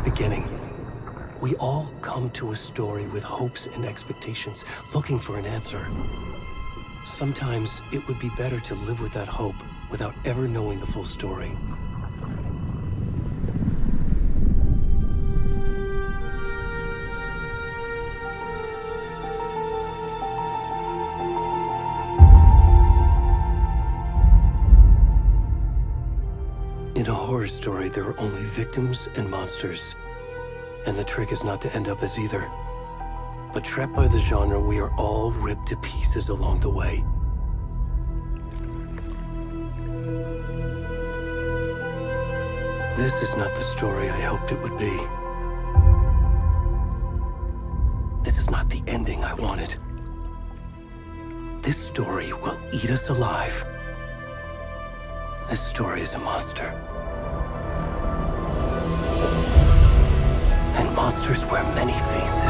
beginning. We all come to a story with hopes and expectations, looking for an answer. Sometimes it would be better to live with that hope without ever knowing the full story. In a horror story, there are only victims and monsters. And the trick is not to end up as either. But trapped by the genre, we are all ripped to pieces along the way. This is not the story I hoped it would be. This is not the ending I wanted. This story will eat us alive. This story is a monster. And monsters wear many faces.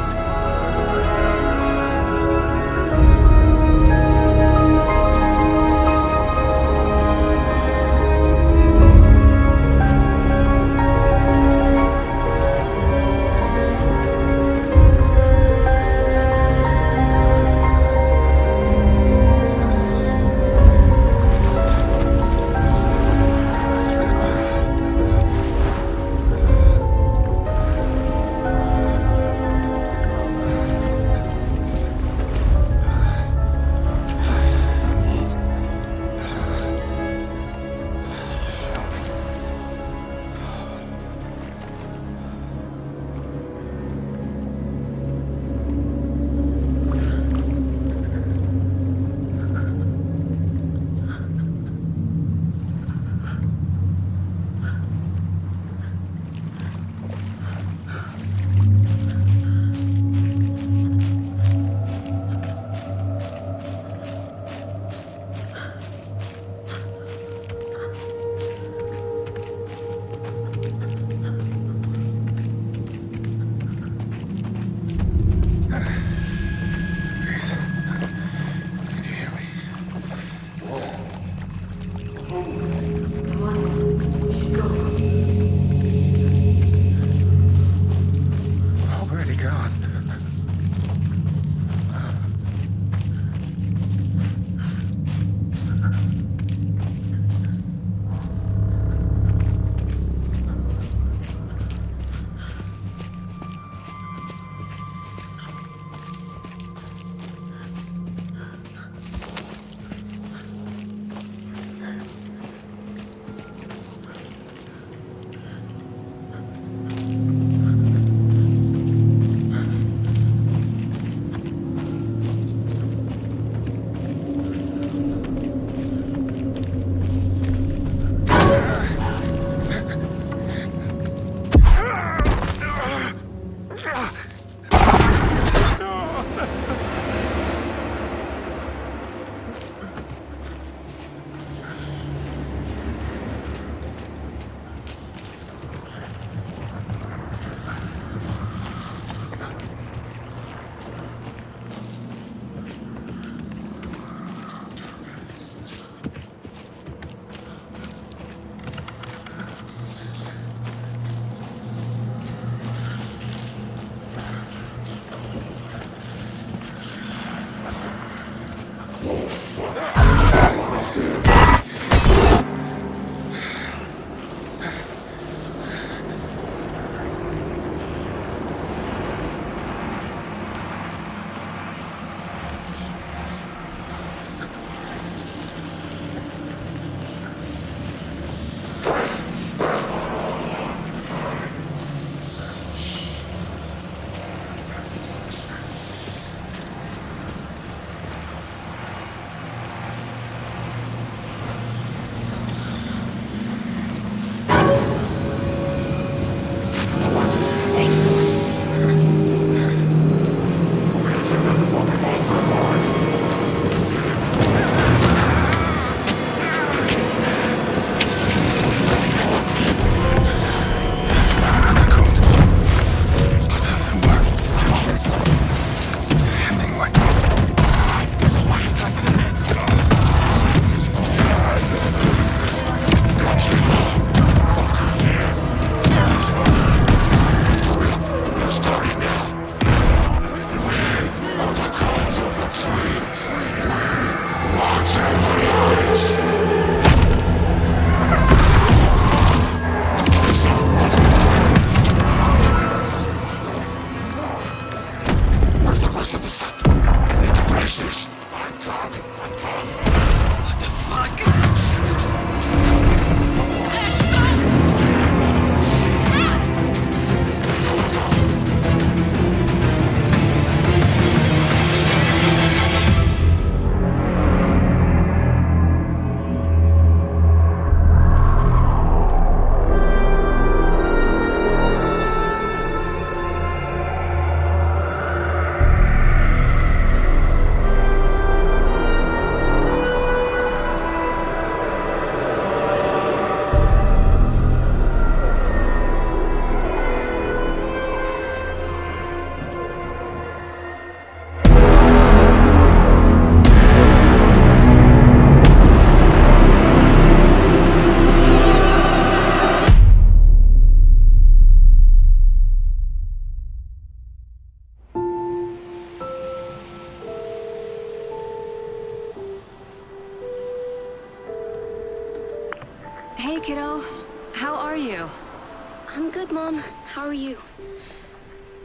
I'm good, Mom. How are you?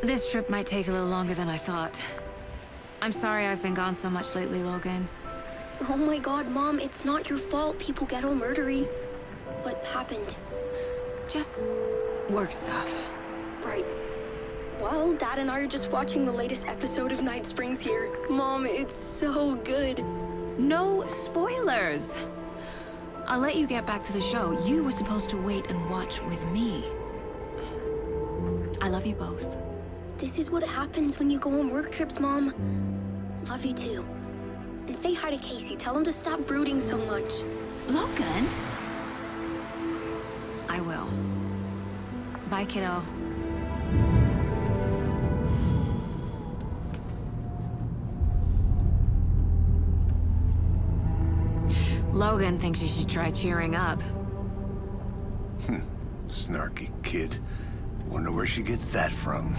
This trip might take a little longer than I thought. I'm sorry I've been gone so much lately, Logan. Oh my god, Mom, it's not your fault people get all murdery. What happened? Just work stuff. Right. Well, Dad and I are just watching the latest episode of Night Springs here. Mom, it's so good. No spoilers! I'll let you get back to the show. You were supposed to wait and watch with me. I love you both. This is what happens when you go on work trips, Mom. Love you too. And say hi to Casey. Tell him to stop brooding so much. Logan? I will. Bye, kiddo. Logan thinks you should try cheering up. Snarky kid. Wonder where she gets that from.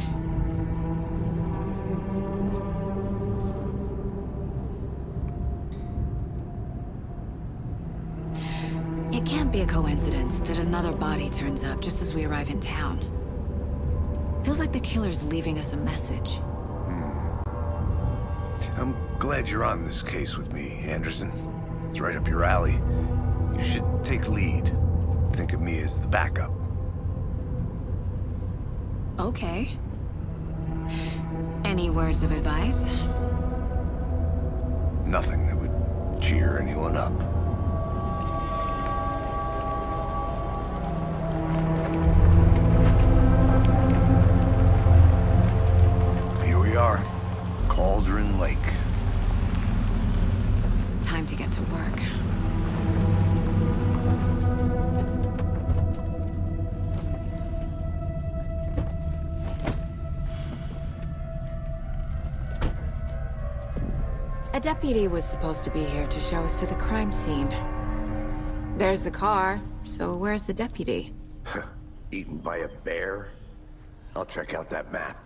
It can't be a coincidence that another body turns up just as we arrive in town. Feels like the killer's leaving us a message. I'm glad you're on this case with me, Anderson. It's right up your alley. You should take lead. Think of me as the backup. Okay. Any words of advice? Nothing that would cheer anyone up. Here we are. Cauldron Lake. Time to get to work. A deputy was supposed to be here to show us to the crime scene. There's the car, so where's the deputy? Eaten by a bear? I'll check out that map.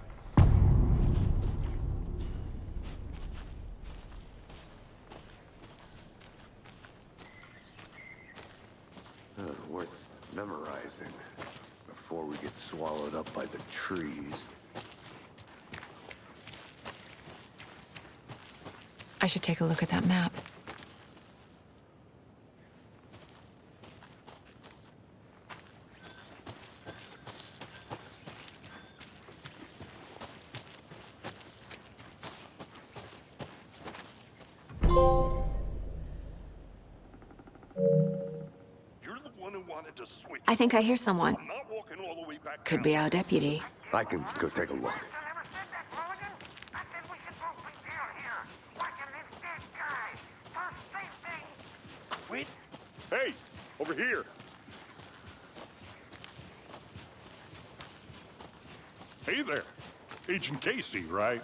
Worth memorizing before we get swallowed up by the trees. I should take a look at that map. I think I hear someone. Could be our deputy. I can go take a look. Wait. Hey, over here. Hey there. Agent Casey, right?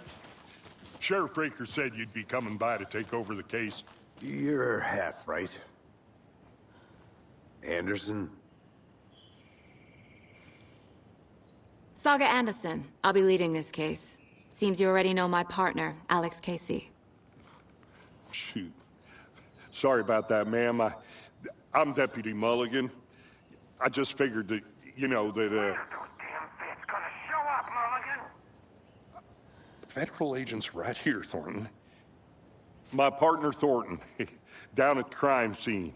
Sheriff Breaker said you'd be coming by to take over the case. You're half right. Anderson? Saga Anderson. I'll be leading this case. Seems you already know my partner, Alex Casey. Shoot. Sorry about that, ma'am. I'm Deputy Mulligan. I just figured that, you know, that, Those damn feds gonna show up, Mulligan. Federal agent's right here, Thornton. My partner, Thornton, down at the crime scene.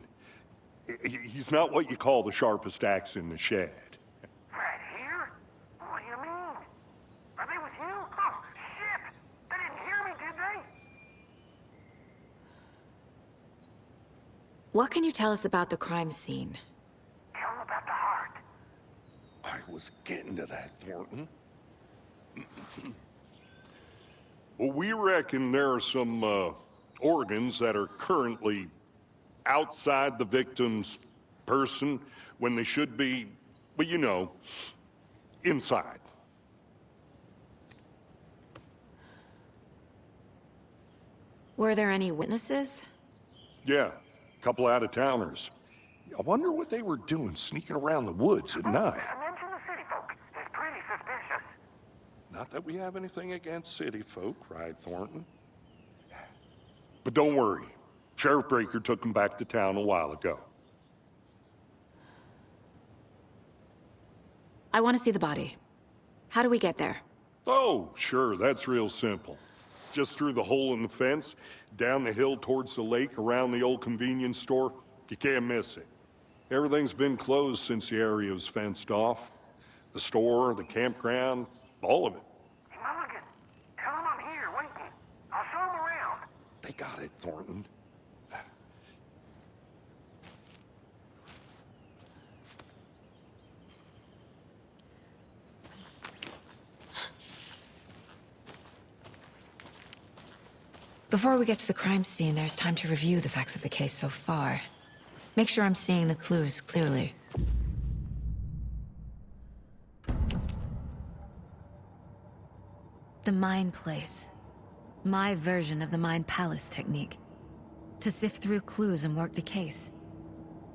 He's not what you call the sharpest axe in the shed. Right here? What do you mean? Are they with you? Oh, shit! They didn't hear me, did they? What can you tell us about the crime scene? Tell them about the heart. I was getting to that, Thornton. Well, we reckon there are some, organs that are currently outside the victim's person when they should be, well, you know, inside. Were there any witnesses? Yeah, a couple out-of-towners. I wonder what they were doing sneaking around the woods at night. I mentioned the city folk. It's pretty suspicious. Not that we have anything against city folk, right, Thornton? But don't worry. Sheriff Breaker took them back to town a while ago. I want to see the body. How do we get there? Oh, sure, that's real simple. Just through the hole in the fence, down the hill towards the lake, around the old convenience store. You can't miss it. Everything's been closed since the area was fenced off. The store, the campground, all of it. Hey, Mulligan, tell him I'm here waiting. I'll show him around. They got it, Thornton. Before we get to the crime scene, there's time to review the facts of the case so far. Make sure I'm seeing the clues clearly. The Mind Place. My version of the Mind Palace technique. To sift through clues and work the case.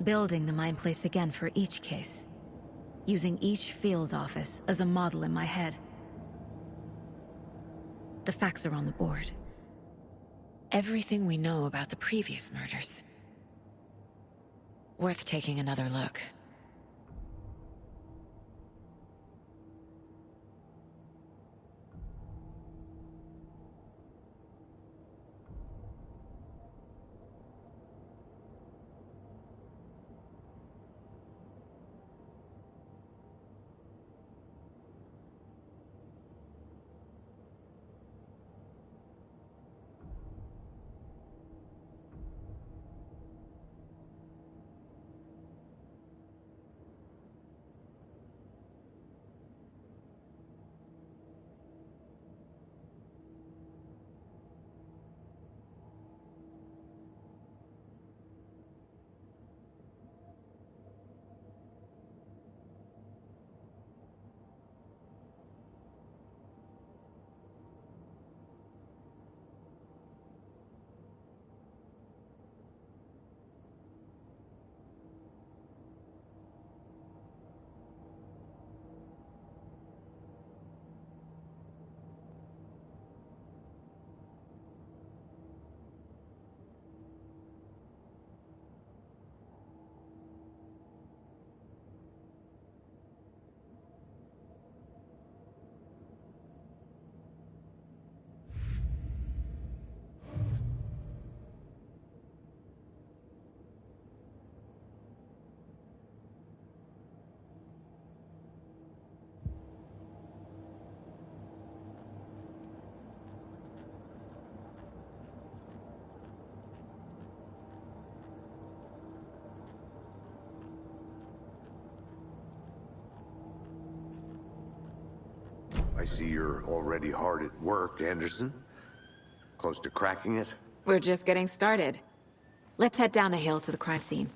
Building the Mind Place again for each case. Using each field office as a model in my head. The facts are on the board. Everything we know about the previous murders. Worth taking another look. I see you're already hard at work, Anderson. Close to cracking it? We're just getting started. Let's head down the hill to the crime scene.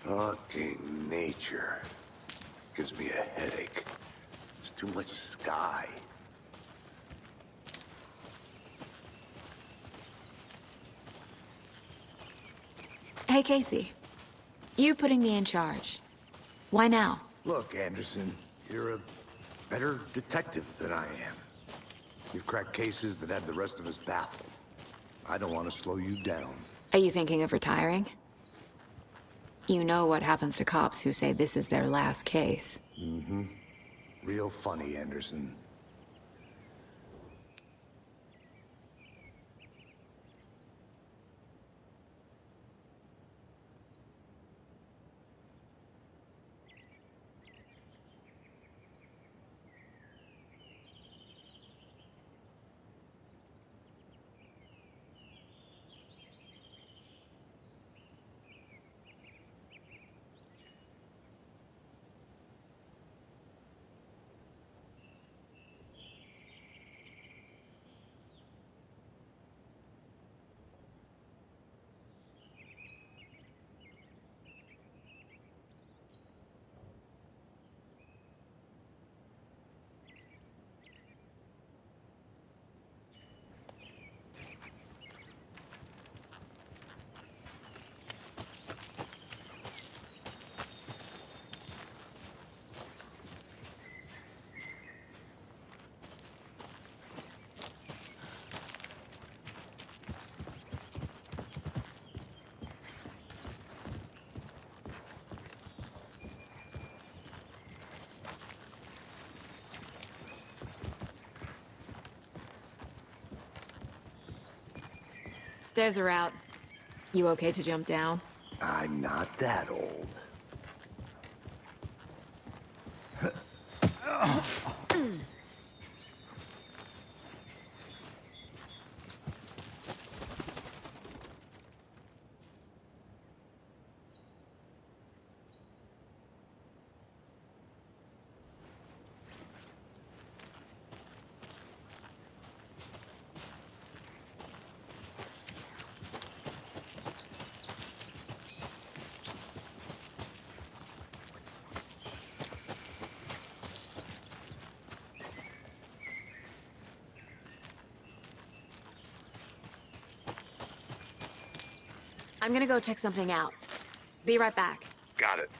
Fucking nature. Gives me a headache. There's too much sky. Hey, Casey. You putting me in charge. Why now? Look, Anderson, you're a better detective than I am. You've cracked cases that have the rest of us baffled. I don't want to slow you down. Are you thinking of retiring? You know what happens to cops who say this is their last case. Mm-hmm. Real funny, Anderson. Stairs are out. You okay to jump down? I'm not that old. I'm gonna go check something out. Be right back. Got it.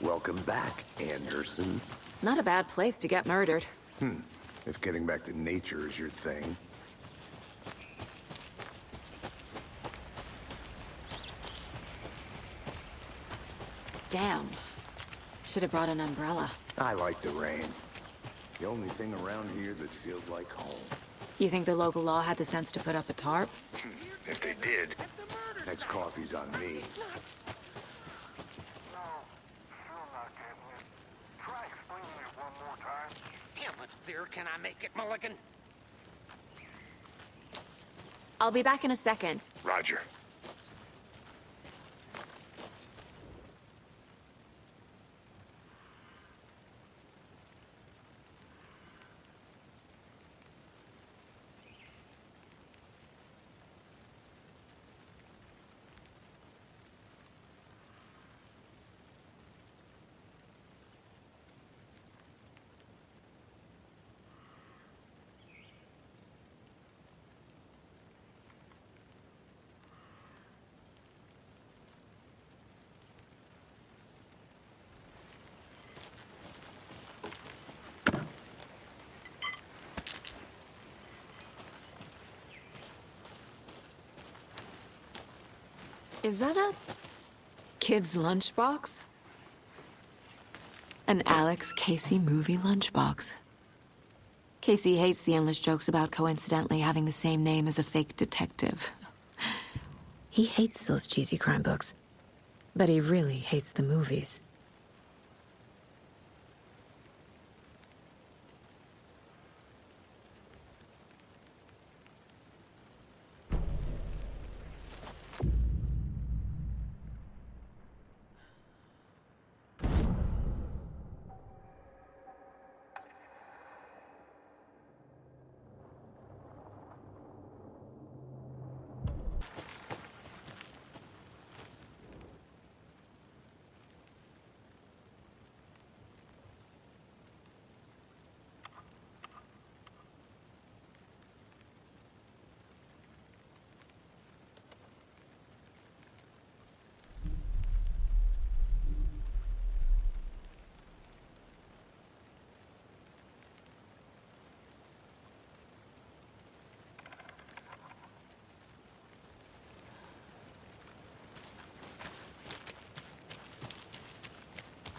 Welcome back, Anderson. Not a bad place to get murdered. If getting back to nature is your thing. Damn. Should have brought an umbrella. I like the rain. The only thing around here that feels like home. You think the local law had the sense to put up a tarp? If they did, next coffee's on me. No, still not getting it. Try explaining it one more time. How much clearer can I make it, Mulligan? I'll be back in a second. Roger. Is that a kid's lunchbox? An Alex Casey movie lunchbox. Casey hates the endless jokes about coincidentally having the same name as a fake detective. He hates those cheesy crime books, but he really hates the movies.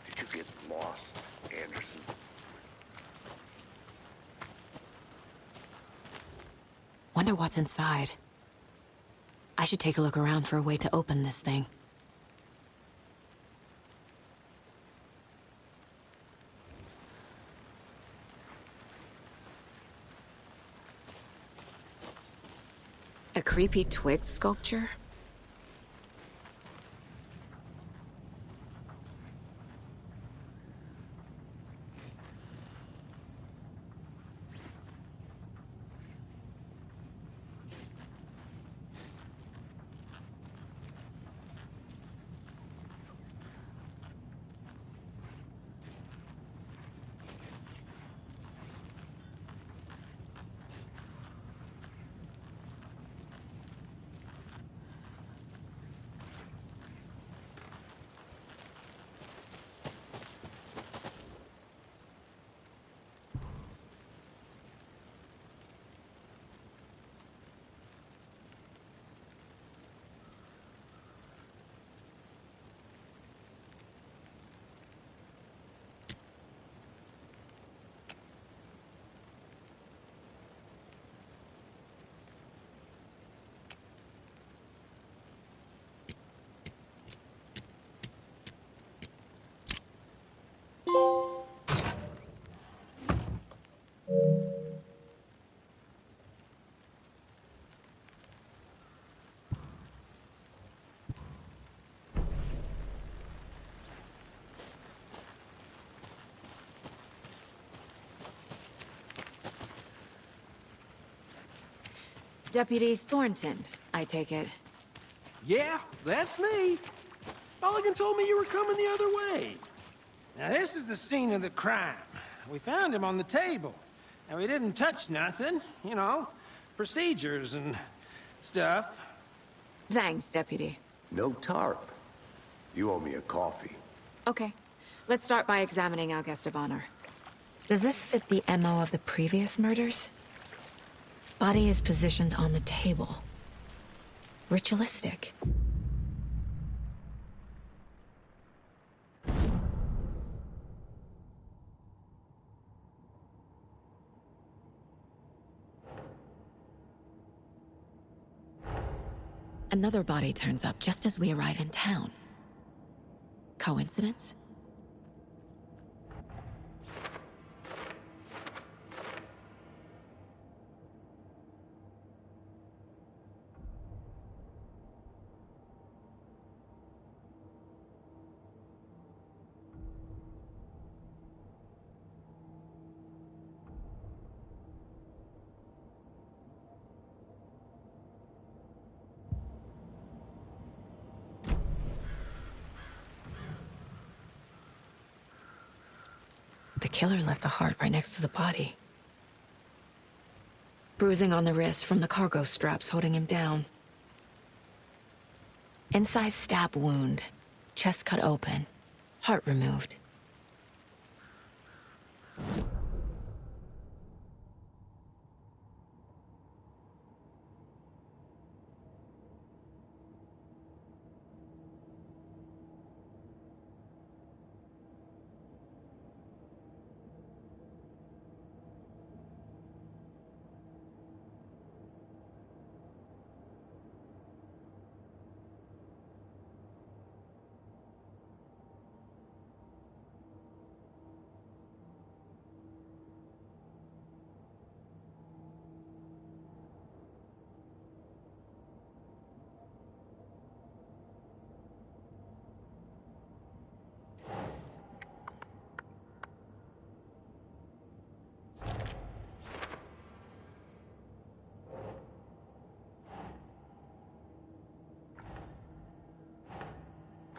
Did you get lost, Anderson? Wonder what's inside. I should take a look around for a way to open this thing. A creepy twig sculpture? Deputy Thornton, I take it. Yeah, that's me. Mulligan told me you were coming the other way. Now, this is the scene of the crime. We found him on the table. And we didn't touch nothing, you know, procedures and stuff. Thanks, Deputy. No tarp. You owe me a coffee. Okay, let's start by examining our guest of honor. Does this fit the MO of the previous murders? Body is positioned on the table. Ritualistic. Another body turns up just as we arrive in town. Coincidence? The killer left the heart right next to the body. Bruising on the wrist from the cargo straps holding him down. Incised stab wound, chest cut open, heart removed.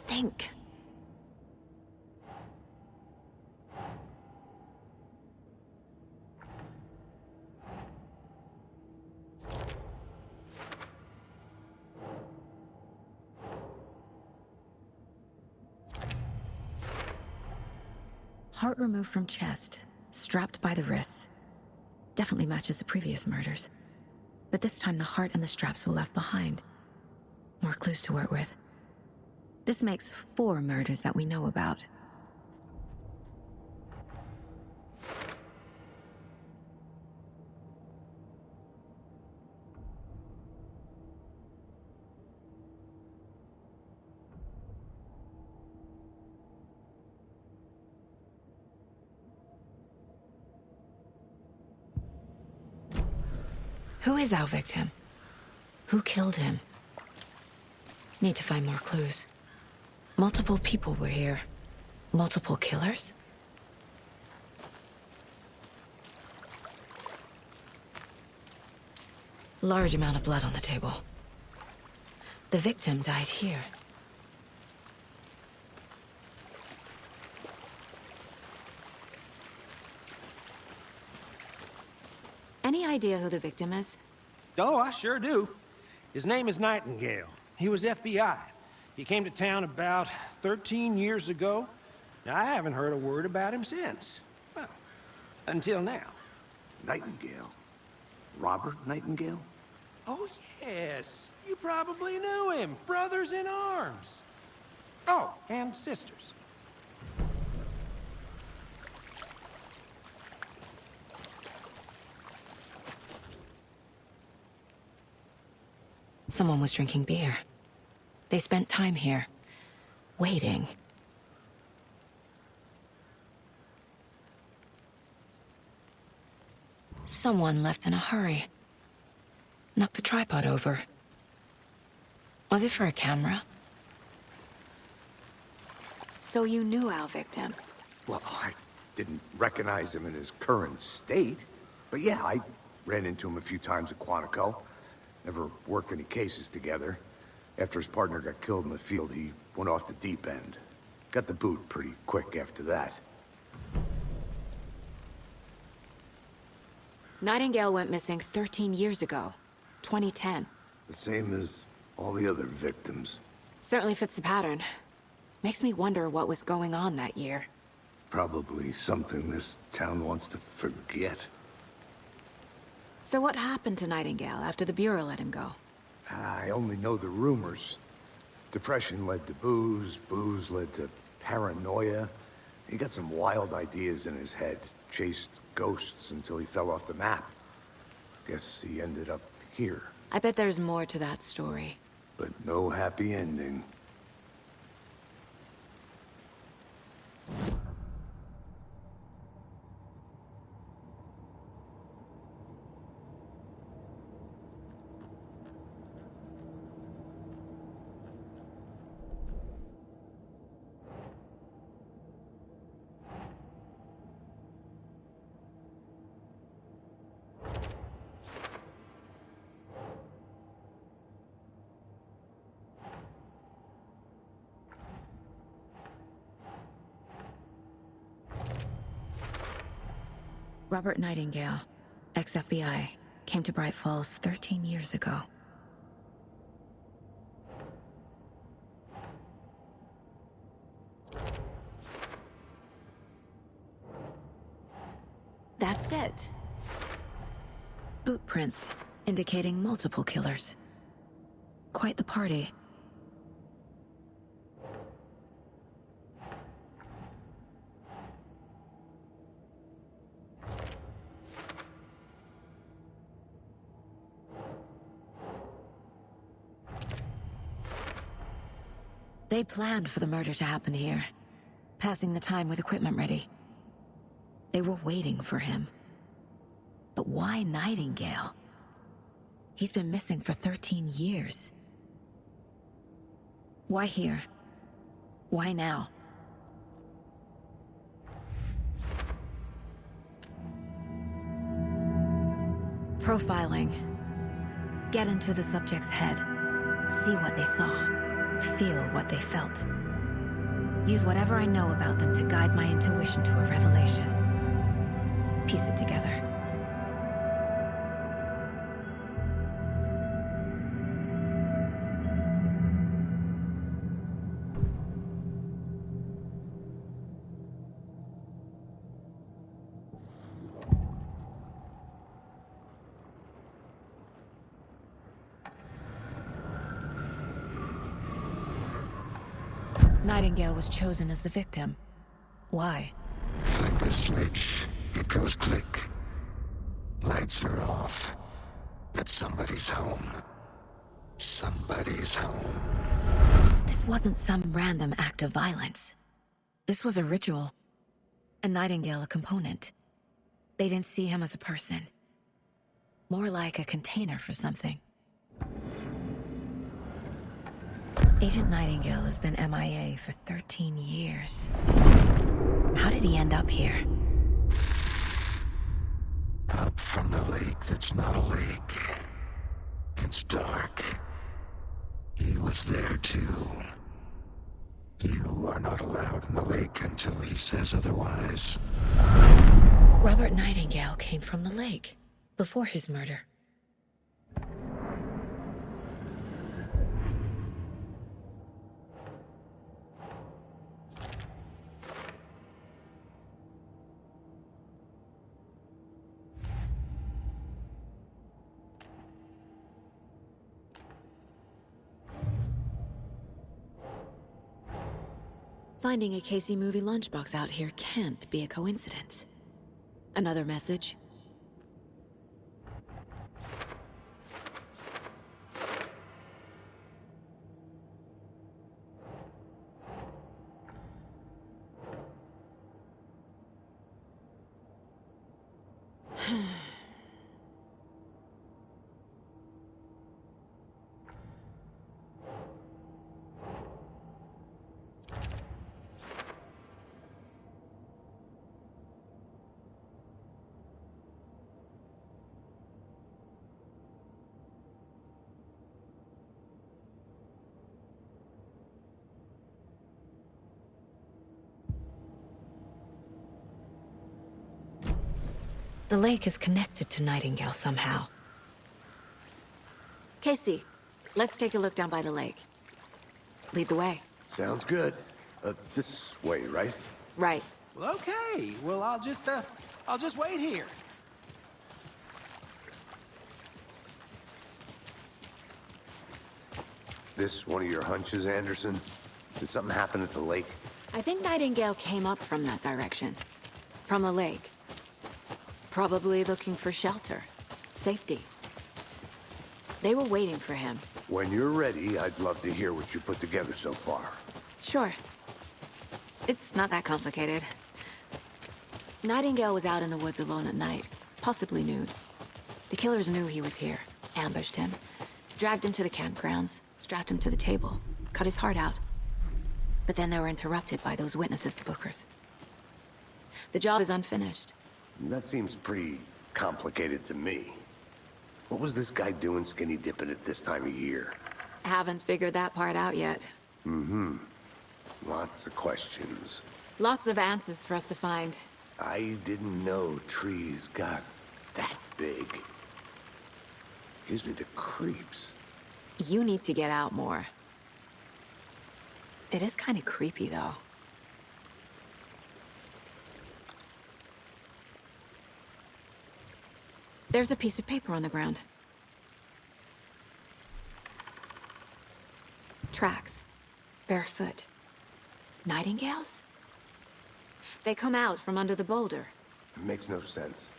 Think. Heart removed from chest, strapped by the wrists. Definitely matches the previous murders. But this time the heart and the straps were left behind. More clues to work with. This makes 4 murders that we know about. Who is our victim? Who killed him? Need to find more clues. Multiple people were here. Multiple killers? Large amount of blood on the table. The victim died here. Any idea who the victim is? Oh, I sure do. His name is Nightingale. He was FBI. He came to town about 13 years ago. Now, I haven't heard a word about him since. Well, until now. Nightingale? Robert Nightingale? Oh, yes. You probably knew him. Brothers in arms. Oh, and sisters. Someone was drinking beer. They spent time here, waiting. Someone left in a hurry. Knocked the tripod over. Was it for a camera? So you knew our victim? Well, I didn't recognize him in his current state. But yeah, I ran into him a few times at Quantico. Never worked any cases together. After his partner got killed in the field, he went off the deep end. Got the boot pretty quick after that. Nightingale went missing 13 years ago. 2010. The same as all the other victims. Certainly fits the pattern. Makes me wonder what was going on that year. Probably something this town wants to forget. So what happened to Nightingale after the Bureau let him go? I only know the rumors. Depression led to booze, booze led to paranoia. He got some wild ideas in his head, chased ghosts until he fell off the map. Guess he ended up here. I bet there's more to that story. But no happy ending. Robert Nightingale, ex-FBI, came to Bright Falls 13 years ago. That's it. Boot prints, indicating multiple killers. Quite the party. They planned for the murder to happen here, passing the time with equipment ready. They were waiting for him. But why Nightingale? He's been missing for 13 years. Why here? Why now? Profiling. Get into the subject's head. See what they saw. Feel what they felt. Use whatever I know about them to guide my intuition to a revelation. Piece it together. Nightingale was chosen as the victim. Why? Flick the switch, it goes click. Lights are off. But somebody's home. Somebody's home. This wasn't some random act of violence. This was a ritual. And Nightingale a component. They didn't see him as a person. More like a container for something. Agent Nightingale has been MIA for 13 years. How did he end up here? Up from the lake that's not a lake. It's dark. He was there too. You are not allowed in the lake until he says otherwise. Robert Nightingale came from the lake, before his murder. Finding a Casey movie lunchbox out here can't be a coincidence. Another message? The lake is connected to Nightingale somehow. Casey, let's take a look down by the lake. Lead the way. Sounds good. This way, right? Right. Well, okay. Well, I'll just wait here. This one of your hunches, Anderson? Did something happen at the lake? I think Nightingale came up from that direction. From the lake. Probably looking for shelter. Safety. They were waiting for him. When you're ready, I'd love to hear what you put together so far. Sure. It's not that complicated. Nightingale was out in the woods alone at night, possibly nude. The killers knew he was here, ambushed him, dragged him to the campgrounds, strapped him to the table, cut his heart out. But then they were interrupted by those witnesses, the Bookers. The job is unfinished. That seems pretty complicated to me. What was this guy doing skinny dipping at this time of year? Haven't figured that part out yet. Mm-hmm. Lots of questions. Lots of answers for us to find. I didn't know trees got that big. Gives me the creeps. You need to get out more. It is kind of creepy, though. There's a piece of paper on the ground. Tracks. Barefoot. Nightingales? They come out from under the boulder. It makes no sense.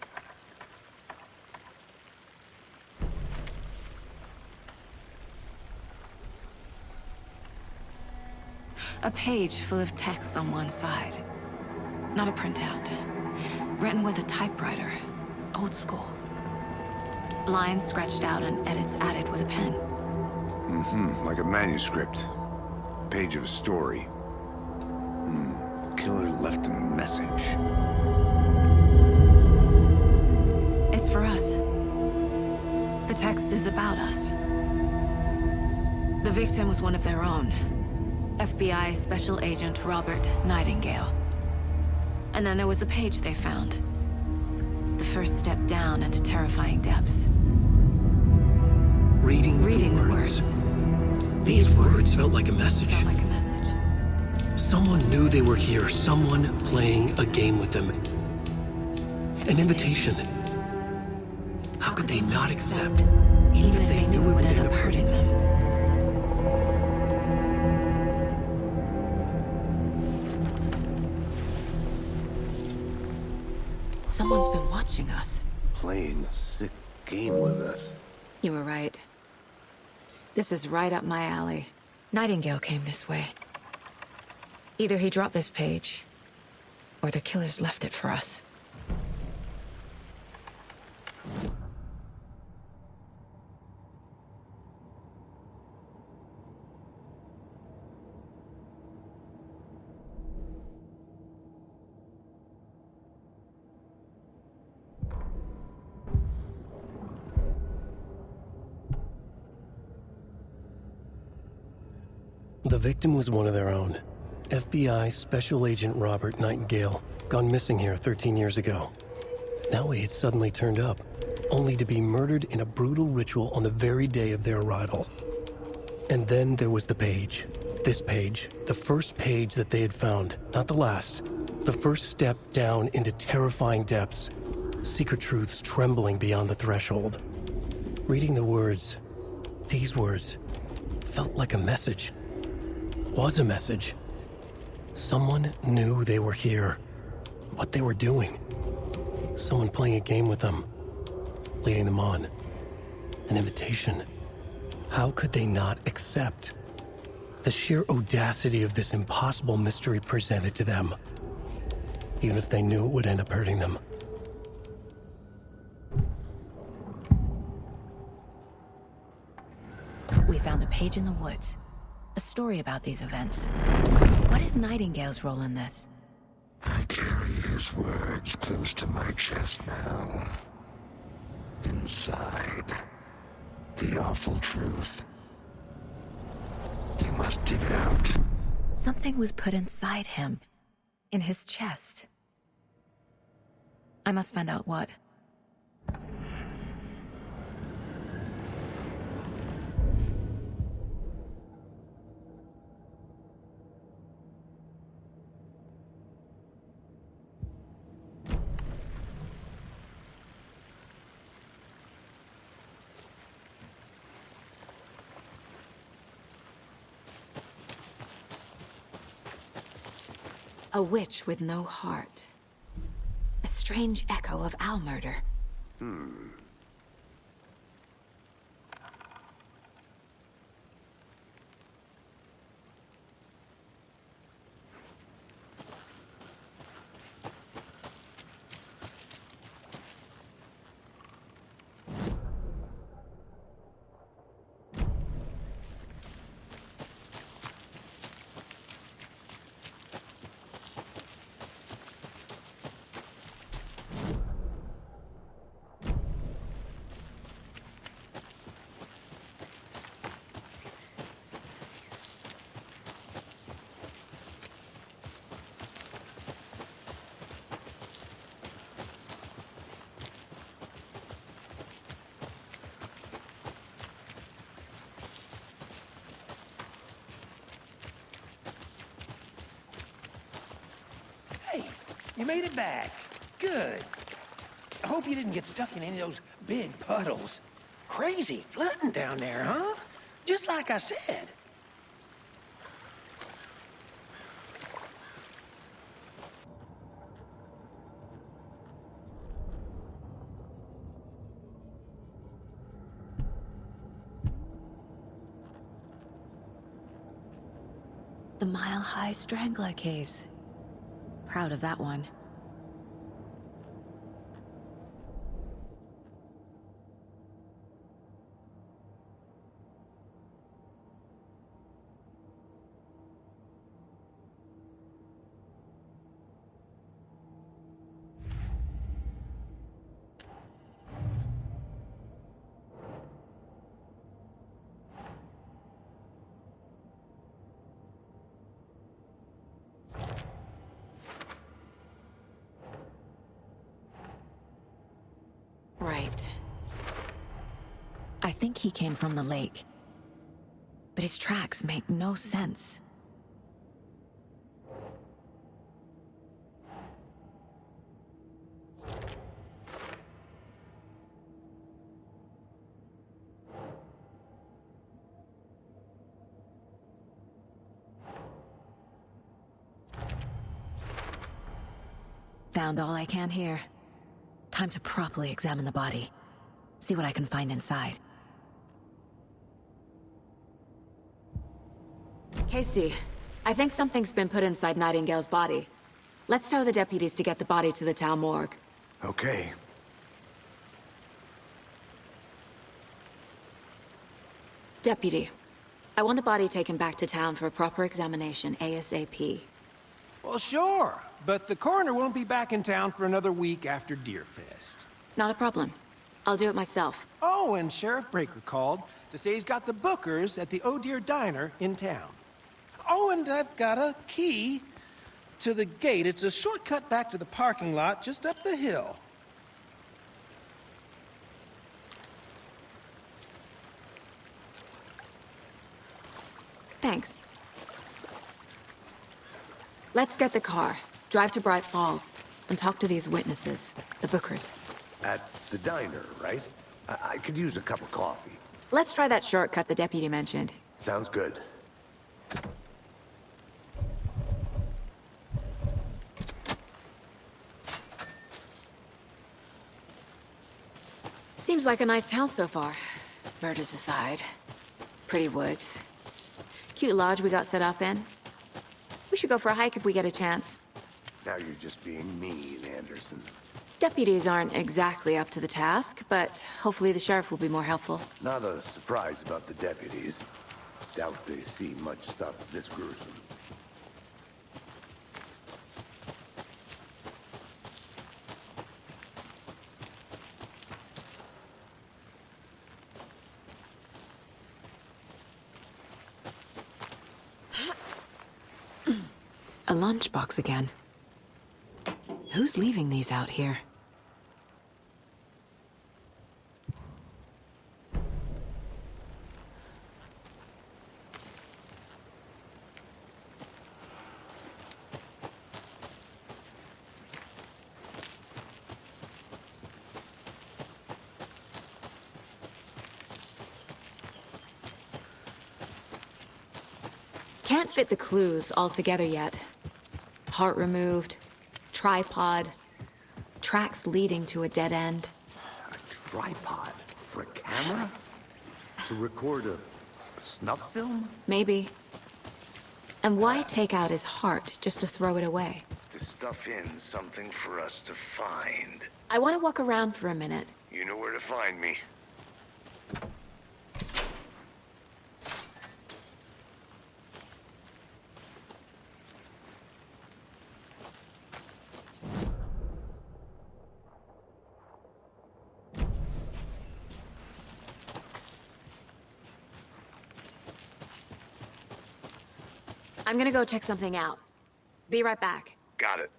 A page full of text on one side. Not a printout. Written with a typewriter. Old school. Lines scratched out and edits added with a pen. Mm-hmm. Like a manuscript. Page of a story. Killer left a message. It's for us. The text is about us. The victim was one of their own. FBI Special Agent Robert Nightingale. And then there was the page they found. The first step down into terrifying depths. Reading the words. These words felt like a message. Felt like a message. Someone knew they were here, someone playing a game with them. An invitation. How could they not accept, even if they knew it would end up hurting them? Someone's been watching us. Playing a sick game with us. You were right. This is right up my alley. Nightingale came this way. Either he dropped this page, or the killers left it for us. The victim was one of their own. FBI Special Agent Robert Nightingale, gone missing here 13 years ago. Now he had suddenly turned up, only to be murdered in a brutal ritual on the very day of their arrival. And then there was the page. This page, the first page that they had found, not the last. The first step down into terrifying depths. Secret truths trembling beyond the threshold. Reading the words, these words, felt like a message. Was a message. Someone knew they were here, what they were doing. Someone playing a game with them, leading them on. An invitation. How could they not accept? The sheer audacity of this impossible mystery presented to them, even if they knew it would end up hurting them. We found a page in the woods. A story about these events. What is Nightingale's role in this? I carry his words close to my chest now. Inside, the awful truth. You must dig it out. Something was put inside him. In his chest. I must find out what. A witch with no heart. A strange echo of owl murder. Hey, you made it back. Good. I hope you didn't get stuck in any of those big puddles. Crazy flooding down there, huh? Just like I said. The mile-high strangler case. Proud of that one. Right. I think he came from the lake. But his tracks make no sense. Found all I can here. Time to properly examine the body. See what I can find inside. Casey, I think something's been put inside Nightingale's body. Let's tell the deputies to get the body to the town morgue. Okay. Deputy, I want the body taken back to town for a proper examination, ASAP. Well, sure. But the coroner won't be back in town for another week after Deerfest. Not a problem. I'll do it myself. Oh, and Sheriff Breaker called to say he's got the Bookers at the Oh Dear Diner in town. Oh, and I've got a key to the gate. It's a shortcut back to the parking lot just up the hill. Thanks. Let's get the car, drive to Bright Falls, and talk to these witnesses, the Bookers. At the diner, right? I could use a cup of coffee. Let's try that shortcut the deputy mentioned. Sounds good. Seems like a nice town so far. Murders aside. Pretty woods. Cute lodge we got set up in. We should go for a hike if we get a chance. Now you're just being mean, Anderson. Deputies aren't exactly up to the task, but hopefully the sheriff will be more helpful. Not a surprise about the deputies. Doubt they see much stuff this gruesome. A lunchbox again. Who's leaving these out here? Can't fit the clues all together yet. part removed, tripod, tracks leading to a dead end. A tripod? For a camera? To record a snuff film? Maybe. And why take out his heart just to throw it away? To stuff in something for us to find. I want to walk around for a minute. You know where to find me. I'm gonna go check something out. Be right back. Got it.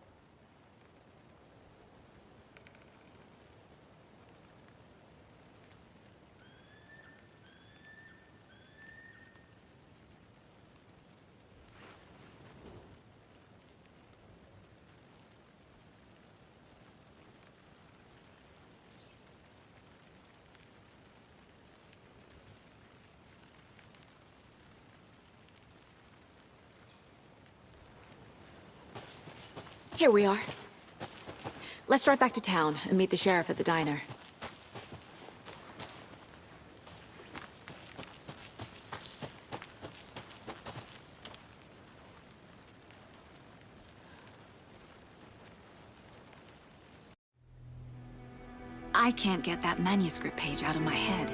Here we are. Let's drive back to town and meet the sheriff at the diner. I can't get that manuscript page out of my head.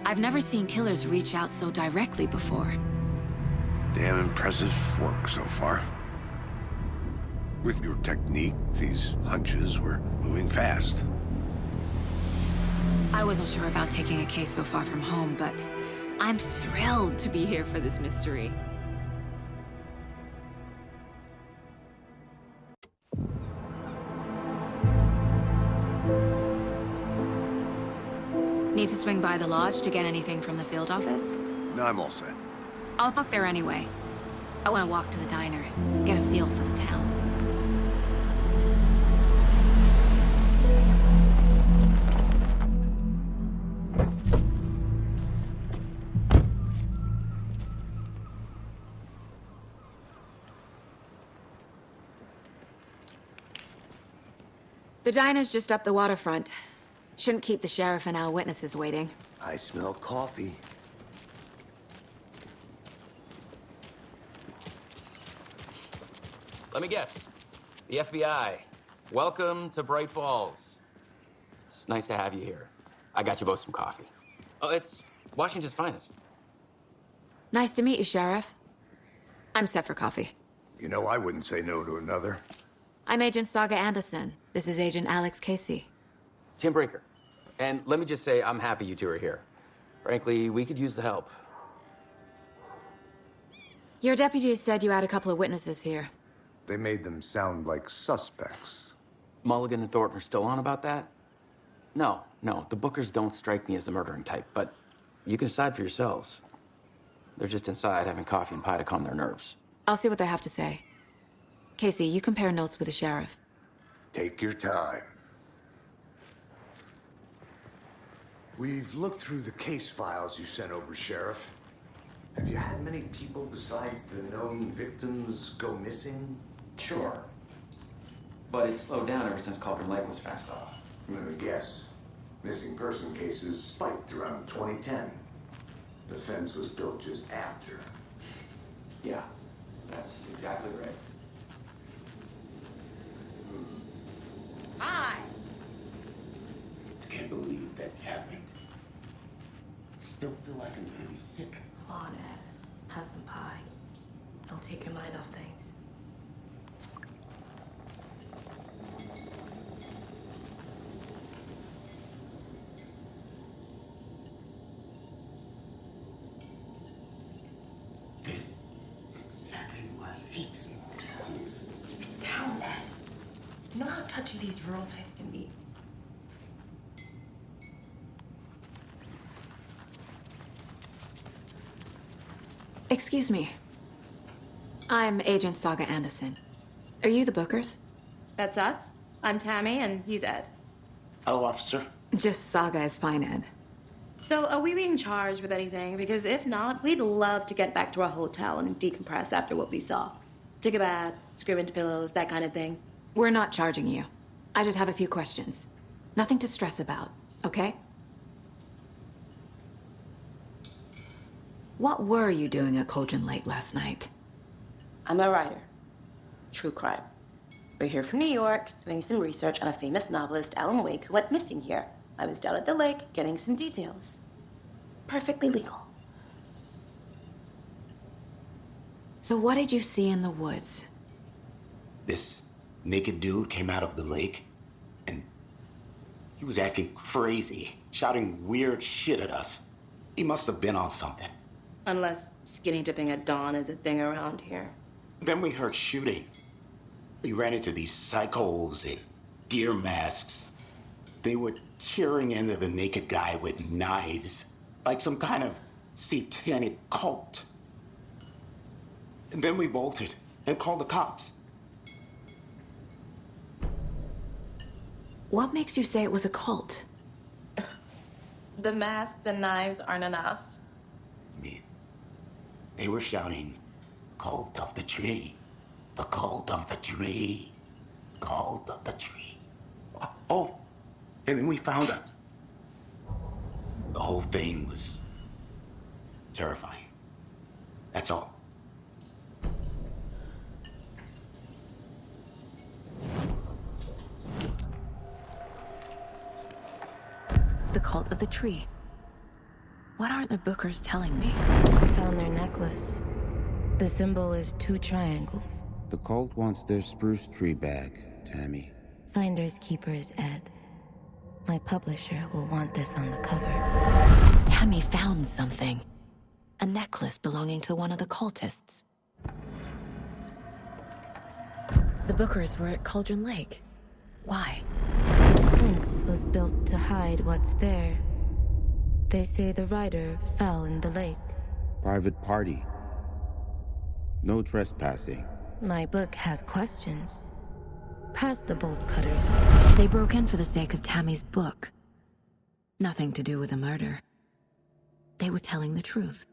I've never seen killers reach out so directly before. Damn impressive work so far. With your technique, these hunches were moving fast. I wasn't sure about taking a case so far from home, but I'm thrilled to be here for this mystery. Need to swing by the lodge to get anything from the field office? No, I'm all set. I'll book there anyway. I want to walk to the diner, get a feel for the town. The diner's just up the waterfront. Shouldn't keep the sheriff and our witnesses waiting. I smell coffee. Let me guess. The FBI. Welcome to Bright Falls. It's nice to have you here. I got you both some coffee. Oh, it's Washington's finest. Nice to meet you, Sheriff. I'm set for coffee. You know, I wouldn't say no to another. I'm Agent Saga Anderson. This is Agent Alex Casey. Tim Breaker. And let me just say, I'm happy you two are here. Frankly, we could use the help. Your deputies said you had a couple of witnesses here. They made them sound like suspects. Mulligan and Thornton are still on about that? No, the Bookers don't strike me as the murdering type, but you can decide for yourselves. They're just inside having coffee and pie to calm their nerves. I'll see what they have to say. Casey, you compare notes with the sheriff. Take your time. We've looked through the case files you sent over, Sheriff. Have you had many people besides the known victims go missing? Sure. But it's slowed down ever since Cauldron Lake was fenced off. Let me guess. Missing person cases spiked around 2010. The fence was built just after. Yeah, that's exactly right. Hi! Can't believe that happened. Still feel like I'm gonna be sick. Come on, Ed. Have some pie. It'll take your mind off things. This is exactly why I hate small towns. Keep it down, Ed. You know how touchy these rural types can be. Excuse me. I'm Agent Saga Anderson. Are you the Bookers? That's us. I'm Tammy, and he's Ed. Hello, officer. Just Saga is fine, Ed. So, are we being charged with anything? Because if not, we'd love to get back to our hotel and decompress after what we saw. Take a bath, scream into pillows, that kind of thing. We're not charging you. I just have a few questions. Nothing to stress about, okay? What were you doing at Cauldron Lake last night? I'm a writer. True crime. We're here from New York, doing some research on a famous novelist, Alan Wake, who went missing here. I was down at the lake, getting some details. Perfectly legal. So what did you see in the woods? This naked dude came out of the lake, and he was acting crazy, shouting weird shit at us. He must have been on something. Unless skinny dipping at dawn is a thing around here. Then we heard shooting. We ran into these psychos in deer masks. They were tearing into the naked guy with knives, like some kind of satanic cult. And then we bolted and called the cops. What makes you say it was a cult? The masks and knives aren't enough. They were shouting, "Cult of the tree, the cult of the tree, cult of the tree." Oh, and then we found out. The whole thing was terrifying. That's all. The cult of the tree. What are the Bookers telling me? I found their necklace. The symbol is 2 triangles. The cult wants their spruce tree back, Tammy. Finders keepers, Ed. My publisher will want this on the cover. Tammy found something. A necklace belonging to one of the cultists. The Bookers were at Cauldron Lake. Why? The fence was built to hide what's there. They say the writer fell in the lake. Private party. No trespassing. My book has questions. Past the bolt cutters. They broke in for the sake of Tammy's book. Nothing to do with a murder. They were telling the truth.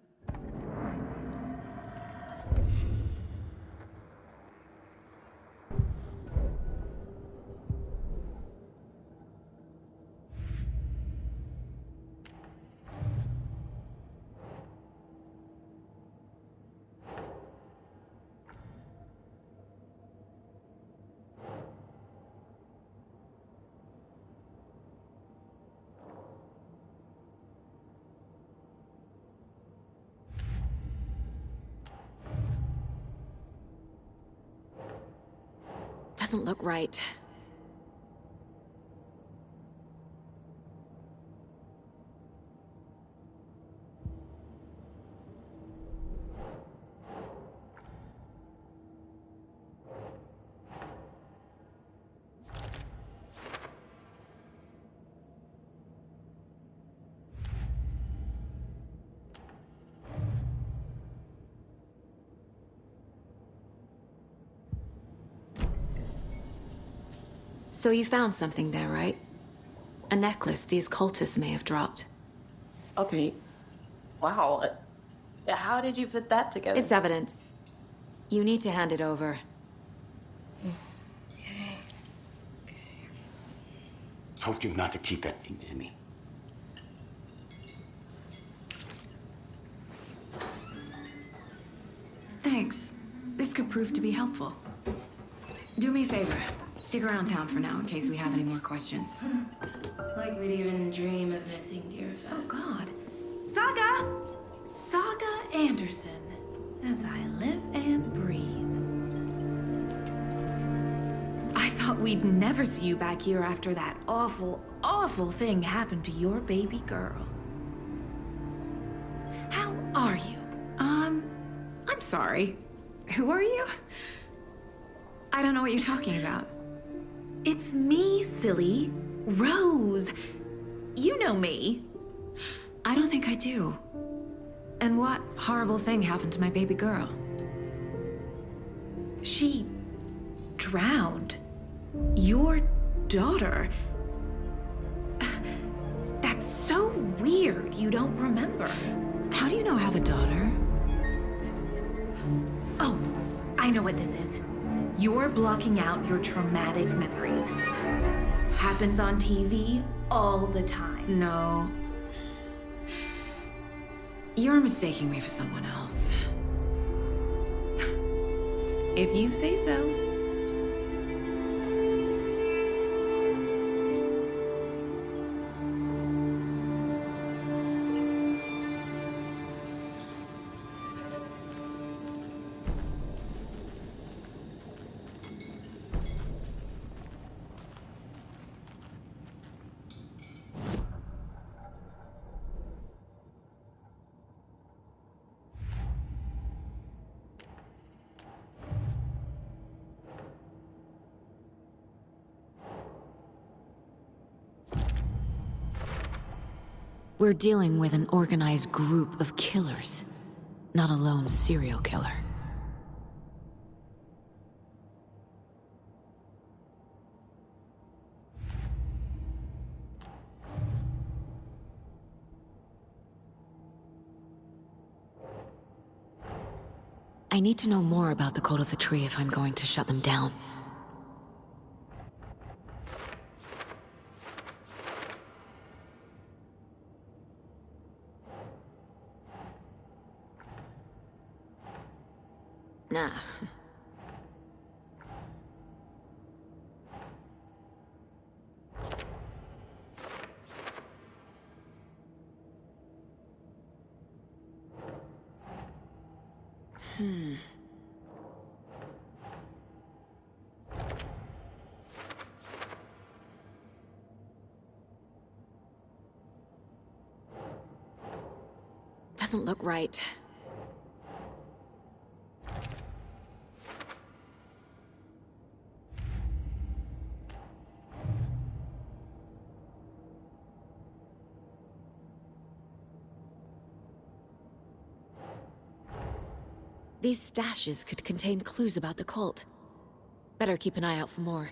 Doesn't look right. So you found something there, right? A necklace these cultists may have dropped. Okay. Wow. How did you put that together? It's evidence. You need to hand it over. Okay. Told you not to keep that thing to me. Thanks. This could prove to be helpful. Do me a favor. Stick around town for now in case we have any more questions. Like we'd even dream of missing dear Fez. Oh, God. Saga! Saga Anderson. As I live and breathe. I thought we'd never see you back here after that awful, awful thing happened to your baby girl. How are you? I'm sorry. Who are you? I don't know what you're talking about. It's me, silly. Rose. You know me. I don't think I do. And what horrible thing happened to my baby girl? She drowned. Your daughter. That's so weird you don't remember. How do you know I have a daughter? Oh, I I know what this is. You're blocking out your traumatic memories. Happens on TV all the time. No. You're mistaking me for someone else. If you say so. We're dealing with an organized group of killers, not a lone serial killer. I need to know more about the Cult of the Tree if I'm going to shut them down. Nah. Doesn't look right. These stashes could contain clues about the cult. Better keep an eye out for more.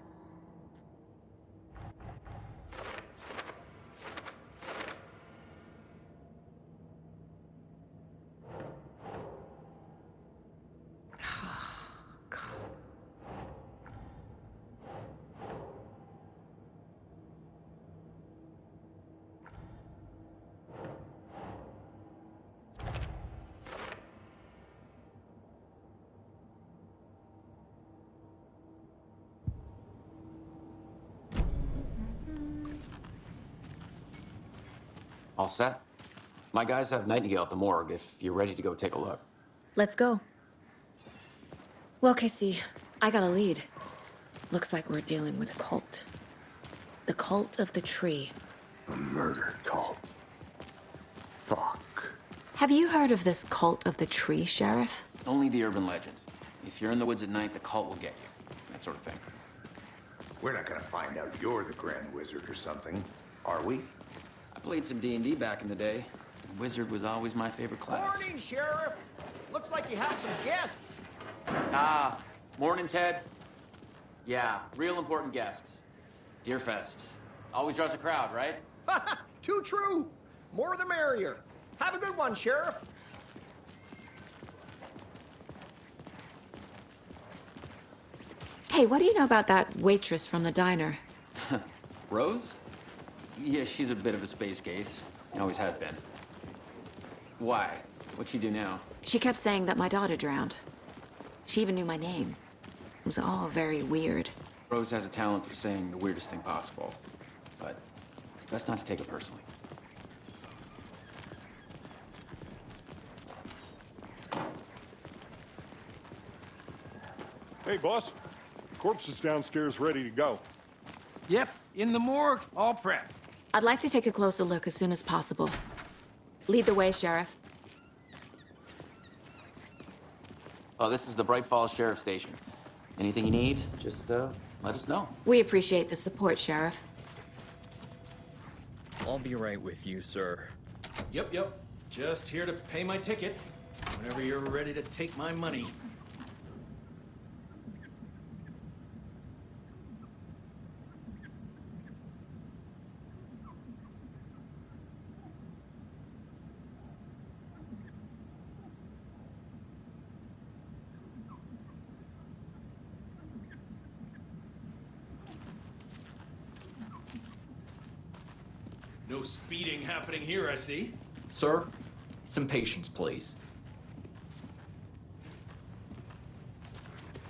All set? My guys have Nightingale at the morgue if you're ready to go take a look. Let's go. Well, Casey, I got a lead. Looks like we're dealing with a cult. The Cult of the Tree. A murder cult. Fuck. Have you heard of this Cult of the Tree, Sheriff? Only the urban legend. If you're in the woods at night, the cult will get you. That sort of thing. We're not gonna find out you're the Grand Wizard or something, are we? I played some D&D back in the day. Wizard was always my favorite class. Morning, Sheriff. Looks like you have some guests. Ah, morning, Ted. Yeah, real important guests. Deerfest. Always draws a crowd, right? Too true. More the merrier. Have a good one, Sheriff. Hey, what do you know about that waitress from the diner? Rose? Yeah, she's a bit of a space case. Always has been. Why? What'd she do now? She kept saying that my daughter drowned. She even knew my name. It was all very weird. Rose has a talent for saying the weirdest thing possible. But it's best not to take it personally. Hey, boss. Corpse is downstairs ready to go. Yep, in the morgue, all prepped. I'd like to take a closer look as soon as possible. Lead the way, Sheriff. Oh, this is the Bright Falls Sheriff Station. Anything you need, just let us know. We appreciate the support, Sheriff. I'll be right with you, sir. Yep. Just here to pay my ticket. Whenever you're ready to take my money. No speeding happening here, I see. Sir, some patience, please.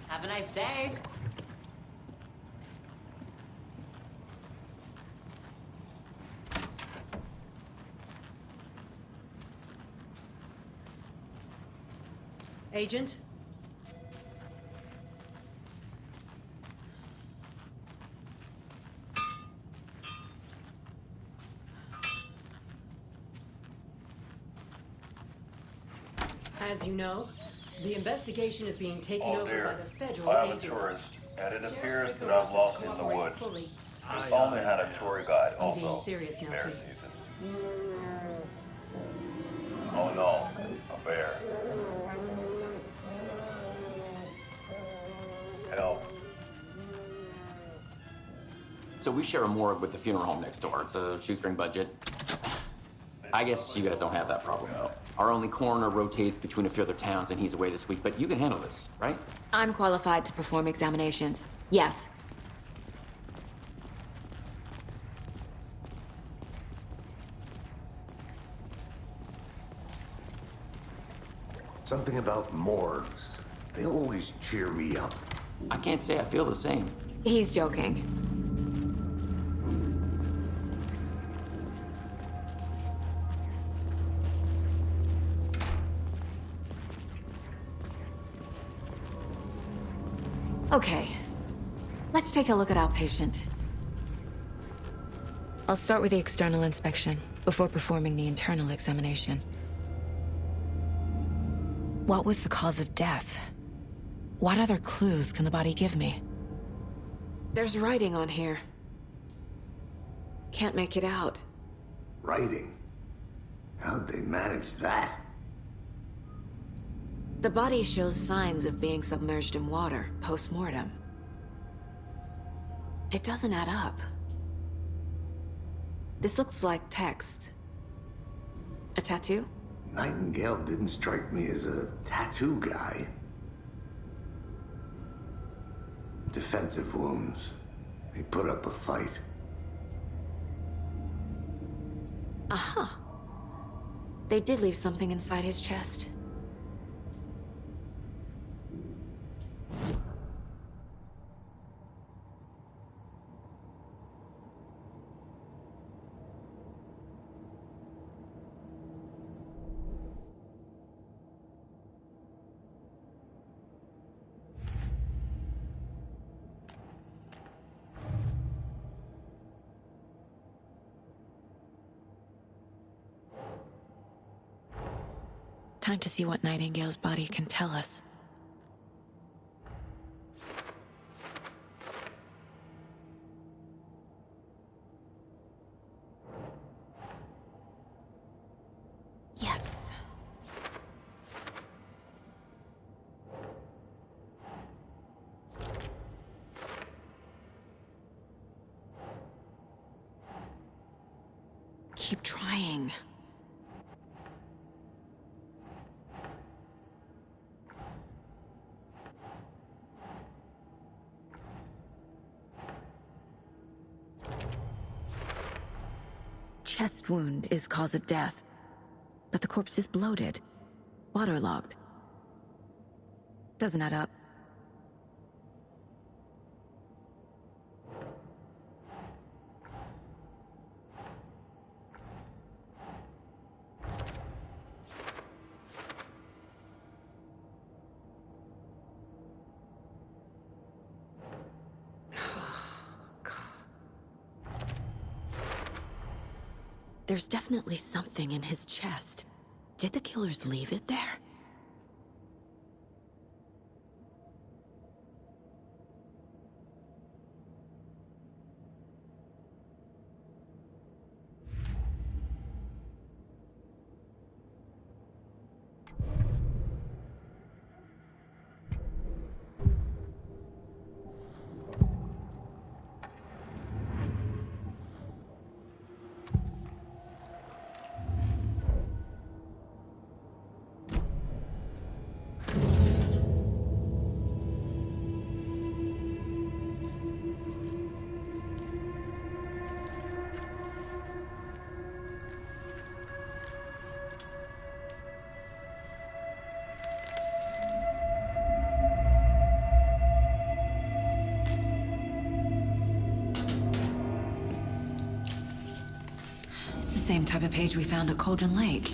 Have a nice day. Agent? As you know, the investigation is being taken over by the federal I'm a agents. tourist, and it Sheriff appears Baker that I'm wants us to lost in the cooperate woods. fully. Just only had a tour guide, I'm being also. serious, Bear Nelson. season. Oh no, a bear. Help. So we share a morgue with the funeral home next door. It's a shoestring budget. I guess you guys don't have that problem, though. Our only coroner rotates between a few other towns, and he's away this week, but you can handle this, right? I'm qualified to perform examinations. Yes. Something about morgues. They always cheer me up. I can't say I feel the same. He's joking. Okay, let's take a look at outpatient. I'll start with the external inspection before performing the internal examination. What was the cause of death? What other clues can the body give me? There's writing on here. Can't make it out. Writing? How'd they manage that? The body shows signs of being submerged in water post-mortem. It doesn't add up. This looks like text. A tattoo? Nightingale didn't strike me as a tattoo guy. Defensive wounds. He put up a fight. Aha. They did leave something inside his chest. Time to see what Nightingale's body can tell us. Yes. Keep trying. Chest wound is cause of death, but the corpse is bloated, waterlogged. Doesn't add up. There's definitely something in his chest. Did the killers leave it there? It's the same type of page we found at Cauldron Lake.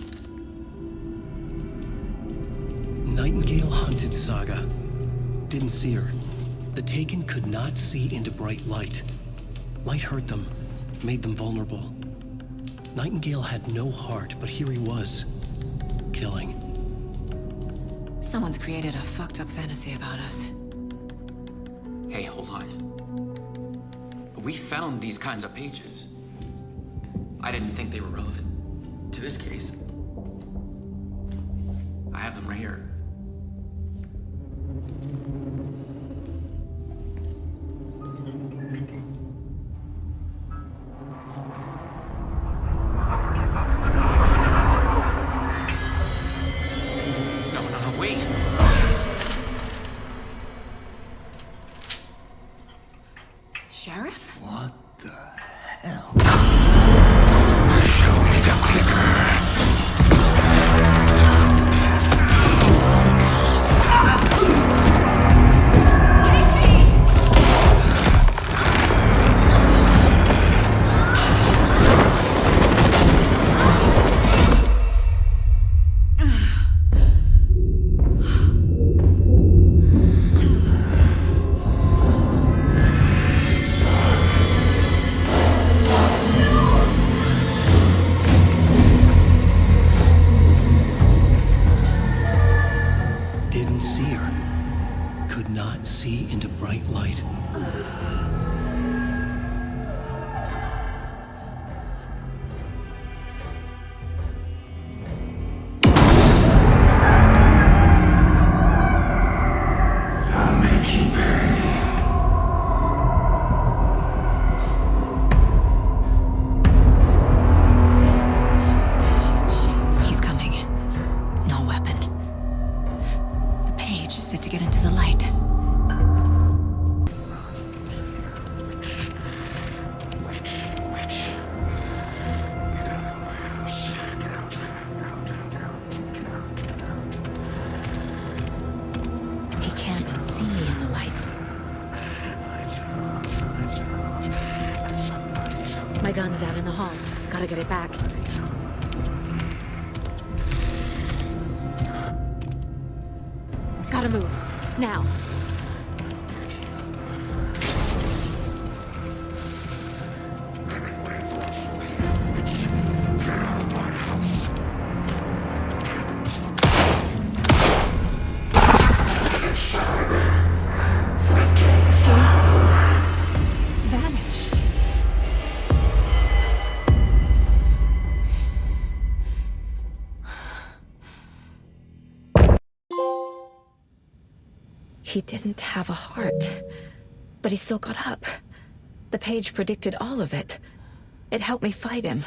Nightingale hunted Saga. Didn't see her. The Taken could not see into bright light. Light hurt them, made them vulnerable. Nightingale had no heart, but here he was, killing. Someone's created a fucked up fantasy about us. Hey, hold on. We found these kinds of pages. I didn't think they were relevant to this case. I have them right here. No, wait. Sheriff? What the hell? Show me the clicker. Didn't see her. Could not see into bright light. I'll make you pay. He's coming. No weapon. The page said to get into the light. He can't see me in the light. My gun's out in the hall. Gotta get it back. Gotta move. Now. Vanished. He didn't have a heart, but he still got up. The page predicted all of it. It helped me fight him.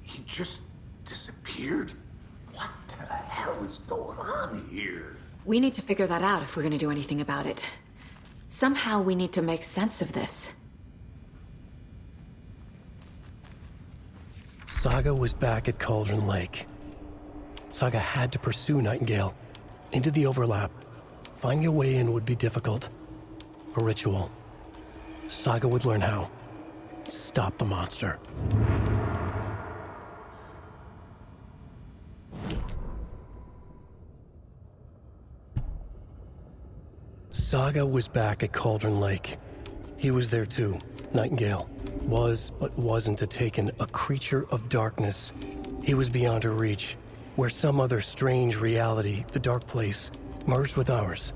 He just disappeared? What the hell is going on here? We need to figure that out if we're gonna do anything about it. Somehow we need to make sense of this. Saga was back at Cauldron Lake. Saga had to pursue Nightingale. Into the overlap. Finding a way in would be difficult. A ritual. Saga would learn how. Stop the monster. Saga was back at Cauldron Lake. He was there too. Nightingale. Was, but wasn't a Taken, a creature of darkness. He was beyond her reach, where some other strange reality, the dark place, merged with ours.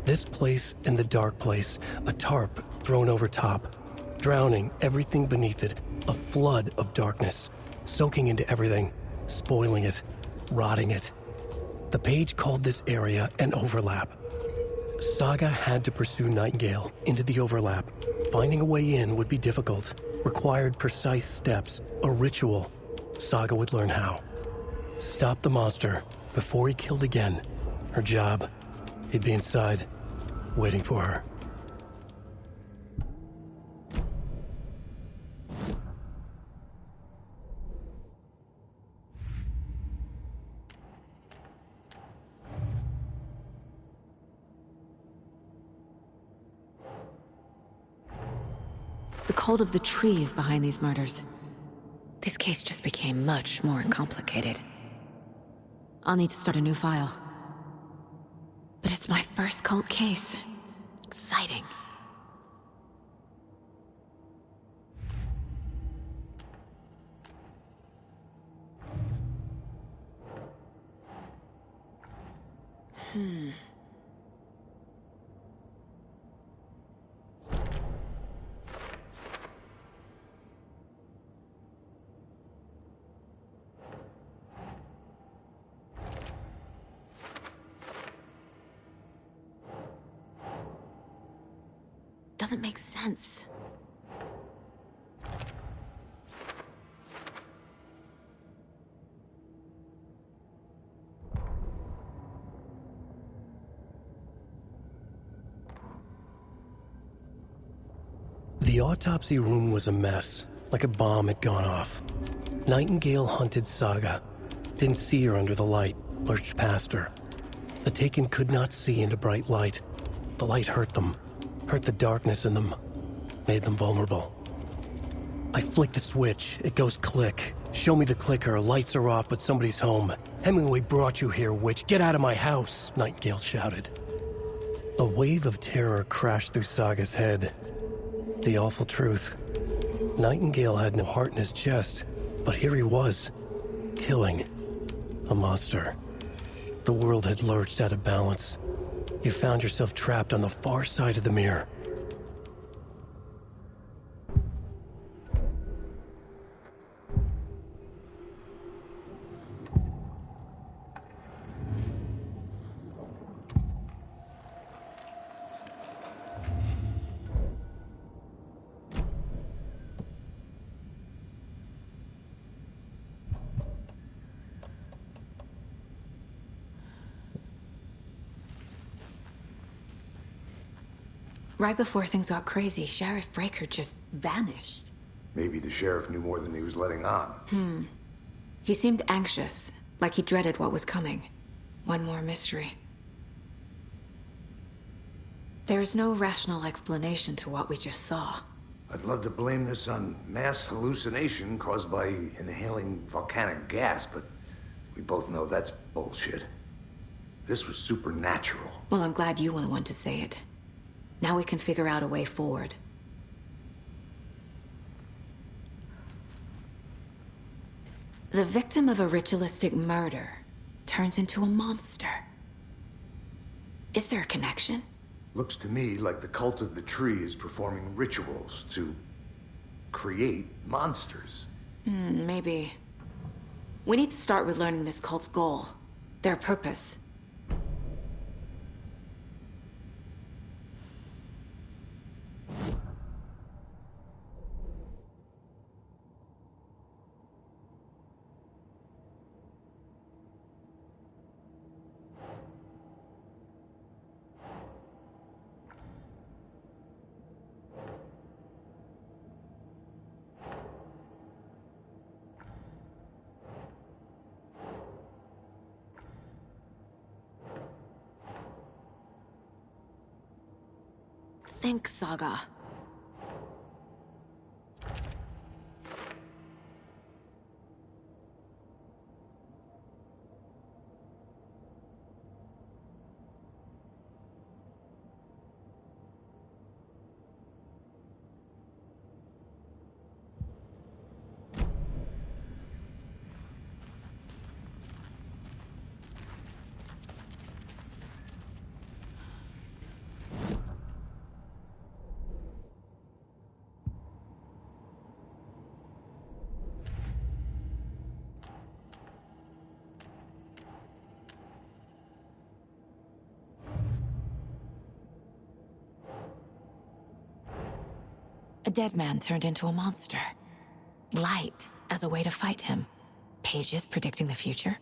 This place and the dark place, a tarp thrown over top, drowning everything beneath it, a flood of darkness, soaking into everything, spoiling it, rotting it. The page called this area an overlap. Saga had to pursue Nightingale into the overlap. Finding a way in would be difficult, required precise steps, a ritual. Saga would learn how. Stop the monster before he killed again. Her job, he'd be inside, waiting for her. The cult of the tree is behind these murders. This case just became much more complicated. I'll need to start a new file. But it's my first cult case. Exciting. Doesn't make sense. The autopsy room was a mess, like a bomb had gone off. Nightingale hunted Saga. Didn't see her under the light, lurched past her. The Taken could not see into bright light. The light hurt them, hurt the darkness in them, made them vulnerable. I flick the switch, it goes click. Show me the clicker, lights are off, but somebody's home. Hemingway brought you here, witch. Get out of my house, Nightingale shouted. A wave of terror crashed through Saga's head. The awful truth. Nightingale had no heart in his chest, but here he was, killing a monster. The world had lurched out of balance. You found yourself trapped on the far side of the mirror. Right before things got crazy, Sheriff Breaker just vanished. Maybe the sheriff knew more than he was letting on. He seemed anxious, like he dreaded what was coming. One more mystery. There's no rational explanation to what we just saw. I'd love to blame this on mass hallucination caused by inhaling volcanic gas, but we both know that's bullshit. This was supernatural. Well, I'm glad you were the one to say it. Now we can figure out a way forward. The victim of a ritualistic murder turns into a monster. Is there a connection? Looks to me like the cult of the tree is performing rituals to create monsters. Maybe. We need to start with learning this cult's goal, their purpose. Think, Saga. A dead man turned into a monster. Light as a way to fight him. Pages predicting the future.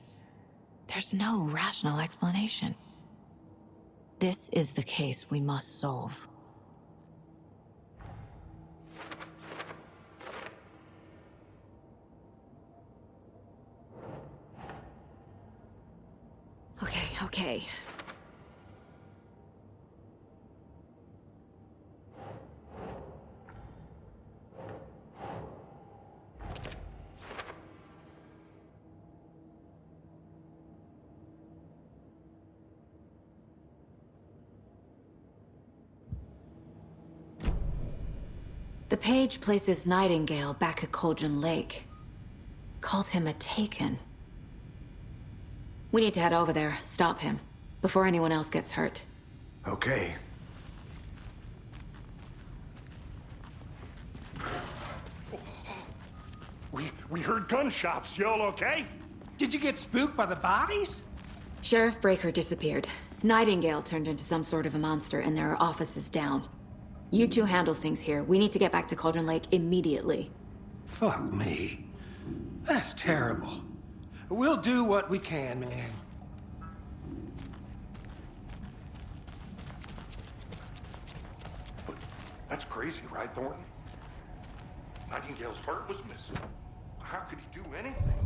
There's no rational explanation. This is the case we must solve. Okay. The page places Nightingale back at Cauldron Lake. Calls him a Taken. We need to head over there, stop him, before anyone else gets hurt. Okay. We heard gunshots. Y'all okay? Did you get spooked by the bodies? Sheriff Breaker disappeared. Nightingale turned into some sort of a monster, and there are offices down. You two handle things here. We need to get back to Cauldron Lake immediately. Fuck me. That's terrible. We'll do what we can, man. But that's crazy, right, Thornton? Nightingale's heart was missing. How could he do anything?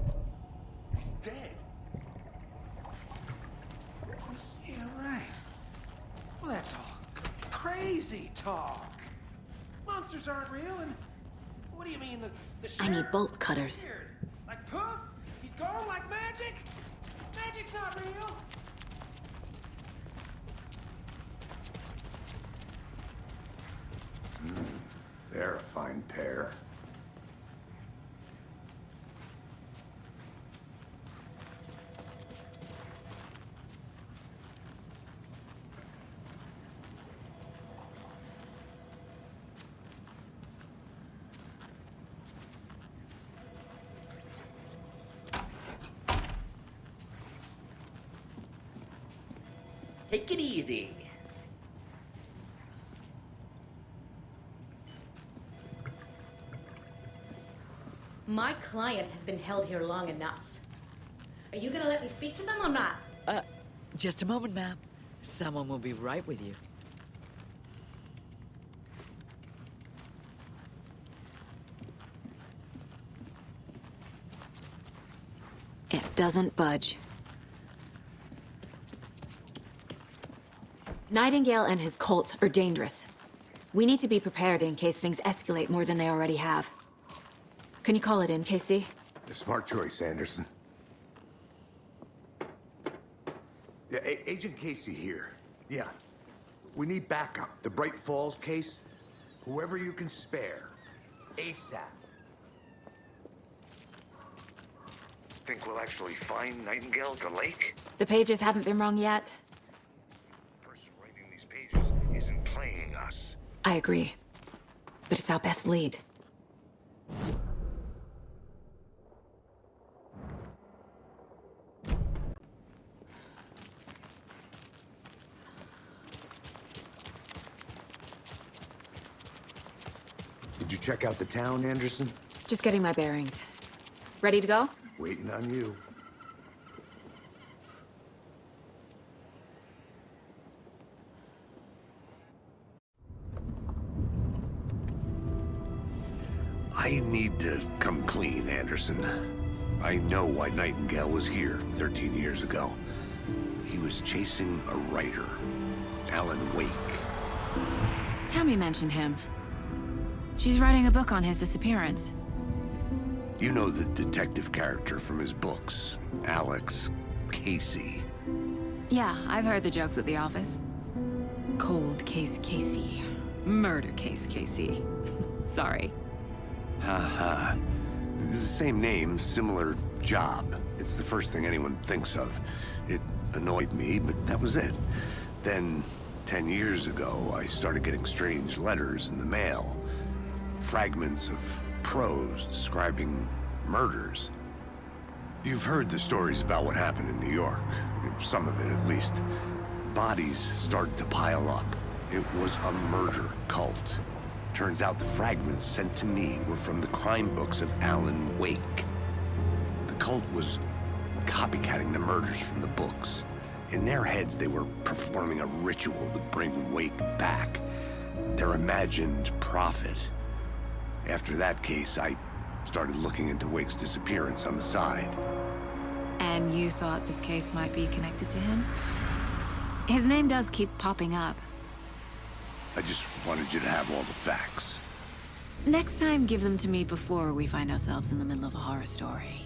He's dead. Yeah, right. Well, that's all crazy talk. Monsters aren't real, and what do you mean the I need sheriff bolt cutters. disappeared? Like poof? He's gone like magic? Magic's not real. They're a fine pair. Take it easy. My client has been held here long enough. Are you gonna let me speak to them or not? Just a moment, ma'am. Someone will be right with you. It doesn't budge. Nightingale and his cult are dangerous. We need to be prepared in case things escalate more than they already have. Can you call it in, Casey? A smart choice, Anderson. Yeah, Agent Casey here. Yeah. We need backup. The Bright Falls case. Whoever you can spare. ASAP. Think we'll actually find Nightingale at the lake? The pages haven't been wrong yet. The person writing these pages isn't playing us. I agree. But it's our best lead. Did you check out the town, Anderson? Just getting my bearings. Ready to go? Waiting on you. I need to come clean, Anderson. I know why Nightingale was here 13 years ago. He was chasing a writer, Alan Wake. Tammy mentioned him. She's writing a book on his disappearance. You know the detective character from his books, Alex Casey. Yeah, I've heard the jokes at the office. Cold case Casey. Murder case Casey. Sorry. Ha. It's the same name, similar job. It's the first thing anyone thinks of. It annoyed me, but that was it. Then, 10 years ago, I started getting strange letters in the mail. Fragments of prose describing murders. You've heard the stories about what happened in New York. Some of it, at least. Bodies started to pile up. It was a murder cult. Turns out the fragments sent to me were from the crime books of Alan Wake. The cult was copycatting the murders from the books. In their heads, they were performing a ritual to bring Wake back. Their imagined prophet. After that case, I started looking into Wake's disappearance on the side. And you thought this case might be connected to him? His name does keep popping up. I just wanted you to have all the facts. Next time, give them to me before we find ourselves in the middle of a horror story.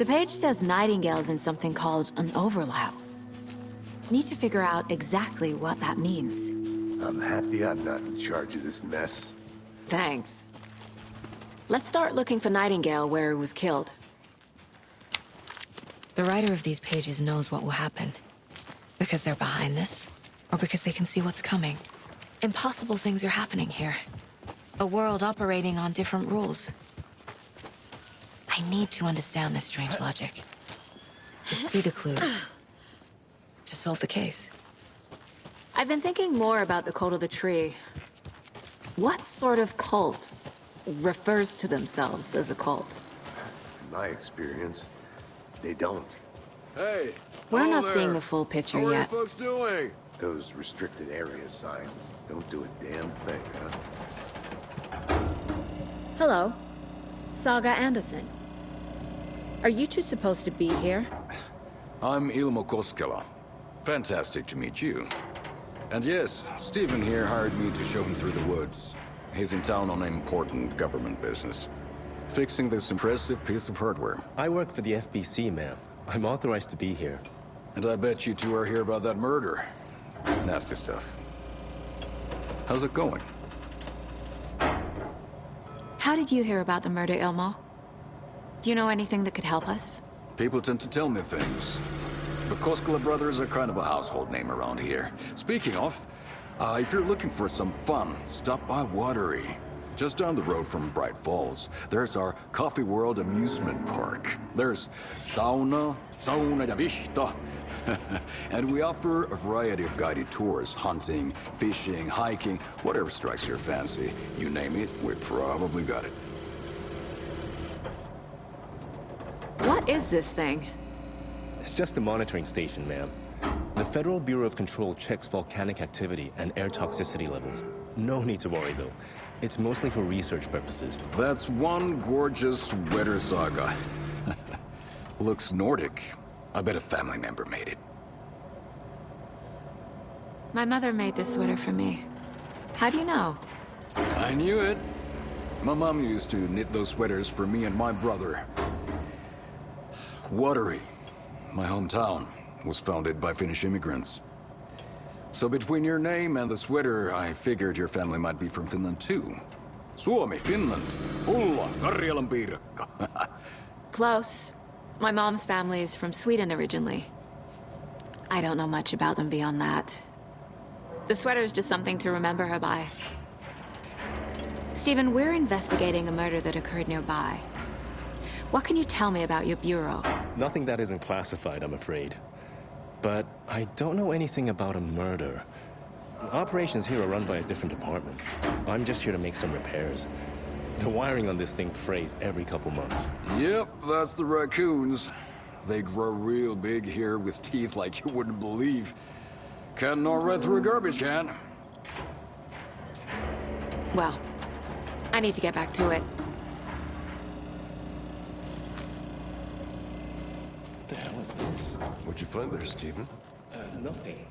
The page says Nightingale's in something called an overlap. Need to figure out exactly what that means. I'm happy I'm not in charge of this mess. Thanks. Let's start looking for Nightingale where he was killed. The writer of these pages knows what will happen. Because they're behind this, or because they can see what's coming. Impossible things are happening here. A world operating on different rules. I need to understand this strange logic. To see the clues. To solve the case. I've been thinking more about the cult of the tree. What sort of cult refers to themselves as a cult? In my experience, they don't. Hey! We're not seeing the full picture How are you yet. folks doing? Those restricted area signs don't do a damn thing, huh? Hello. Saga Anderson. Are you two supposed to be here? I'm Ilmo Koskela. Fantastic to meet you. And yes, Stephen here hired me to show him through the woods. He's in town on important government business. Fixing this impressive piece of hardware. I work for the FBC, ma'am. I'm authorized to be here. And I bet you two are here about that murder. Nasty stuff. How's it going? How did you hear about the murder, Ilmo? Do you know anything that could help us? People tend to tell me things. The Koskela brothers are kind of a household name around here. Speaking of, if you're looking for some fun, stop by Watery. Just down the road from Bright Falls, there's our Coffee World amusement park. There's sauna ja vihta. And we offer a variety of guided tours, hunting, fishing, hiking, whatever strikes your fancy. You name it, we probably got it. What is this thing? It's just a monitoring station, ma'am. The Federal Bureau of Control checks volcanic activity and air toxicity levels. No need to worry, though. It's mostly for research purposes. That's one gorgeous sweater saga. Looks Nordic. I bet a family member made it. My mother made this sweater for me. How do you know? I knew it. My mom used to knit those sweaters for me and my brother. Watery, my hometown, was founded by Finnish immigrants. So between your name and the sweater, I figured your family might be from Finland too. Suomi, Finland, Pulla, Karjalan piirakka. Close. My mom's family is from Sweden originally. I don't know much about them beyond that. The sweater is just something to remember her by. Stephen, we're investigating a murder that occurred nearby. What can you tell me about your bureau? Nothing that isn't classified, I'm afraid. But I don't know anything about a murder. Operations here are run by a different department. I'm just here to make some repairs. The wiring on this thing frays every couple months. Yep, that's the raccoons. They grow real big here with teeth like you wouldn't believe. Can't gnaw right through a garbage can. Well, I need to get back to it. What the hell is this? What'd you find there, Stephen? Nothing.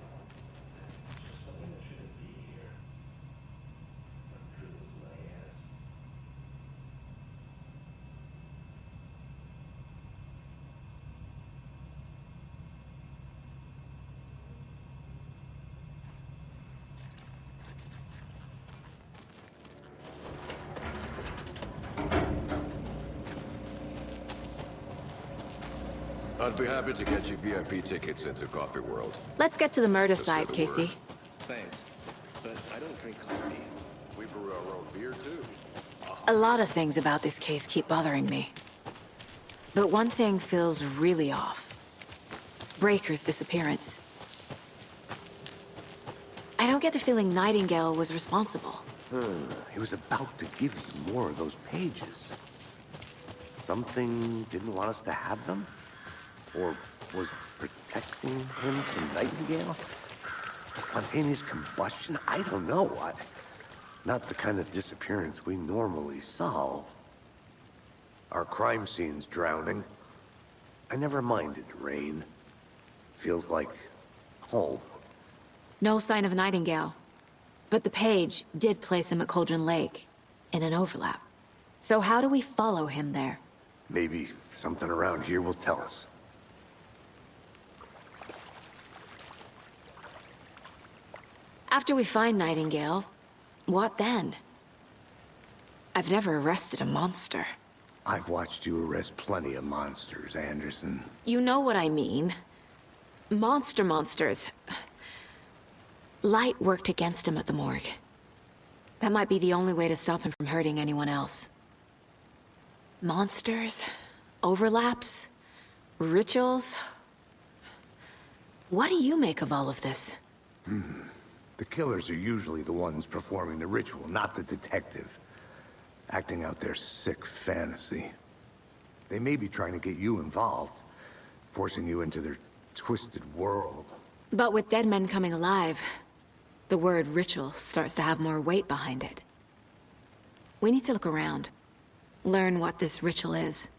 I'd be happy to get you VIP tickets into Coffee World. Let's get to the murder Just say site, the Casey. word. Thanks. But I don't drink coffee. We brew our own beer, too. A lot of things about this case keep bothering me. But one thing feels really off. Breaker's disappearance. I don't get the feeling Nightingale was responsible. He was about to give you more of those pages. Something didn't want us to have them? Or was protecting him from Nightingale? Spontaneous combustion? I don't know what. Not the kind of disappearance we normally solve. Our crime scene's drowning. I never minded rain. Feels like home. No sign of Nightingale. But the page did place him at Cauldron Lake, in an overlap. So how do we follow him there? Maybe something around here will tell us. After we find Nightingale, what then? I've never arrested a monster. I've watched you arrest plenty of monsters, Anderson. You know what I mean. Monsters. Light worked against him at the morgue. That might be the only way to stop him from hurting anyone else. Monsters? Overlaps? Rituals? What do you make of all of this? The killers are usually the ones performing the ritual, not the detective. Acting out their sick fantasy. They may be trying to get you involved, forcing you into their twisted world. But with dead men coming alive, the word ritual starts to have more weight behind it. We need to look around. Learn what this ritual is.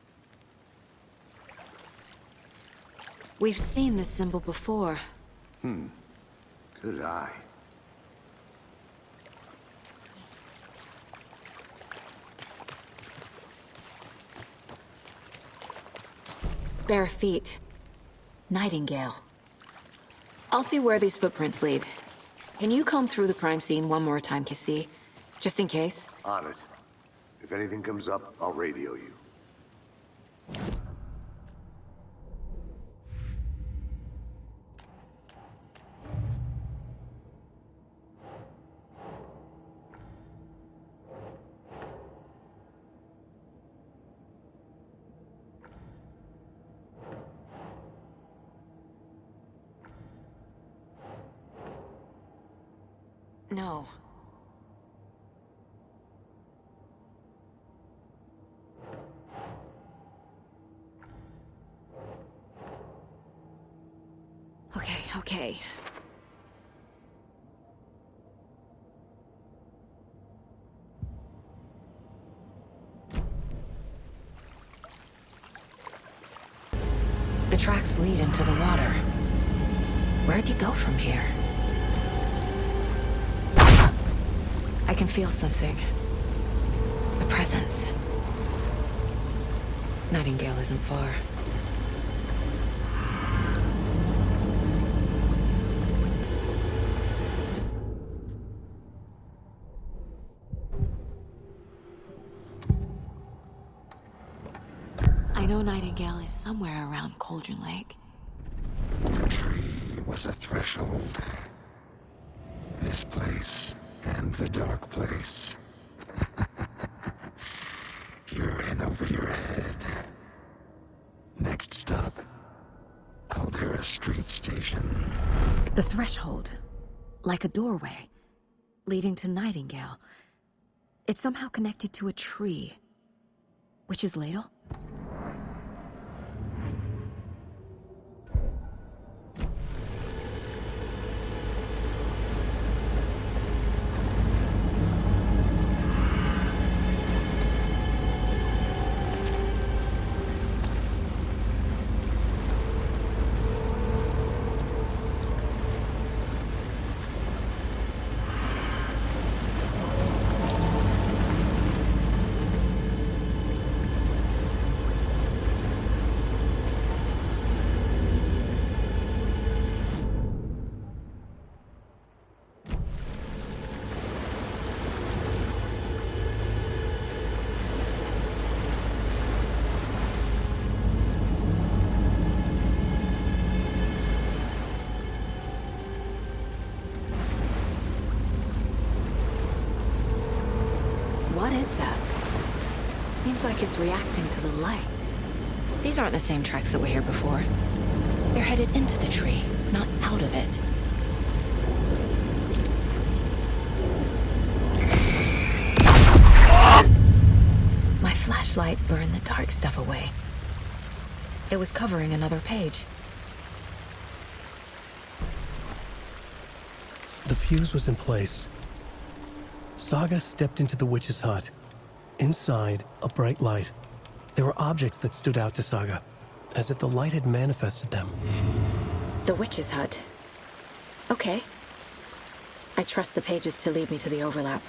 We've seen this symbol before. Good eye. Bare feet. Nightingale. I'll see where these footprints lead. Can you comb through the crime scene one more time, Cassie? Just in case? On it. If anything comes up, I'll radio you. No. Okay. The tracks lead into the water. Where'd you go from here? I can feel something. A presence. Nightingale isn't far. I know Nightingale is somewhere around Cauldron Lake. The tree was a threshold. This place and the dark place. You're in over your head. Next stop, Caldera Street Station. The threshold. Like a doorway. Leading to Nightingale. It's somehow connected to a tree. Witch's Ladle? What is that? Seems like it's reacting to the light. These aren't the same tracks that were here before. They're headed into the tree, not out of it. My flashlight burned the dark stuff away. It was covering another page. The fuse was in place. Saga stepped into the witch's hut. Inside, a bright light. There were objects that stood out to Saga, as if the light had manifested them. The witch's hut. Okay. I trust the pages to lead me to the overlap.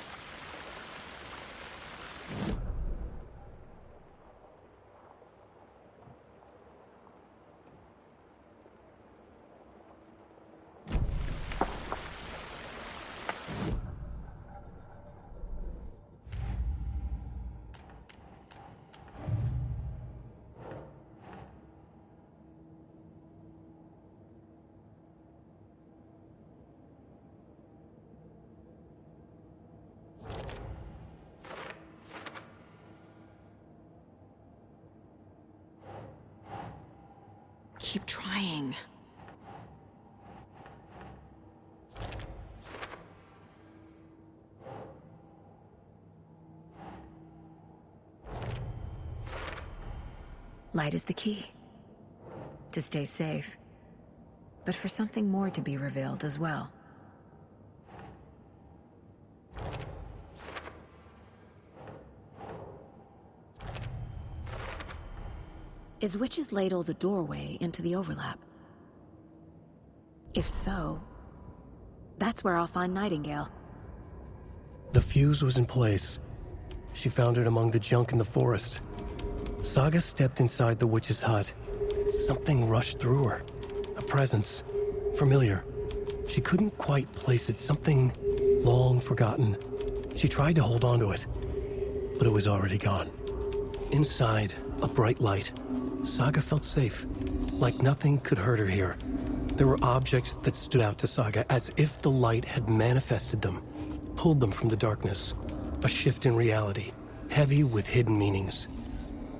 keep trying. Light is the key. To stay safe. But for something more to be revealed as well. Is Witch's Ladle the doorway into the overlap? If so, that's where I'll find Nightingale. The fuse was in place. She found it among the junk in the forest. Saga stepped inside the witch's hut. Something rushed through her. A presence. Familiar. She couldn't quite place it. Something long forgotten. She tried to hold on to it, but it was already gone. Inside, a bright light. Saga felt safe. Like nothing could hurt her here. There were objects that stood out to Saga as if the light had manifested them, pulled them from the darkness. A shift in reality, heavy with hidden meanings.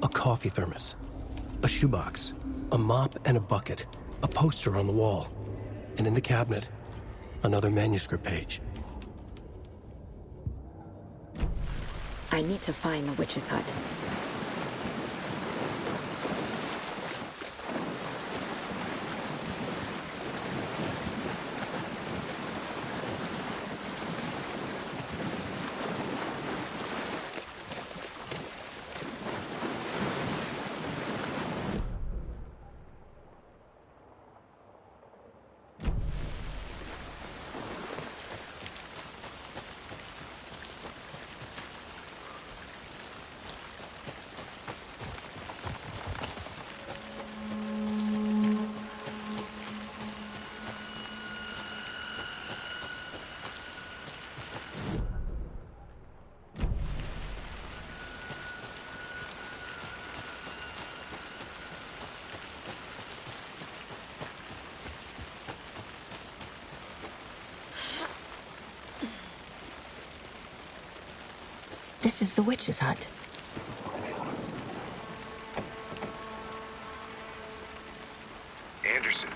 A coffee thermos, a shoebox, a mop and a bucket, a poster on the wall, and in the cabinet, another manuscript page. I need to find the witch's hut. This is the witch's hut. Anderson,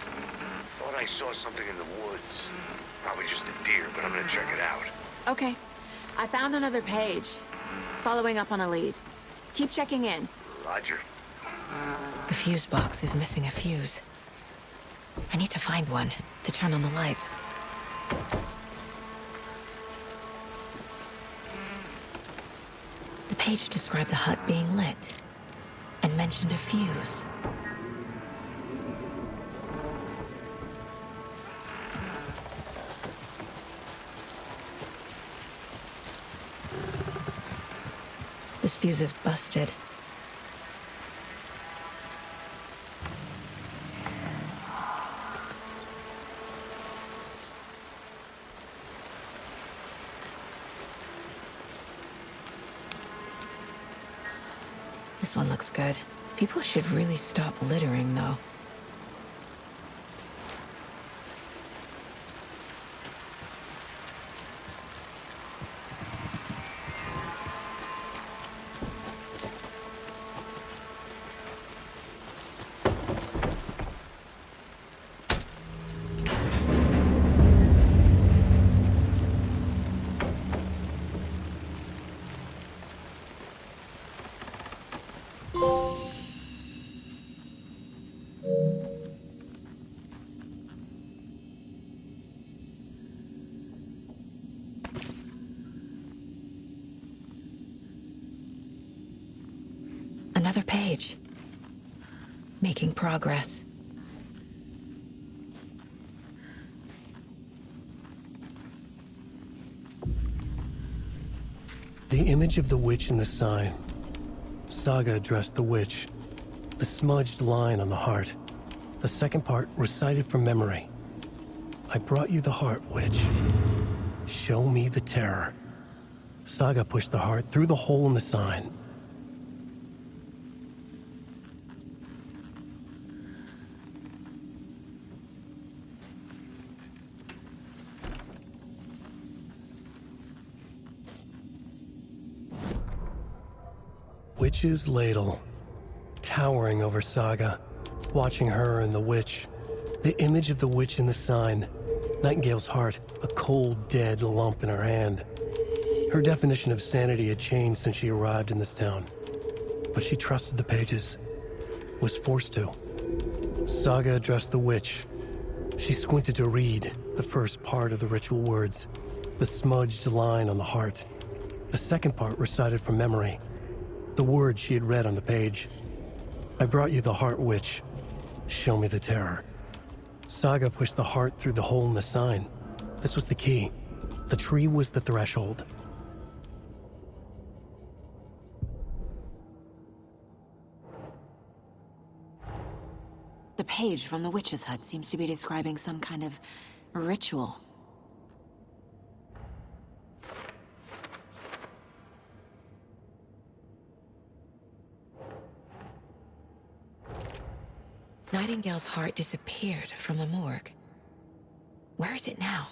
thought I saw something in the woods. Probably just a deer, but I'm gonna check it out. Okay. I found another page. Following up on a lead. Keep checking in. Roger. The fuse box is missing a fuse. I need to find one to turn on the lights. The page described the hut being lit and mentioned a fuse. This fuse is busted. This one looks good. People should really stop littering, though. Another page. Making progress. The image of the witch in the sign. Saga addressed the witch. The smudged line on the heart. The second part recited from memory. I brought you the heart, witch. Show me the terror. Saga pushed the heart through the hole in the sign. Witch's Ladle, towering over Saga. watching her and the witch. The image of the witch in the sign. Nightingale's heart, a cold, dead lump in her hand. Her definition of sanity had changed since she arrived in this town. But she trusted the pages. Was forced to. Saga addressed the witch. She squinted to read the first part of the ritual words, the smudged line on the heart. The second part recited from memory, the words she had read on the page. I brought you the heart, witch. Show me the terror. Saga pushed the heart through the hole in the sign. This was the key. The tree was the threshold. The page from the witch's hut seems to be describing some kind of ritual. Nightingale's heart disappeared from the morgue. Where is it now?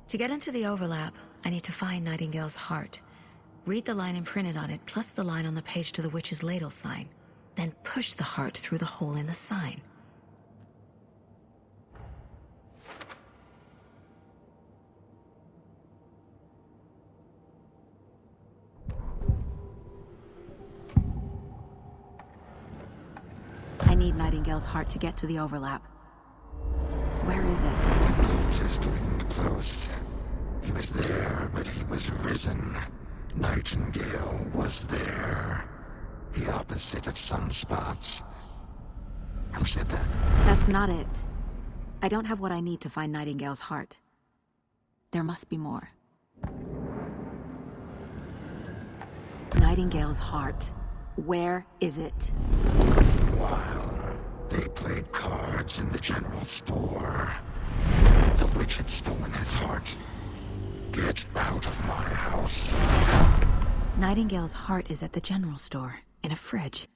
To get into the overlap, I need to find Nightingale's heart. Read the line imprinted on it, plus the line on the page to the witch's ladle sign. Then push the heart through the hole in the sign. I need Nightingale's heart to get to the overlap. Where is it? The cultist leaned close. He was there, but he was risen. Nightingale was there. The opposite of sunspots. Who said that? That's not it. I don't have what I need to find Nightingale's heart. There must be more. Nightingale's heart. Where is it? While they played cards in the general store, the witch had stolen his heart. Get out of my house. Nightingale's heart is at the general store, in a fridge.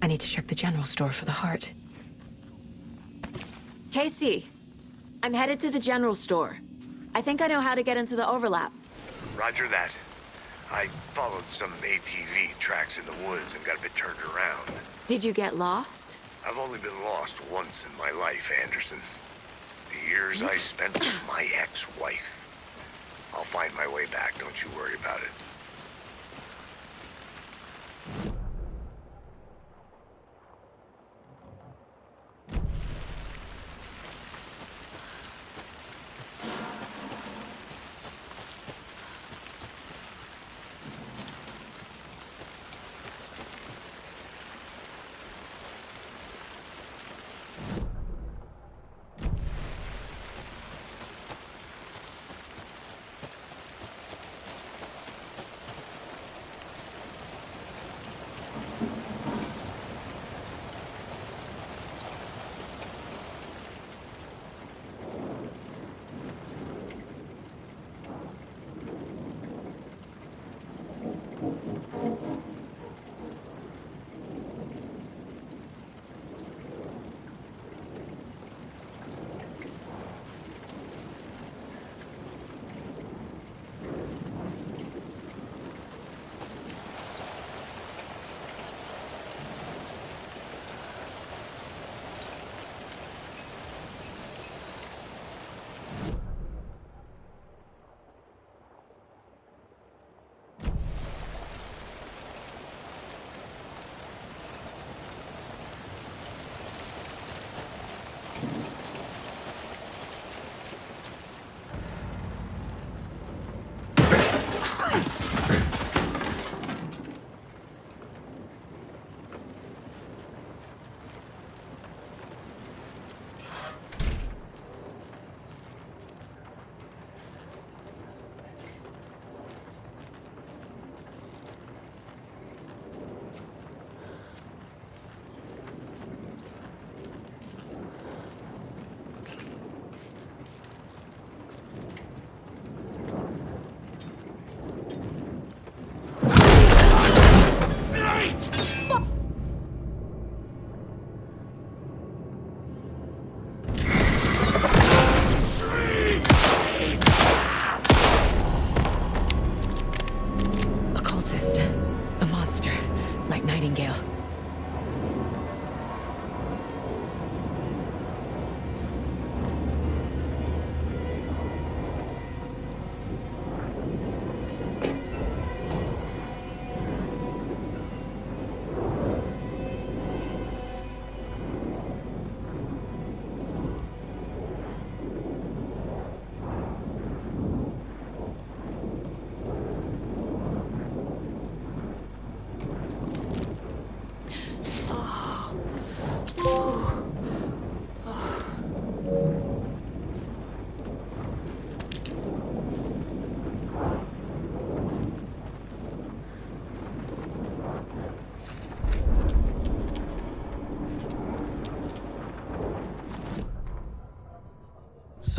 I need to check the general store for the heart. Casey! I'm headed to the general store. I think I know how to get into the overlap. Roger that. I followed some ATV tracks in the woods and got a bit turned around. Did you get lost? I've only been lost once in my life, Anderson. The years I spent with my ex-wife. I'll find my way back, don't you worry about it.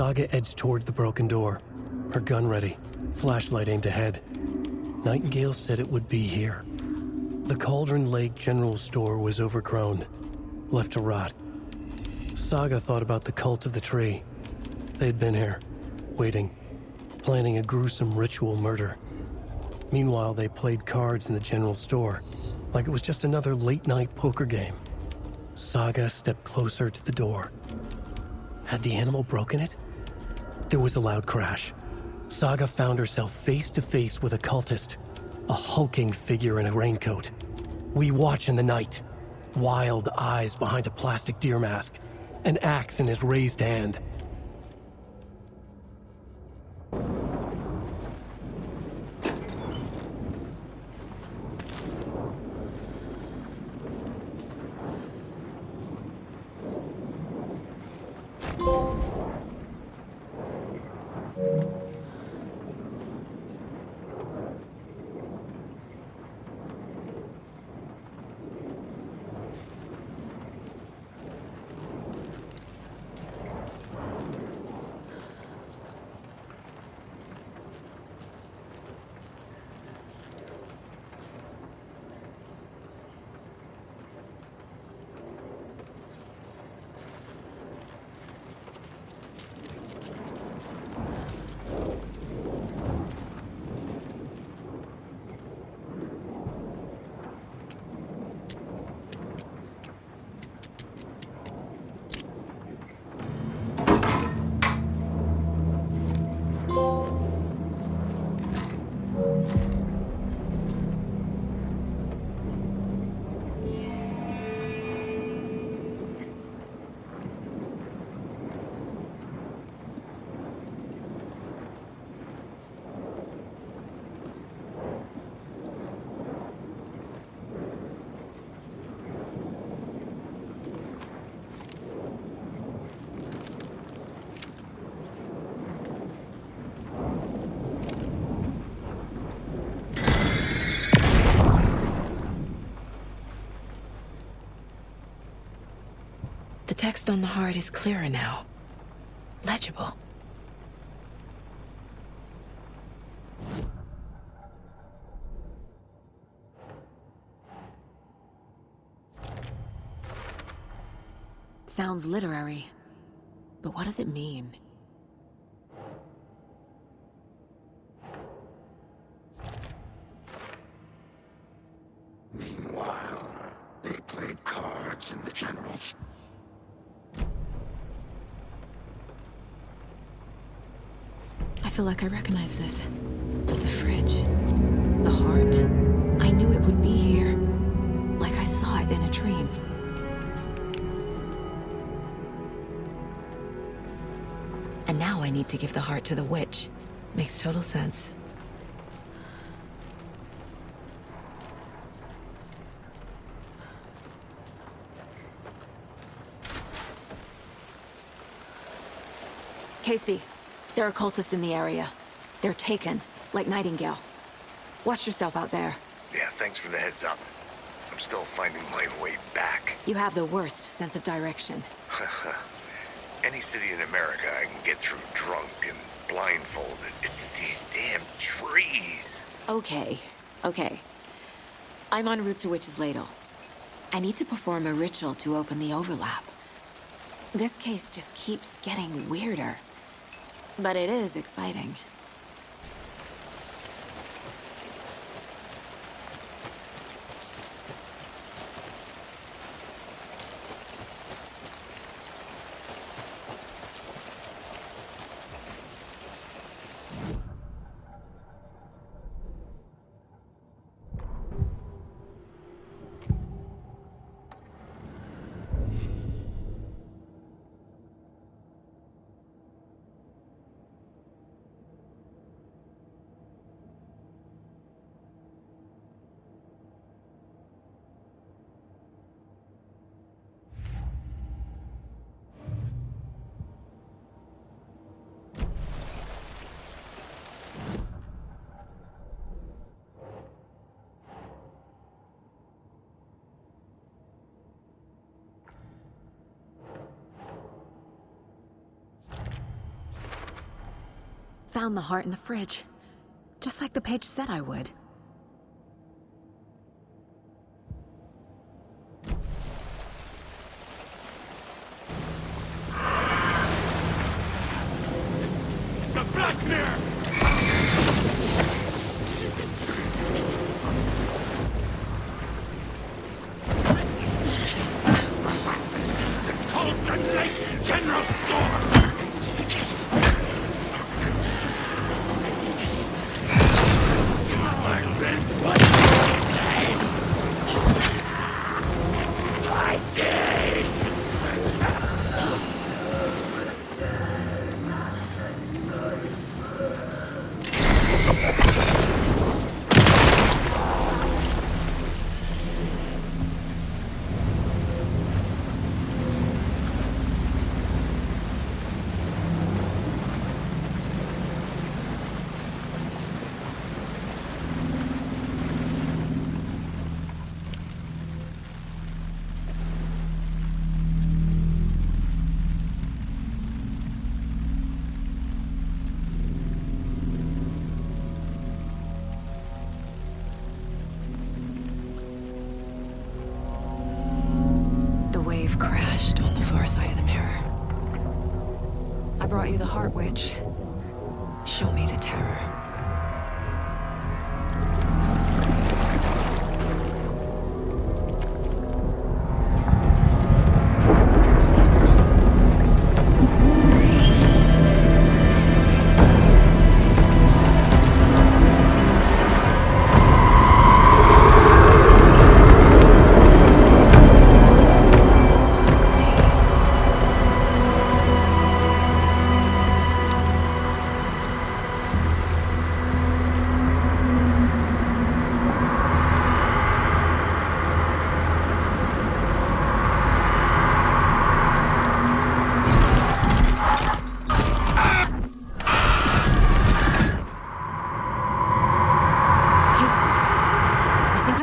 Saga edged toward the broken door, her gun ready, flashlight aimed ahead. Nightingale said it would be here. The Cauldron Lake General Store was overgrown, left to rot. Saga thought about the cult of the tree. They'd been here, waiting, planning a gruesome ritual murder. Meanwhile, they played cards in the general store, like it was just another late-night poker game. Saga stepped closer to the door. Had the animal broken it? There was a loud crash. Saga found herself face to face with a cultist, a hulking figure in a raincoat. We watch in the night. Wild eyes behind a plastic deer mask, an axe in his raised hand. The text on the heart is clearer now. Legible. Sounds literary, but what does it mean? Meanwhile, they played cards in the general store. I feel like I recognize this. The fridge. The heart. I knew it would be here. Like I saw it in a dream. And now I need to give the heart to the witch. Makes total sense. Casey, there are cultists in the area. They're taken, like Nightingale. Watch yourself out there. Yeah, thanks for the heads up. I'm still finding my way back. You have the worst sense of direction. Any city in America I can get through drunk and blindfolded. It's these damn trees. Okay. I'm en route to Witch's Ladle. I need to perform a ritual to open the overlap. This case just keeps getting weirder. But it is exciting. found the heart in the fridge. Just like the page said I would. The Black Mirror! The Cauldron Lake General Store! Crashed on the far side of the mirror. I brought you the Heart Witch. Show me the terror.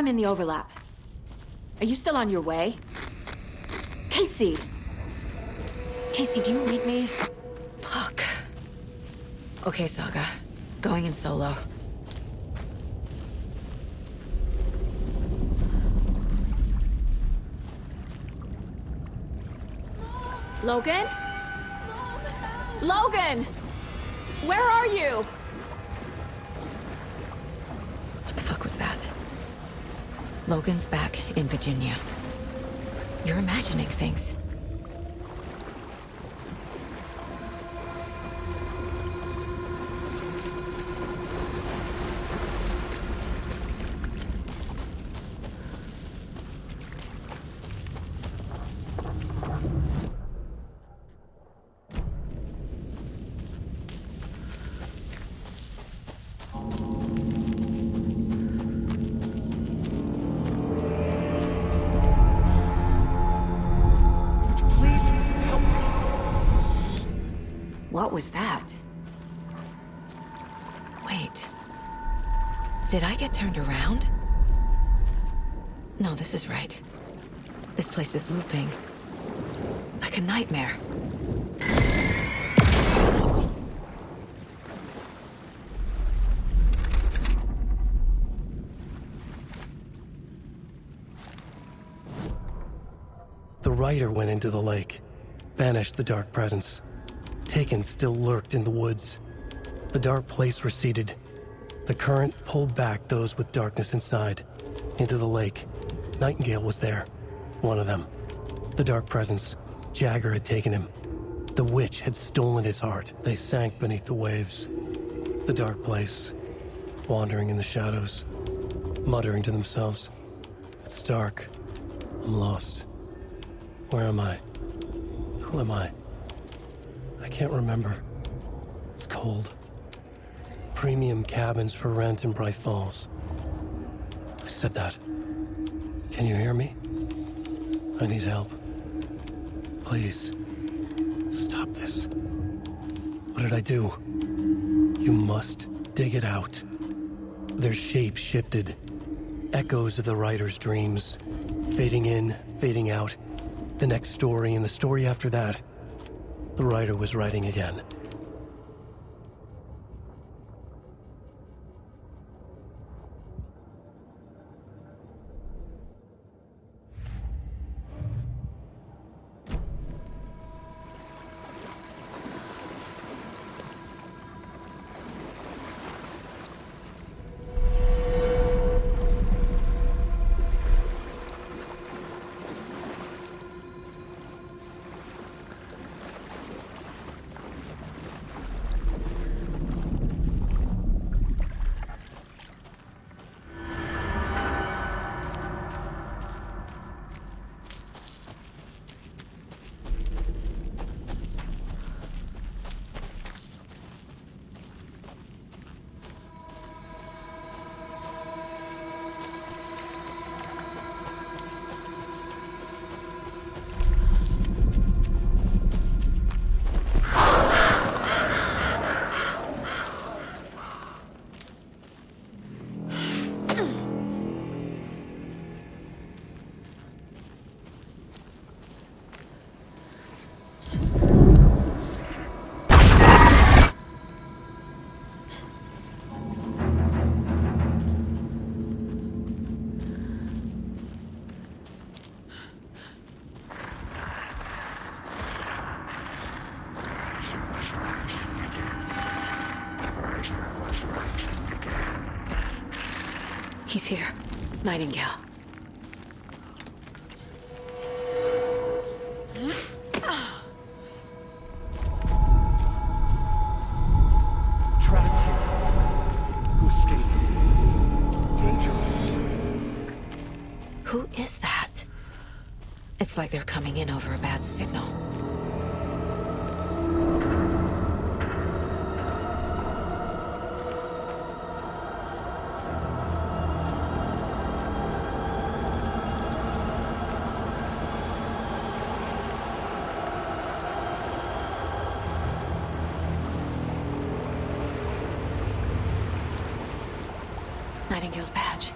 The overlap. Are you still on your way? Casey! Casey, do you read me? Fuck. Okay, Saga. Going in solo. Logan? Logan! Where are you? What the fuck was that? Logan's back in Virginia. You're imagining things. What was that? Wait. Did I get turned around? No, this is right. This place is looping. Like a nightmare. The rider went into the lake, banished the dark presence. Taken still lurked in the woods. The dark place receded. The current pulled back those with darkness inside, into the lake. Nightingale was there, one of them. The dark presence, Jagger had taken him. The witch had stolen his heart. They sank beneath the waves. The dark place, wandering in the shadows, muttering to themselves. It's dark. I'm lost. Where am I? Who am I? I can't remember. It's cold. Premium cabins for rent in Bright Falls. Who said that? Can you hear me? I need help. Please. Stop this. What did I do? You must dig it out. Their shape shifted. Echoes of the writer's dreams. Fading in, fading out. The next story and the story after that. The writer was writing again. He's here. Nightingale. Trapped here. Who escaped? Danger. Who is that? It's like they're coming in over a bad signal. Nightingale's badge.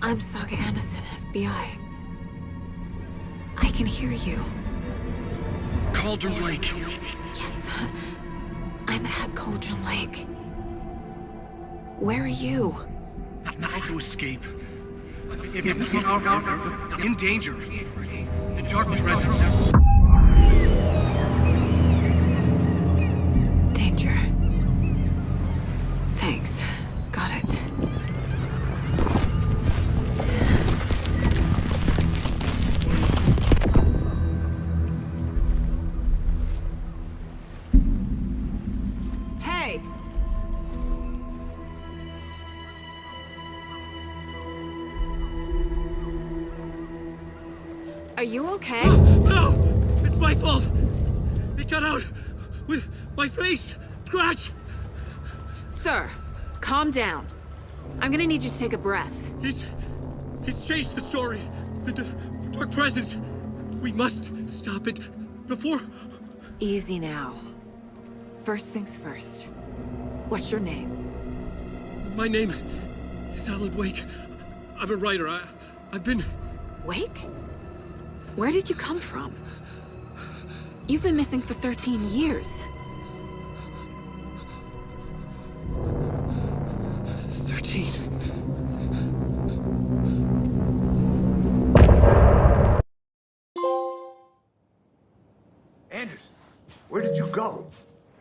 I'm Saga Anderson, FBI. I can hear you. Cauldron Lake. Yes, I'm at Cauldron Lake. Where are you? How to escape. In danger. The dark presence. Danger. Thanks. Got it. Hey! Are you okay? No! It's my fault! It got out with my face! Scratch! Sir, calm down. I'm gonna need you to take a breath. He's changed the story. The dark presence. We must stop it before... Easy now. First things first. What's your name? My name is Alan Wake. I'm a writer. I've been... Wake? Where did you come from? You've been missing for 13 years. 13. Anderson, where did you go?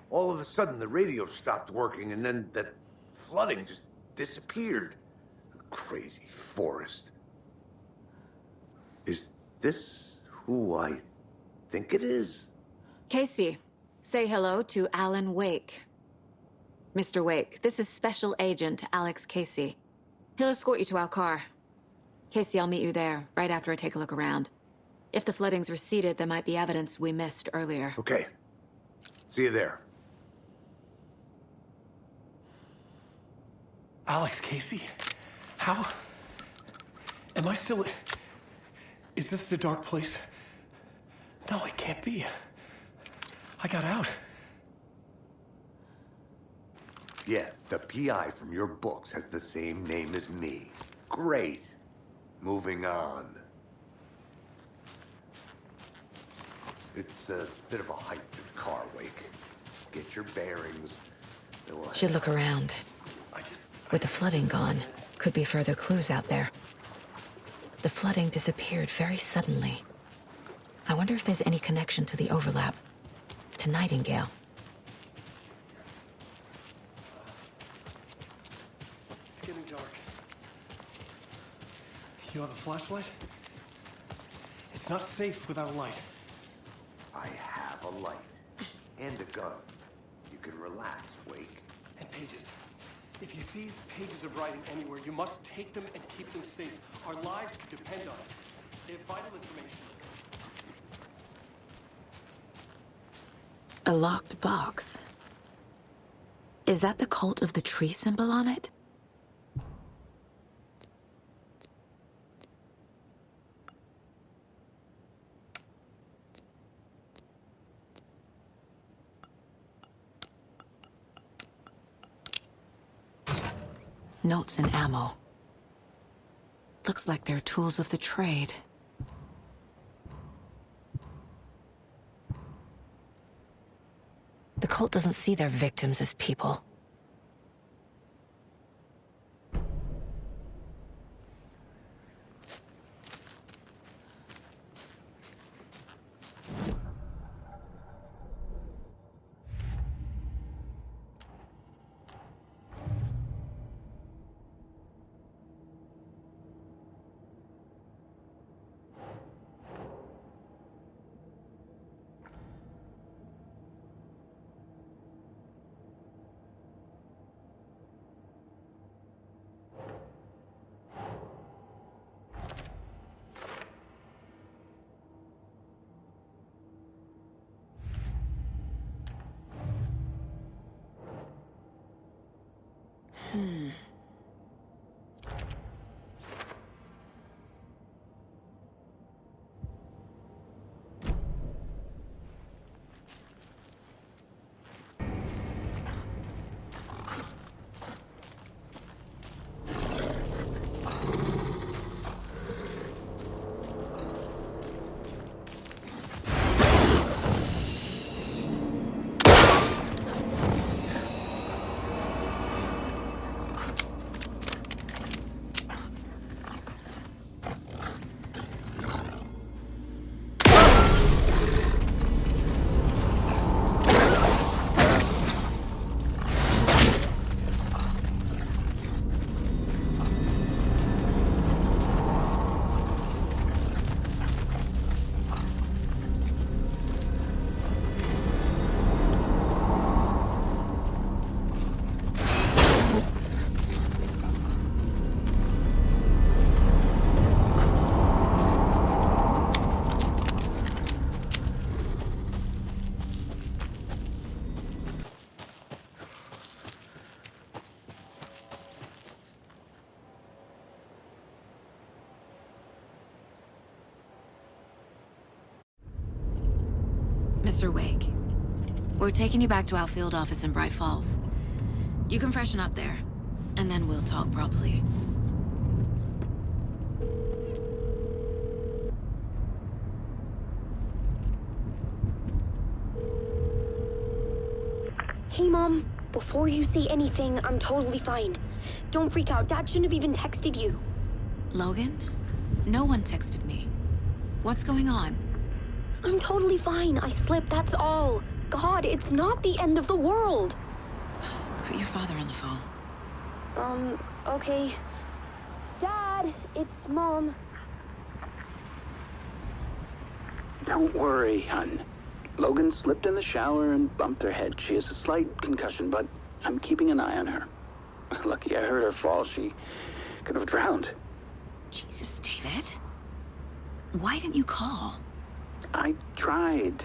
All of a sudden, the radio stopped working, and then that flooding just disappeared. Crazy forest. Is this who I think it is? Casey, say hello to Alan Wake. Mr. Wake, this is Special Agent Alex Casey. He'll escort you to our car. Casey, I'll meet you there, right after I take a look around. If the flooding's receded, there might be evidence we missed earlier. Okay. See you there. Alex Casey? How? Am I still... Is this the dark place? No, it can't be. I got out. Yeah, the PI from your books has the same name as me. Great. Moving on. It's a bit of a hike to the car, Wake. Get your bearings. Should look around. With the flooding gone, could be further clues out there. The flooding disappeared very suddenly. I wonder if there's any connection to the overlap. To Nightingale. It's getting dark. You have a flashlight? It's not safe without a light. I have a light. And a gun. You can relax, Wake. And pages. If you see pages of writing anywhere, you must take them and keep them safe. Our lives could depend on it. They have vital information. A locked box. Is that the cult of the tree symbol on it? Notes and ammo. Looks like they're tools of the trade. The cult doesn't see their victims as people. Mr. Wake, we're taking you back to our field office in Bright Falls. You can freshen up there, and then we'll talk properly. Hey, Mom. Before you say anything, I'm totally fine. Don't freak out. Dad shouldn't have even texted you. Logan? No one texted me. What's going on? I'm totally fine. I slipped, that's all. God, it's not the end of the world. Put your father on the phone. Okay. Dad, it's Mom. Don't worry, hon. Logan slipped in the shower and bumped her head. She has a slight concussion, but I'm keeping an eye on her. Lucky I heard her fall. She could have drowned. Jesus, David. Why didn't you call? I tried.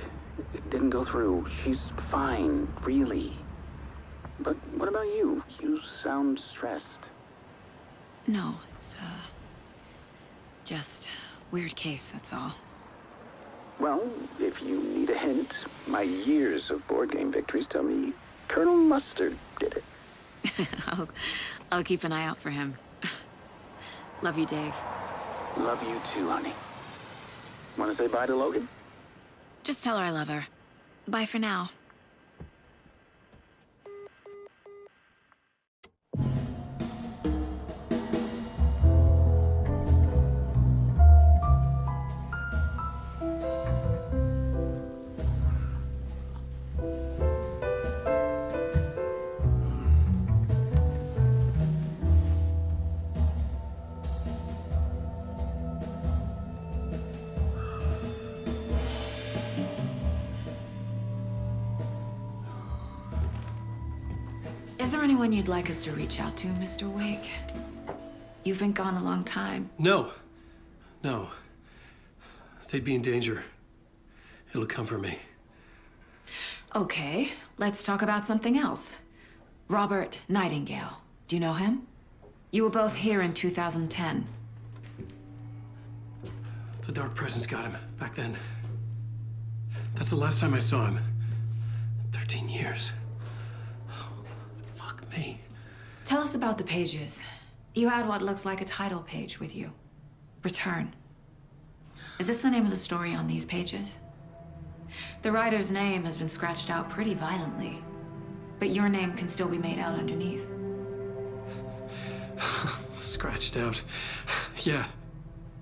It didn't go through. She's fine, really. But what about you? You sound stressed. No, it's, just weird case, that's all. Well, if you need a hint, my years of board game victories tell me Colonel Mustard did it. I'll keep an eye out for him. Love you, Dave. Love you too, honey. Want to say bye to Logan? Just tell her I love her. Bye for now. Is there anyone you'd like us to reach out to, Mr. Wake? You've been gone a long time. No. No. They'd be in danger. It'll come for me. Okay, let's talk about something else. Robert Nightingale. Do you know him? You were both here in 2010. The Dark Presence got him back then. That's the last time I saw him. 13 years. Fuck me. Tell us about the pages. You had what looks like a title page with you. Return. Is this the name of the story on these pages? The writer's name has been scratched out pretty violently, but your name can still be made out underneath. Scratched out. Yeah.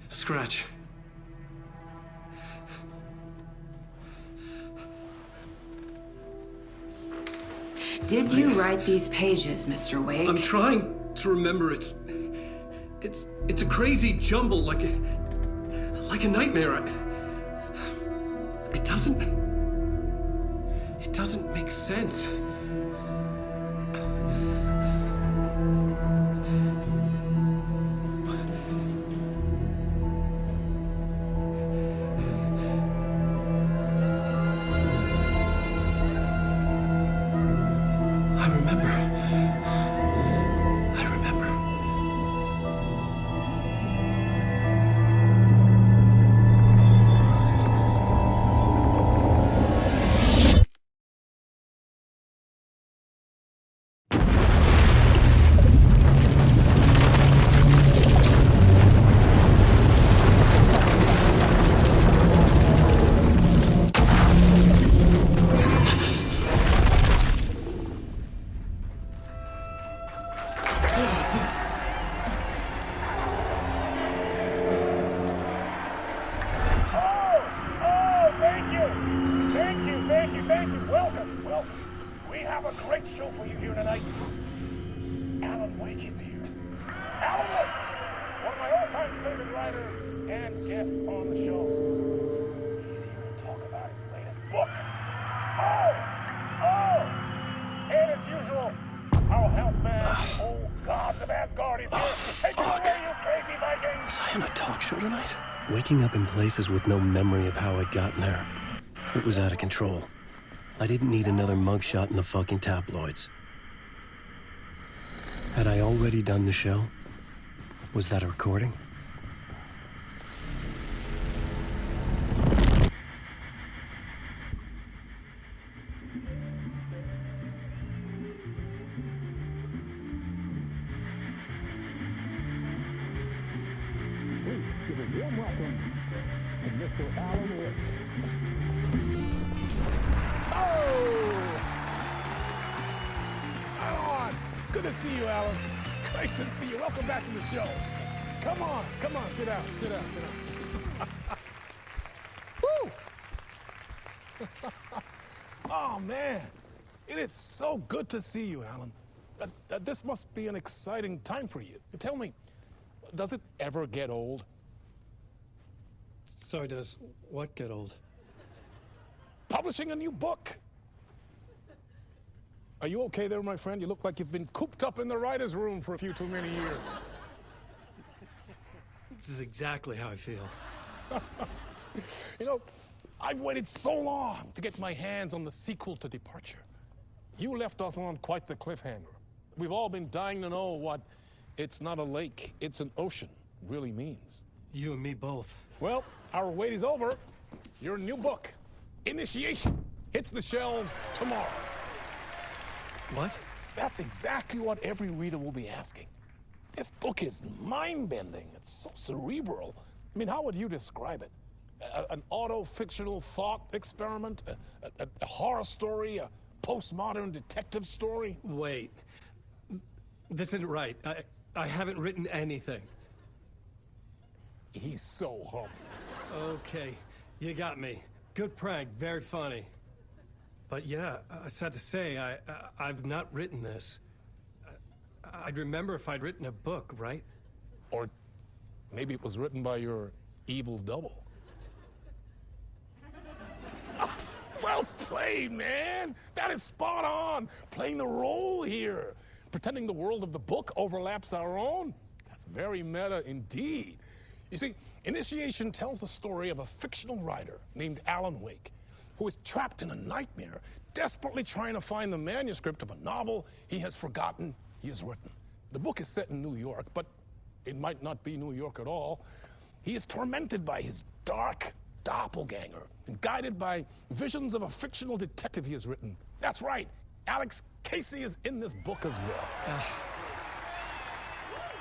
Scratch. Did you write these pages, Mr. Wake? I'm trying to remember. It's a crazy jumble, like a nightmare. It doesn't make sense. Waking up in places with no memory of how I'd gotten there. It was out of control. I didn't need another mugshot in the fucking tabloids. Had I already done the show? Was that a recording? give a warm welcome to Mr. Alan Wake. Oh! Alan! Good to see you, Alan. Great to see you. Welcome back to the show. Come on, sit down. Woo! Oh, man. It is so good to see you, Alan. This must be an exciting time for you. Tell me, does it ever get old? Sorry, does what get old? Publishing a new book. Are you okay there, my friend? You look like you've been cooped up in the writer's room for a few too many years. This is exactly how I feel. You know, I've waited so long to get my hands on the sequel to Departure. You left us on quite the cliffhanger. We've all been dying to know what "it's not a lake, it's an ocean" really means. You and me both. Well, our wait is over. Your new book, Initiation, hits the shelves tomorrow. What? That's exactly what every reader will be asking. This book is mind-bending. It's so cerebral. I mean, how would you describe it? An auto-fictional thought experiment? A horror story? A postmodern detective story? Wait. This isn't right. I haven't written anything. He's so humble. Okay, you got me. Good prank, very funny. But yeah, sad to say, I've not written this. I'd remember if I'd written a book, right? Or maybe it was written by your evil double. Well played, man! That is spot on! Playing the role here. Pretending the world of the book overlaps our own. That's very meta indeed. You see, Initiation tells the story of a fictional writer named Alan Wake, who is trapped in a nightmare, desperately trying to find the manuscript of a novel he has forgotten he has written. The book is set in New York, but it might not be New York at all. He is tormented by his dark doppelganger and guided by visions of a fictional detective he has written. That's right, Alex Casey is in this book as well.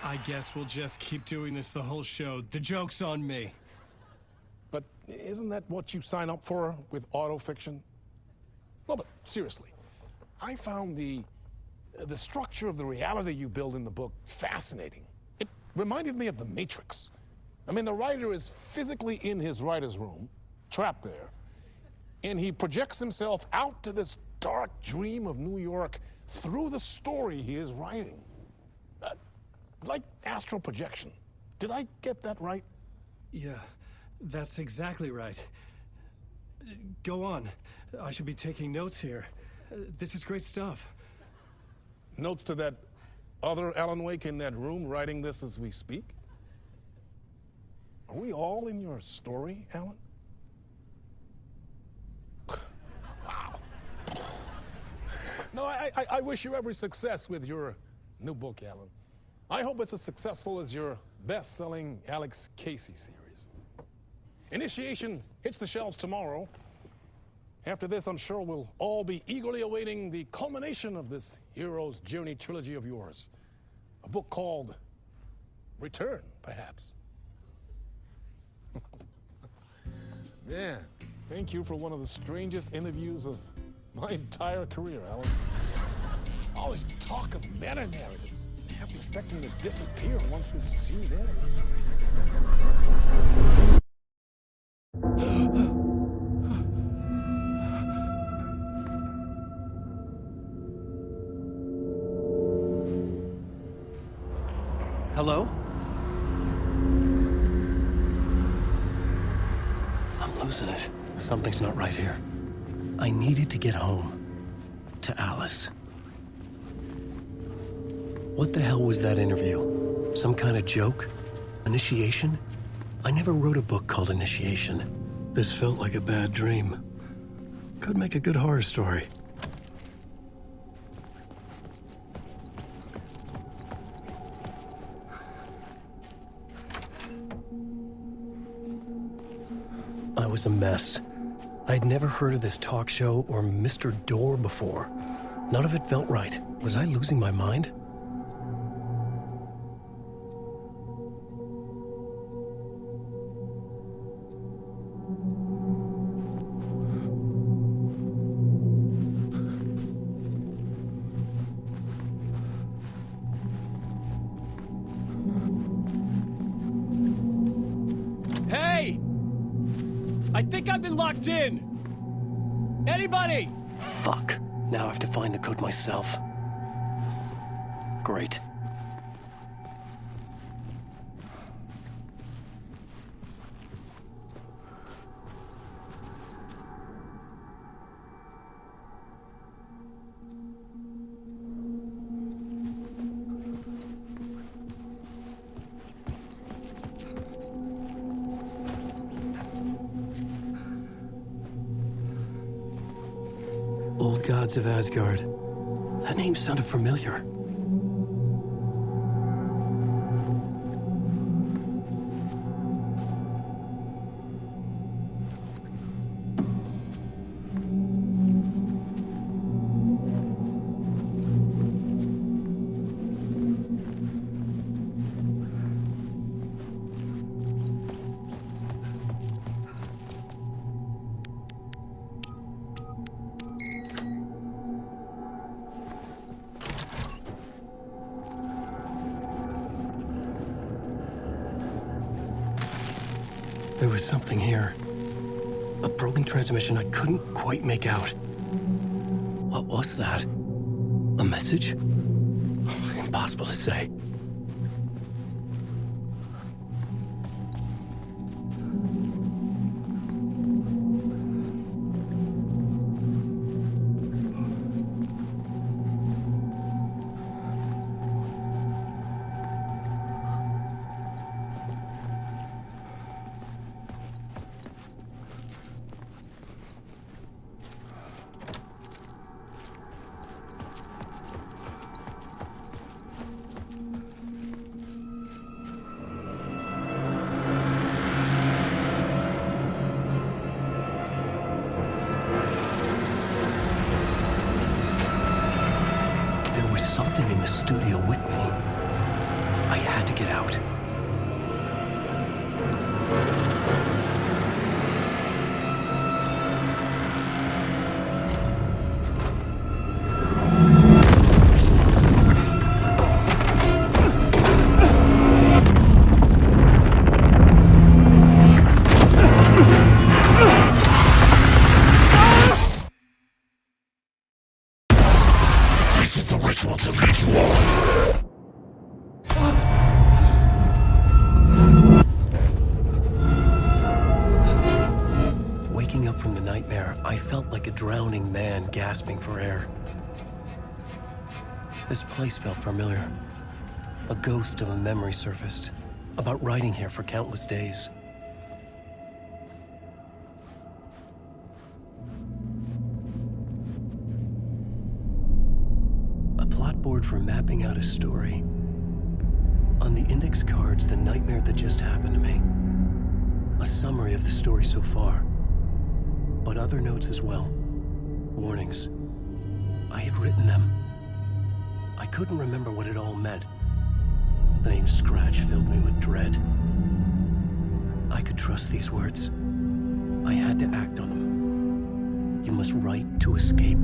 I guess we'll just keep doing this the whole show. The joke's on me. But isn't that what you sign up for with autofiction? No, but seriously, I found the structure of the reality you build in the book fascinating. It reminded me of The Matrix. I mean, the writer is physically in his writer's room, trapped there, and he projects himself out to this dark dream of New York through the story he is writing. Like astral projection. Did I get that right? Yeah, that's exactly right. Go on. I should be taking notes here. This is great stuff. Notes to that other Alan Wake in that room writing this as we speak? Are we all in your story, Alan? Wow. No, I wish you every success with your new book, Alan. I hope it's as successful as your best-selling Alex Casey series. Initiation hits the shelves tomorrow. After this, I'm sure we'll all be eagerly awaiting the culmination of this hero's journey trilogy of yours. A book called Return, perhaps. Man, thank you for one of the strangest interviews of my entire career, Alan. All this talk of meta-narratives. I have to expect them to disappear once this scene ends. Hello? I'm losing it. Something's not right here. I needed to get home. To Alice. What the hell was that interview? Some kind of joke? Initiation? I never wrote a book called Initiation. This felt like a bad dream. Could make a good horror story. I was a mess. I'd never heard of this talk show or Mr. Door before. None of it felt right. Was I losing my mind? Hey! I think I've been locked in! Anybody? Fuck. Now I have to find the code myself. Great. Old Gods of Asgard. That name sounded familiar. There was something here. A broken transmission I couldn't quite make out. What was that? A message? Impossible to say. Something in the studio with me. I had to get out. Waking up from the nightmare, I felt like a drowning man gasping for air. This place felt familiar. A ghost of a memory surfaced, about riding here for countless days. A plot board for mapping out a story. On the index cards, the nightmare that just happened to me. A summary of the story so far. But other notes as well. Warnings. I had written them. I couldn't remember what it all meant. The name Scratch filled me with dread. I could trust these words. I had to act on them. You must write to escape.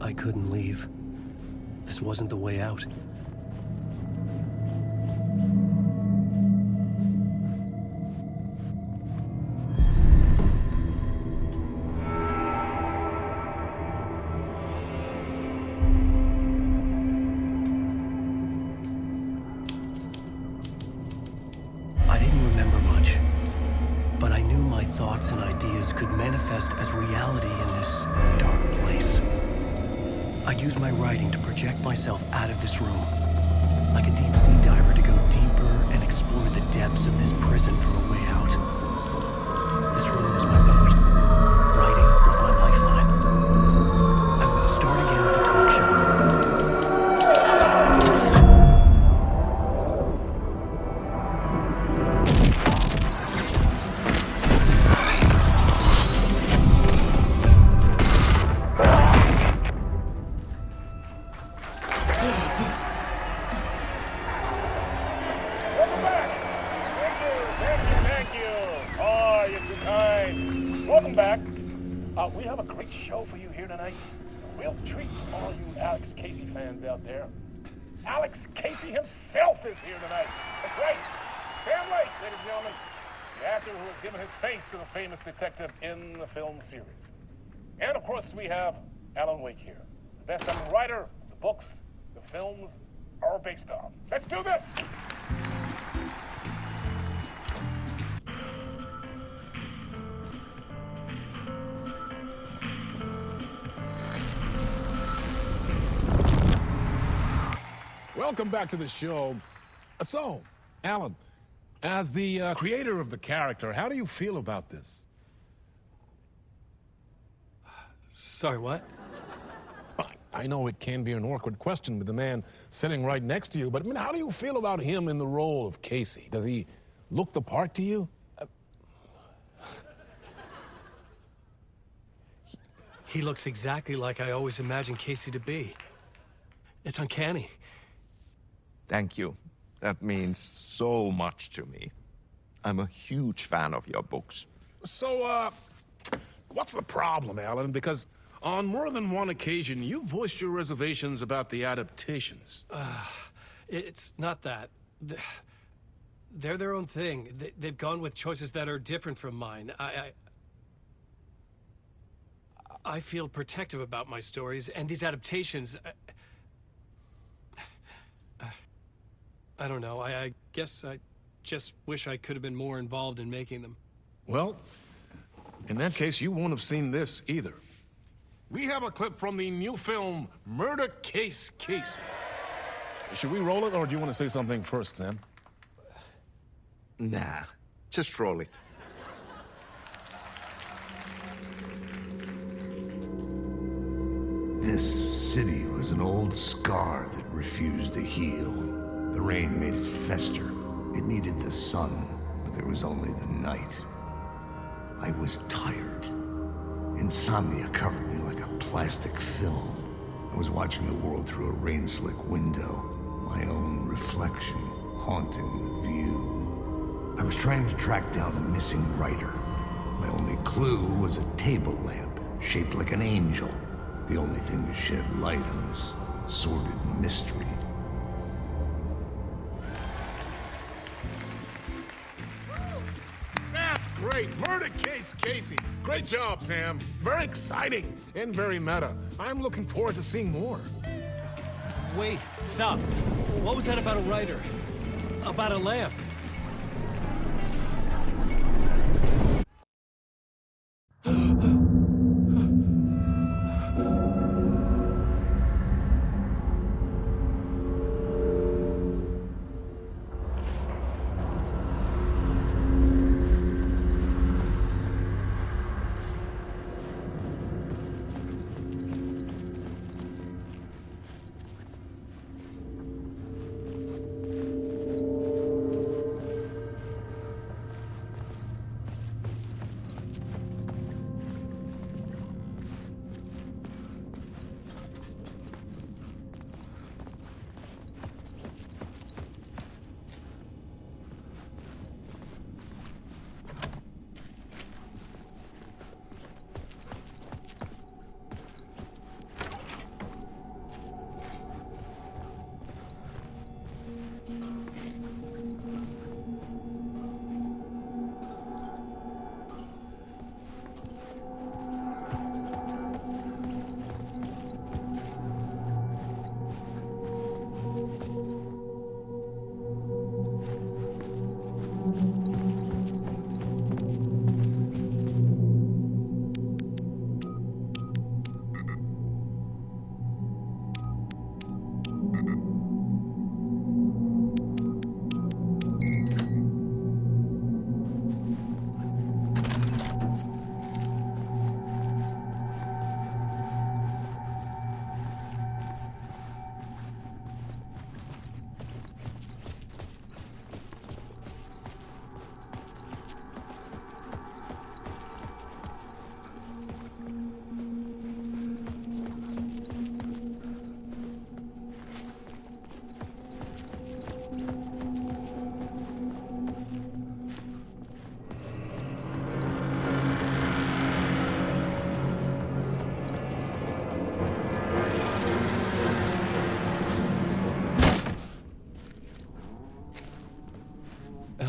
I couldn't leave. This wasn't the way out. I didn't remember much, but I knew my thoughts and ideas could manifest as reality in this dark place. I'd use my writing to project myself out of this room, like a deep-sea diver to go deeper and explore the depths of this prison for a way out. This room was my boat. Writing was my lifeline. I would start again at the talk show. We have a great show for you here tonight. A real treat for all you Alex Casey fans out there. Alex Casey himself is here tonight. That's right. Sam Lake, ladies and gentlemen. The actor who has given his face to the famous detective in the film series. And of course, we have Alan Wake here, the best-selling writer the books the films are based on. Let's do this! Welcome back to the show. So, Alan, as the creator of the character, how do you feel about this? Sorry, what? I know it can be an awkward question with the man sitting right next to you, but I mean, how do you feel about him in the role of Casey? Does he look the part to you? He looks exactly like I always imagined Casey to be. It's uncanny. Thank you. That means so much to me. I'm a huge fan of your books. So, what's the problem, Alan? Because on more than one occasion, you voiced your reservations about the adaptations. It's not that. They're their own thing. They've gone with choices that are different from mine. I feel protective about my stories, and these adaptations... I don't know. I guess I just wish I could have been more involved in making them. Well, in that case, you won't have seen this either. We have a clip from the new film, Murder Case Casey. Should we roll it, or do you want to say something first, Sam? Nah, just roll it. This city was an old scar that refused to heal. The rain made it fester. It needed the sun, but there was only the night. I was tired. Insomnia covered me like a plastic film. I was watching the world through a rain-slick window, my own reflection haunting the view. I was trying to track down a missing writer. My only clue was a table lamp, shaped like an angel. The only thing to shed light on this sordid mystery. That's great! Murder Case Casey! Great job, Sam. Very exciting and very meta. I'm looking forward to seeing more. Wait, stop. What was that about a writer? About a lamp?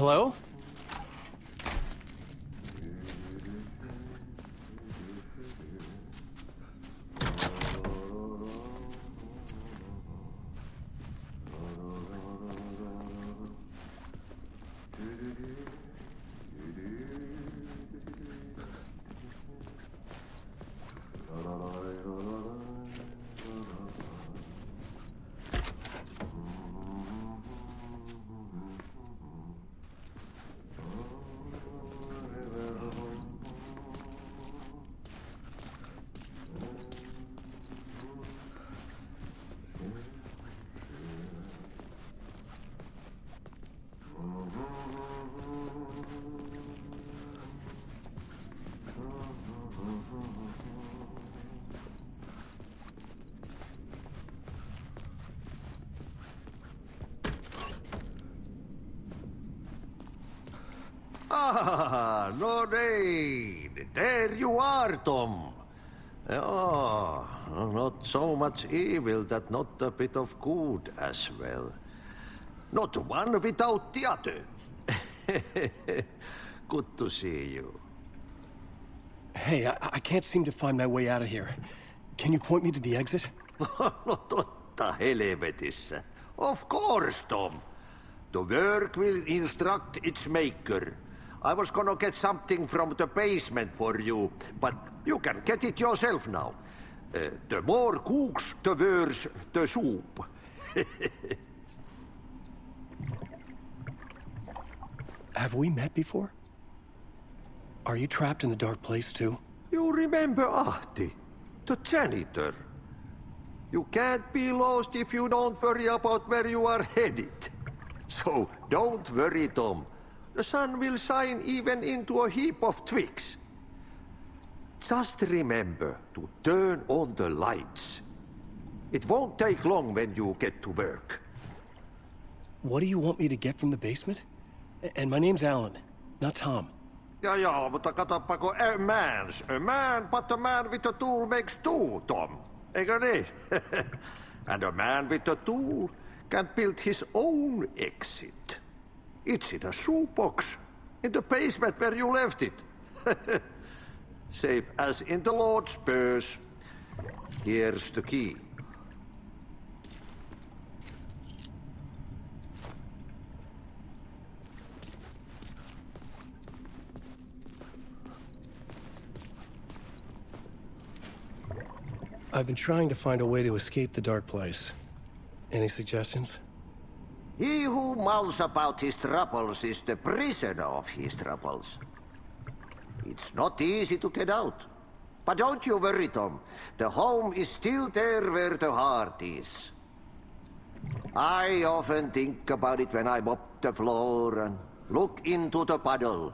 Hello? Ah, no rain. There you are, Tom. Oh, not so much evil that not a bit of good as well. Not one without the other. Good to see you. Hey, I can't seem to find my way out of here. Can you point me to the exit? No totta helvetissä. Of course, Tom. The work will instruct its maker. I was gonna get something from the basement for you, but you can get it yourself now. The more cooks, the worse the soup. Have we met before? Are you trapped in the dark place too? You remember Ahti, the janitor. You can't be lost if you don't worry about where you are headed. So don't worry, Tom. The sun will shine even into a heap of twigs. Just remember to turn on the lights. It won't take long when you get to work. What do you want me to get from the basement? And my name's Alan, not Tom. Ja, mutta katsoppa, a man, but a man with a tool makes two, Tom. Eikö niin? And a man with a tool can build his own exit. It's in a shoebox, in the basement where you left it. Safe as in the Lord's purse. Here's the key. I've been trying to find a way to escape the dark place. Any suggestions? He who mouths about his troubles is the prisoner of his troubles. It's not easy to get out. But don't you worry, Tom. The home is still there where the heart is. I often think about it when I mop the floor and look into the puddle.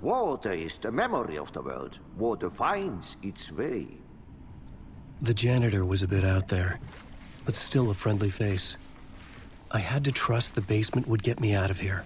Water is the memory of the world. Water finds its way. The janitor was a bit out there, but still a friendly face. I had to trust the basement would get me out of here.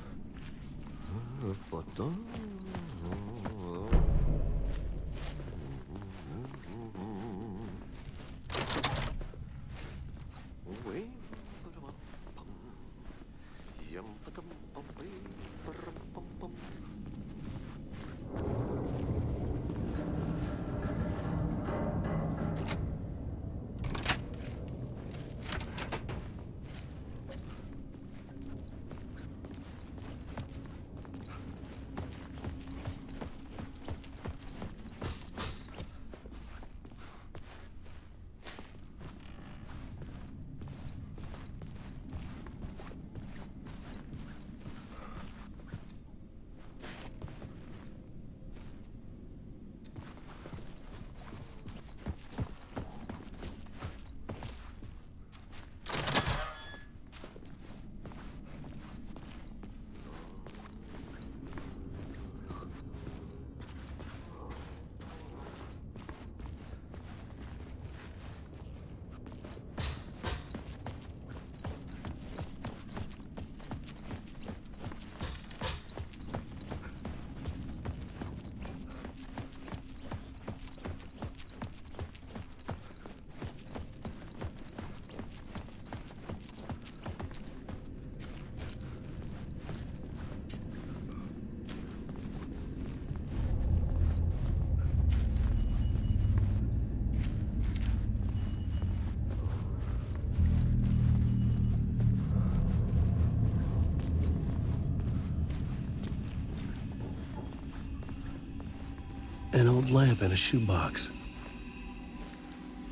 An old lamp in a shoebox.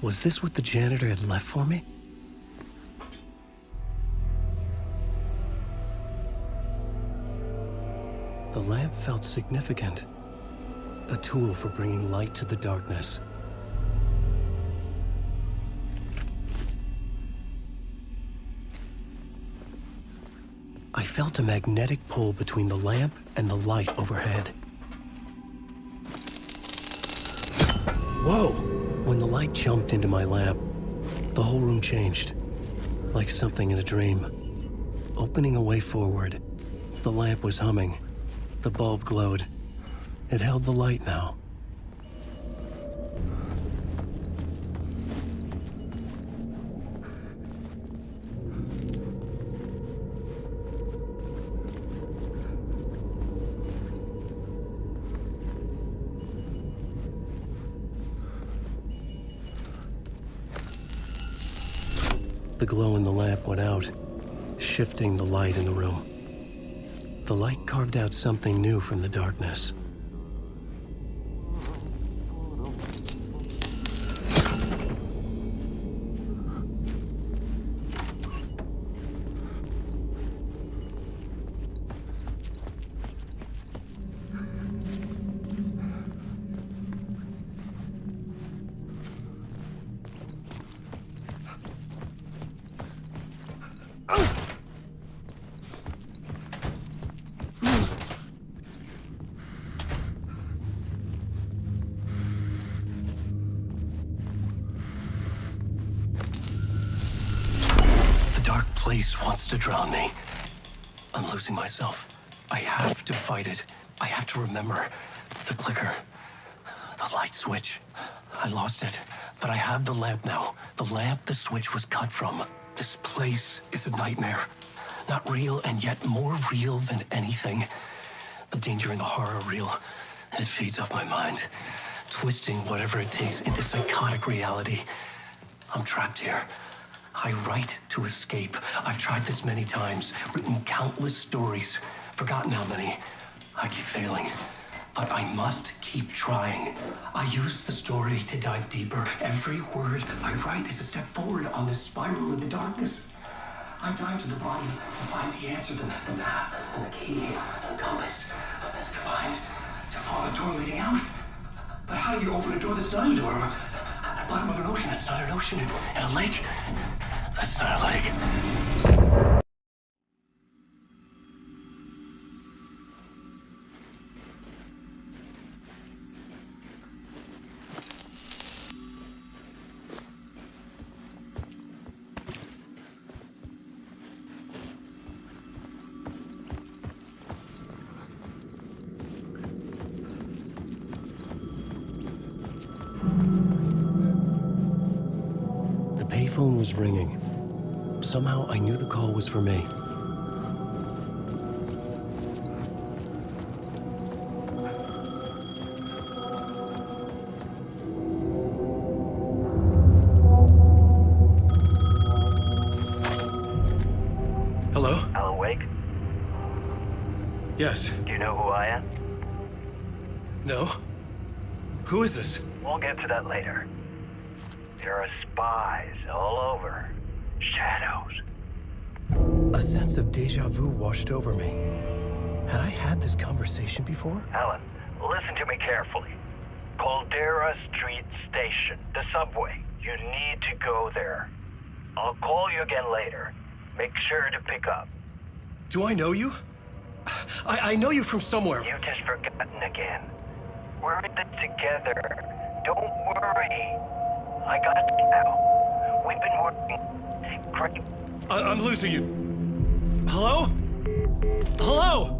Was this what the janitor had left for me? The lamp felt significant. A tool for bringing light to the darkness. I felt a magnetic pull between the lamp and the light overhead. Whoa! When the light jumped into my lamp, the whole room changed, like something in a dream. Opening a way forward, the lamp was humming. The bulb glowed. It held the light now. The glow in the lamp went out, shifting the light in the room. The light carved out something new from the darkness. Place wants to drown me. I'm losing myself. I have to fight it. I have to remember. The clicker. The light switch. I lost it. But I have the lamp now. The lamp the switch was cut from. This place is a nightmare. Not real, and yet more real than anything. The danger and the horror real. It feeds off my mind. Twisting whatever it takes into psychotic reality. I'm trapped here. I write to escape. I've tried this many times, written countless stories, forgotten how many. I keep failing, but I must keep trying. I use the story to dive deeper. Every word I write is a step forward on this spiral in the darkness. I dive to the bottom to find the answer, the map, and the key, and the compass. It's combined to form a door leading out. But how do you open a door that's not a door? At the bottom of an ocean that's not an ocean, and a lake that's not a lake. The payphone was ringing. Somehow I knew the call was for me. Hello? Alan Wake? Yes. Do you know who I am? No? Who is this? We'll get to that later. There are spies all over. Shadows. A sense of deja vu washed over me. Had I had this conversation before? Alan, listen to me carefully. Caldera Street Station, the subway. You need to go there. I'll call you again later. Make sure to pick up. Do I know you? I know you from somewhere. You've just forgotten again. We're in this together. Don't worry. I got you now. We've been working great. I'm losing you. Hello? Hello?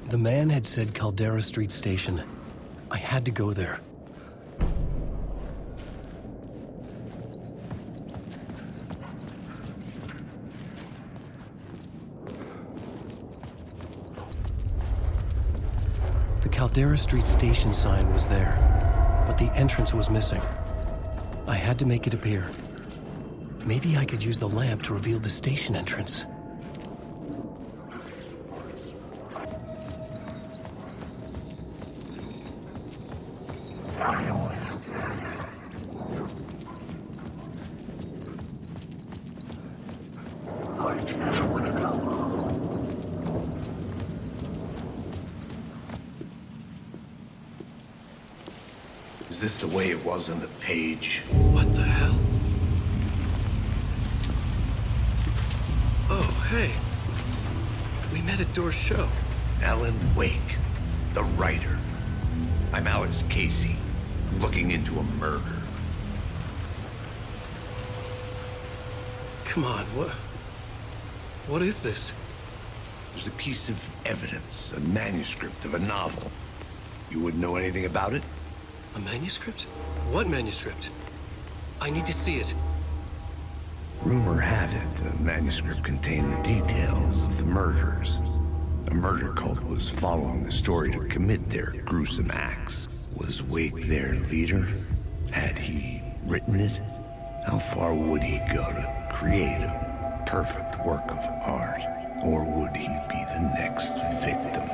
The man had said Caldera Street Station. I had to go there. The Caldera Street Station sign was there, but the entrance was missing. I had to make it appear. Maybe I could use the lamp to reveal the station entrance. Is this the way it was on the page? What the hell? Oh, hey. We met at Door's show. Alan Wake, the writer. I'm Alex Casey, looking into a murder. Come on, what is this? There's a piece of evidence, a manuscript of a novel. You wouldn't know anything about it? A manuscript? What manuscript? I need to see it. Rumor had it the manuscript contained the details of the murders. A murder cult was following the story to commit their gruesome acts. Was Wake their leader? Had he written it? How far would he go to create a perfect work of art? Or would he be the next victim?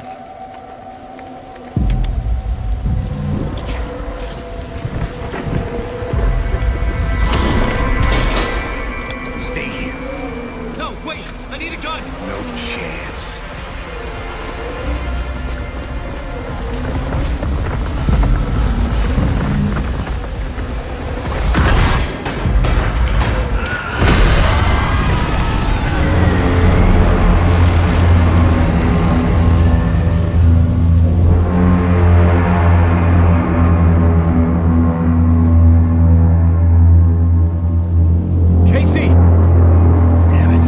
Stay here. No, wait! I need a gun! No chance. Casey! Damn it.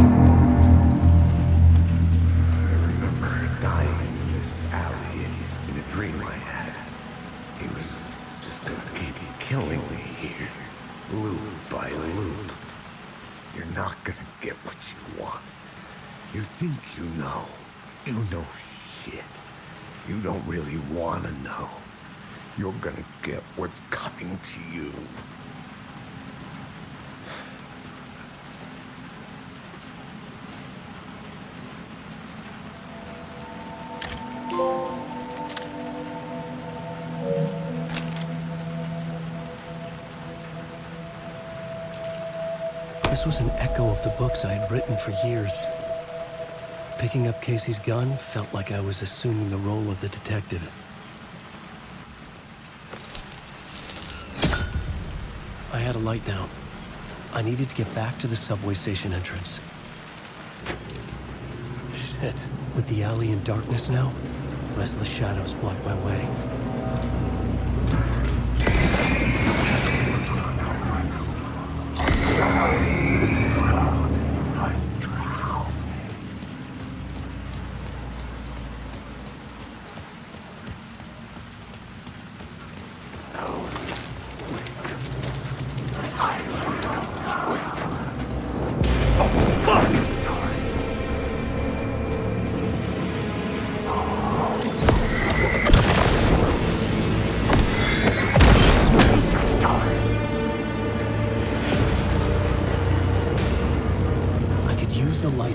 I remember dying in this alley in a dream I had. He was just gonna keep killing me here, loop by loop. You're not gonna get what you want. You think you know. You know shit. You don't really want to know. You're gonna get what's coming to you. This was an echo of the books I had written for years. Picking up Casey's gun felt like I was assuming the role of the detective. I had a light now. I needed to get back to the subway station entrance. Shit. With the alley in darkness now, restless shadows block my way.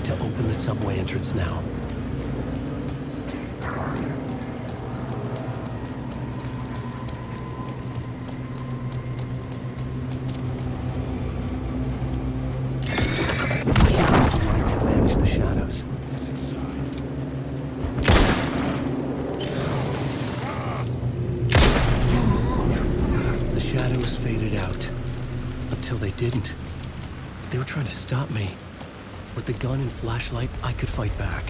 To open the subway entrance now. To banish the shadows. The shadows faded out. Until they didn't. They were trying to stop me. With the gun and flashlight, I could fight back.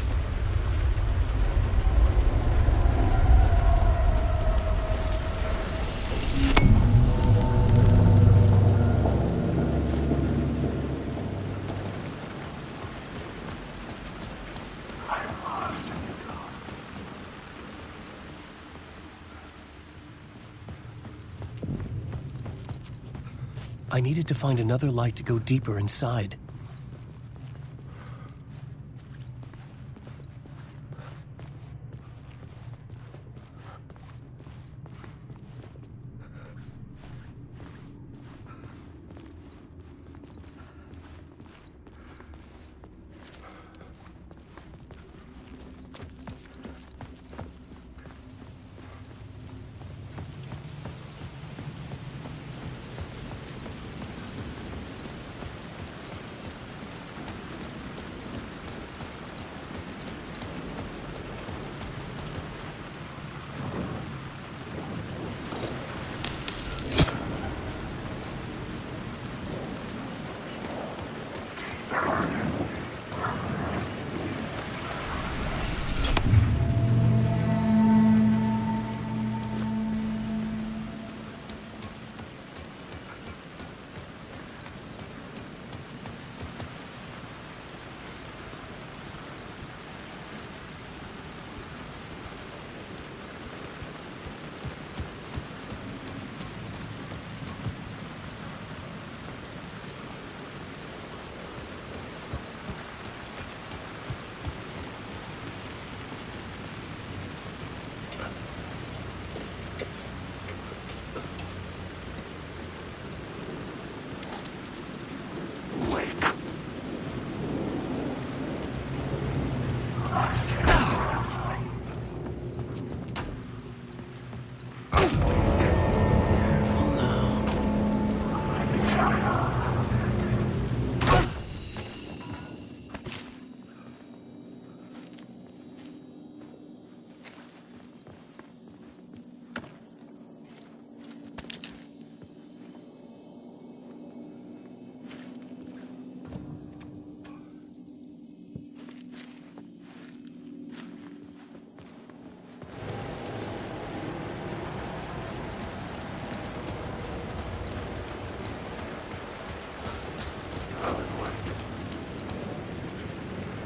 I needed to find another light to go deeper inside.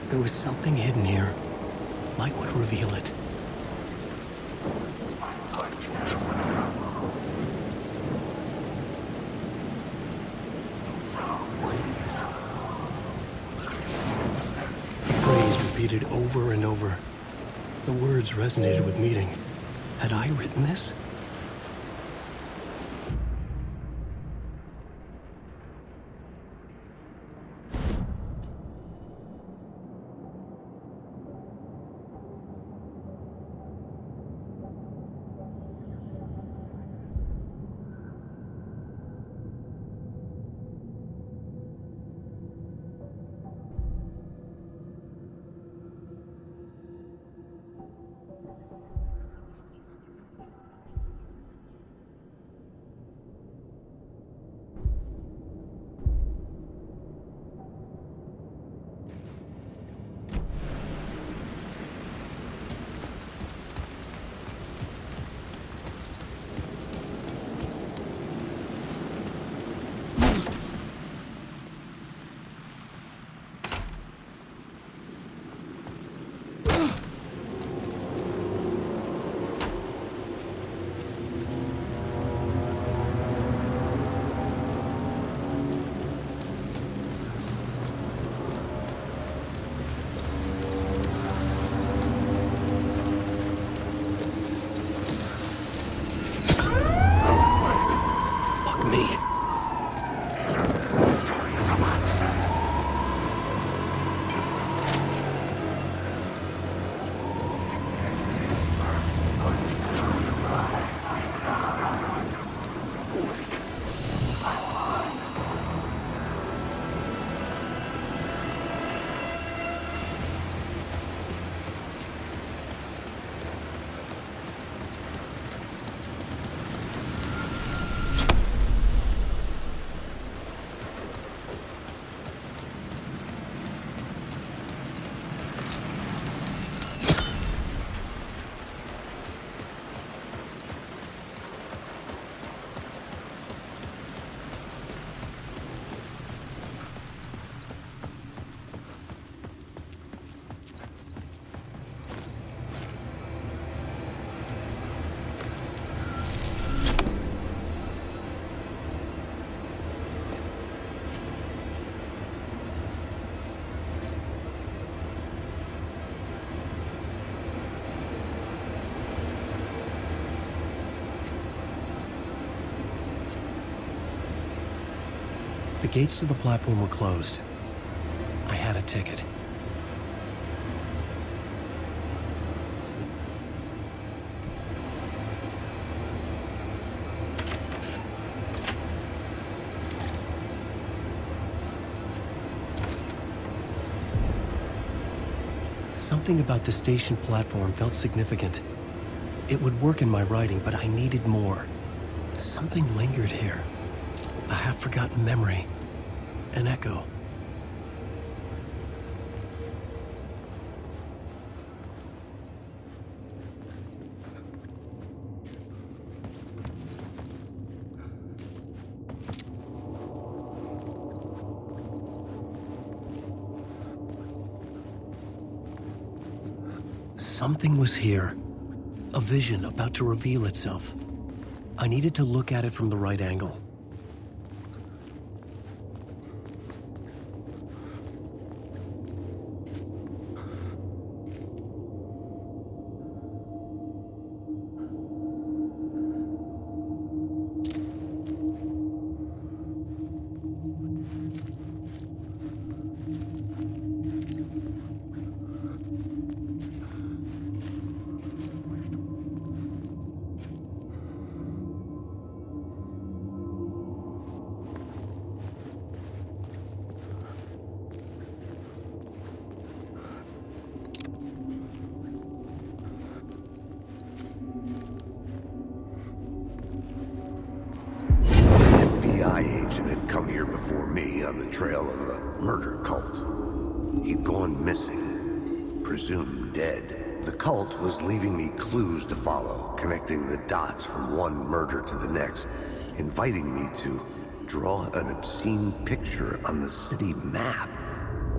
There was something hidden here. Light would reveal it. The phrase repeated over and over. The words resonated with meaning. Had I written this? The gates to the platform were closed. I had a ticket. Something about the station platform felt significant. It would work in my writing, but I needed more. Something lingered here. A half-forgotten memory. An echo. Something was here. A vision about to reveal itself. I needed to look at it from the right angle. Agent had come here before me on the trail of a murder cult. He'd gone missing, presumed dead. The cult was leaving me clues to follow, connecting the dots from one murder to the next, inviting me to draw an obscene picture on the city map.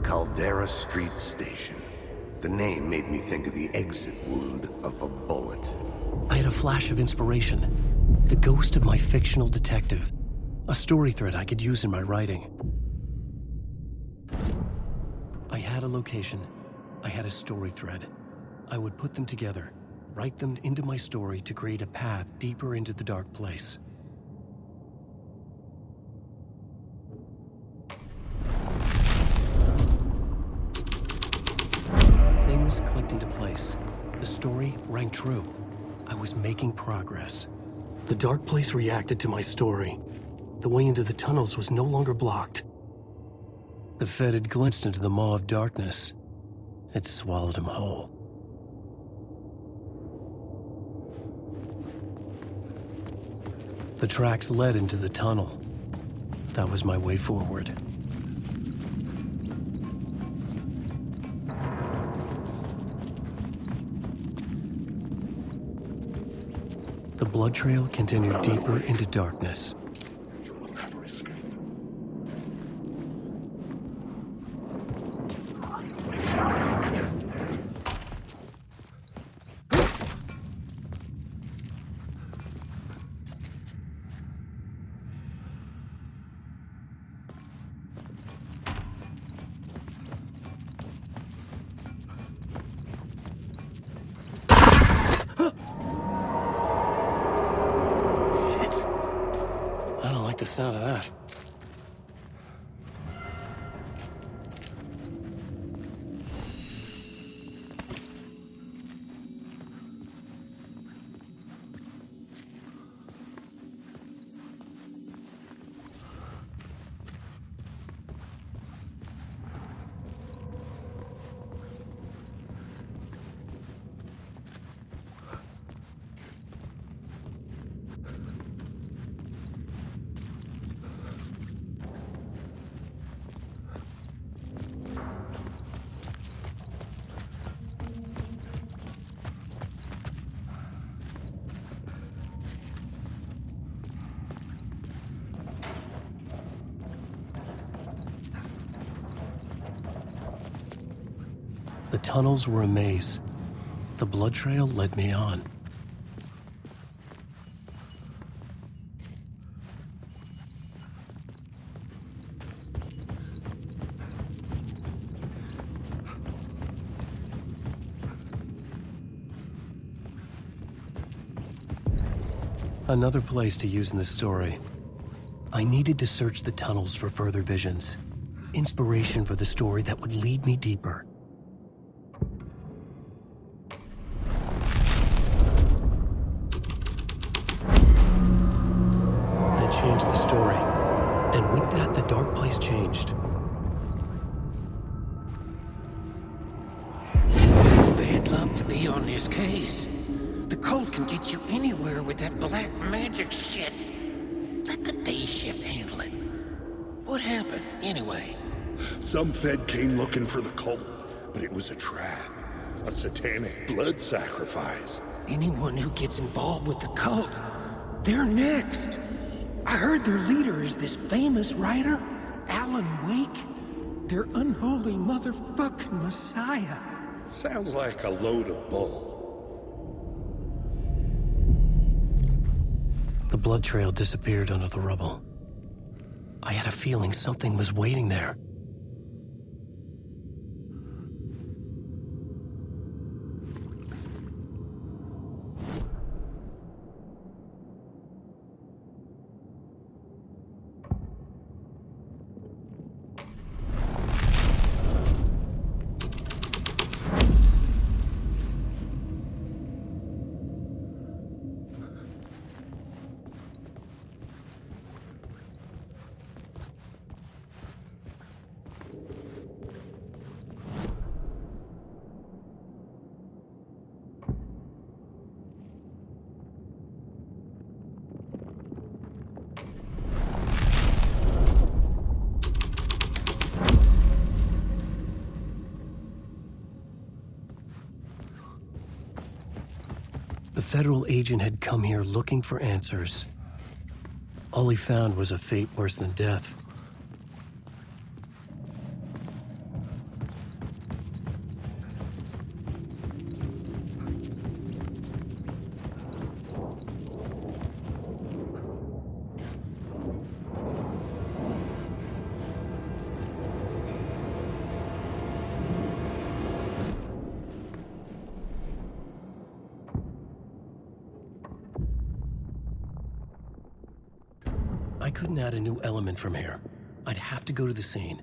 Caldera Street Station. The name made me think of the exit wound of a bullet. I had a flash of inspiration. The ghost of my fictional detective. A story thread I could use in my writing. I had a location. I had a story thread. I would put them together, write them into my story to create a path deeper into the dark place. Things clicked into place. The story rang true. I was making progress. The dark place reacted to my story. The way into the tunnels was no longer blocked. The Fed had glimpsed into the maw of darkness. It swallowed him whole. The tracks led into the tunnel. That was my way forward. The blood trail continued deeper into darkness. The sound of that. The tunnels were a maze. The blood trail led me on. Another place to use in the story. I needed to search the tunnels for further visions. Inspiration for the story that would lead me deeper. I changed the story. And with that, the dark place changed. It's bad luck to be on this case. The cult can get you anywhere with that black magic shit. Let the day shift handle it. What happened, anyway? Some Fed came looking for the cult, but it was a trap. A satanic blood sacrifice. Anyone who gets involved with the cult, they're next. I heard their leader is this famous writer, Alan Wake. Their unholy motherfucking messiah. Sounds like a load of bull. The blood trail disappeared under the rubble. I had a feeling something was waiting there. The federal agent had come here looking for answers. All he found was a fate worse than death. I couldn't add a new element from here. I'd have to go to the scene.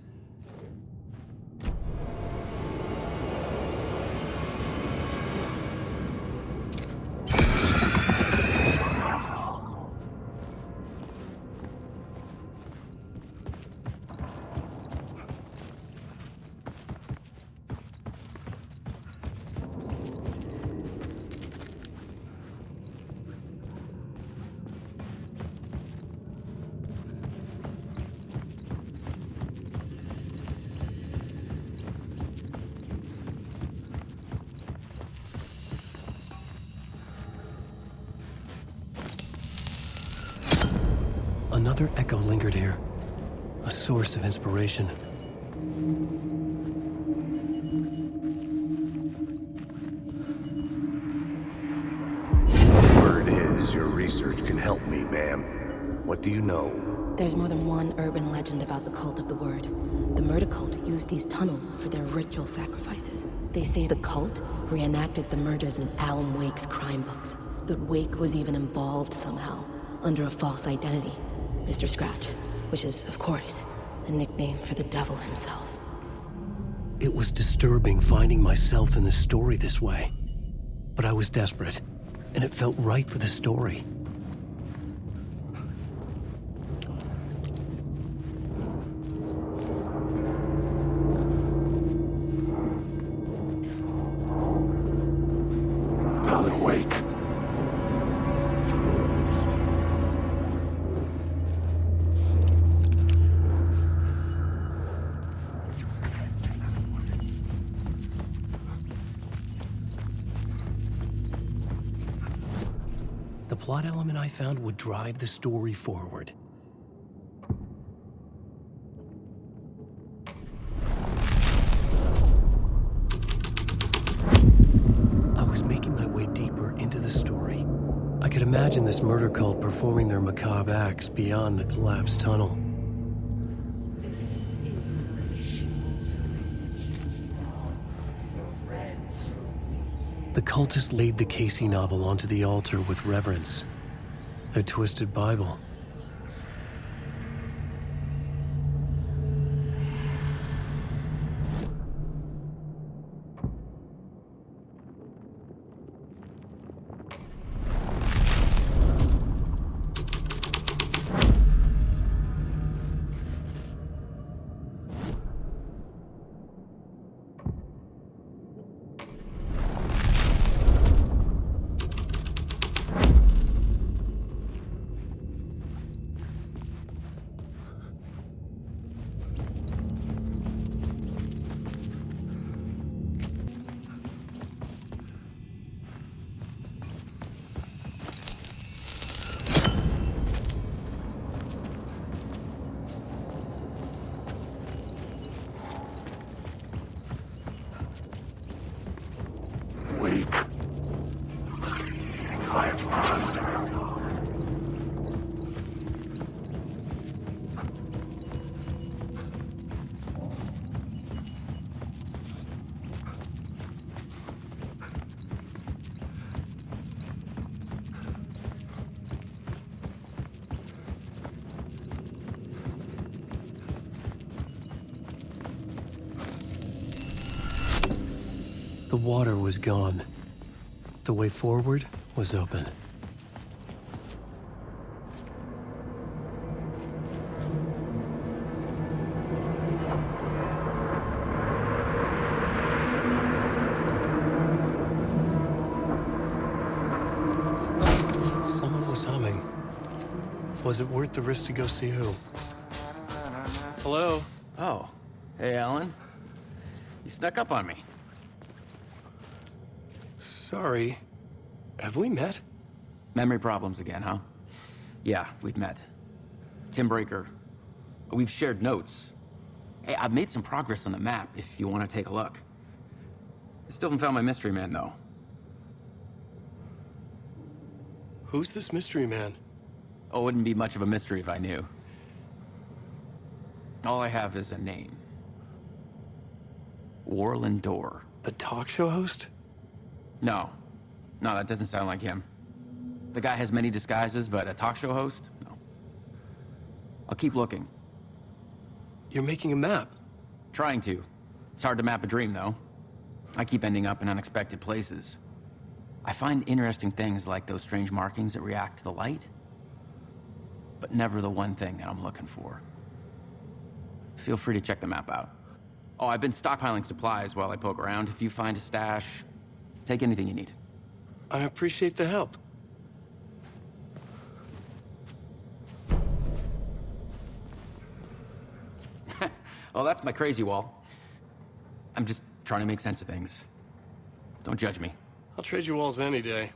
Another echo lingered here, a source of inspiration. Word is your research can help me, ma'am. What do you know? There's more than one urban legend about the cult of the Word. The murder cult used these tunnels for their ritual sacrifices. They say the cult reenacted the murders in Alan Wake's crime books. That Wake was even involved somehow, under a false identity. Mr. Scratch, which is, of course, a nickname for the devil himself. It was disturbing finding myself in the story this way. But I was desperate, and it felt right for the story. Alan Wake. The plot element I found would drive the story forward. I was making my way deeper into the story. I could imagine this murder cult performing their macabre acts beyond the collapsed tunnel. The cultists laid the Casey novel onto the altar with reverence. Their twisted Bible. The water was gone. The way forward was open. Someone was humming. Was it worth the risk to go see who? Hello? Oh. Hey, Alan. You snuck up on me. Sorry. Have we met? Memory problems again, huh? Yeah, we've met. Tim Breaker. We've shared notes. Hey, I've made some progress on the map if you want to take a look. I still haven't found my mystery man, though. Who's this mystery man? Oh, it wouldn't be much of a mystery if I knew. All I have is a name. Warland Dorr. The talk show host? No. No, that doesn't sound like him. The guy has many disguises, but a talk show host? No. I'll keep looking. You're making a map? Trying to. It's hard to map a dream, though. I keep ending up in unexpected places. I find interesting things like those strange markings that react to the light, but never the one thing that I'm looking for. Feel free to check the map out. Oh, I've been stockpiling supplies while I poke around. If you find a stash, take anything you need. I appreciate the help. Oh, that's my crazy wall. I'm just trying to make sense of things. Don't judge me. I'll trade you walls any day.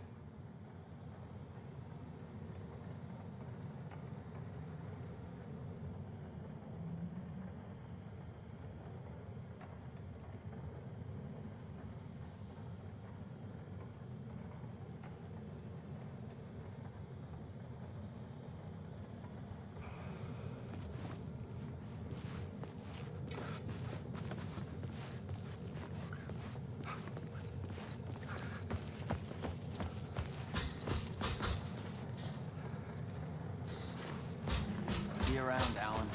See you around, Alan.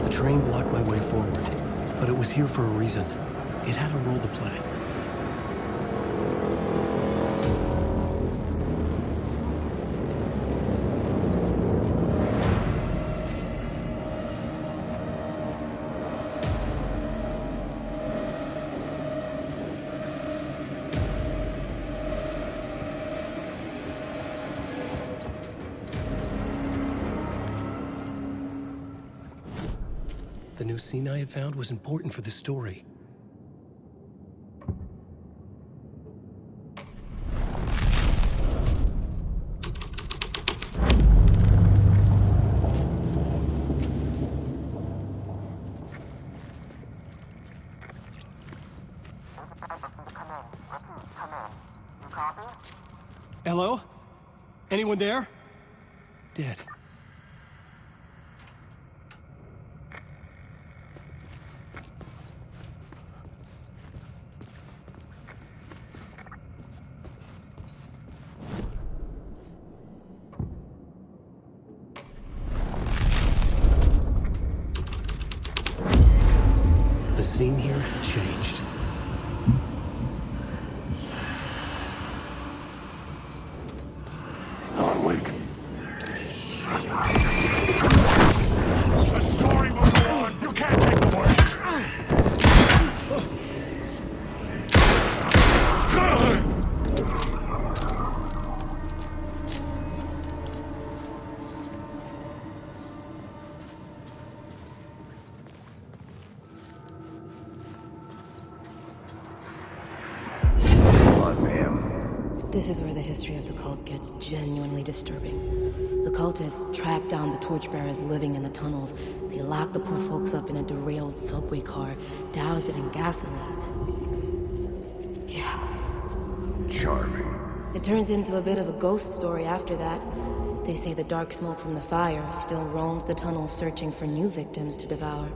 The train blocked my way forward, but it was here for a reason. It had a role to play. The new scene I had found was important for the story. Hello? Anyone there? Dead. The scene here had changed. Alan Wake. The story will go on. You can't take the words. This is where the history of the cult gets genuinely disturbing. The cultists tracked down the torchbearers living in the tunnels. They locked the poor folks up in a derailed subway car, doused it in gasoline. Yeah. Charming. It turns into a bit of a ghost story after that. They say the dark smoke from the fire still roams the tunnels searching for new victims to devour.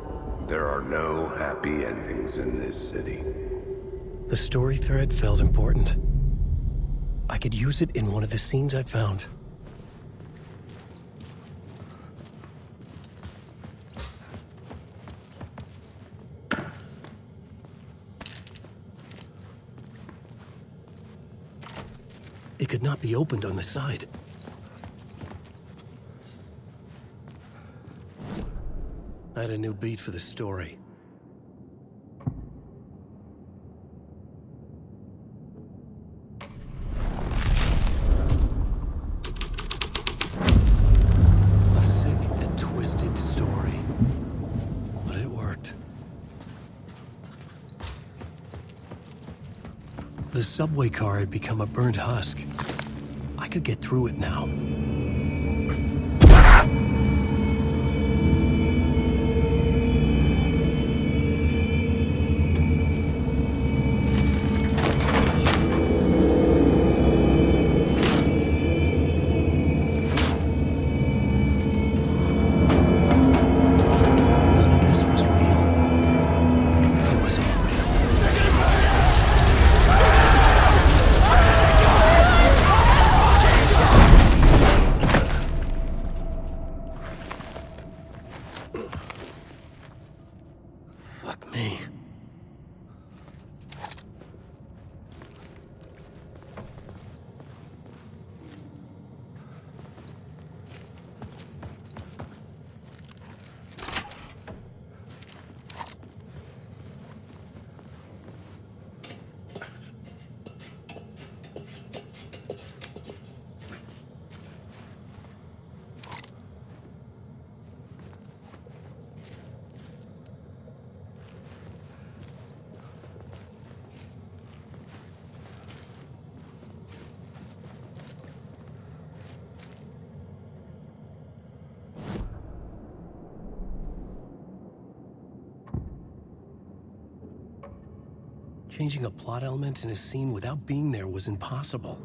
There are no happy endings in this city. The story thread felt important. I could use it in one of the scenes I'd found. It could not be opened on the side. I had a new beat for the story. A sick and twisted story. But it worked. The subway car had become a burnt husk. I could get through it now. Fuck me. Changing a plot element in a scene without being there was impossible.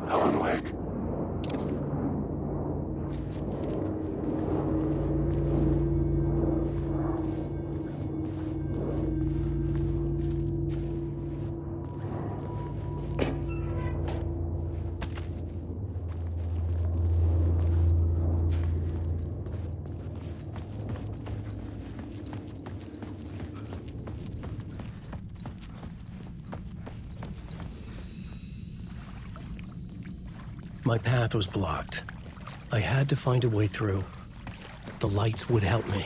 Alan Wake. My path was blocked. I had to find a way through. The lights would help me.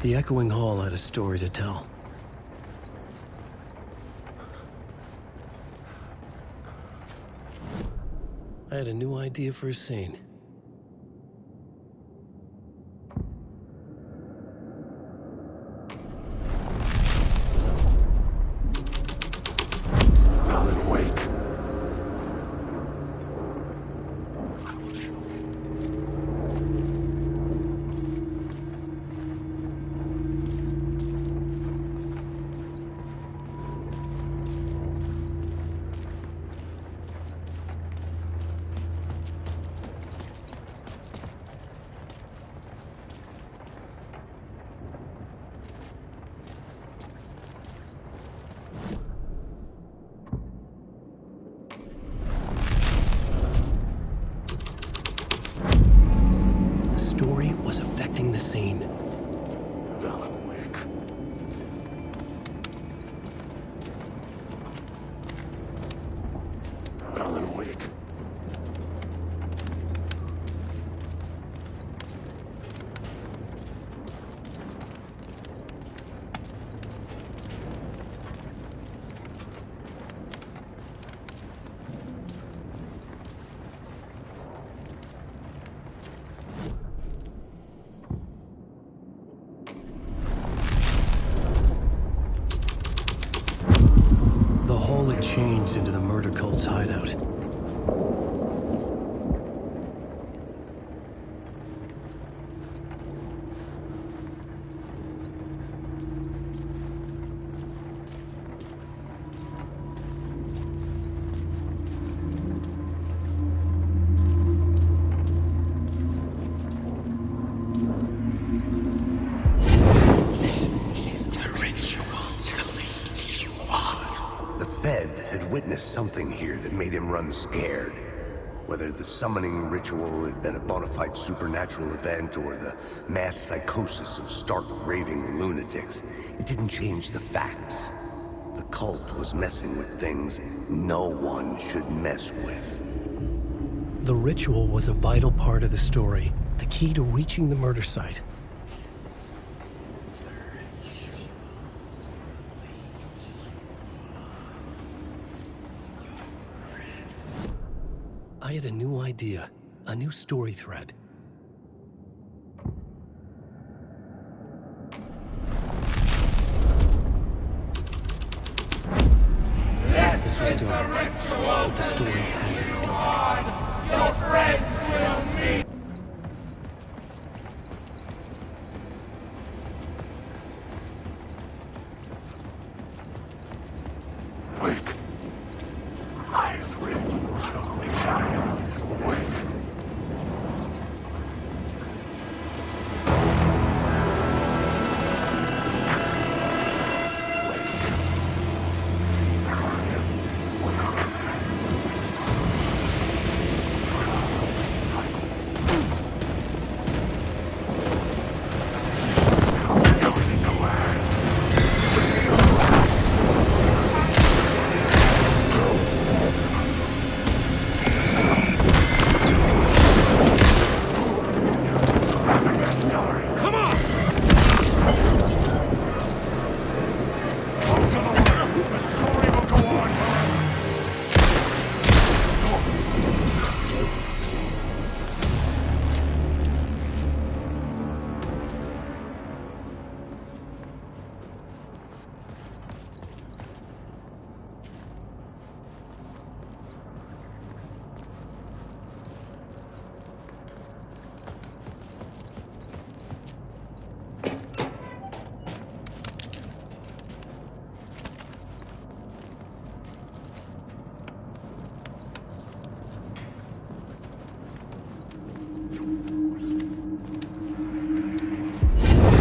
The echoing hall had a story to tell. I had a new idea for a scene. Alan Wake. The story was affecting the scene. Alan Wake. Alan Wake. The hall had changed into the murder cult's hideout. The Fed had witnessed something here that made him run scared. Whether the summoning ritual had been a bona fide supernatural event or the mass psychosis of stark raving lunatics, it didn't change the facts. The cult was messing with things no one should mess with. The ritual was a vital part of the story, the key to reaching the murder site. I had a new idea, a new story thread. This was dark, but the story had to be dark. Your friends will meet. Wake. I've written totally fine. Wake.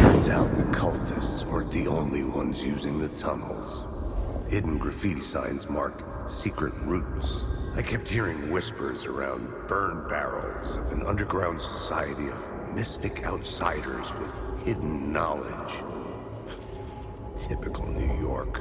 Turns out the cultists weren't the only ones using the tunnels. Hidden graffiti signs marked secret routes. I kept hearing whispers around burn barrels of an underground society of mystic outsiders with hidden knowledge. Typical New York.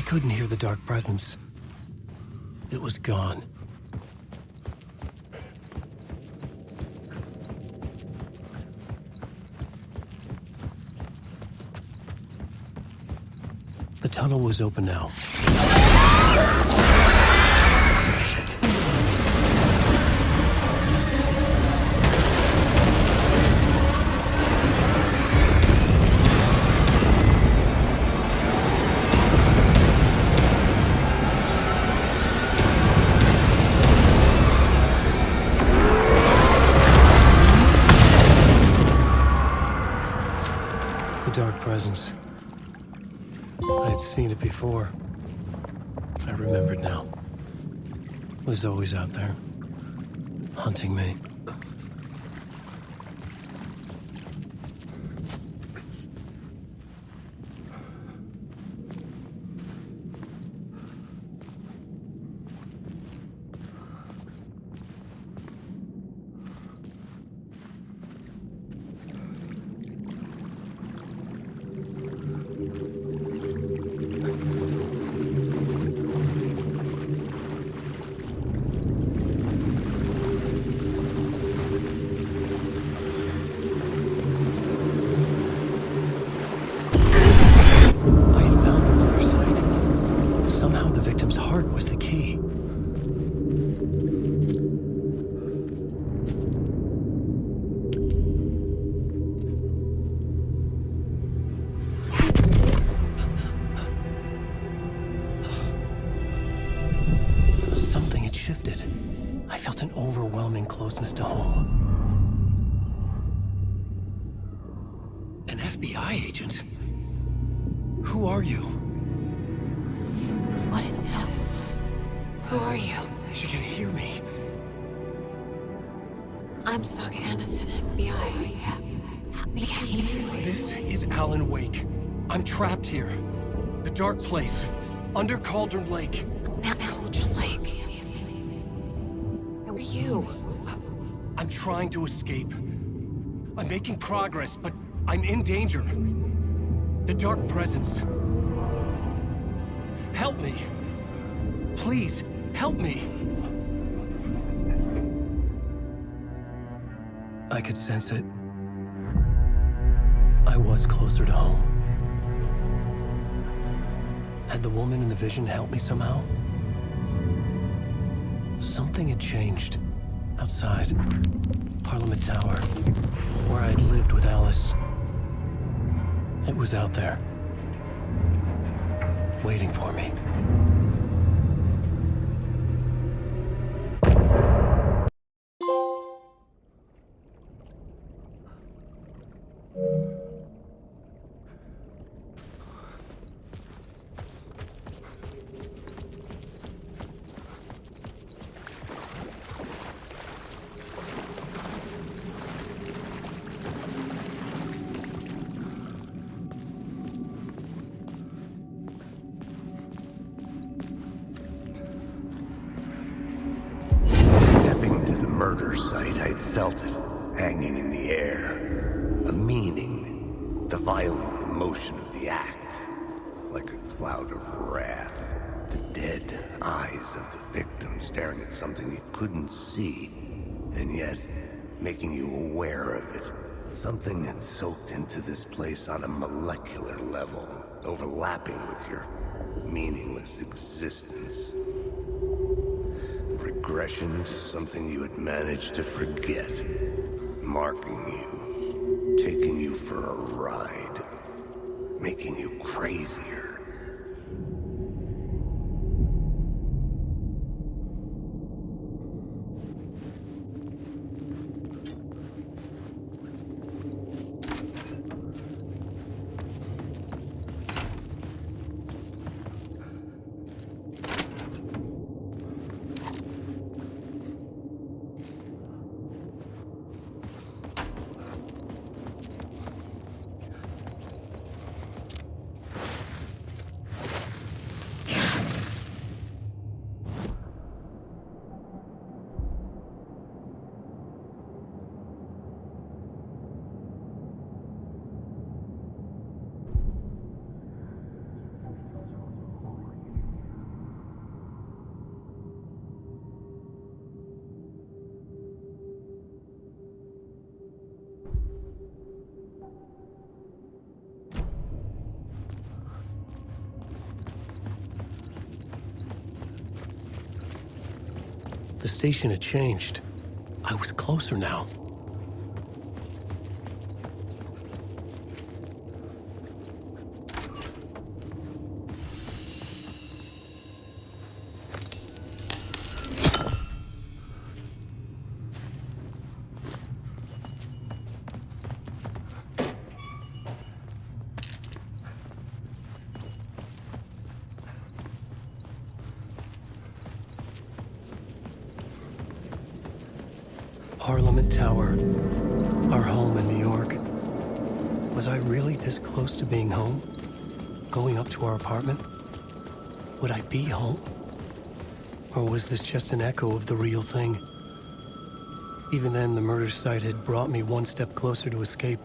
couldn't hear the dark presence. It was gone. The tunnel was open now. Shit. The dark presence. I had seen it before. I remembered now. It was always out there, hunting me. Closeness to home. An FBI agent? Who are you? What is this? Who are you? She can hear me. I'm Saga Anderson, FBI. This is Alan Wake. I'm trapped here. The dark place. Under Cauldron Lake. Cauldron Lake. Who are you? I'm trying to escape. I'm making progress, but I'm in danger. The dark presence. Help me. Please, help me. I could sense it. I was closer to home. Had the woman in the vision helped me somehow? Something had changed. Outside. Parliament Tower. Where I'd lived with Alice. It was out there. Waiting for me. Murder site, I'd felt it, hanging in the air. A meaning, the violent emotion of the act. Like a cloud of wrath. The dead eyes of the victim staring at something you couldn't see, and yet making you aware of it. Something that soaked into this place on a molecular level, overlapping with your meaningless existence. Regression to something you had managed to forget. Marking you. Taking you for a ride. Making you crazier. The station had changed. I was closer now. Parliament Tower, our home in New York. Was I really this close to being home? Going up to our apartment? Would I be home? Or was this just an echo of the real thing? Even then, the murder site had brought me one step closer to escape.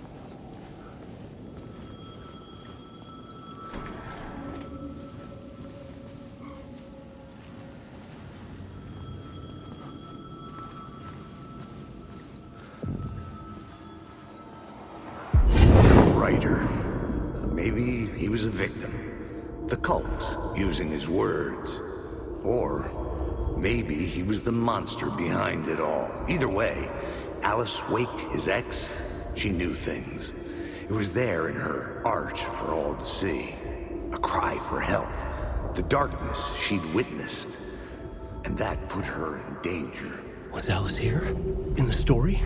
Maybe he was a victim. The cult, using his words. Or maybe he was the monster behind it all. Either way, Alice Wake, his ex, she knew things. It was there in her art for all to see. A cry for help. The darkness she'd witnessed. And that put her in danger. Was Alice here? In the story?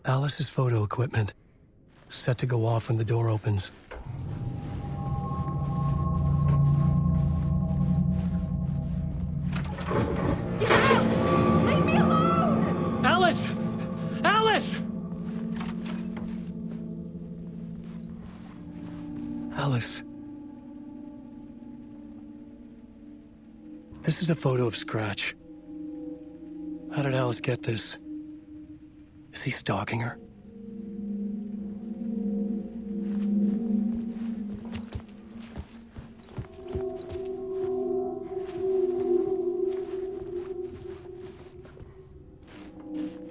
Alice's photo equipment, set to go off when the door opens. Get out! Leave me alone! Alice! Alice! Alice. This is a photo of Scratch. How did Alice get this? Is he stalking her?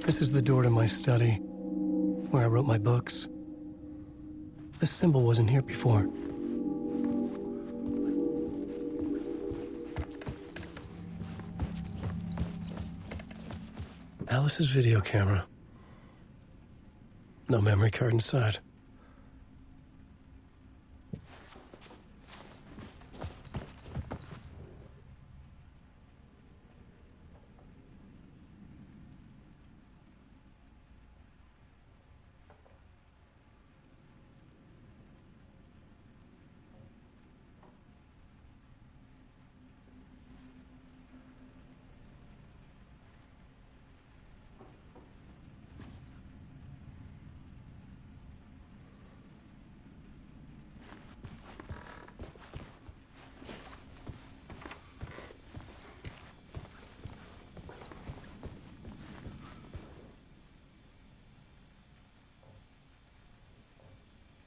This is the door to my study, where I wrote my books. This symbol wasn't here before. Alice's video camera. No memory card inside.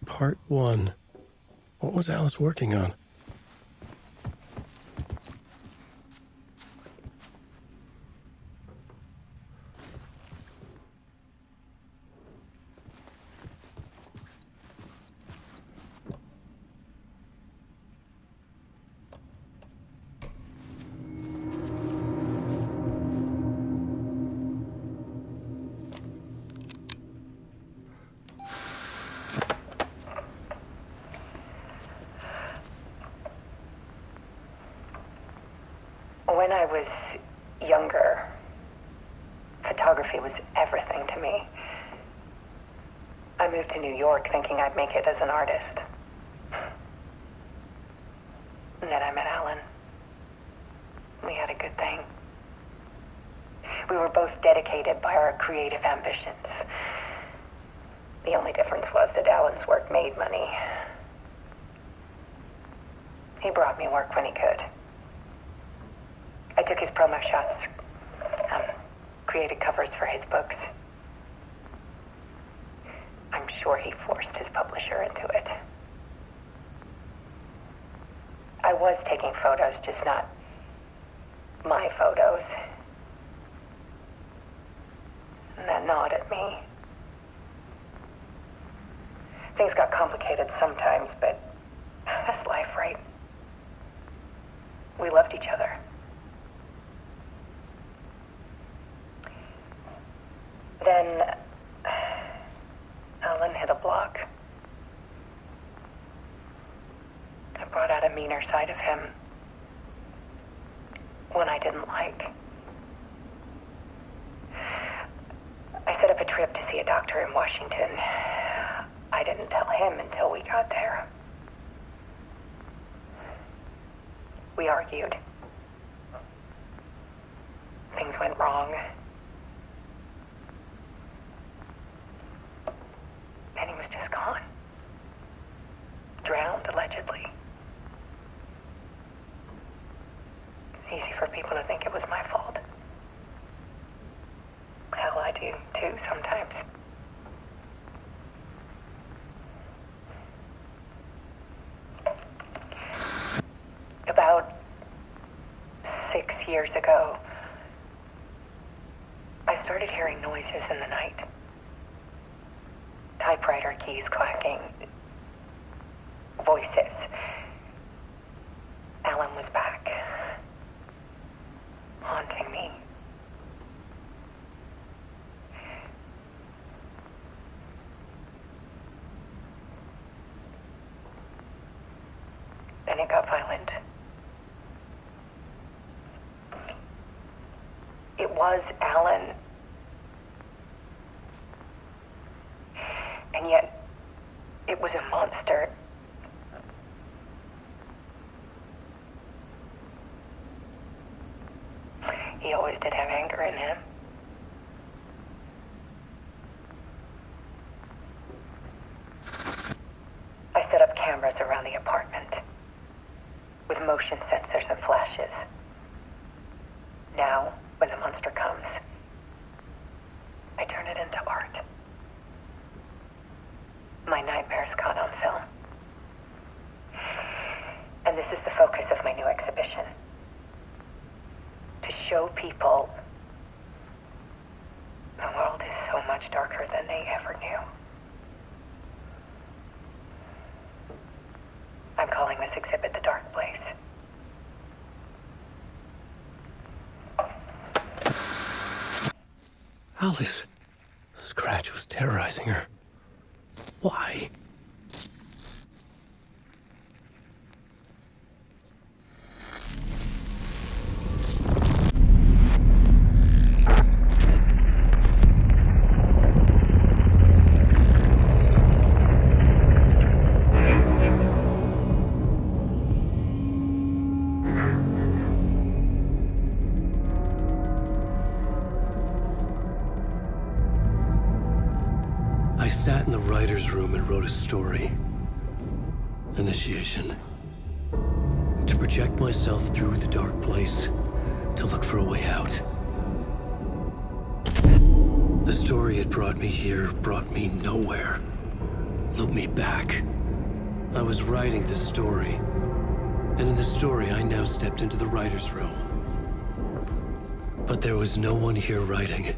Part 1. What was Alice working on? When I was younger, photography was everything to me. I moved to New York thinking I'd make it as an artist. And then I met Alan. We had a good thing. We were both dedicated by our creative ambitions. The only difference was that Alan's work made money. He brought me work when he could. I took his promo shots, created covers for his books. I'm sure he forced his publisher into it. I was taking photos, just not my photos. And that gnawed at me. Things got complicated sometimes, but that's life, right? We loved each other. Then Alan hit a block. I brought out a meaner side of him. One I didn't like. I set up a trip to see a doctor in Washington. I didn't tell him until we got there. We argued. Things went wrong. And he was just gone. Drowned, allegedly. Easy for people to think it was my fault. Hell, I do too sometimes. About 6 years ago, I started hearing noises in the night. Typewriter keys clacking. Voices. Alan was back. Haunting me. Then it got violent. It was Alan. And yet, it was a monster. He always did have anger in him. I set up cameras around the apartment with motion sensors and flashes. Now, when the monster comes, I turn it into art. My nightmares caught on film. And this is the focus of my new exhibition. To show people the world is so much darker than they ever knew. I'm calling this exhibit The Dark Place. Alice. Scratch was terrorizing her. Why? I sat in the writer's room and wrote a story. Initiation. To project myself through the dark place, to look for a way out. The story had brought me here, brought me nowhere. Looped me back. I was writing the story. And in the story, I now stepped into the writer's room. But there was no one here writing it.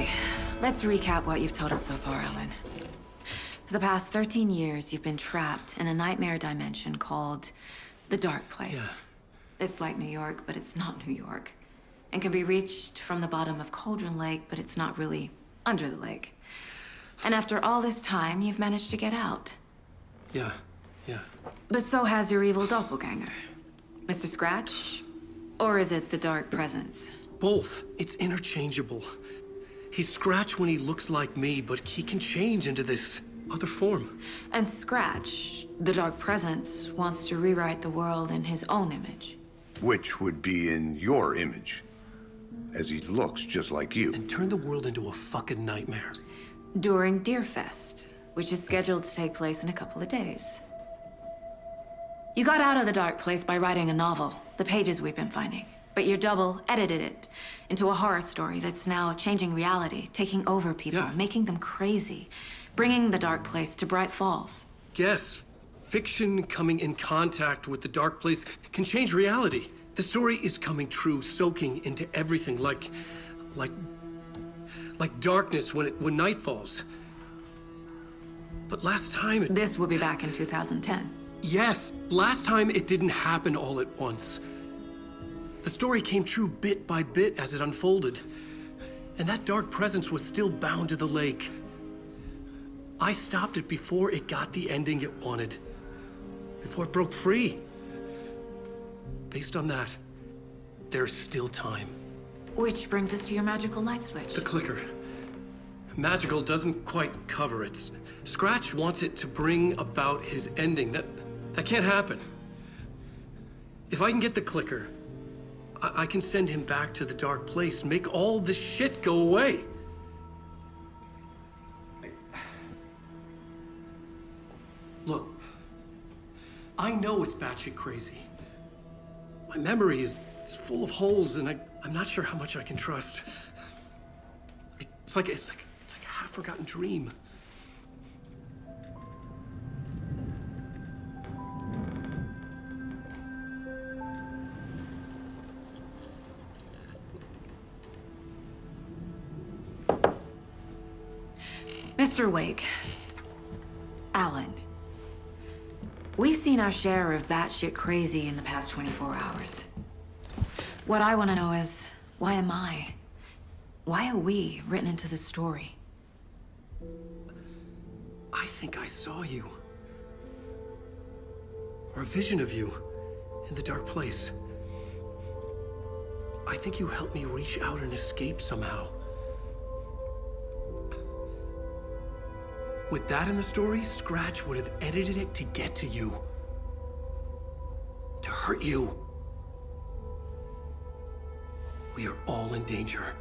Okay, let's recap what you've told us so far, Alan. For the past 13 years, you've been trapped in a nightmare dimension called the Dark Place. Yeah. It's like New York, but it's not New York. And can be reached from the bottom of Cauldron Lake, but it's not really under the lake. And after all this time, you've managed to get out. Yeah. But so has your evil doppelganger. Mr. Scratch? Or is it the Dark Presence? Both. It's interchangeable. He's Scratch when he looks like me, but he can change into this other form. And Scratch, the Dark Presence, wants to rewrite the world in his own image. Which would be in your image, as he looks just like you. And turn the world into a fucking nightmare. During Deerfest, which is scheduled to take place in a couple of days. You got out of the Dark Place by writing a novel, the pages we've been finding. But your double edited it into a horror story that's now changing reality, taking over people, making them crazy, bringing the Dark Place to Bright Falls. Yes, fiction coming in contact with the Dark Place can change reality. The story is coming true, soaking into everything like darkness when night falls. But last time This will be back in 2010. Yes, last time it didn't happen all at once. The story came true bit by bit as it unfolded. And that dark presence was still bound to the lake. I stopped it before it got the ending it wanted. Before it broke free. Based on that, there's still time. Which brings us to your magical light switch. The clicker. Magical doesn't quite cover it. Scratch wants it to bring about his ending. That can't happen. If I can get the clicker, I can send him back to the Dark Place, make all this shit go away. Look, I know it's batshit crazy. My memory is full of holes, and I'm not sure how much I can trust. It's like a half-forgotten dream. Mr. Wake. Alan. We've seen our share of batshit crazy in the past 24 hours. What I want to know is, why am I? Why are we written into the story? I think I saw you. Or a vision of you in the Dark Place. I think you helped me reach out and escape somehow. With that in the story, Scratch would have edited it to get to you. To hurt you. We are all in danger.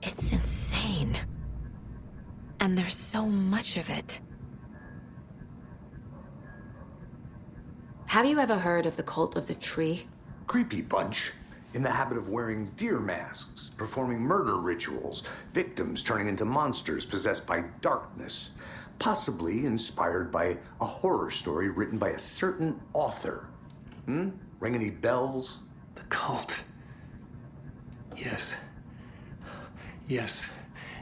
It's insane. And there's so much of it. Have you ever heard of the Cult of the Tree? Creepy bunch. In the habit of wearing deer masks, performing murder rituals, victims turning into monsters possessed by darkness, possibly inspired by a horror story written by a certain author. Ring any bells? The cult. Yes. Yes.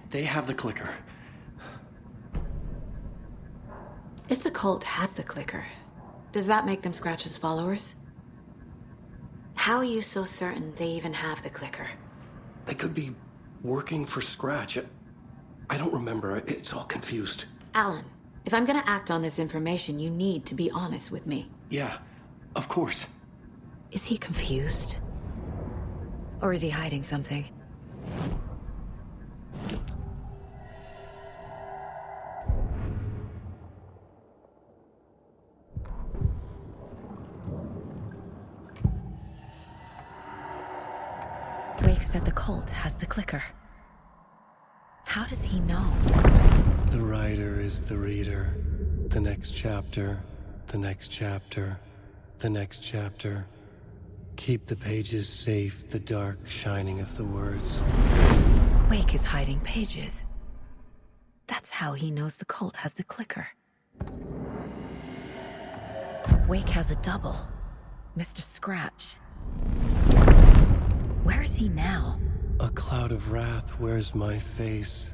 They have the clicker. If the cult has the clicker, does that make them Scratch's followers? How are you so certain they even have the clicker? They could be working for Scratch. I don't remember. It's all confused. Alan, if I'm gonna act on this information, you need to be honest with me. Yeah, of course. Is he confused? Or is he hiding something? Wake said the cult has the clicker. How does he know? The writer is the reader. The next chapter, the next chapter, the next chapter. Keep the pages safe, the dark shining of the words. Wake is hiding pages. That's how he knows the cult has the clicker. Wake has a double, Mr. Scratch. Where is he now? A cloud of wrath wears my face.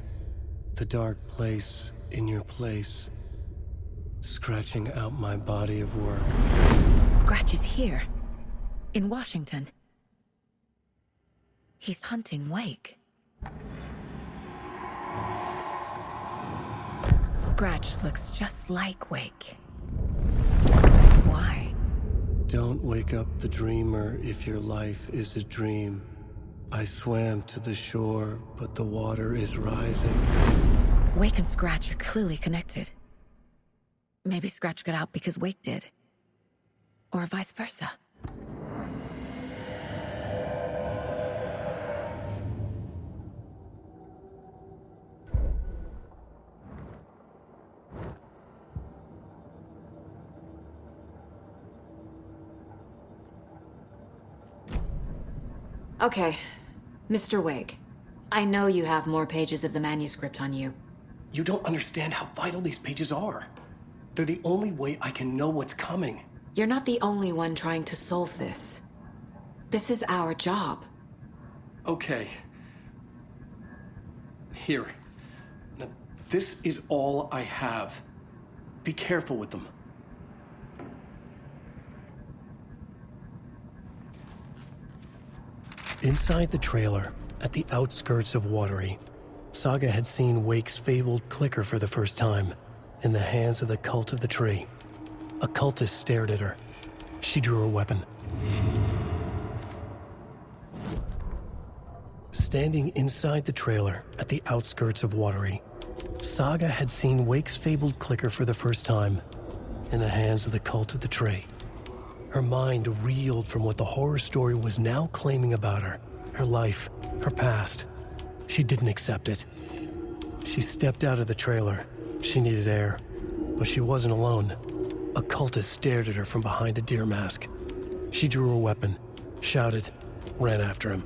The dark place in your place. Scratching out my body of work. Scratch is here, in Washington. He's hunting Wake. Scratch looks just like Wake. Why? Don't wake up the dreamer if your life is a dream. I swam to the shore, but the water is rising. Wake and Scratch are clearly connected. Maybe Scratch got out because Wake did. Or vice versa. Okay, Mr. Wake. I know you have more pages of the manuscript on you. You don't understand how vital these pages are. They're the only way I can know what's coming. You're not the only one trying to solve this. This is our job. Okay. Here. Now, this is all I have. Be careful with them. Inside the trailer, at the outskirts of Watery, Saga had seen Wake's fabled clicker for the first time, in the hands of the Cult of the Tree. A cultist stared at her. She drew her weapon. Standing inside the trailer, at the outskirts of Watery, Saga had seen Wake's fabled clicker for the first time, in the hands of the Cult of the Tree. Her mind reeled from what the horror story was now claiming about her. Her life, her past. She didn't accept it. She stepped out of the trailer. She needed air. But she wasn't alone. A cultist stared at her from behind a deer mask. She drew her weapon, shouted, ran after him.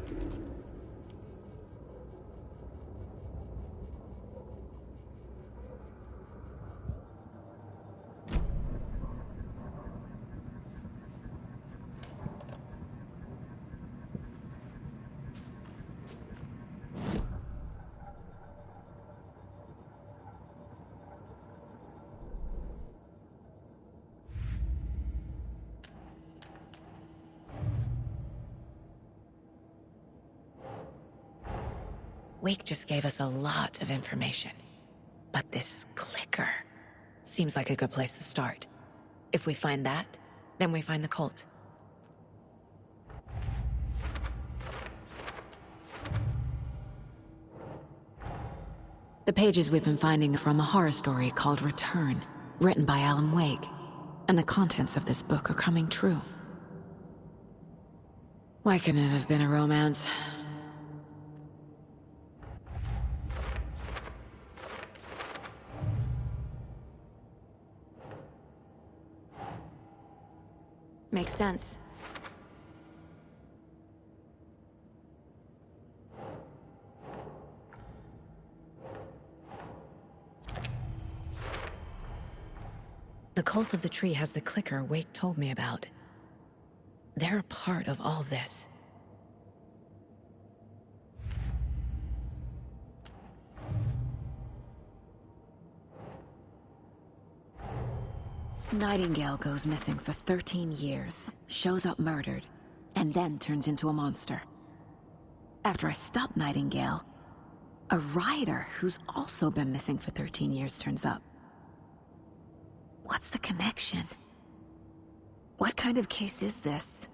Wake just gave us a lot of information. But this clicker seems like a good place to start. If we find that, then we find the cult. The pages we've been finding are from a horror story called Return, written by Alan Wake. And the contents of this book are coming true. Why couldn't it have been a romance? Makes sense. The Cult of the Tree has the clicker Wake told me about. They're a part of all this. Nightingale goes missing for 13 years, shows up murdered, and then turns into a monster. After I stop Nightingale, a rider who's also been missing for 13 years turns up. What's the connection? What kind of case is this?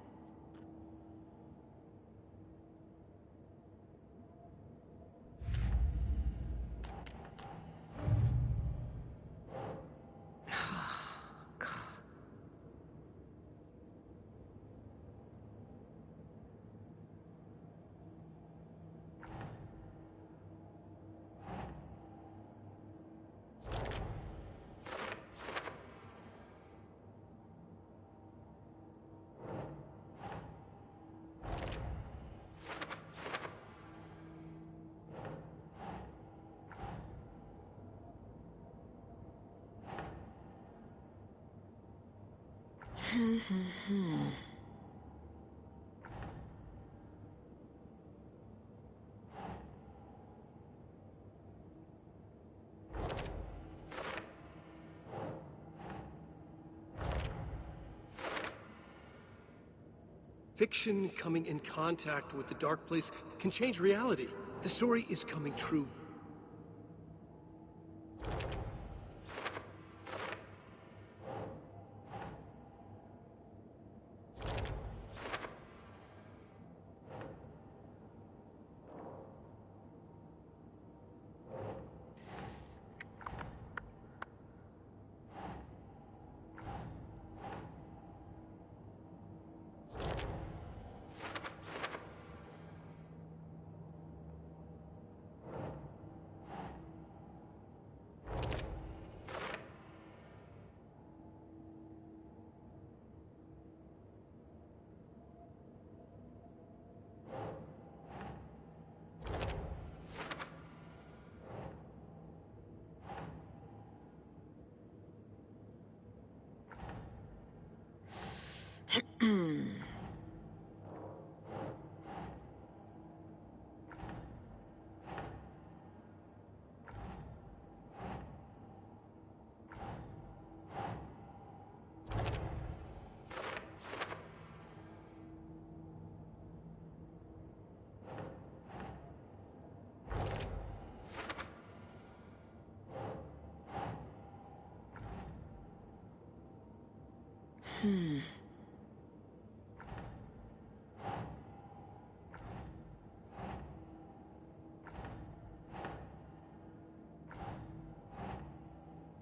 Fiction coming in contact with the dark place can change reality. The story is coming true.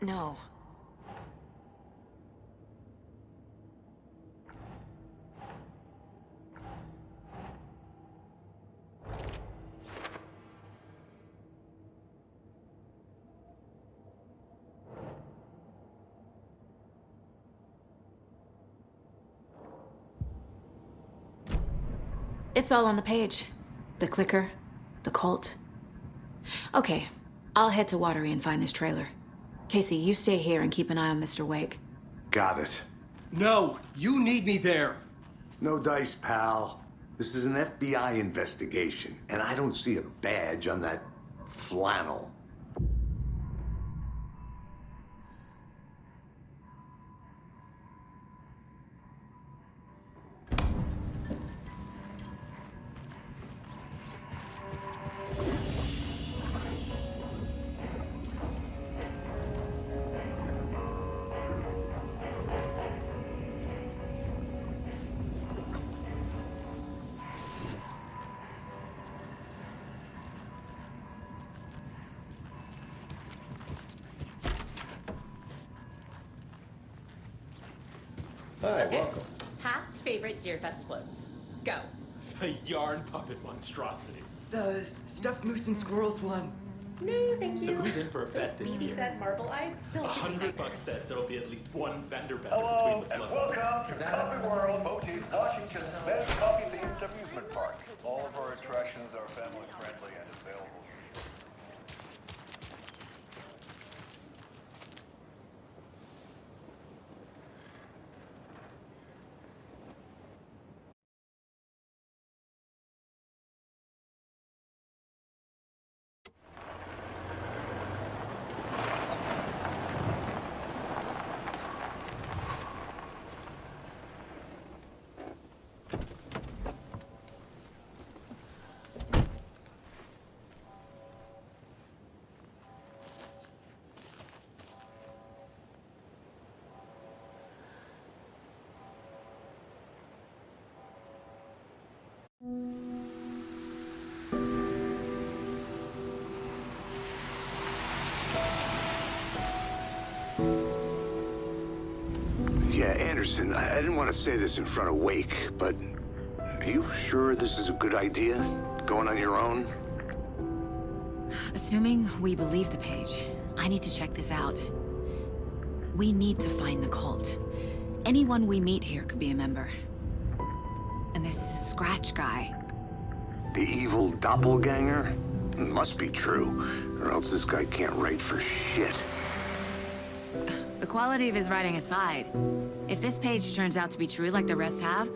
No. It's all on the page. The clicker, the cult. Okay, I'll head to Watery and find this trailer. Casey, you stay here and keep an eye on Mr. Wake. Got it. No, you need me there. No dice, pal. This is an FBI investigation, and I don't see a badge on that flannel. Hi, welcome. Past favorite Deerfest floats. Go. The yarn puppet monstrosity. The stuffed moose and squirrels one. No, thank you. So who's in for a bet this year? Dead marble eyes still $100 says there'll be at least one vendor bender Hello, between the and floats. welcome to Coffee World, Motive, Washington's best coffee-themed amusement park. All of our attractions are family-friendly and available. Yeah, Anderson, I didn't want to say this in front of Wake, but are you sure this is a good idea? Going on your own? Assuming we believe the page, I need to check this out. We need to find the cult. Anyone we meet here could be a member. And this Scratch guy. The evil doppelganger? Must be true, or else this guy can't write for shit. The quality of his writing aside, if this page turns out to be true like the rest have,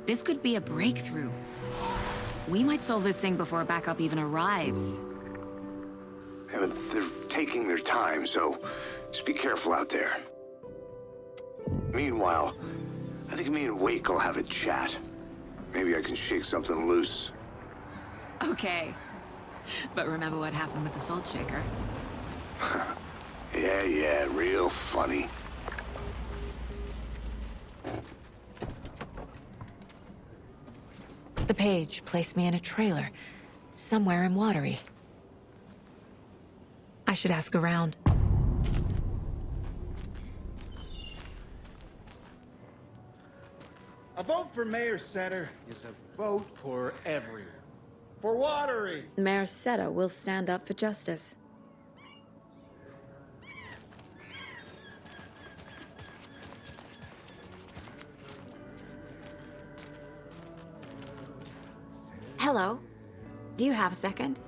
this could be a breakthrough. We might solve this thing before backup even arrives. Yeah, but they're taking their time, so just be careful out there. Meanwhile, I think me and Wake will have a chat. Maybe I can shake something loose. Okay. But remember what happened with the salt shaker? Yeah, real funny. The page placed me in a trailer, somewhere in Watery. I should ask around. A vote for Mayor Setter is a vote for everyone. For Watery! Mayor Seta will stand up for justice. Hello. Do you have a second?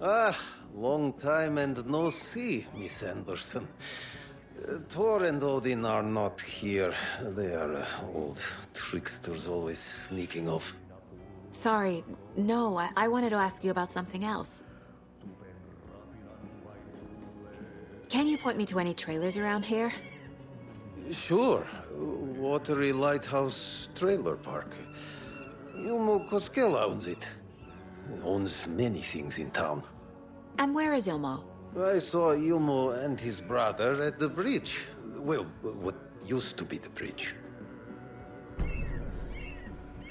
Ah, long time and no see, Miss Anderson. Thor and Odin are not here. They are old tricksters always sneaking off. Sorry. No, I wanted to ask you about something else. Can you point me to any trailers around here? Sure. Watery Lighthouse Trailer Park. Ilmo Koskela owns it. Owns many things in town. And where is Ilmo? I saw Ilmo and his brother at the bridge. Well, what used to be the bridge.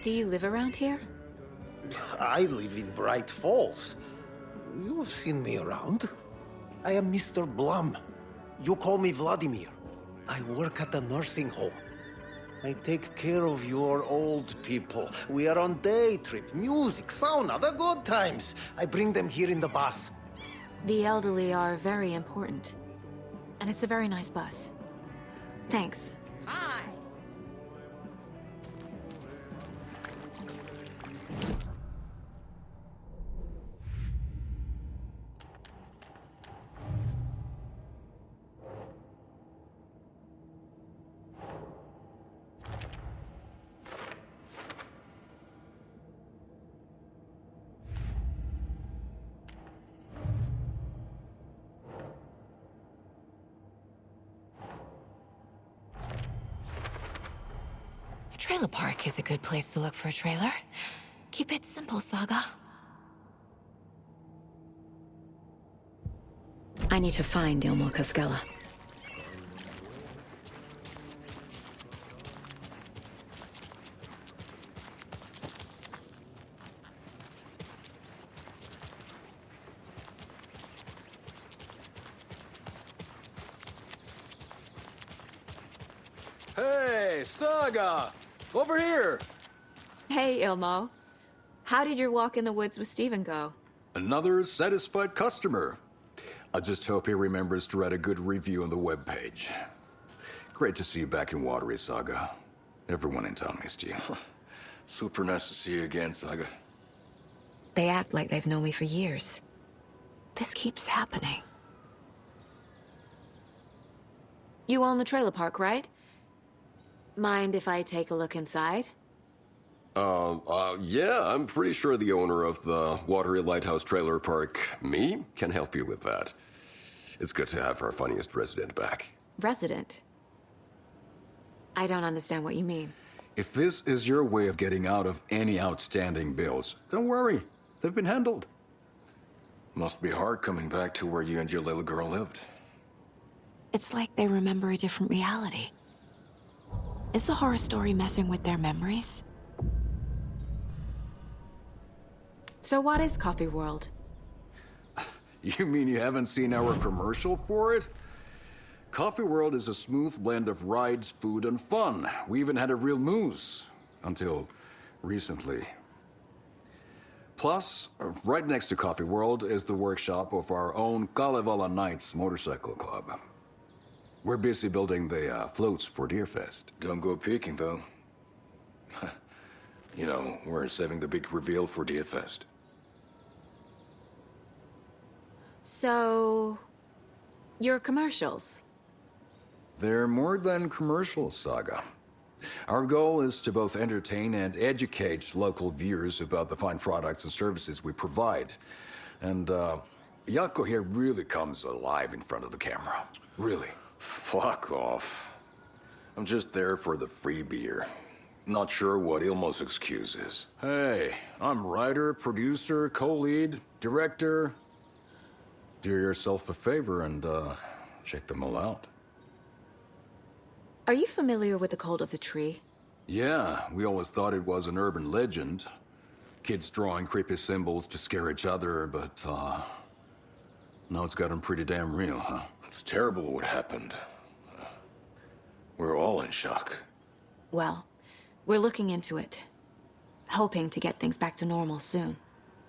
Do you live around here? I live in Bright Falls. You've seen me around. I am Mr. Blum. You call me Vladimir. I work at a nursing home. I take care of your old people. We are on day trip, music, sauna, the good times. I bring them here in the bus. The elderly are very important. And it's a very nice bus. Thanks. Hi. A trailer park is a good place to look for a trailer. Keep it simple, Saga. I need to find Ilmo Koskela. Hey, Saga! Over here! Hey, Ilmo. How did your walk in the woods with Steven go? Another satisfied customer. I just hope he remembers to write a good review on the webpage. Great to see you back in Watery, Saga. Everyone in town missed you. Super nice to see you again, Saga. They act like they've known me for years. This keeps happening. You own the trailer park, right? Mind if I take a look inside? Yeah, I'm pretty sure the owner of the Watery Lighthouse Trailer Park, me, can help you with that. It's good to have our funniest resident back. Resident? I don't understand what you mean. If this is your way of getting out of any outstanding bills, don't worry. They've been handled. Must be hard coming back to where you and your little girl lived. It's like they remember a different reality. Is the horror story messing with their memories? So what is Coffee World? You mean you haven't seen our commercial for it? Coffee World is a smooth blend of rides, food, and fun. We even had a real moose. Until recently. Plus, right next to Coffee World is the workshop of our own Kalevala Knights Motorcycle Club. We're busy building the floats for Deerfest. Don't go peeking, though. You know, we're saving the big reveal for Deerfest. So... your commercials? They're more than commercials, Saga. Our goal is to both entertain and educate local viewers about the fine products and services we provide. And, Yako here really comes alive in front of the camera. Really. Fuck off. I'm just there for the free beer. Not sure what Ilmo's excuse is. Hey, I'm writer, producer, co-lead, director. Do yourself a favor and, check them all out. Are you familiar with the cult of the tree? Yeah, we always thought it was an urban legend. Kids drawing creepy symbols to scare each other, but, now it's gotten pretty damn real, huh? It's terrible what happened. We're all in shock. Well, we're looking into it. Hoping to get things back to normal soon.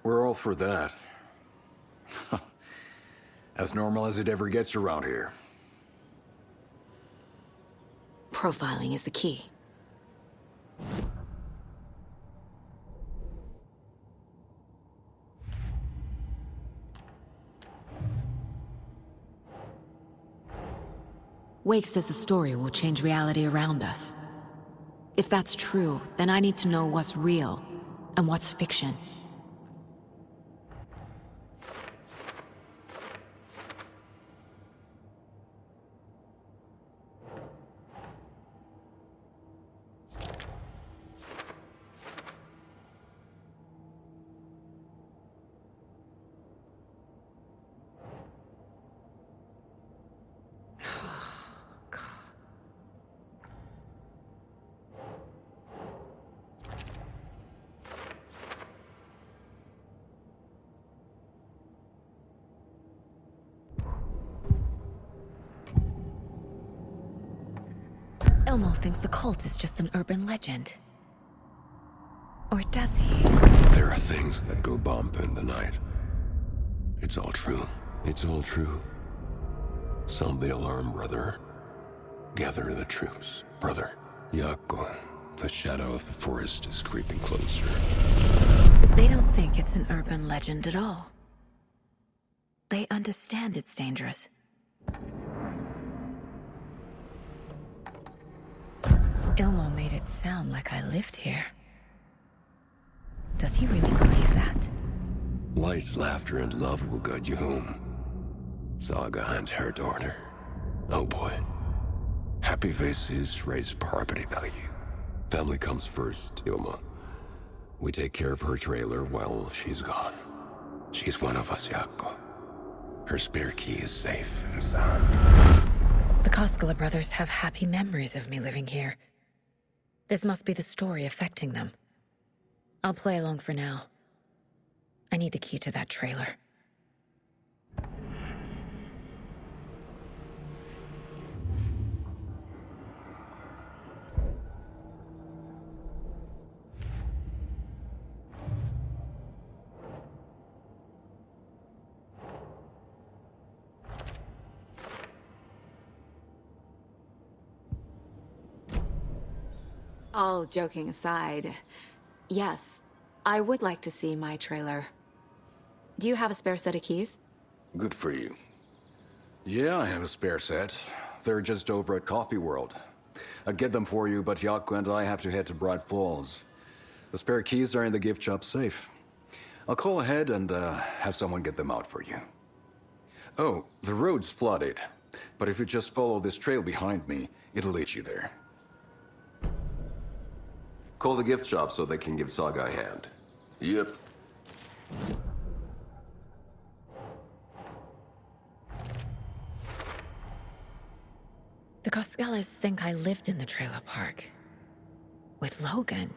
We're all for that. As normal as it ever gets around here. Profiling is the key. Wake says the story will change reality around us. If that's true, then I need to know what's real and what's fiction. Ilmo thinks the cult is just an urban legend. Or does he? There are things that go bump in the night. It's all true. It's all true. Sound the alarm, brother. Gather the troops, brother. Yako, the shadow of the forest is creeping closer. They don't think it's an urban legend at all. They understand it's dangerous. Ilmo made it sound like I lived here. Does he really believe that? Light, laughter, and love will guide you home. Saga and her daughter. Oh boy. Happy faces raise property value. Family comes first, Ilma. We take care of her trailer while she's gone. She's one of us, Yako. Her spare key is safe and sound. The Koskela brothers have happy memories of me living here. This must be the story affecting them. I'll play along for now. I need the key to that trailer. All joking aside, yes, I would like to see my trailer. Do you have a spare set of keys? Good for you. Yeah, I have a spare set. They're just over at Coffee World. I'd get them for you, but Yako and I have to head to Bright Falls. The spare keys are in the gift shop safe. I'll call ahead and have someone get them out for you. Oh, the road's flooded, but if you just follow this trail behind me, it'll lead you there. Call the gift shop so they can give Saga a hand. Yep. The Koskelas think I lived in the trailer park. With Logan.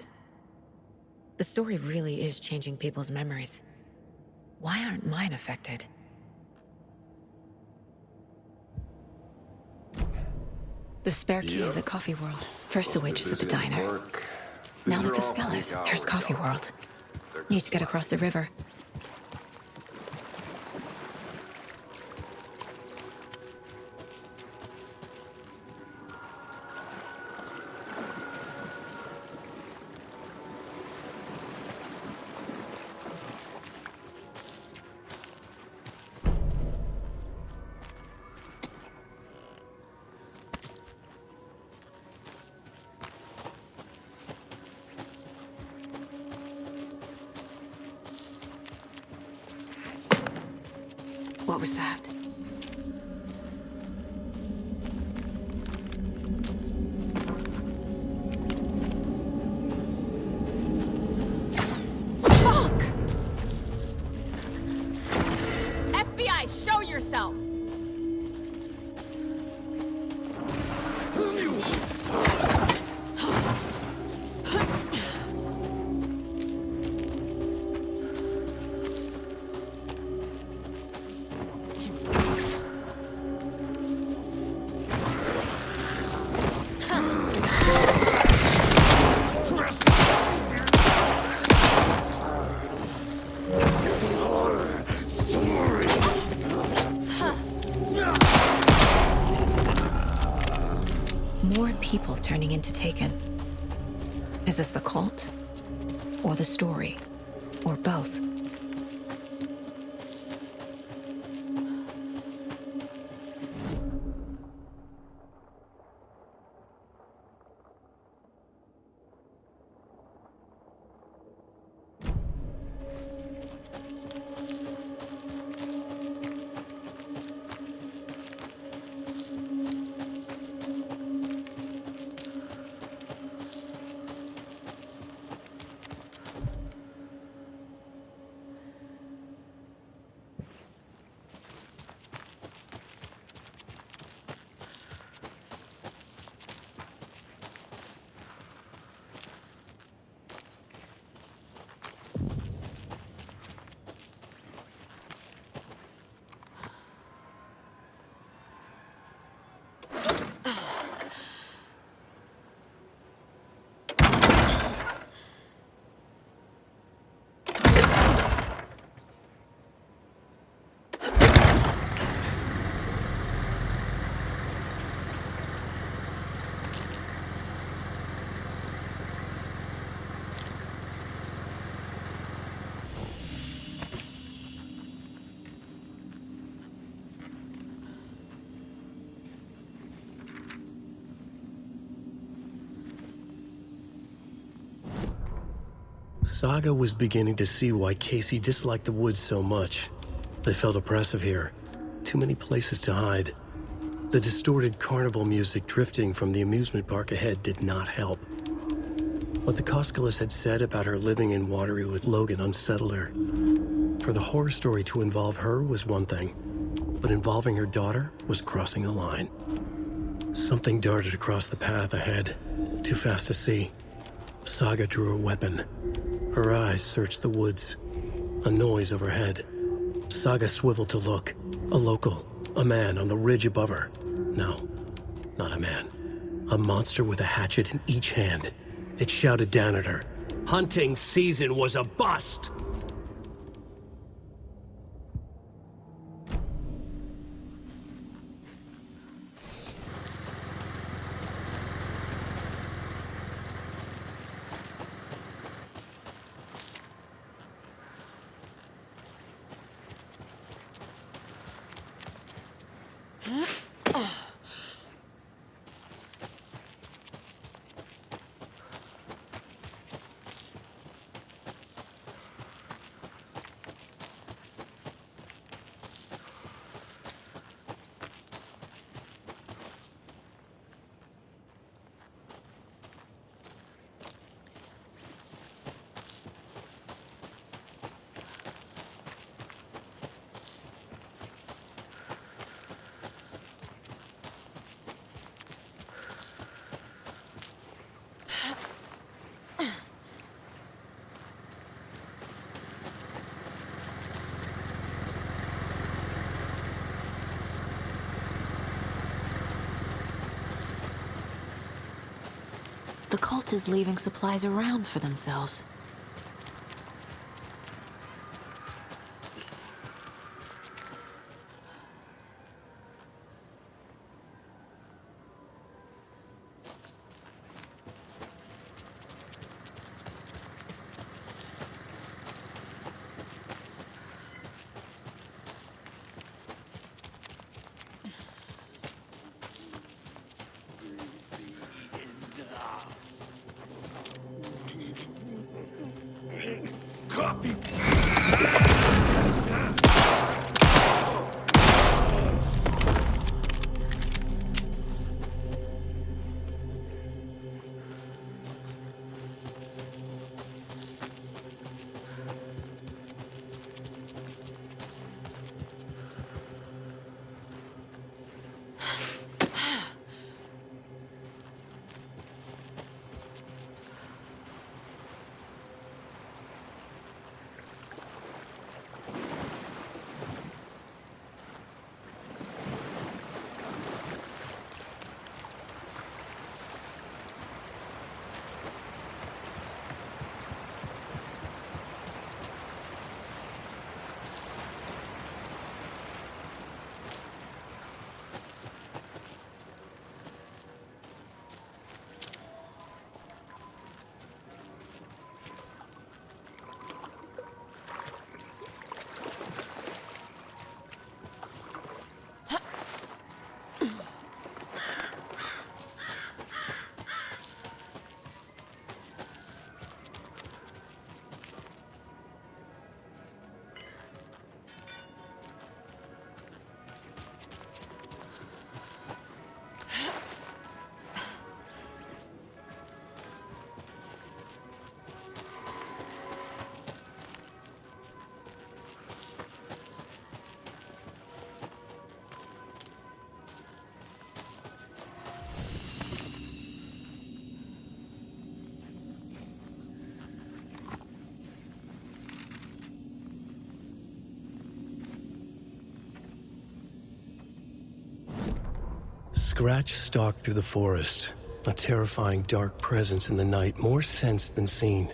The story really is changing people's memories. Why aren't mine affected? The spare key is at Coffee World. First the waitress at the diner. Now the Koskelas. There's Coffee World. Need to get across the river. What was that? Fuck! FBI, show yourself! More people turning into Taken. Is this the cult? Or the story? Or both? Saga was beginning to see why Casey disliked the woods so much. They felt oppressive here. Too many places to hide. The distorted carnival music drifting from the amusement park ahead did not help. What the Koskalis had said about her living in Watery with Logan unsettled her. For the horror story to involve her was one thing, but involving her daughter was crossing a line. Something darted across the path ahead, too fast to see. Saga drew a weapon. Her eyes searched the woods. A noise overhead. Saga swiveled to look. A local. A man on the ridge above her. No, not a man. A monster with a hatchet in each hand. It shouted down at her. Hunting season was a bust! The cult is leaving supplies around for themselves. Coffee! Scratch stalked through the forest, a terrifying dark presence in the night, more sensed than seen.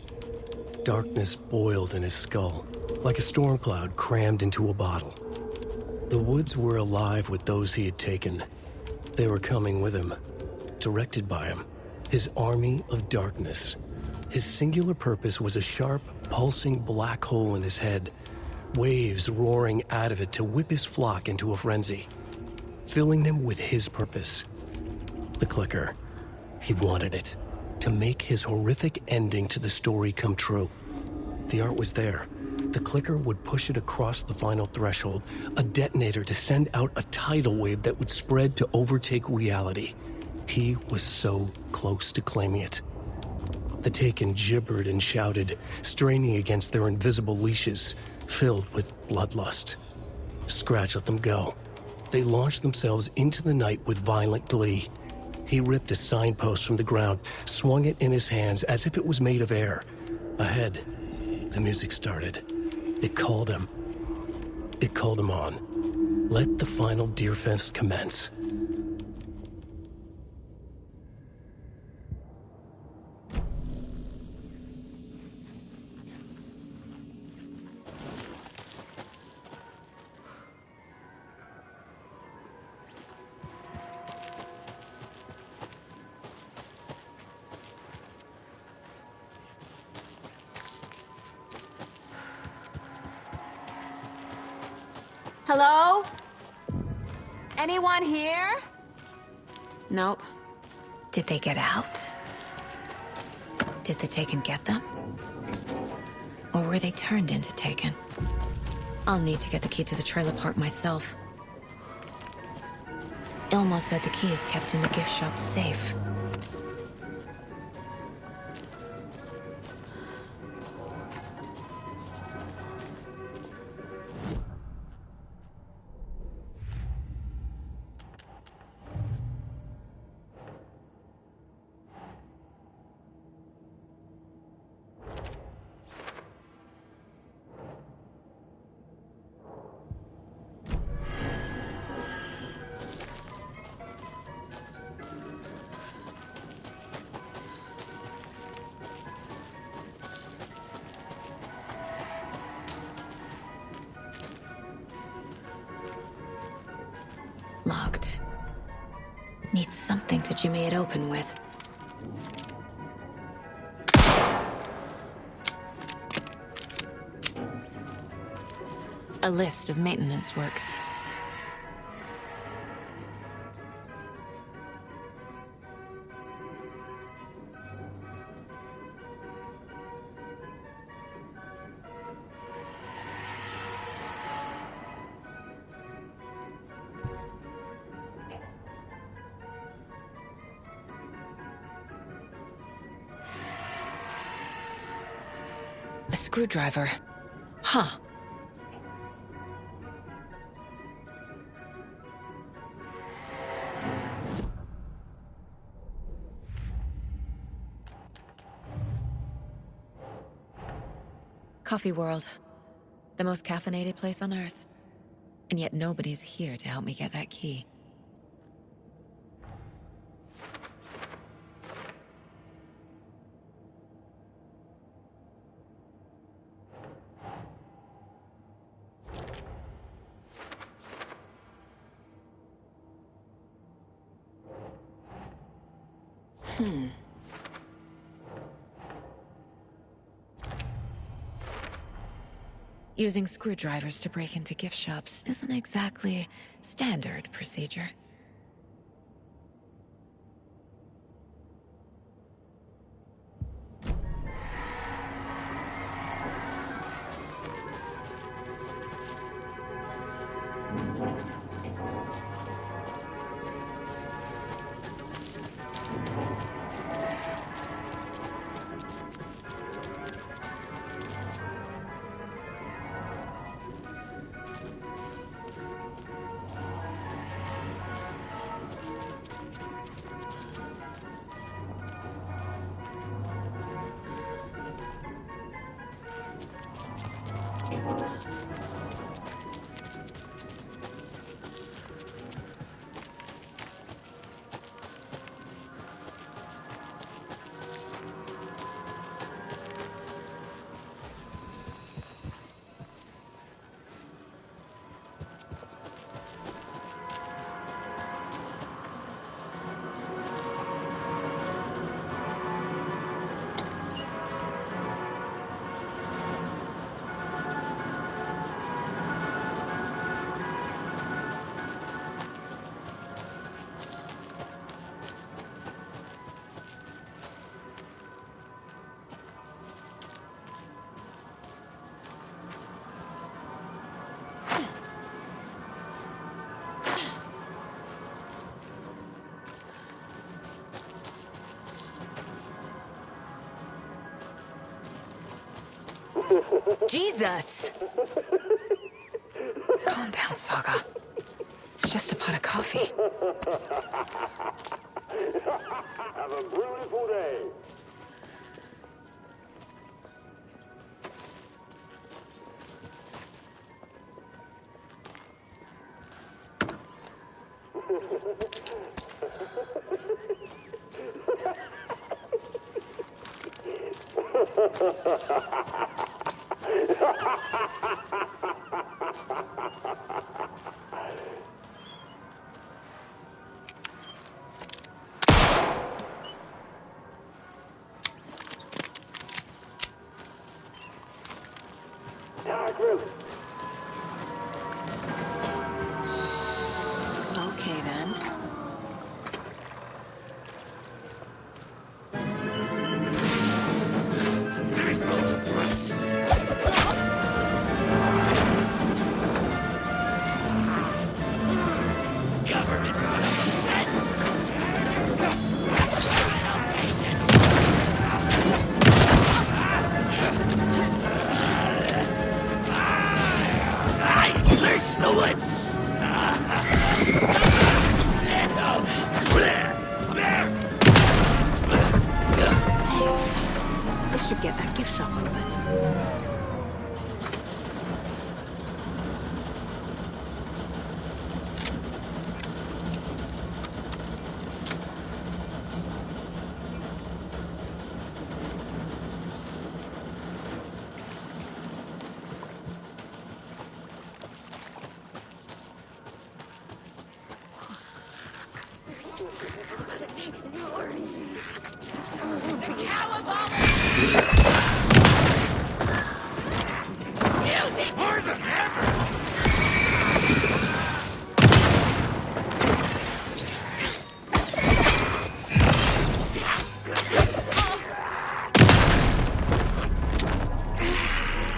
Darkness boiled in his skull, like a storm cloud crammed into a bottle. The woods were alive with those he had taken. They were coming with him, directed by him, his army of darkness. His singular purpose was a sharp, pulsing black hole in his head, waves roaring out of it to whip his flock into a frenzy, filling them with his purpose. The clicker. He wanted it, to make his horrific ending to the story come true. The art was there. The clicker would push it across the final threshold, a detonator to send out a tidal wave that would spread to overtake reality. He was so close to claiming it. The Taken gibbered and shouted, straining against their invisible leashes, filled with bloodlust. Scratch let them go. They launched themselves into the night with violent glee. He ripped a signpost from the ground, swung it in his hands as if it was made of air. Ahead, the music started. It called him. It called him on. Let the final Deer Fest commence. Hello? Anyone here? Nope. Did they get out? Did the Taken get them? Or were they turned into Taken? I'll need to get the key to the trailer park myself. Ilmo said the key is kept in the gift shop safe. Locked. Need something to jimmy it open with. A list of maintenance work. A screwdriver. Huh. Coffee World. The most caffeinated place on Earth. And yet nobody's here to help me get that key. Using screwdrivers to break into gift shops isn't exactly standard procedure. Jesus! Calm down, Saga. It's just a pot of coffee. Have a beautiful day. Okay, then. This should get that gift shop open.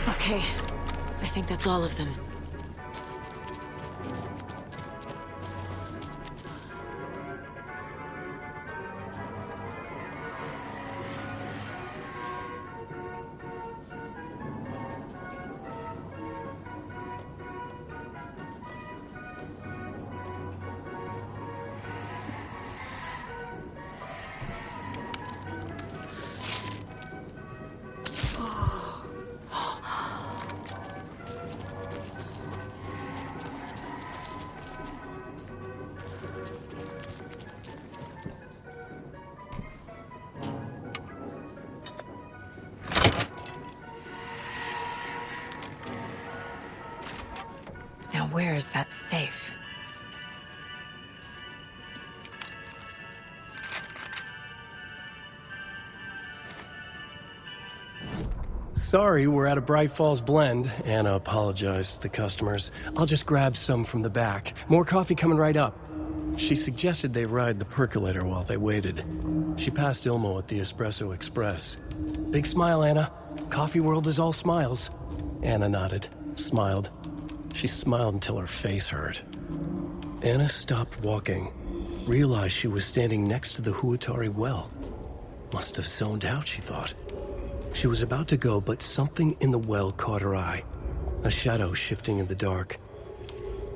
Okay, I think that's all of them. Now where is that safe? Sorry, we're at a Bright Falls blend. Anna apologized to the customers. I'll just grab some from the back. More coffee coming right up. She suggested they ride the percolator while they waited. She passed Ilmo at the Espresso Express. Big smile, Anna. Coffee world is all smiles. Anna nodded, smiled. She smiled until her face hurt. Anna stopped walking, realized she was standing next to the Huatari well. Must have zoned out, she thought. She was about to go, but something in the well caught her eye. A shadow shifting in the dark.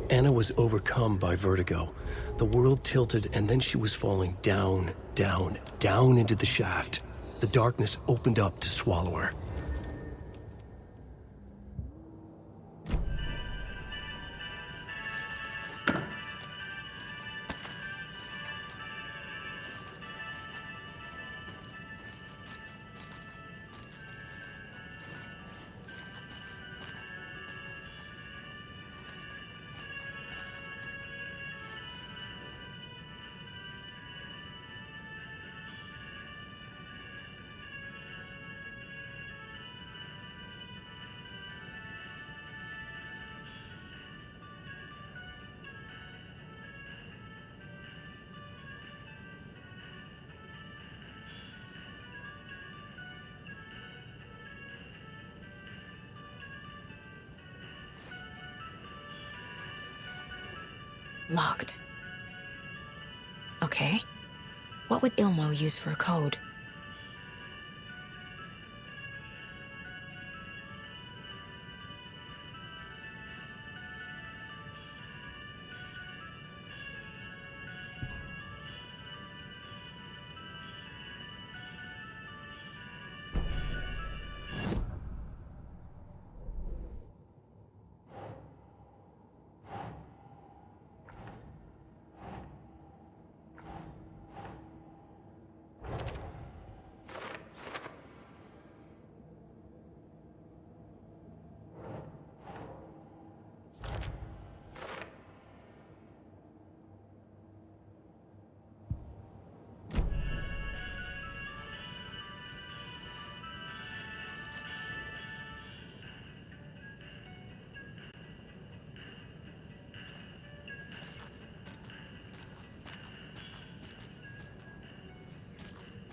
Anna was overcome by vertigo. The world tilted, and then she was falling down, down, down into the shaft. The darkness opened up to swallow her. Locked. Okay. What would Ilmo use for a code?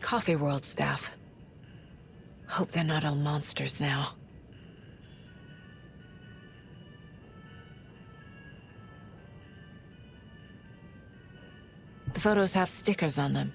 Coffee World staff. Hope they're not all monsters now. The photos have stickers on them.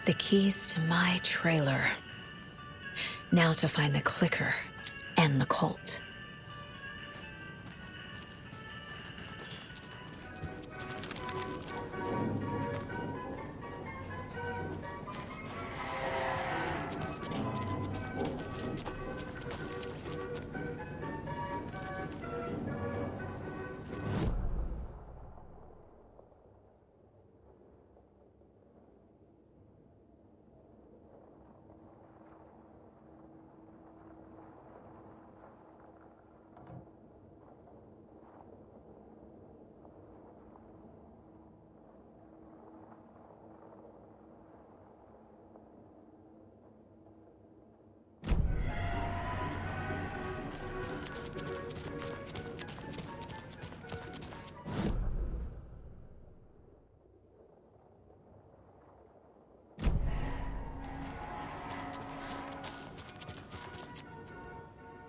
The keys to my trailer. Now to find the clicker and the cult.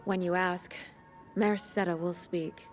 When you ask, Merceda will speak.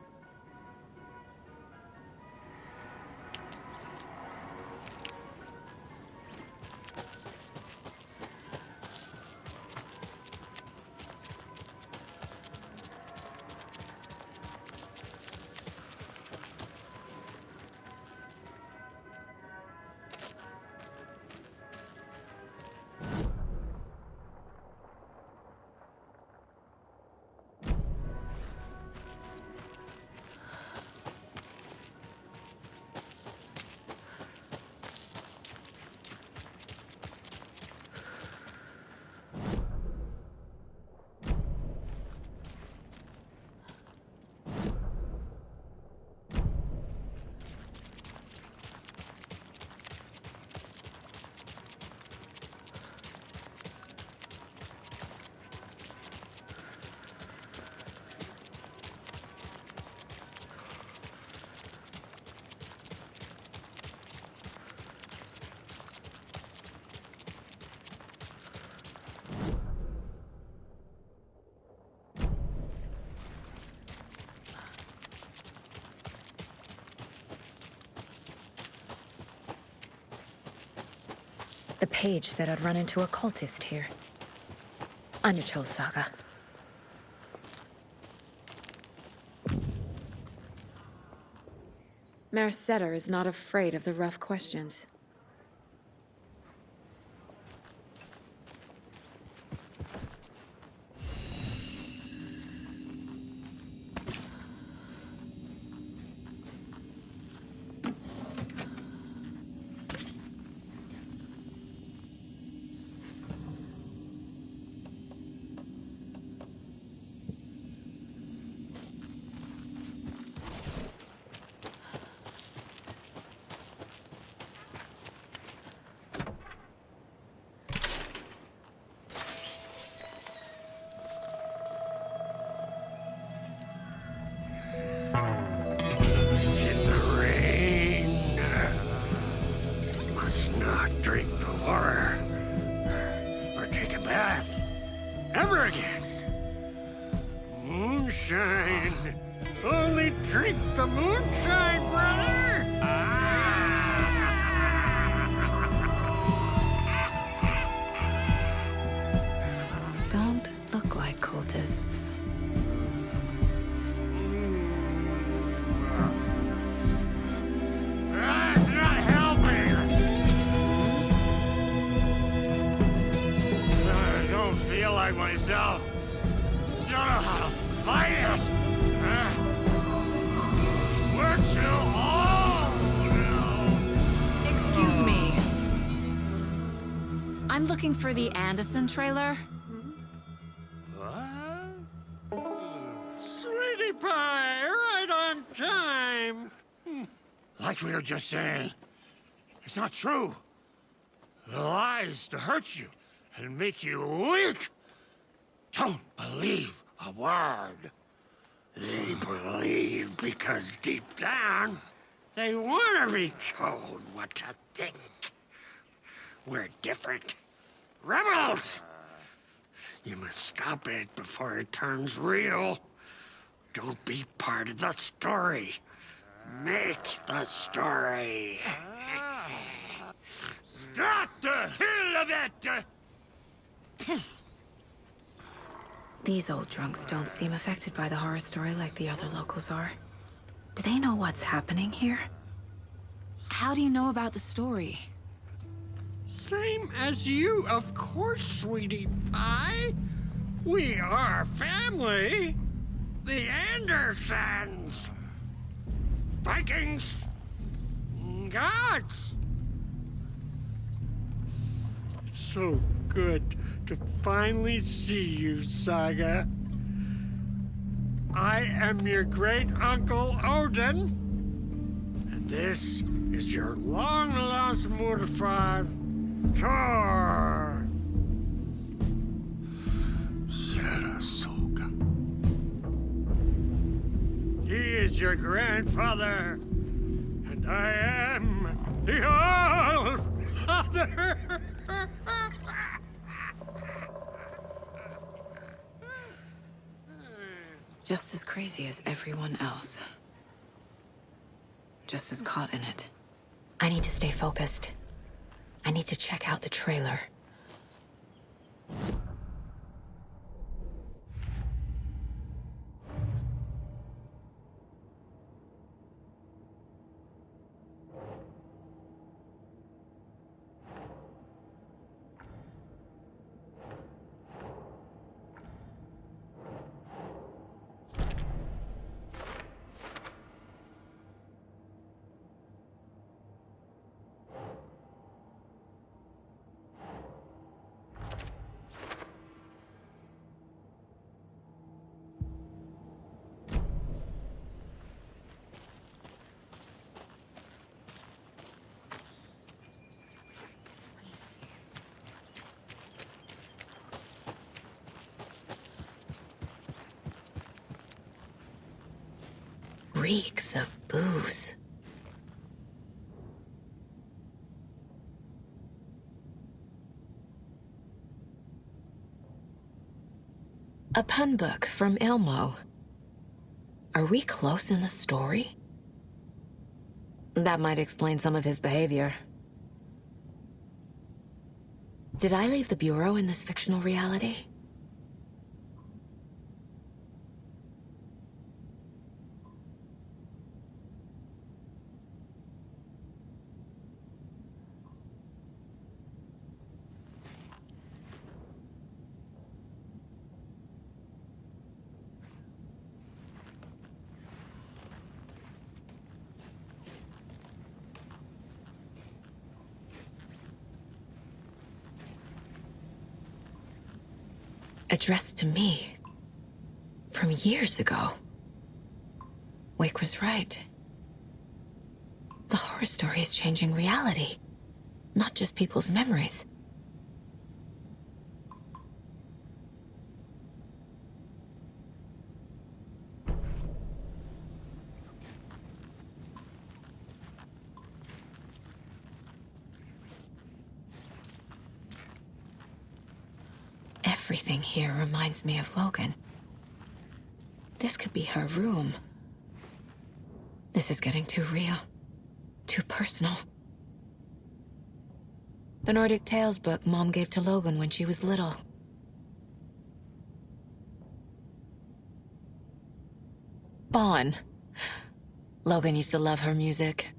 The page said I'd run into a cultist here. Undertow Saga. Merceda is not afraid of the rough questions. moonshine, brother! Don't look like cultists. It's not helping! I don't feel like myself. Don't know how to fight it! We're too old now! Excuse me. I'm looking for the Anderson trailer. Sweetie pie, right on time! Like we were just saying, it's not true. The lies to hurt you and make you weak. Don't believe a word. They believe because deep down, they want to be told what to think. We're different. Rebels! You must stop it before it turns real. Don't be part of the story. Make the story. Start the hell of it! These old drunks don't seem affected by the horror story like the other locals are. Do they know what's happening here? How do you know about the story? Same as you, of course, sweetie pie. We are family. The Andersons. Vikings. Gods. It's so good to finally see you, Saga. I am your great uncle Odin, and this is your long-lost Murfar, Thor. Sarasota. He is your grandfather, and I am the All-Father. Just as crazy as everyone else. Just as caught in it. I need to stay focused. I need to check out the trailer. Reeks of booze. A pun book from Ilmo. Are we close in the story? That might explain some of his behavior. Did I leave the Bureau in this fictional reality? Addressed to me. From years ago. Wake was right. The horror story is changing reality. Not just people's memories. Everything here reminds me of Logan. This could be her room. This is getting too real. Too personal. The Nordic Tales book Mom gave to Logan when she was little. Bon. Logan used to love her music.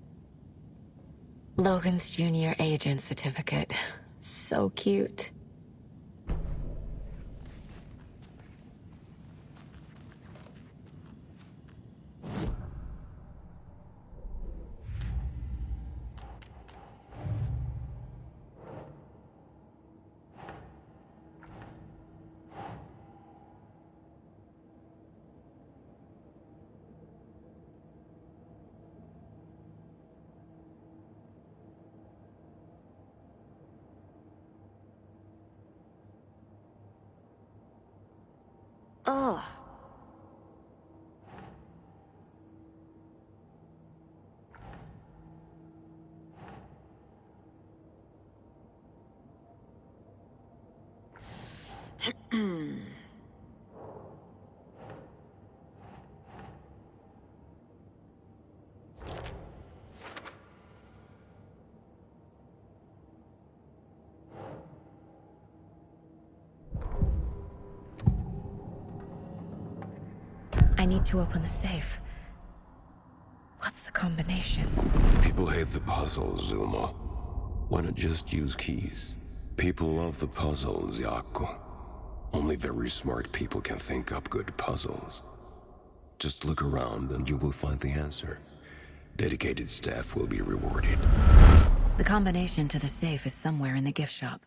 Logan's junior agent certificate. So cute. Ugh. I need to open the safe. What's the combination? People hate the puzzles, Zulma. Why not just use keys? People love the puzzles, Jaakko. Only very smart people can think up good puzzles. Just look around and you will find the answer. Dedicated staff will be rewarded. The combination to the safe is somewhere in the gift shop.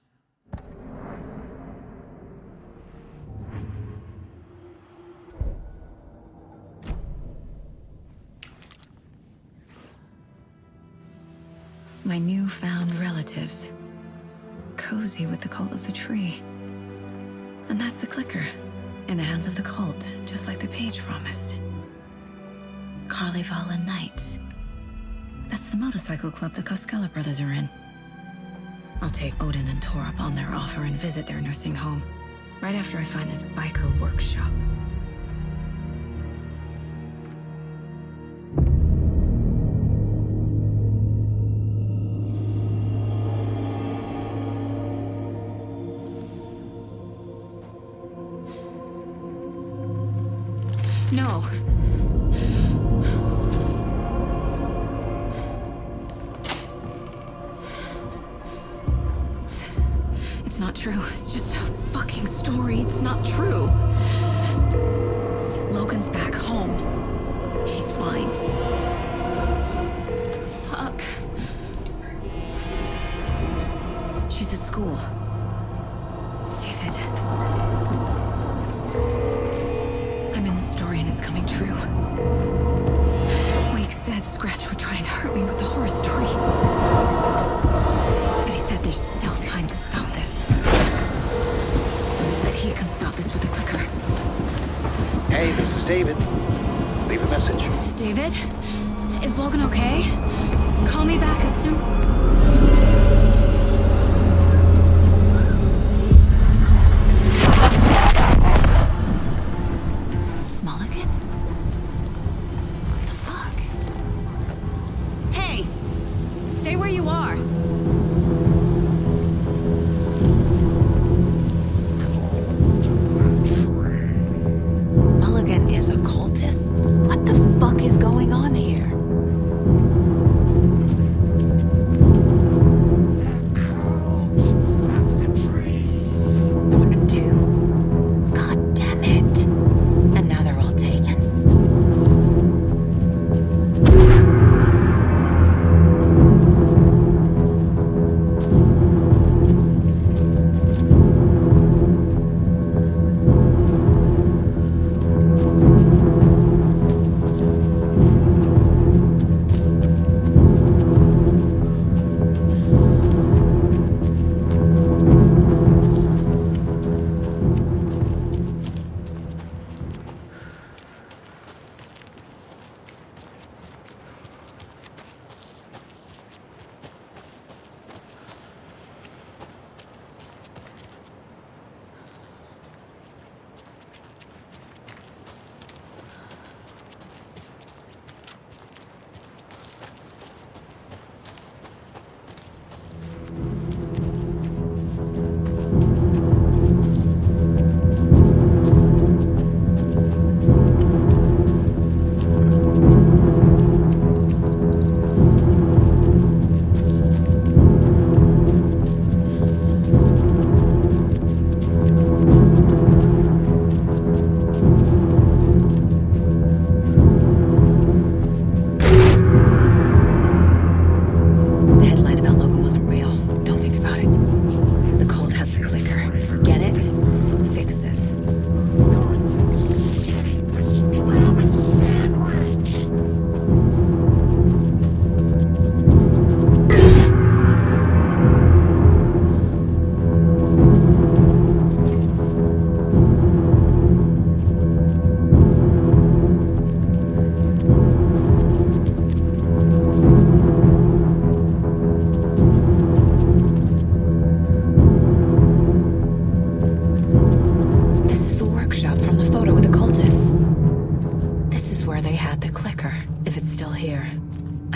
My newfound relatives. Cozy with the cult of the tree. And that's the clicker. In the hands of the cult, just like the page promised. Carnival Knights. That's the motorcycle club the Koskela brothers are in. I'll take Odin and Tor up on their offer and visit their nursing home. Right after I find this biker workshop. No. It's not true. It's just a fucking story. It's not true. Logan's back home. She's fine. Fuck. She's at school. David. I'm in the story and it's coming true. Wake said Scratch would try and hurt me with the horror story. But he said there's still time to stop this. That he can stop this with a clicker. Hey, this is David. Leave a message. David? Is Logan okay? Call me back as soon...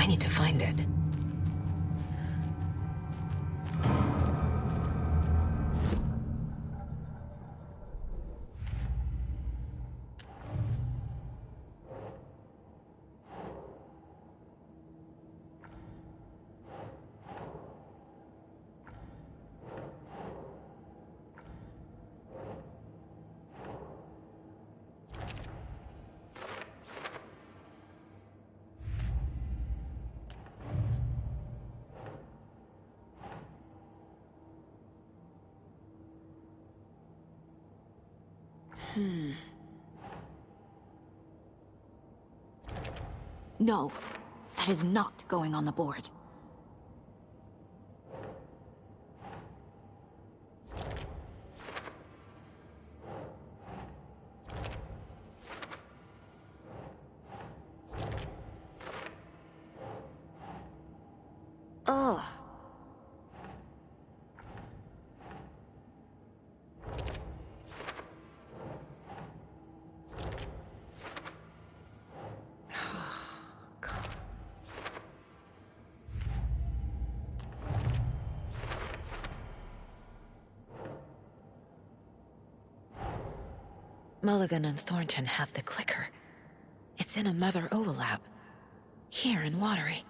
I need to find it. No, that is not going on the board. Ugh. Mulligan and Thornton have the clicker. It's in a mother overlap. Here in Watery.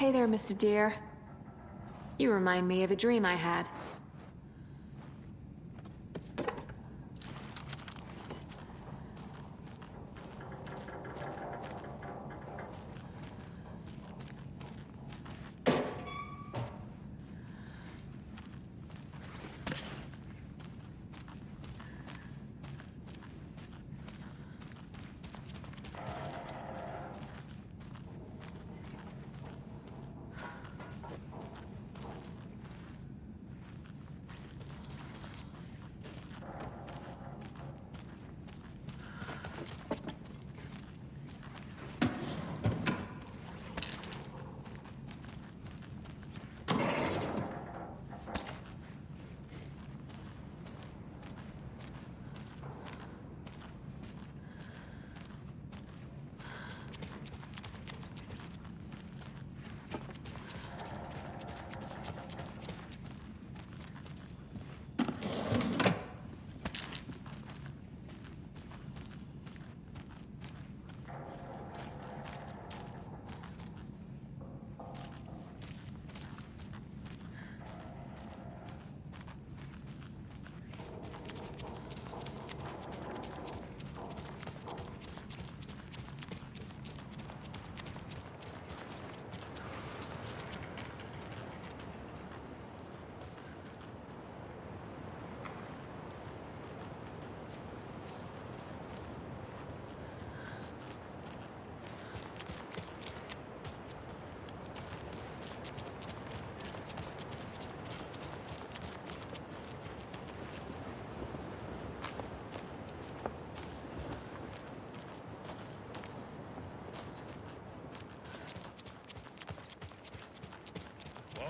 Hey there, Mr. Deer. You remind me of a dream I had.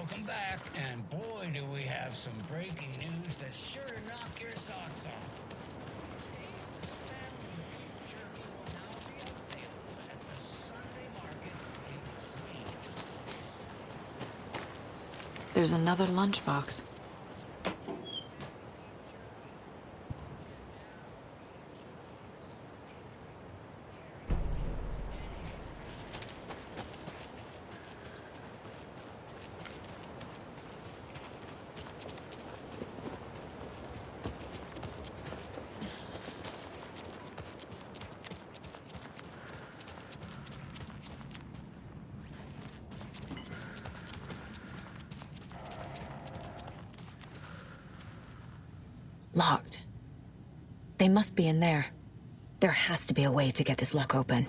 Welcome back, and boy, do we have some breaking news that's sure to knock your socks off. Dave's family beef jerky will now be available at the Sunday market in Queens. There's another lunchbox. Locked. They must be in there. There has to be a way to get this lock open.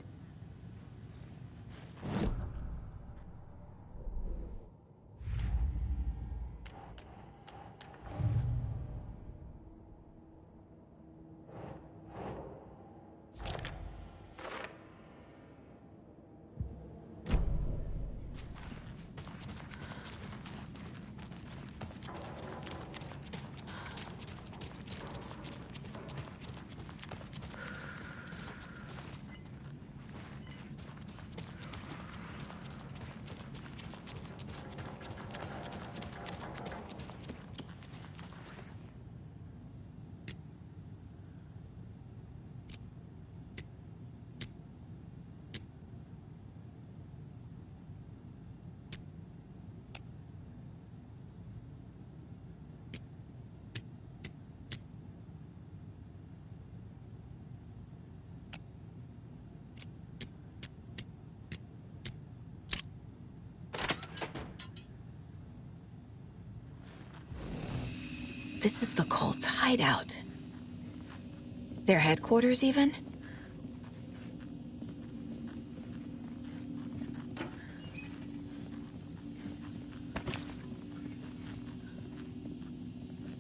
This is the cult's hideout. Their headquarters, even?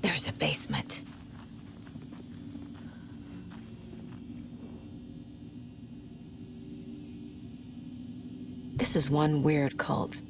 There's a basement. This is one weird cult.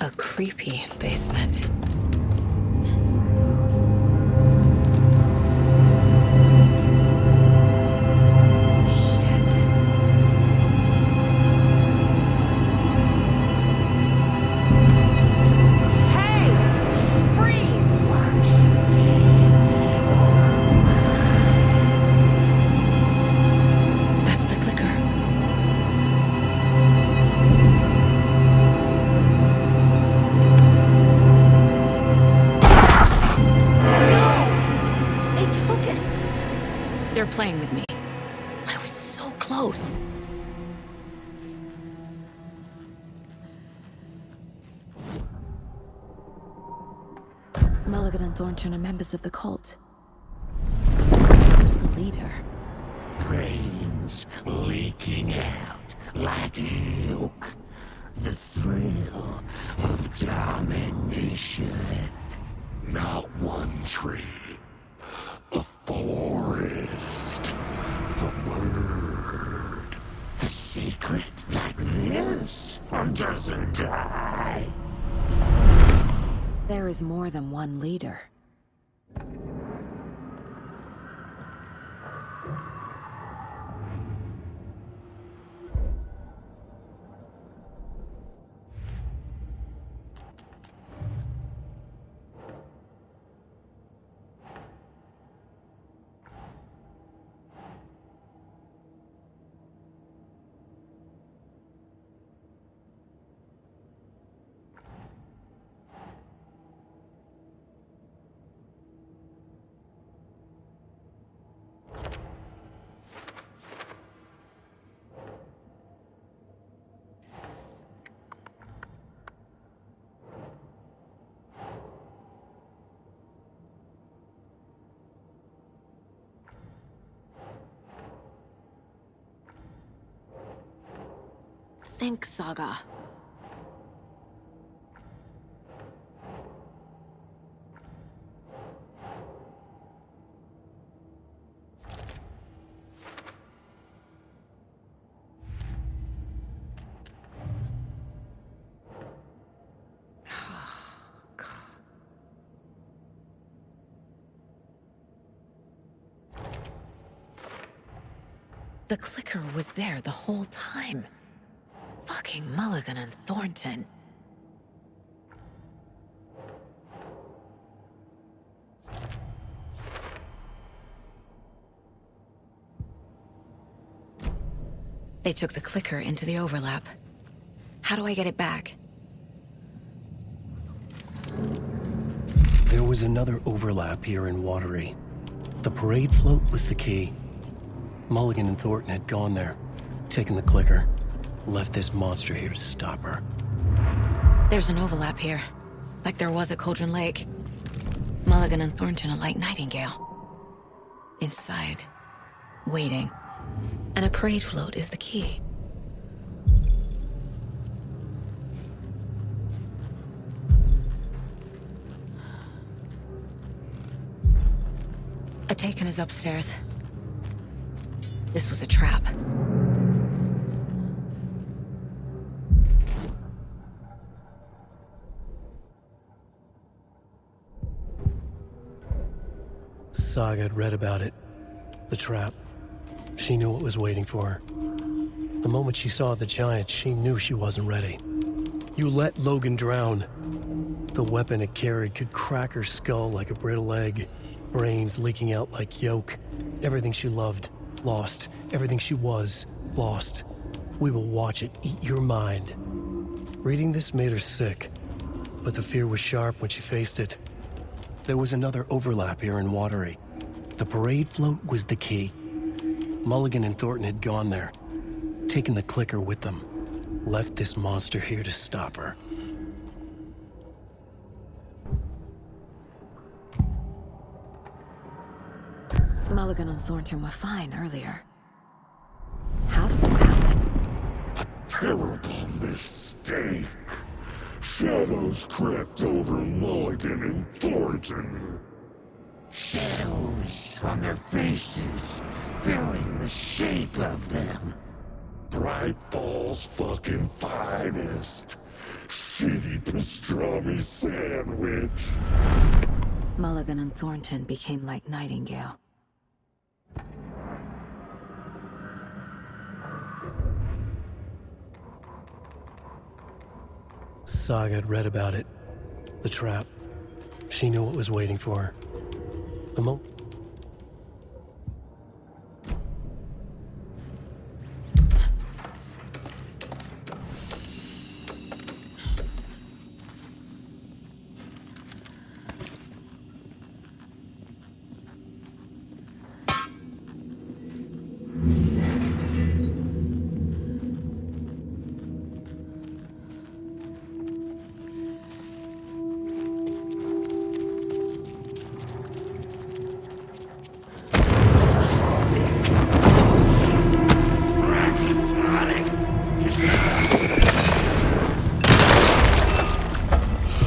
A creepy basement. That's the clicker. They're playing with me. I was so close. Mulligan and Thornton are members of the cult. Who's the leader? Brains leaking out like milk. The thrill of domination. Not one tree. A forest. The word. A secret like this doesn't die. There is more than one leader. think, Saga? The clicker was there the whole time. Fucking Mulligan and Thornton. They took the clicker into the overlap. How do I get it back? There was another overlap here in Watery. The parade float was the key. Mulligan and Thornton had gone there, taken the clicker, left this monster here to stop her. There's an overlap here, like there was at Cauldron Lake. Mulligan and Thornton are like Nightingale. Inside, waiting. And a parade float is the key. Atakan is upstairs. This was a trap. Saga had read about it. The trap. She knew what was waiting for her. The moment she saw the giant, she knew she wasn't ready. You let Logan drown. The weapon it carried could crack her skull like a brittle egg. Brains leaking out like yolk. Everything she loved, lost. Everything she was, lost. We will watch it eat your mind. Reading this made her sick, but the fear was sharp when she faced it. There was another overlap here in Watery. The parade float was the key. Mulligan and Thornton had gone there, taken the clicker with them, left this monster here to stop her. Mulligan and Thornton were fine earlier. How did this happen? A terrible mistake. Shadows crept over Mulligan and Thornton. Shadows on their faces, filling the shape of them. Bright Falls fucking finest. Shitty pastrami sandwich. Mulligan and Thornton became like Nightingale. Saga had read about it. The trap. She knew what was waiting for her. The moment.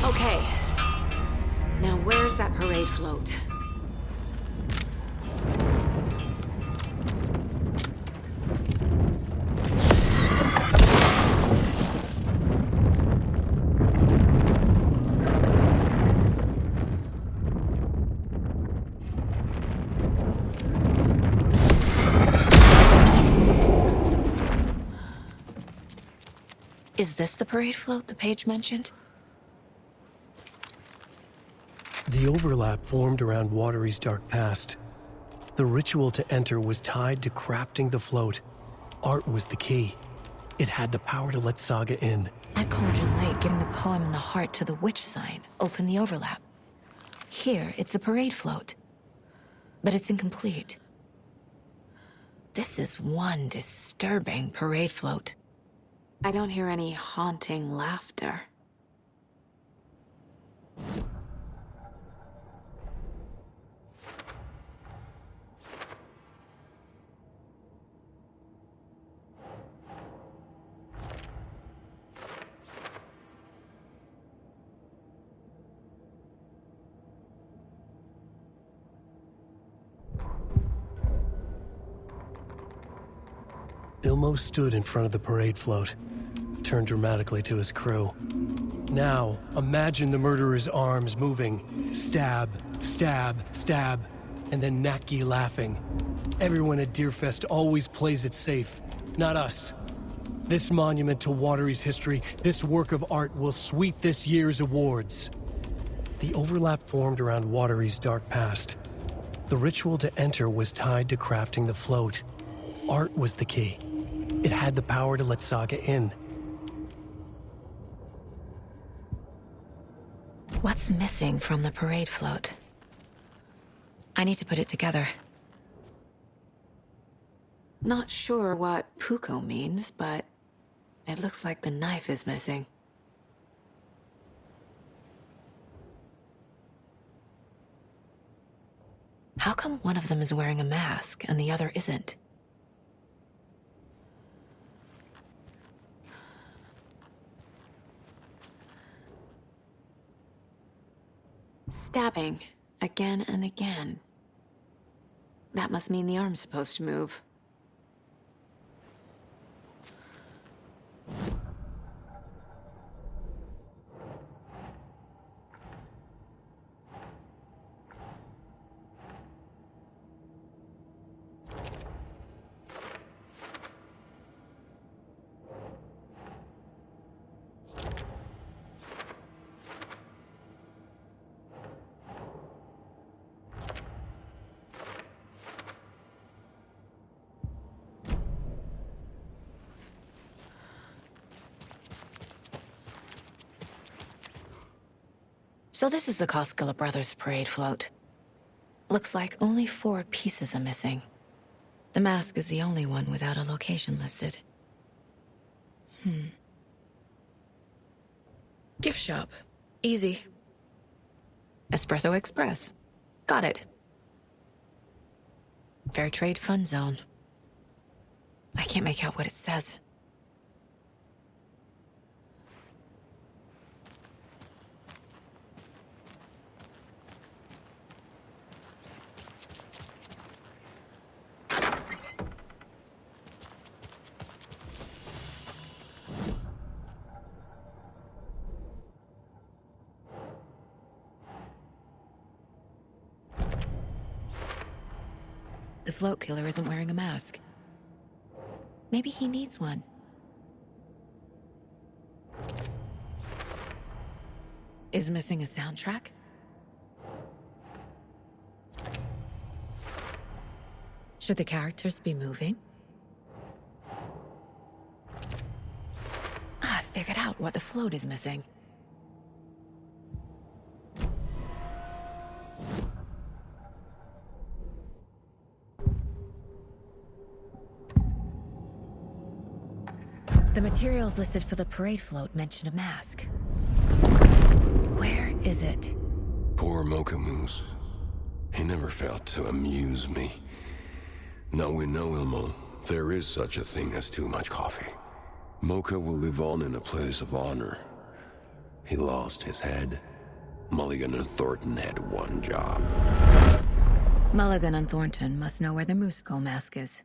Okay. Now where's that parade float? Is this the parade float the page mentioned? The overlap formed around Watery's dark past. The ritual to enter was tied to crafting the float. Art was the key. It had the power to let Saga in. At Cauldron Lake, giving the poem and the heart to the witch sign opened the overlap. Here, it's a parade float. But it's incomplete. This is one disturbing parade float. I don't hear any haunting laughter. Ilmo stood in front of the parade float, turned dramatically to his crew. Now, imagine the murderer's arms moving. Stab, stab, stab, and then Naki laughing. Everyone at Deerfest always plays it safe, not us. This monument to Watery's history, this work of art will sweep this year's awards. The overlap formed around Watery's dark past. The ritual to enter was tied to crafting the float. Art was the key. It had the power to let Saga in. What's missing from the parade float? I need to put it together. Not sure what Puko means, but it looks like the knife is missing. How come one of them is wearing a mask and the other isn't? Stabbing, again and again. That must mean the arm's supposed to move. So this is the Koskela Brothers parade float. Looks like only 4 pieces are missing. The mask is the only one without a location listed. Gift shop. Easy. Espresso Express. Got it. Fair Trade Fun Zone. I can't make out what it says. The float killer isn't wearing a mask. Maybe he needs one. Is missing a soundtrack? Should the characters be moving? I figured out what the float is missing. The materials listed for the parade float mention a mask. Where is it? Poor Mocha Moose. He never failed to amuse me. Now we know, Ilmo, there is such a thing as too much coffee. Mocha will live on in a place of honor. He lost his head. Mulligan and Thornton had one job. Mulligan and Thornton must know where the Moose Skull mask is.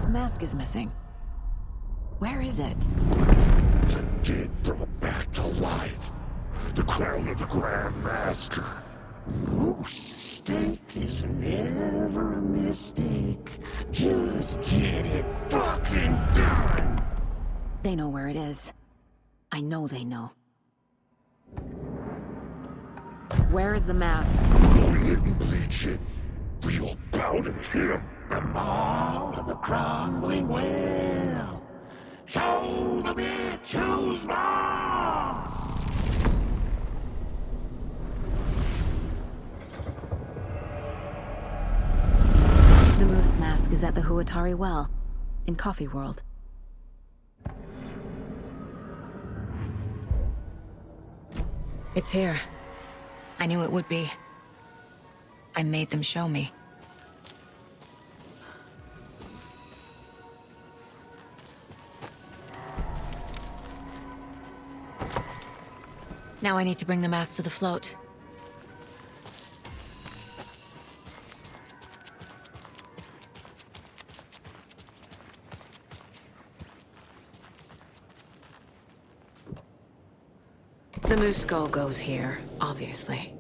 The mask is missing. Where is it? The dead brought back to life. The crown of the Grand Master. Moose steak is never a mistake. Just get it fucking done. They know where it is. I know they know. Where is the mask? Oil it and bleach it. Real powder him. The mall of the crumbling well. Show the bitch who's boss! The Moose mask is at the Huatari Well, in Coffee World. It's here. I knew it would be. I made them show me. Now I need to bring the mask to the float. The moose skull goes here, obviously.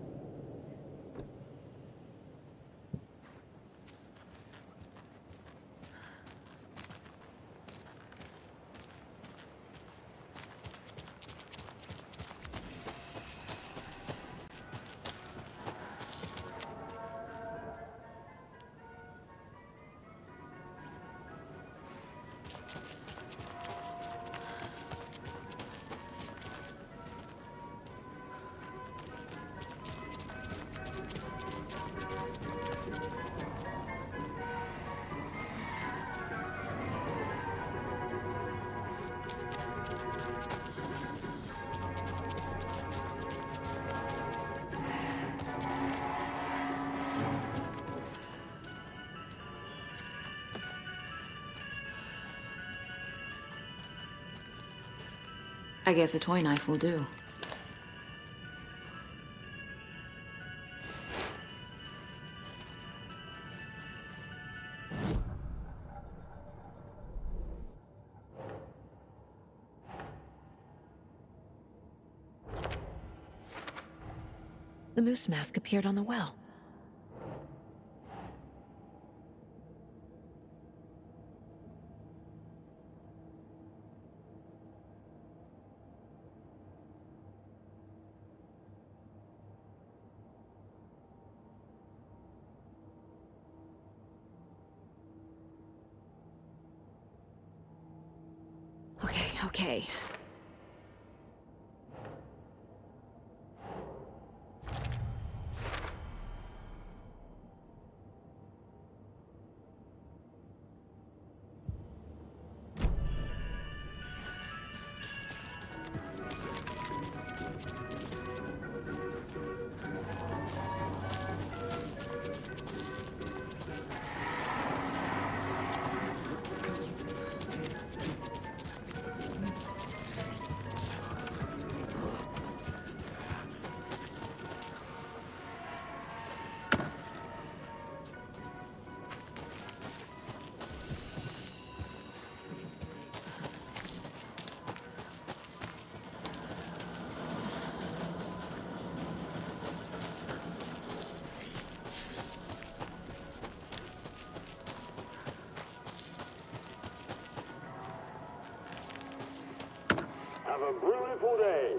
I guess a toy knife will do. The moose mask appeared on the well. Okay. Have a beautiful day.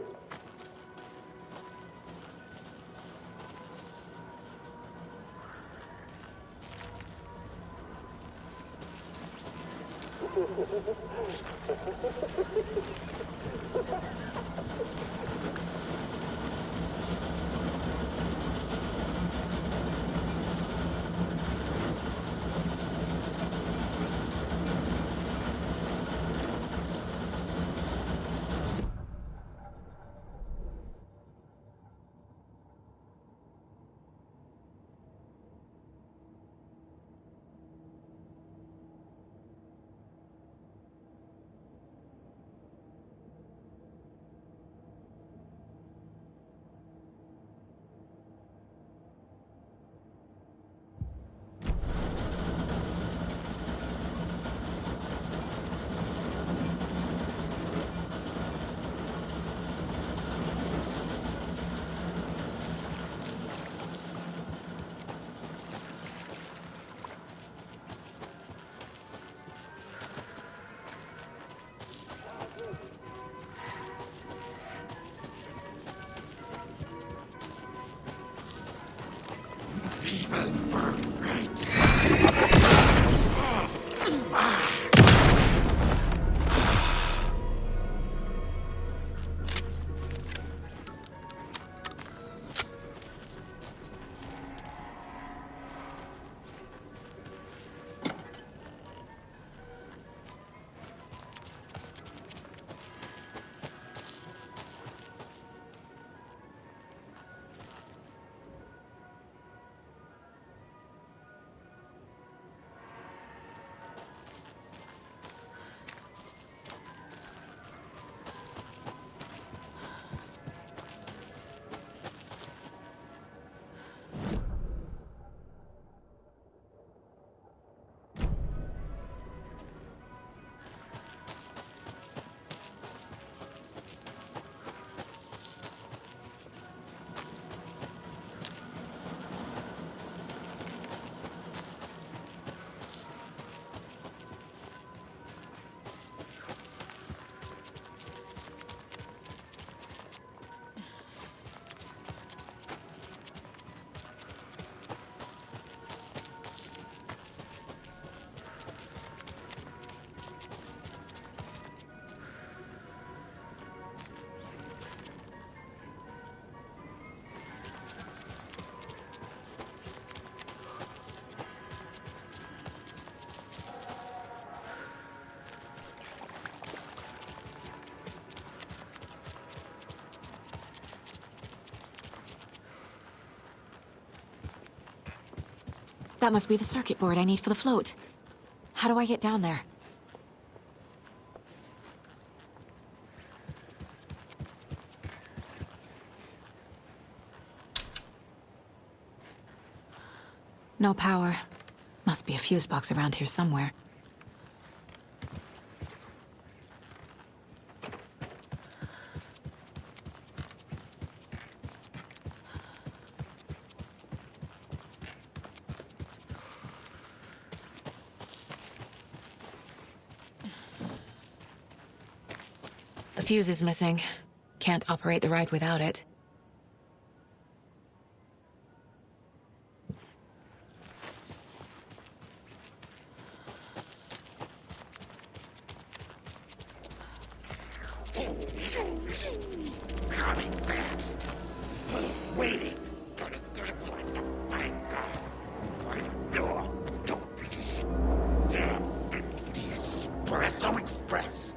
That must be the circuit board I need for the float. How do I get down there? No power. Must be a fuse box around here somewhere. The fuse is missing. Can't operate the ride without it. Coming fast. Waiting. Espresso Express.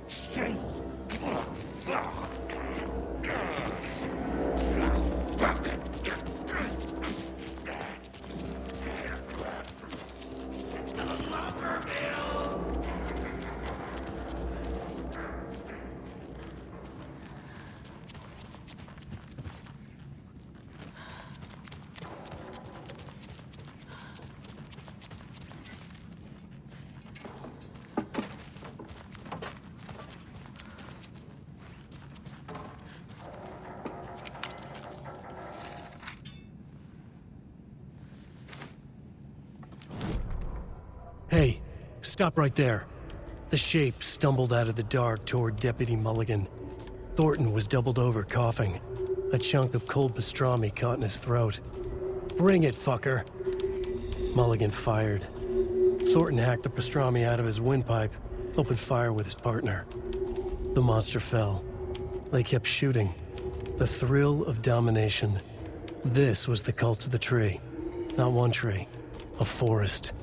Hey, stop right there. The shape stumbled out of the dark toward Deputy Mulligan. Thornton was doubled over, coughing. A chunk of cold pastrami caught in his throat. Bring it, fucker! Mulligan fired. Thornton hacked the pastrami out of his windpipe, opened fire with his partner. The monster fell. They kept shooting. The thrill of domination. This was the cult of the tree. Not one tree, a forest.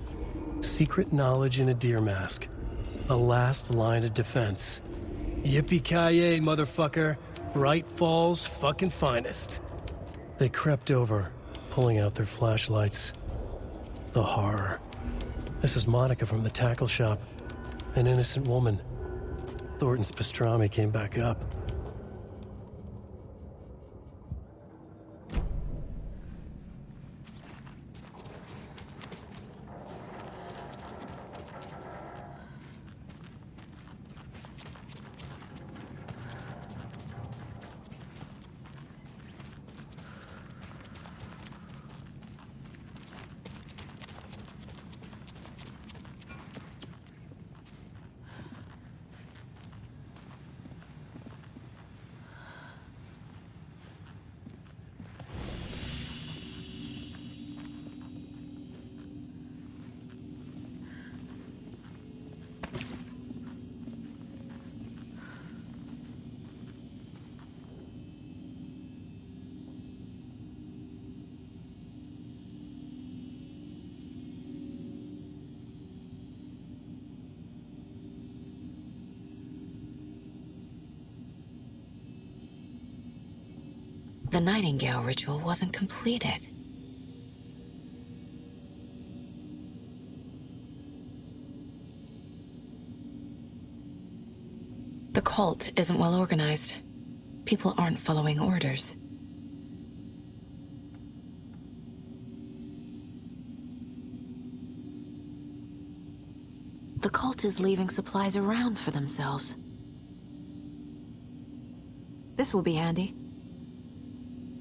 Secret knowledge in a deer mask. A last line of defense. Yippee-ki-yay, motherfucker. Bright Falls' fucking finest. They crept over, pulling out their flashlights. The horror. This is Monica from the tackle shop. An innocent woman. Thornton's pastrami came back up. The Nightingale ritual wasn't completed. The cult isn't well organized. People aren't following orders. The cult is leaving supplies around for themselves. This will be handy.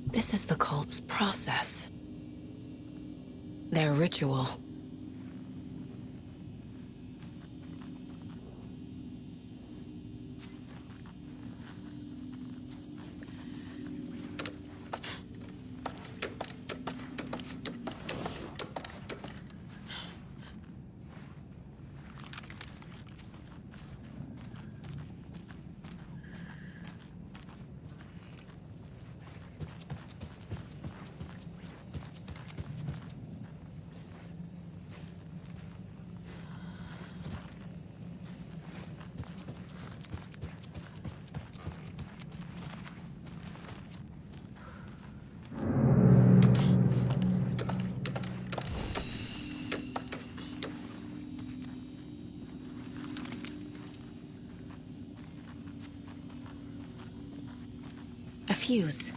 This is the cult's process. Their ritual. fuse.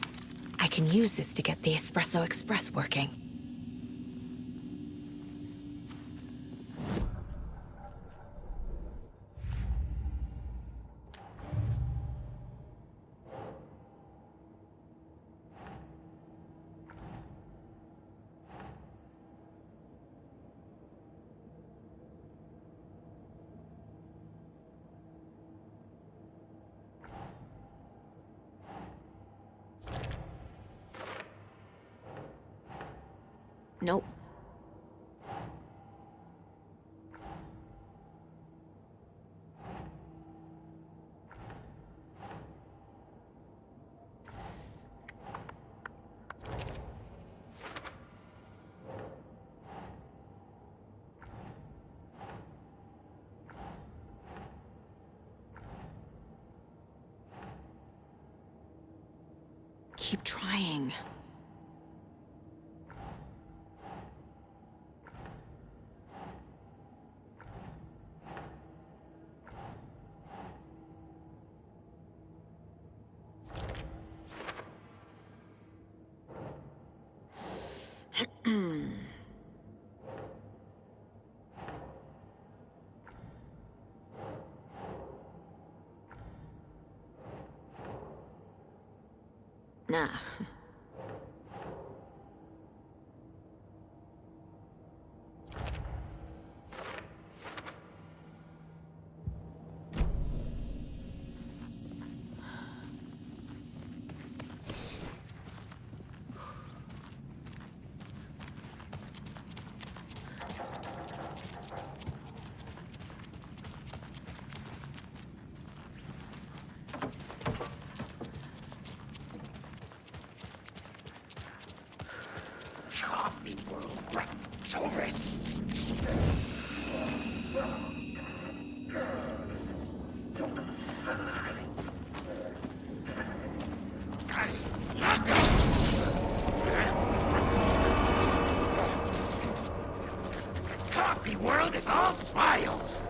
I can use this to get the Espresso Express working. Nope. Keep trying. Nah. Copy world tourists. Copy world is all smiles.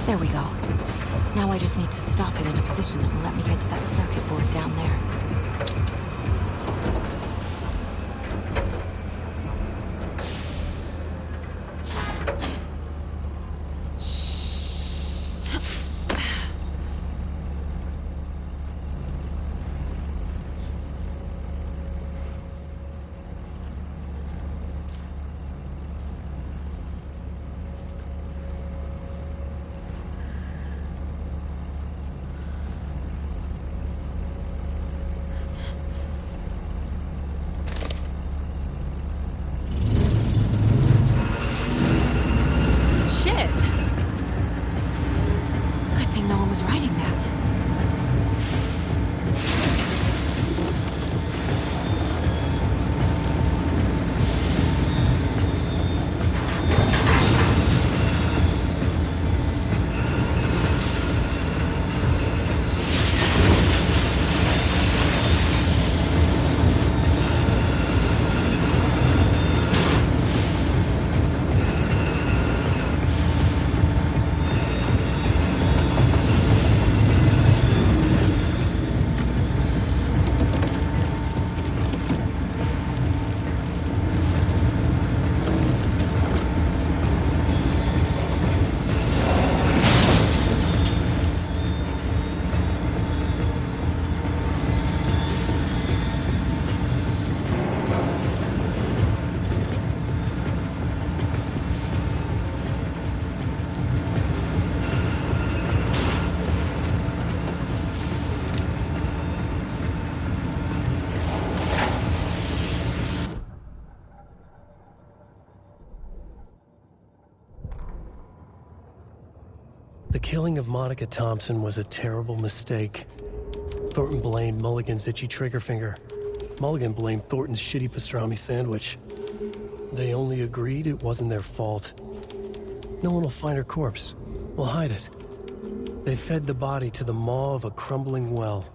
There we go. Now I just need to stop it in a position that will let me get to that circuit board down there. The killing of Monica Thompson was a terrible mistake. Thornton blamed Mulligan's itchy trigger finger. Mulligan blamed Thornton's shitty pastrami sandwich. They only agreed it wasn't their fault. No one will find her corpse. We'll hide it. They fed the body to the maw of a crumbling well,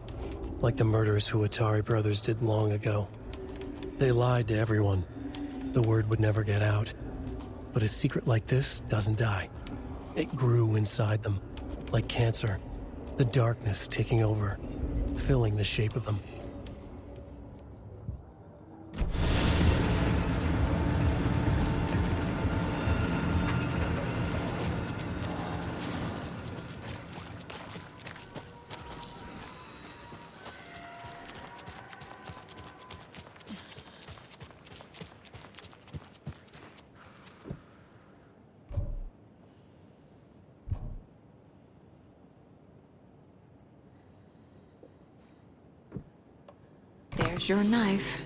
like the murderous Huatari brothers did long ago. They lied to everyone. The word would never get out. But a secret like this doesn't die. It grew inside them, like cancer. The darkness taking over, filling the shape of them. There's your knife.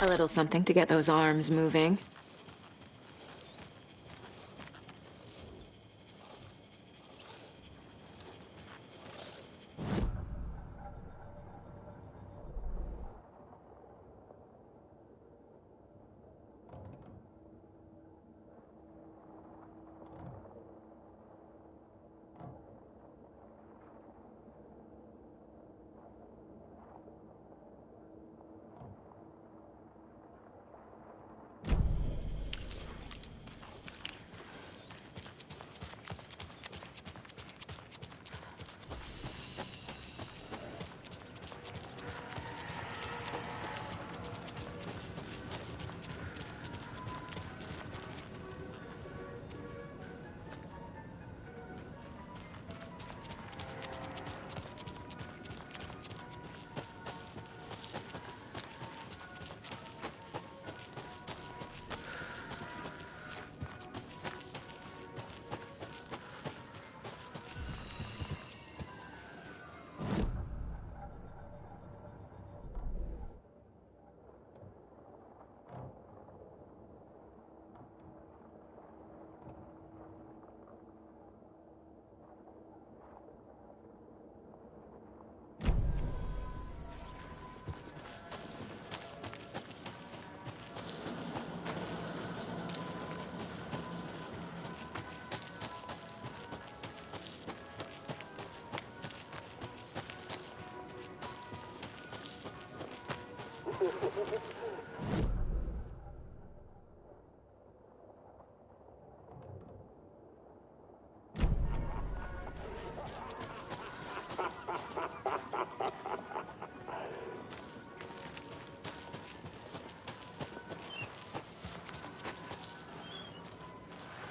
A little something to get those arms moving.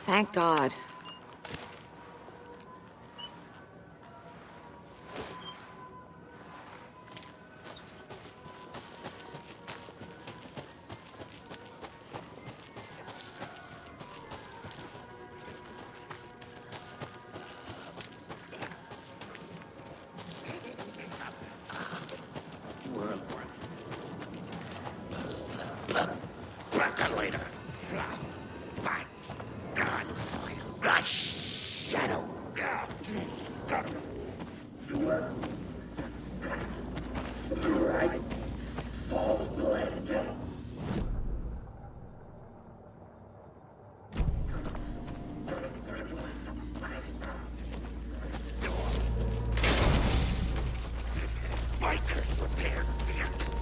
Thank God. Back later. My God. The shadow. Right. All blend. Bikers repair vehicles.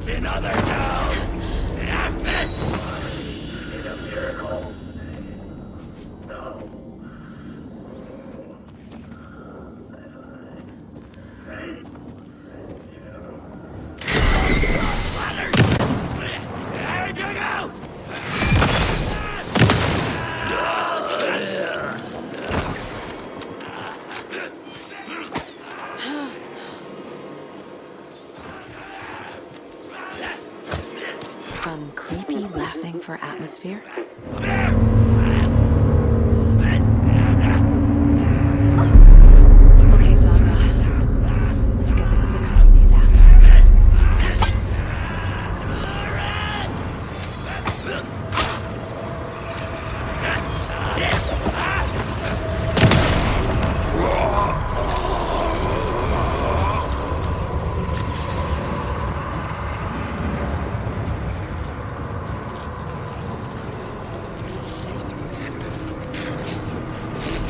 In other towns. Need a miracle. No. Hey. Some creepy laughing for atmosphere? Okay, Saga. Let's get the clicker from these assholes.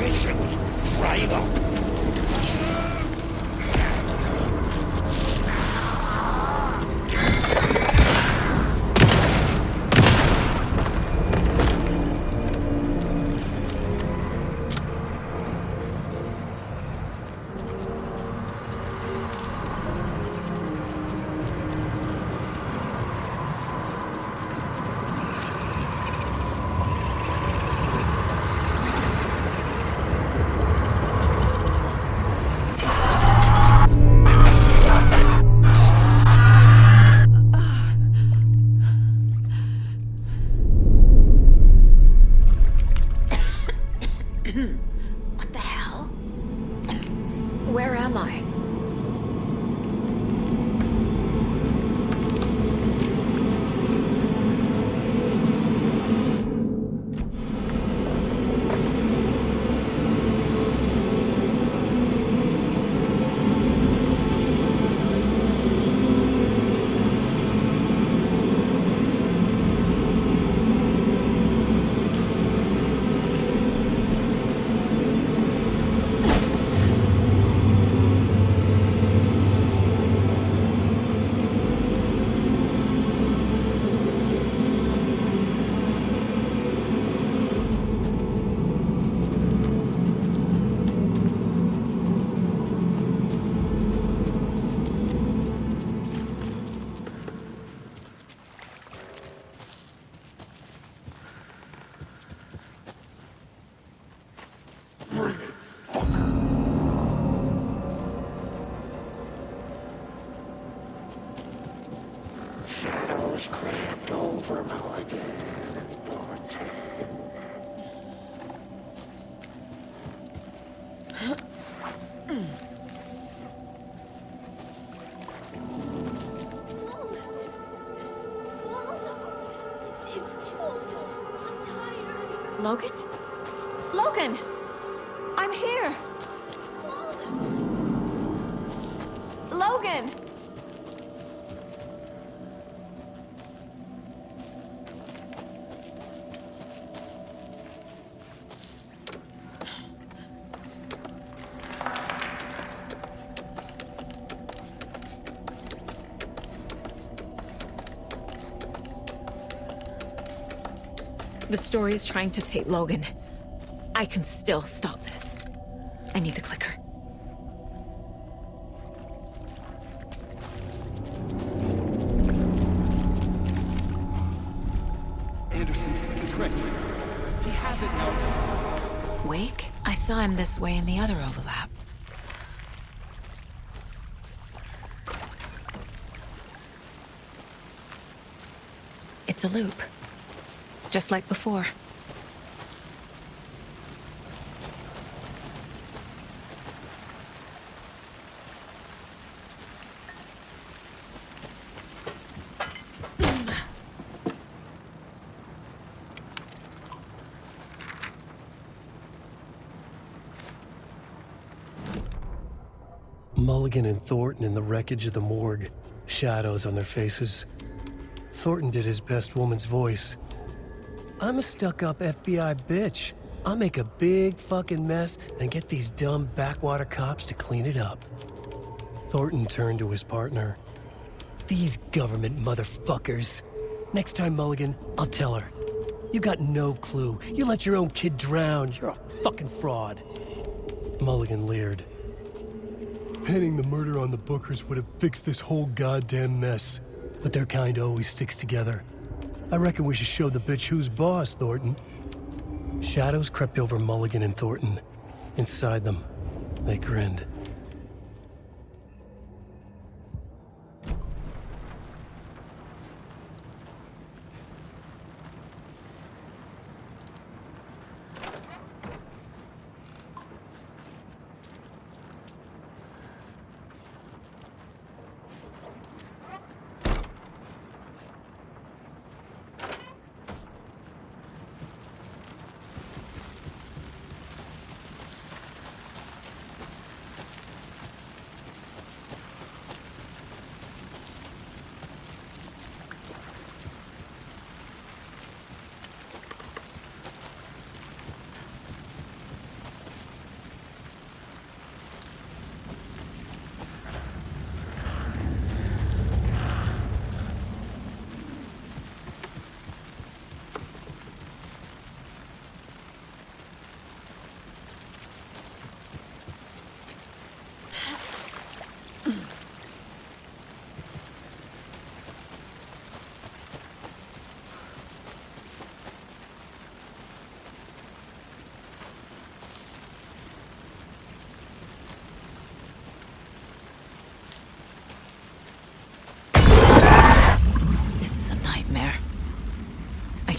Vision, right up. What the hell? Where am I? Shadows crept over Mulligan and Thornton. It's cold. I'm tired. Logan? Logan! I'm here! Logan! The story is trying to take Logan. I can still stop this. I need the clicker. Anderson fucking tricked. He has it now. Wake? I saw him this way in the other overlap. It's a loop. Just like before. Mulligan and Thornton in the wreckage of the morgue, shadows on their faces. Thornton did his best woman's voice. I'm a stuck-up FBI bitch. I'll make a big fucking mess and get these dumb backwater cops to clean it up. Thornton turned to his partner. These government motherfuckers. Next time, Mulligan, I'll tell her. You got no clue. You let your own kid drown. You're a fucking fraud. Mulligan leered. Pinning the murder on the Bookers would have fixed this whole goddamn mess. But their kind always sticks together. I reckon we should show the bitch who's boss, Thornton. Shadows crept over Mulligan and Thornton. Inside them, they grinned.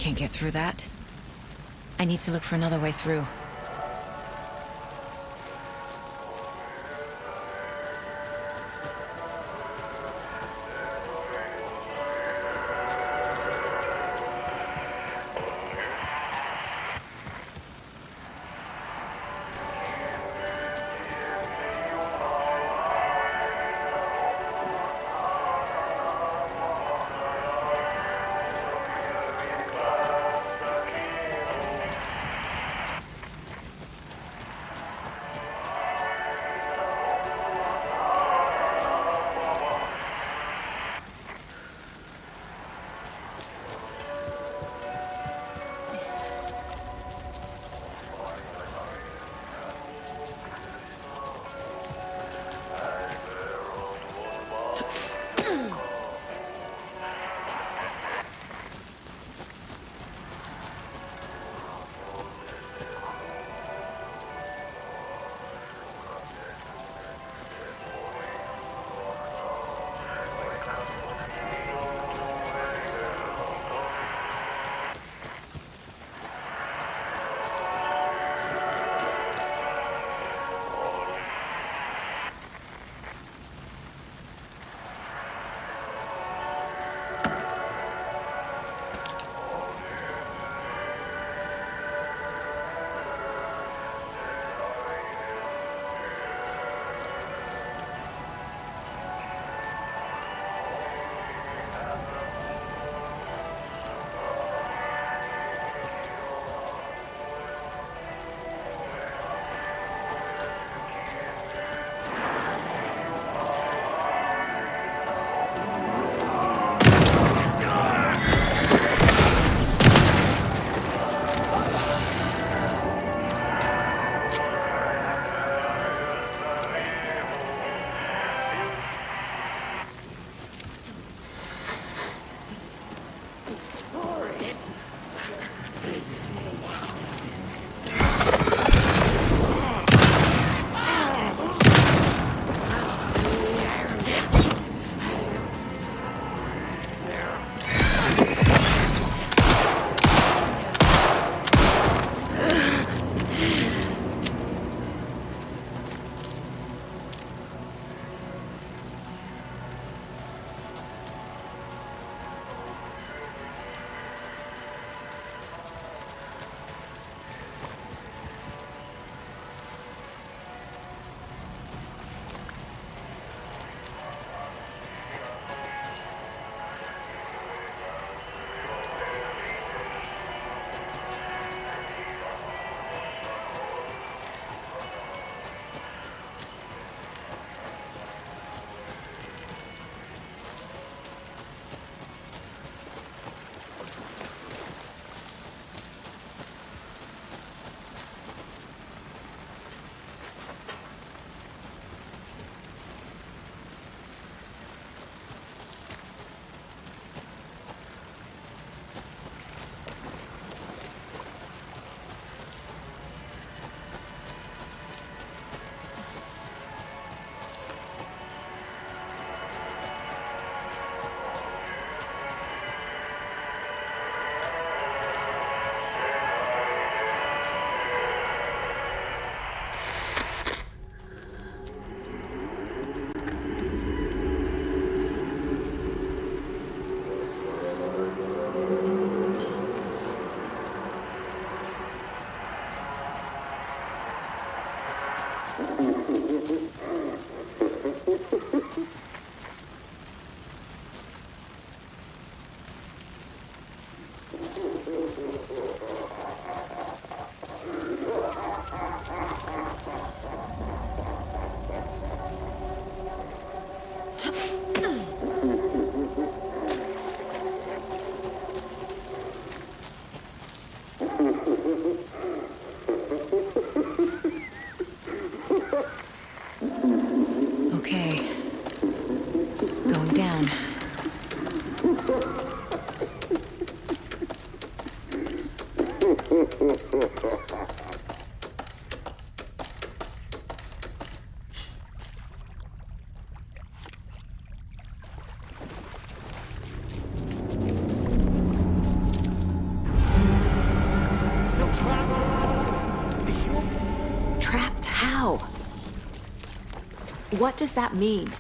can't get through that. I need to look for another way through. What does that mean?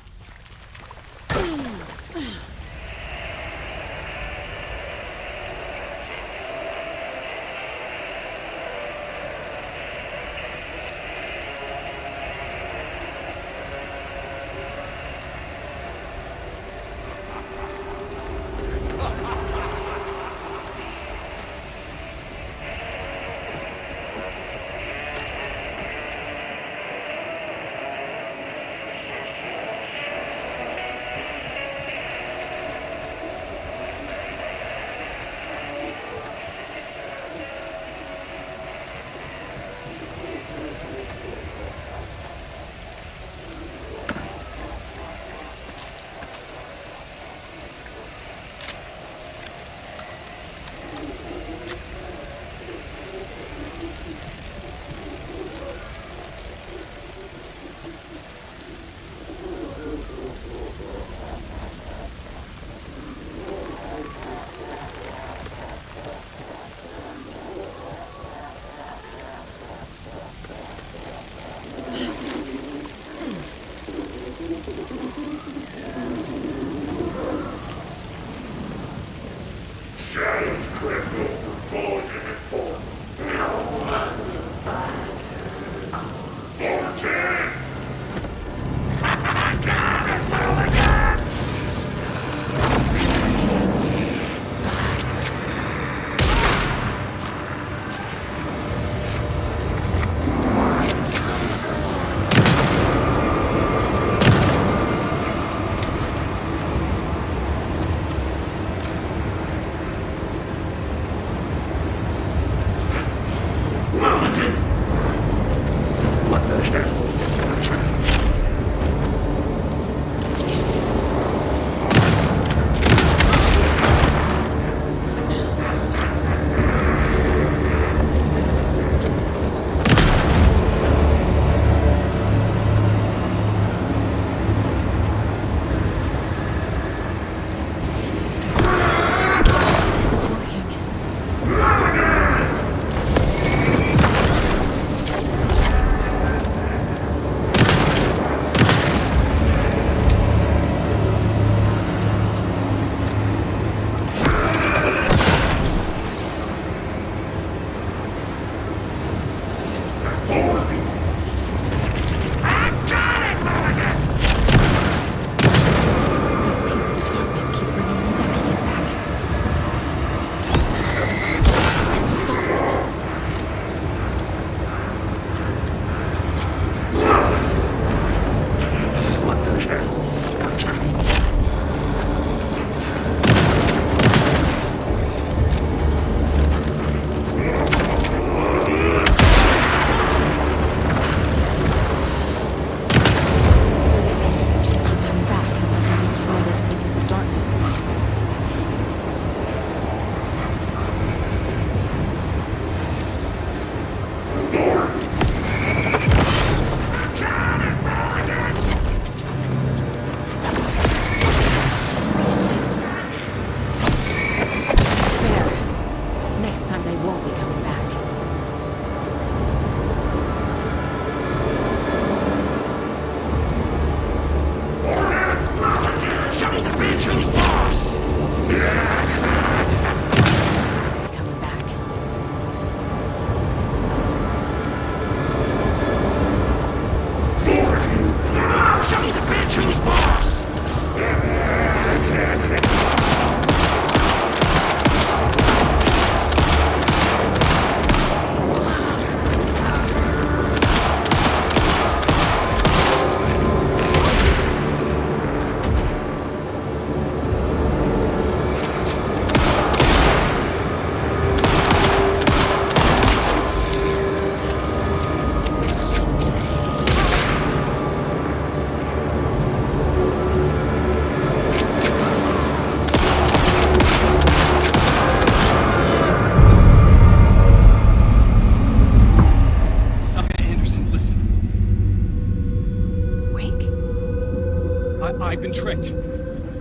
I've been tricked.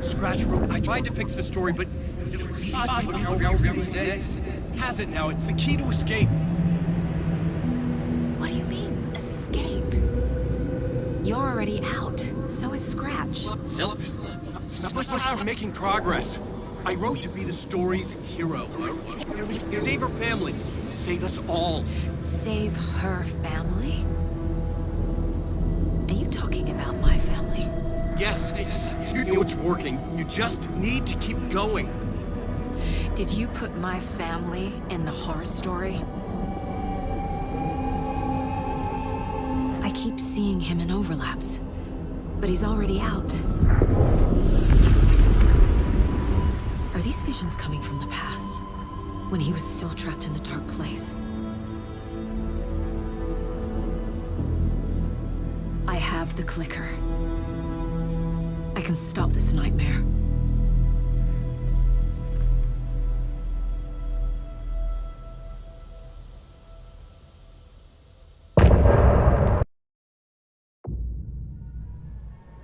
Scratch Road. I tried to fix the story, but has it now. It's the key to escape. What do you mean, escape? You're already out. So is Scratch. Stop making progress. I wrote to be the story's hero. Save her family. Save us all. Save her family? Are you talking about my family? Yes, you know it's working. You just need to keep going. Did you put my family in the horror story? I keep seeing him in overlaps, but he's already out. Are these visions coming from the past, when he was still trapped in the dark place? I have the clicker. I can stop this nightmare.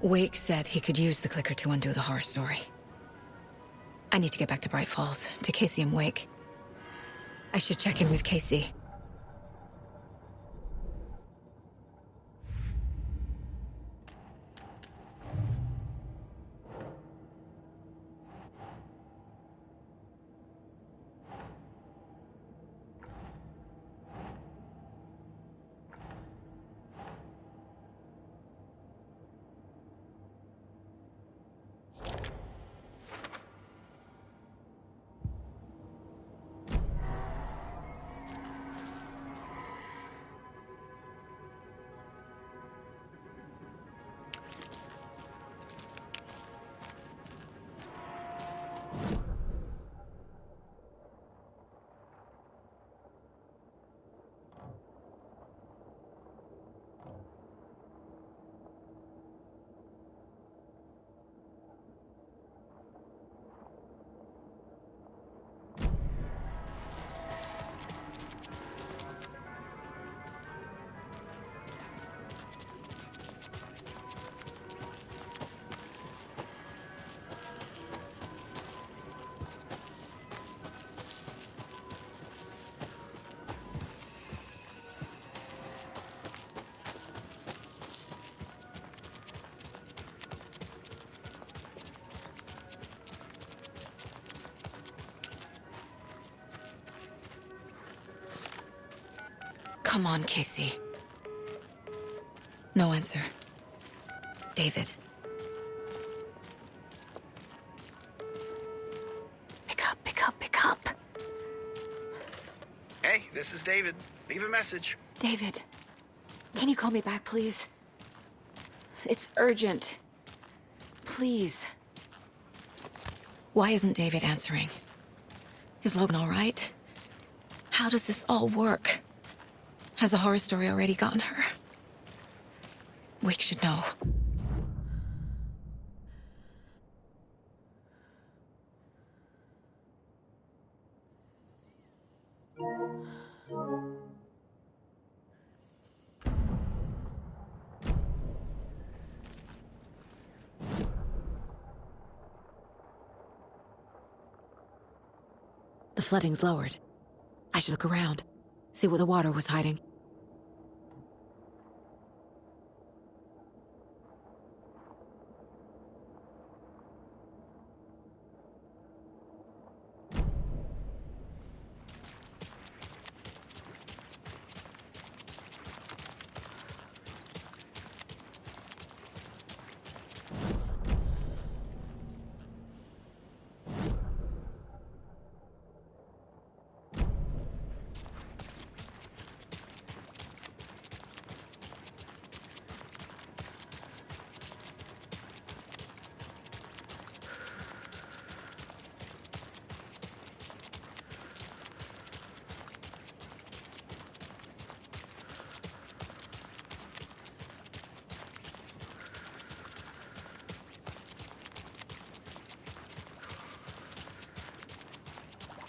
Wake said he could use the clicker to undo the horror story. I need to get back to Bright Falls, to Casey and Wake. I should check in with Casey. Come on, Casey. No answer. David. Pick up, pick up, pick up. Hey, this is David. Leave a message. David, can you call me back, please? It's urgent. Please. Why isn't David answering? Is Logan all right? How does this all work? Has the horror story already gotten her? Wake should know. The flooding's lowered. I should look around, see where the water was hiding.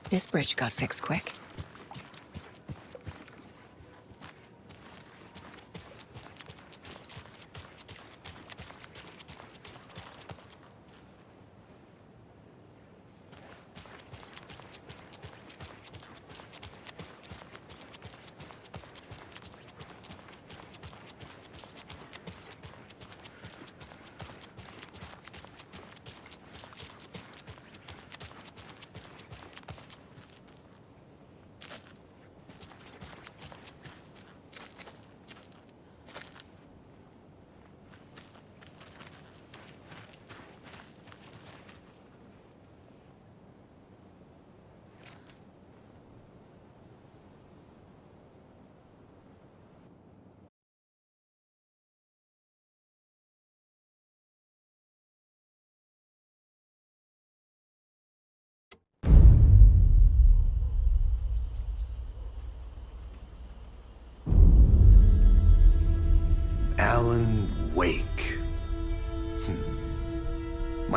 This bridge got fixed quick.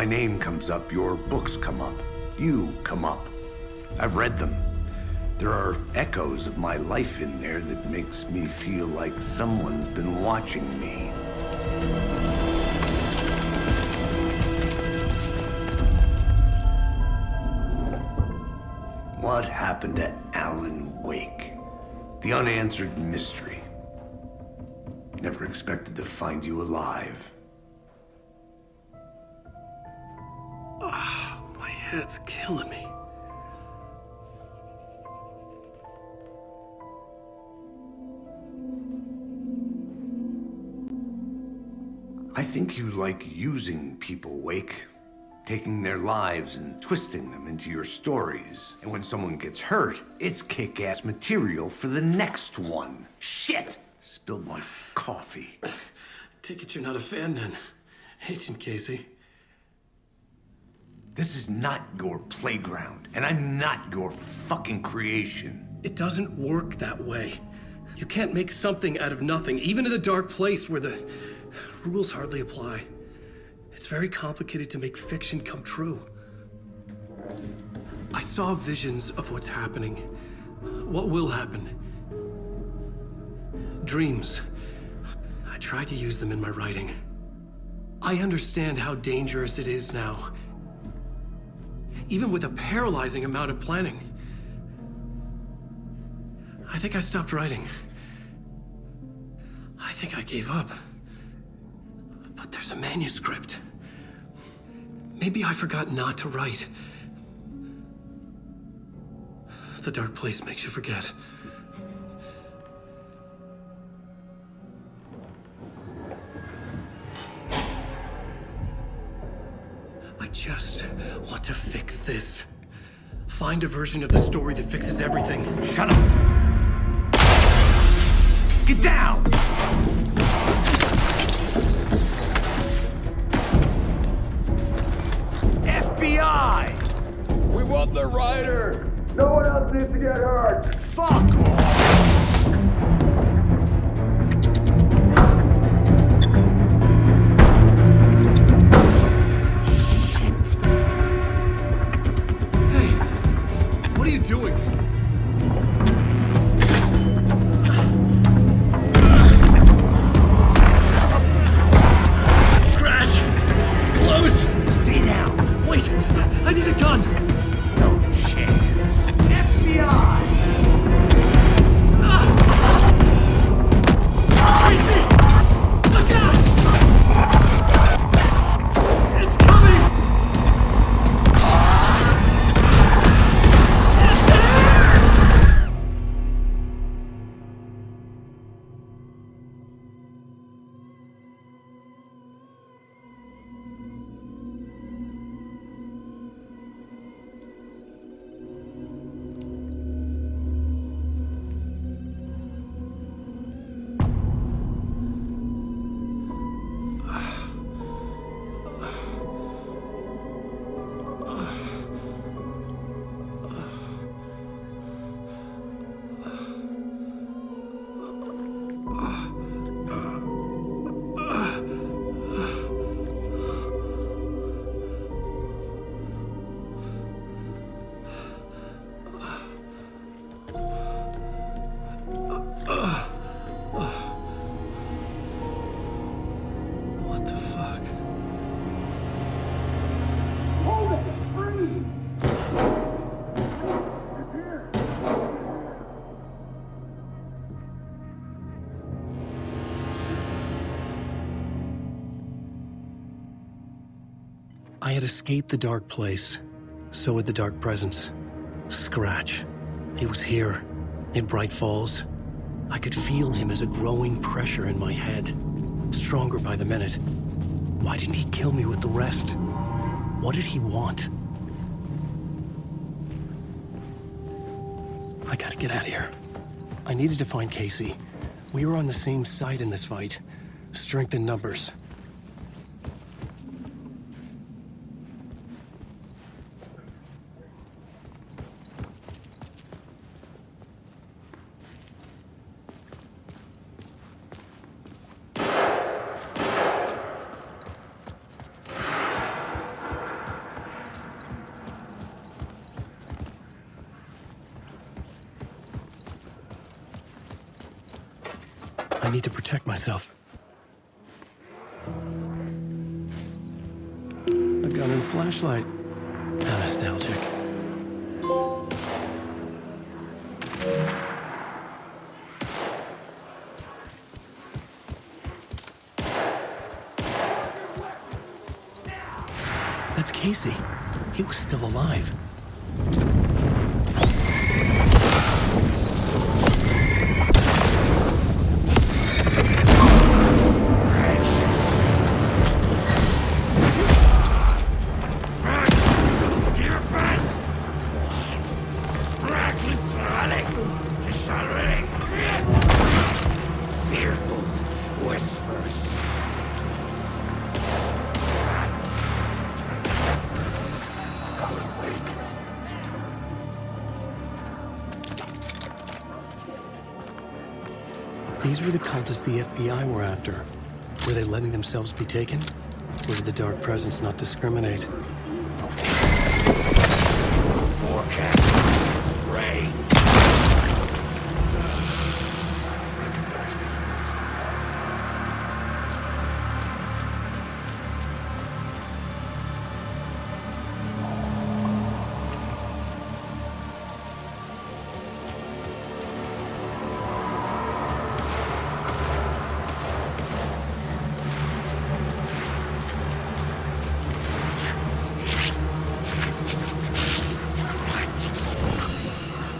My name comes up, your books come up, you come up. I've read them. There are echoes of my life in there that makes me feel like someone's been watching me. What happened to Alan Wake? The unanswered mystery. Never expected to find you alive. My head's killing me. I think you like using people, Wake. Taking their lives and twisting them into your stories. And when someone gets hurt, it's kick-ass material for the next one. Shit! Spilled my coffee. Take it you're not a fan then, Agent Casey. This is not your playground, and I'm not your fucking creation. It doesn't work that way. You can't make something out of nothing, even in the dark place where the rules hardly apply. It's very complicated to make fiction come true. I saw visions of what's happening, what will happen. Dreams. I tried to use them in my writing. I understand how dangerous it is now, even with a paralyzing amount of planning. I think I stopped writing. I think I gave up. But there's a manuscript. Maybe I forgot not to write. The dark place makes you forget. I just want to fix this. Find a version of the story that fixes everything. Shut up! Get down! FBI! We want the writer! No one else needs to get hurt! Fuck off! Shit! Hey, what are you doing? Scratch! It's close! Stay down! Wait, I need a gun! No chance. FBI! Crazy! Look out! It's coming! It's there! What the fuck? Hold it! Freeze! It's here! I had escaped the dark place. So had the dark presence. Scratch. He was here, in Bright Falls. I could feel him as a growing pressure in my head. Stronger by the minute. Why didn't he kill me with the rest? What did he want? I gotta get out of here. I needed to find Casey. We were on the same side in this fight. Strength in numbers. I need to protect myself. A gun and flashlight. How nostalgic. That's Casey. He was still alive. Fearful whispers. These were the cultists the FBI were after. Were they letting themselves be taken? Or did the dark presence not discriminate? Forecast. Rain.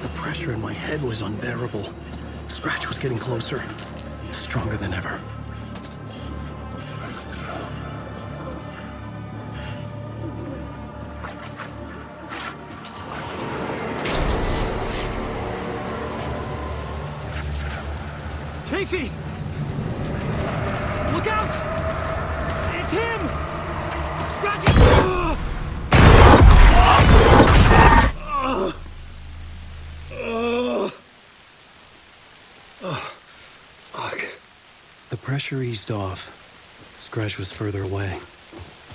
The pressure in my head was unbearable. Scratch was getting closer. Stronger than ever. Casey! Look out! It's him! Scratchy! Fuck. The pressure eased off. Scratch was further away.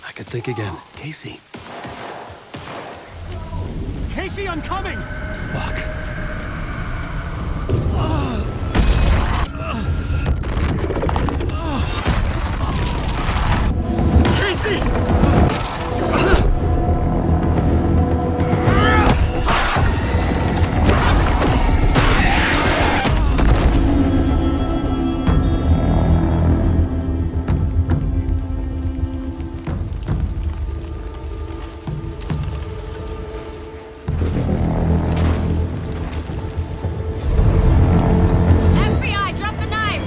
I could think again. Casey. Casey, I'm coming! Fuck. Casey! FBI, drop the knife!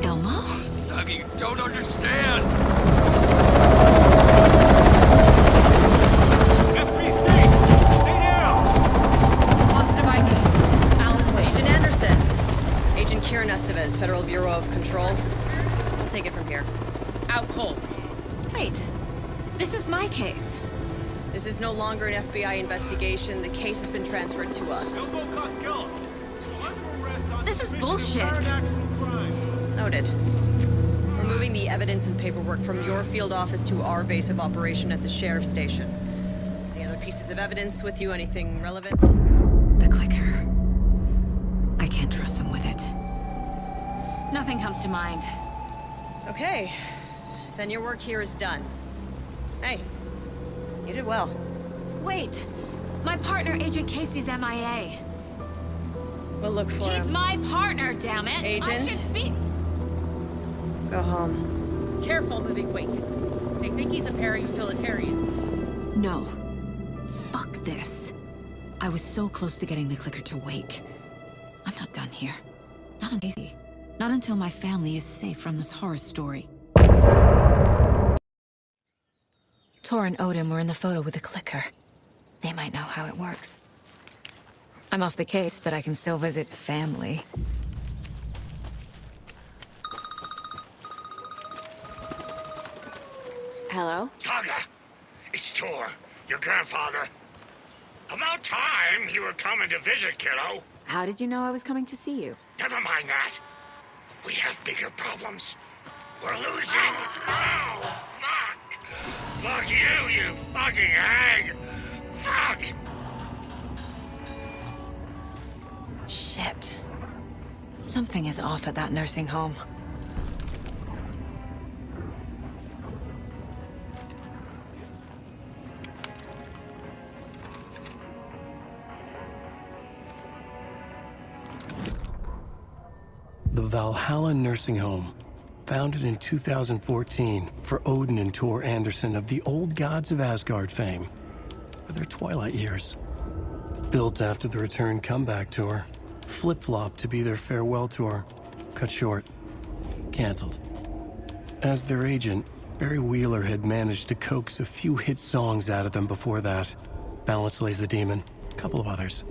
Elmo? Suggy, you don't understand! Positive ID. Alan, Agent Anderson. Agent Kieran Estevez, Federal Bureau of Control. I'll take it from here. Out cold. Wait, this is my case. This is no longer an FBI investigation. The case has been transferred to us. This is bullshit. Noted. We're moving the evidence and paperwork from your field office to our base of operation at the sheriff's station. Any other pieces of evidence with you? Anything relevant? The clicker. I can't trust them with it. Nothing comes to mind. Okay. Then your work here is done. Hey, you did well. Wait, my partner, Agent Casey's MIA. We'll look for He's him. my partner, damn it! I Agent? should be... Go home. Careful moving quick. They think he's a para-utilitarian. No. Fuck this. I was so close to getting the clicker to wake. I'm not done here. Not on Casey. Not until my family is safe from this horror story. Tor and Odin were in the photo with the clicker. They might know how it works. I'm off the case, but I can still visit family. Hello? Saga! It's Tor, your grandfather. About time you were coming to visit, kiddo. How did you know I was coming to see you? Never mind that. We have bigger problems. We're losing. Oh, fuck! Fuck you, you fucking hag! Fuck! Shit. Something is off at that nursing home. The Valhalla Nursing Home, founded in 2014 for Odin and Tor Anderson of the Old Gods of Asgard fame for their twilight years. Built after the return comeback tour, flip-flopped to be their farewell tour, cut short, canceled. As their agent, Barry Wheeler had managed to coax a few hit songs out of them before that. Balance Lays the Demon, a couple of others.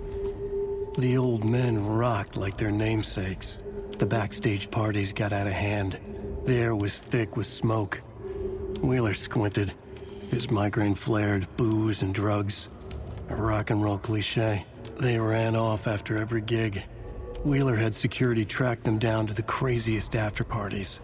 The old men rocked like their namesakes. The backstage parties got out of hand. The air was thick with smoke. Wheeler squinted. His migraine flared, booze and drugs. A rock and roll cliche. They ran off after every gig. Wheeler had security track them down to the craziest after parties.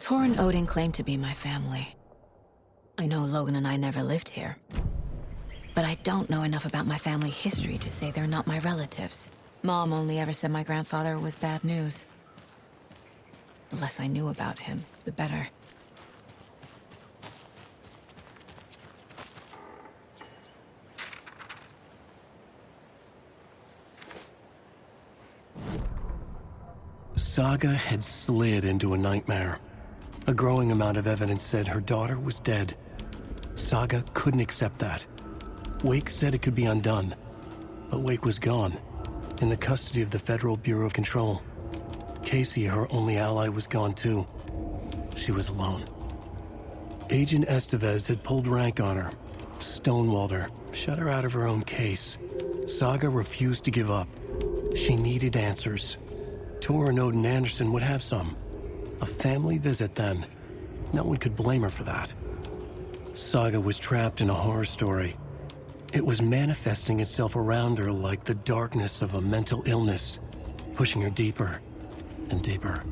Tor and Odin claim to be my family. I know Logan and I never lived here. But I don't know enough about my family history to say they're not my relatives. Mom only ever said my grandfather was bad news. The less I knew about him, the better. Saga had slid into a nightmare. A growing amount of evidence said her daughter was dead. Saga couldn't accept that. Wake said it could be undone. But Wake was gone, in the custody of the Federal Bureau of Control. Casey, her only ally, was gone too. She was alone. Agent Estevez had pulled rank on her, stonewalled her, shut her out of her own case. Saga refused to give up. She needed answers. Tor and Odin Anderson would have some. A family visit, then. No one could blame her for that. Saga was trapped in a horror story. It was manifesting itself around her like the darkness of a mental illness, pushing her deeper and deeper.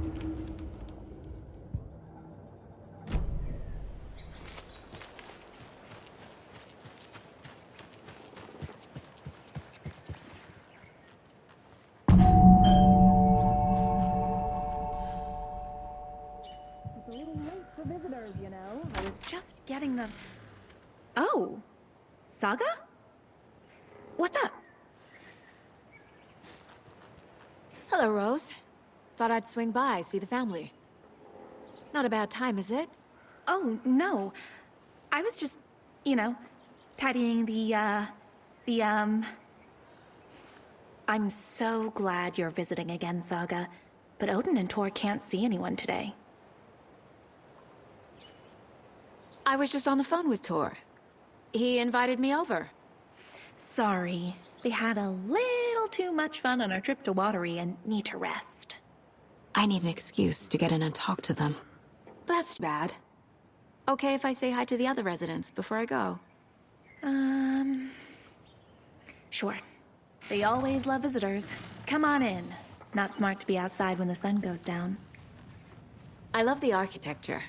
Getting the... Oh, Saga? What's up? Hello, Rose. Thought I'd swing by, see the family. Not a bad time, is it? Oh, no. I was just, tidying I'm so glad you're visiting again, Saga. But Odin and Tor can't see anyone today. I was just on the phone with Tor. He invited me over. Sorry. They had a little too much fun on our trip to Watery and need to rest. I need an excuse to get in and talk to them. That's bad. Okay if I say hi to the other residents before I go? Sure. They always love visitors. Come on in. Not smart to be outside when the sun goes down. I love the architecture.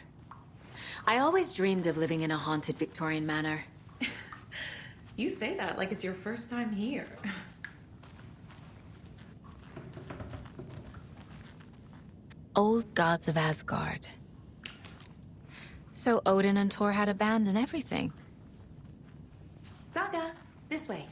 I always dreamed of living in a haunted Victorian manor. You say that like it's your first time here. Old gods of Asgard. So Odin and Thor had a band and everything. Saga, this way.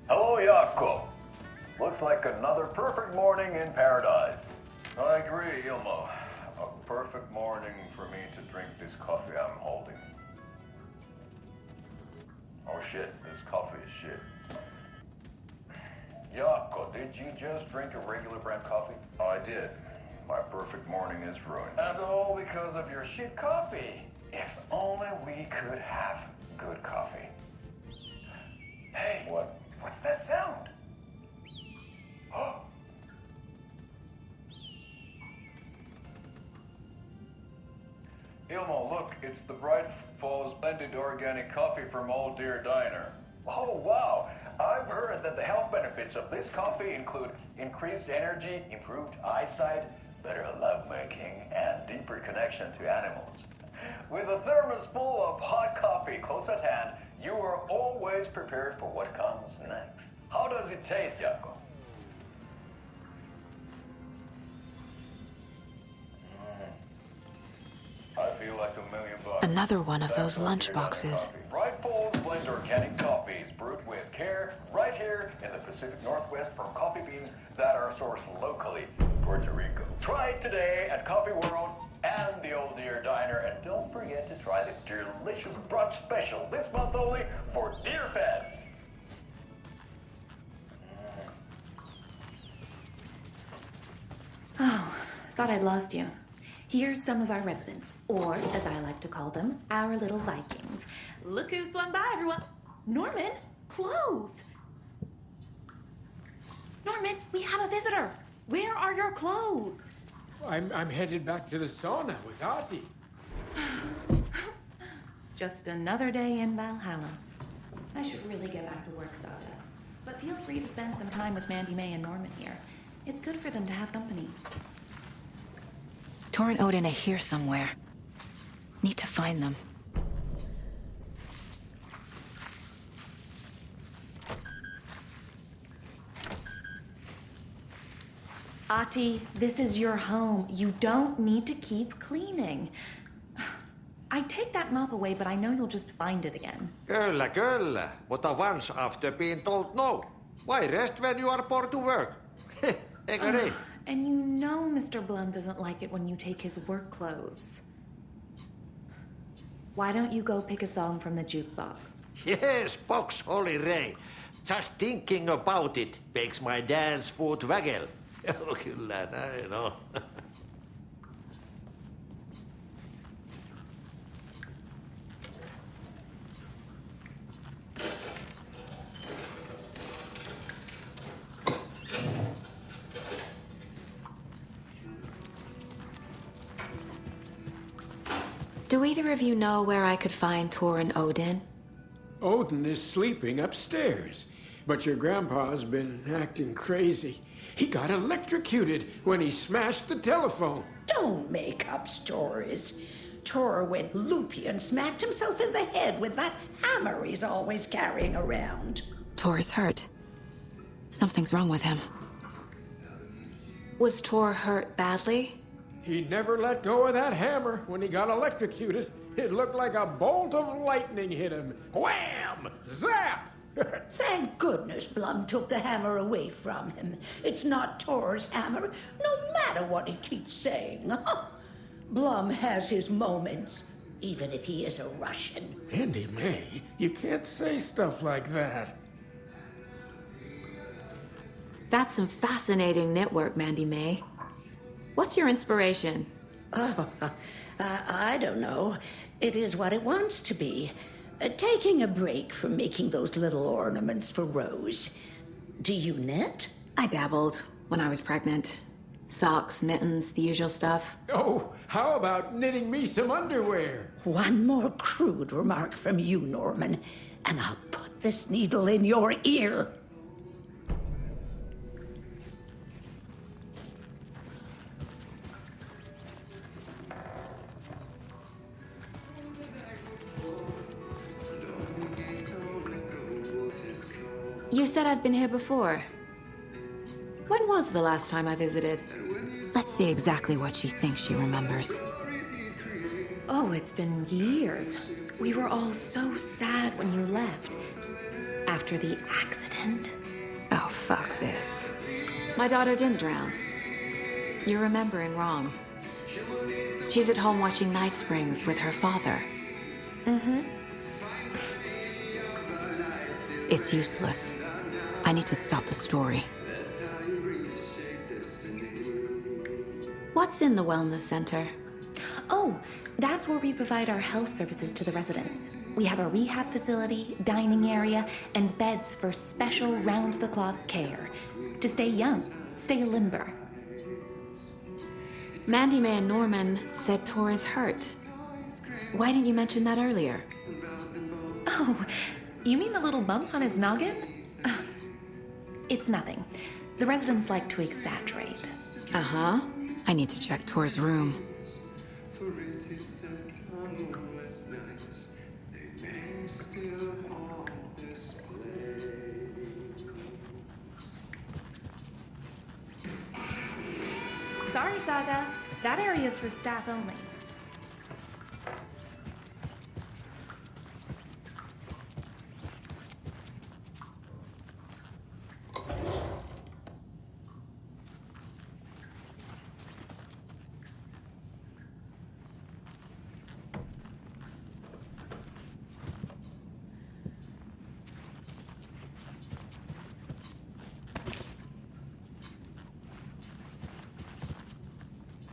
Hello, Jakob. Looks like another perfect morning in paradise. I agree, Ilmo. A perfect morning for me to drink this coffee I'm holding. Oh shit, this coffee is shit. Jakob, did you just drink a regular brand coffee? I did. My perfect morning is ruined. And all because of your shit coffee. If only we could have good coffee. Hey, what's that sound? Oh. Ilmo, look, it's the Bright Falls blended organic coffee from Old Deer Diner. Oh, wow. I've heard that the health benefits of this coffee include increased energy, improved eyesight, better lovemaking, and deeper connection to animals. With a thermos full of hot coffee close at hand, you are always prepared for what comes next. How does it taste, Jakob? I feel like $1 million. Another one of those lunch boxes. Bright Falls blend organic coffees brewed with care right here in the Pacific Northwest from coffee beans that are sourced locally in Puerto Rico. Try it today at Coffee World and the Old Deer Diner, and don't forget to try the delicious brunch special this month only for Deer Fest. Oh, thought I'd lost you. Here's some of our residents, or as I like to call them, our little Vikings. Look who swung by, everyone. Norman, clothes. Norman, we have a visitor. Where are your clothes? I'm headed back to the sauna with Artie. Just another day in Valhalla. I should really get back to work, Saga. But feel free to spend some time with Mandy May and Norman here. It's good for them to have company. Thor and Odin are here somewhere. Need to find them. Ati, this is your home. You don't need to keep cleaning. I'd take that mop away, but I know you'll just find it again. Kyllä. But once after being told no. Why rest when you are bored to work? Eikö niin? And you know Mr. Blum doesn't like it when you take his work clothes. Why don't you go pick a song from the jukebox? Yes, box Holy Ray. Just thinking about it makes my dance foot waggle. Kyllä näin on. Do either of you know where I could find Thor and Odin? Odin is sleeping upstairs, but your grandpa's been acting crazy. He got electrocuted when he smashed the telephone. Don't make up stories. Thor went loopy and smacked himself in the head with that hammer he's always carrying around. Thor is hurt. Something's wrong with him. Was Thor hurt badly? He never let go of that hammer when he got electrocuted. It looked like a bolt of lightning hit him. Wham! Zap! Thank goodness Blum took the hammer away from him. It's not Thor's hammer, no matter what he keeps saying. Blum has his moments, even if he is a Russian. Mandy May, you can't say stuff like that. That's some fascinating knitwork, Mandy May. What's your inspiration? I don't know. It is what it wants to be. Taking a break from making those little ornaments for Rose. Do you knit? I dabbled when I was pregnant. Socks, mittens, the usual stuff. Oh, how about knitting me some underwear? One more crude remark from you, Norman, and I'll put this needle in your ear. You said I'd been here before. When was the last time I visited? Let's see exactly what she thinks she remembers. Oh, it's been years. We were all so sad when you left. After the accident. Oh, fuck this. My daughter didn't drown. You're remembering wrong. She's at home watching Night Springs with her father. Mm-hmm. It's useless. I need to stop the story. What's in the wellness center? Oh, that's where we provide our health services to the residents. We have a rehab facility, dining area, and beds for special round-the-clock care. To stay young, stay limber. Mandy May and Norman said Tor is hurt. Why didn't you mention that earlier? Oh, you mean the little bump on his noggin? It's nothing. The residents like to exaggerate. Uh-huh. I need to check Tor's room. Sorry, Saga. That area is for staff only.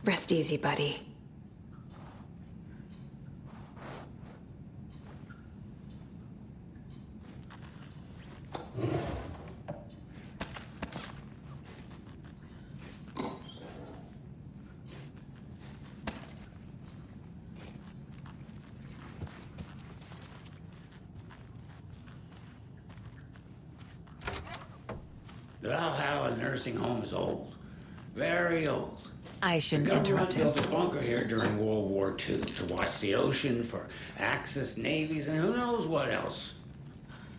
Rest easy, buddy. The Valhalla nursing home is old. Very old. I shouldn't The interrupt him. government built a bunker here during World War II to watch the ocean for Axis navies and who knows what else.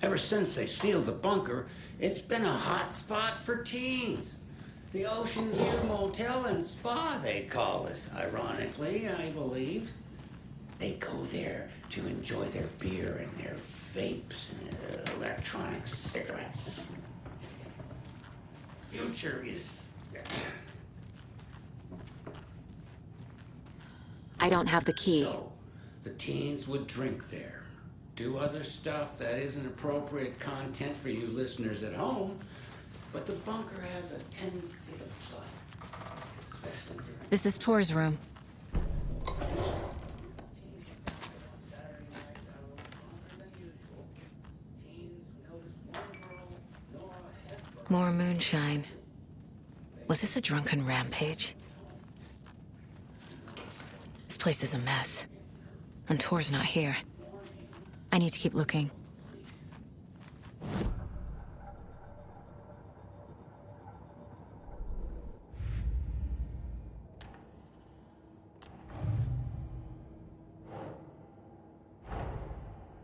Ever since they sealed the bunker, it's been a hot spot for teens. The Ocean View Motel and Spa, they call it, ironically, I believe. They go there to enjoy their beer and their vapes and electronic cigarettes. Future is... I don't have the key. So, the teens would drink there, do other stuff that isn't appropriate content for you listeners at home, but the bunker has a tendency to flood, especially during... This is Tor's room. More moonshine. Was this a drunken rampage? This place is a mess. And Tor's not here. I need to keep looking.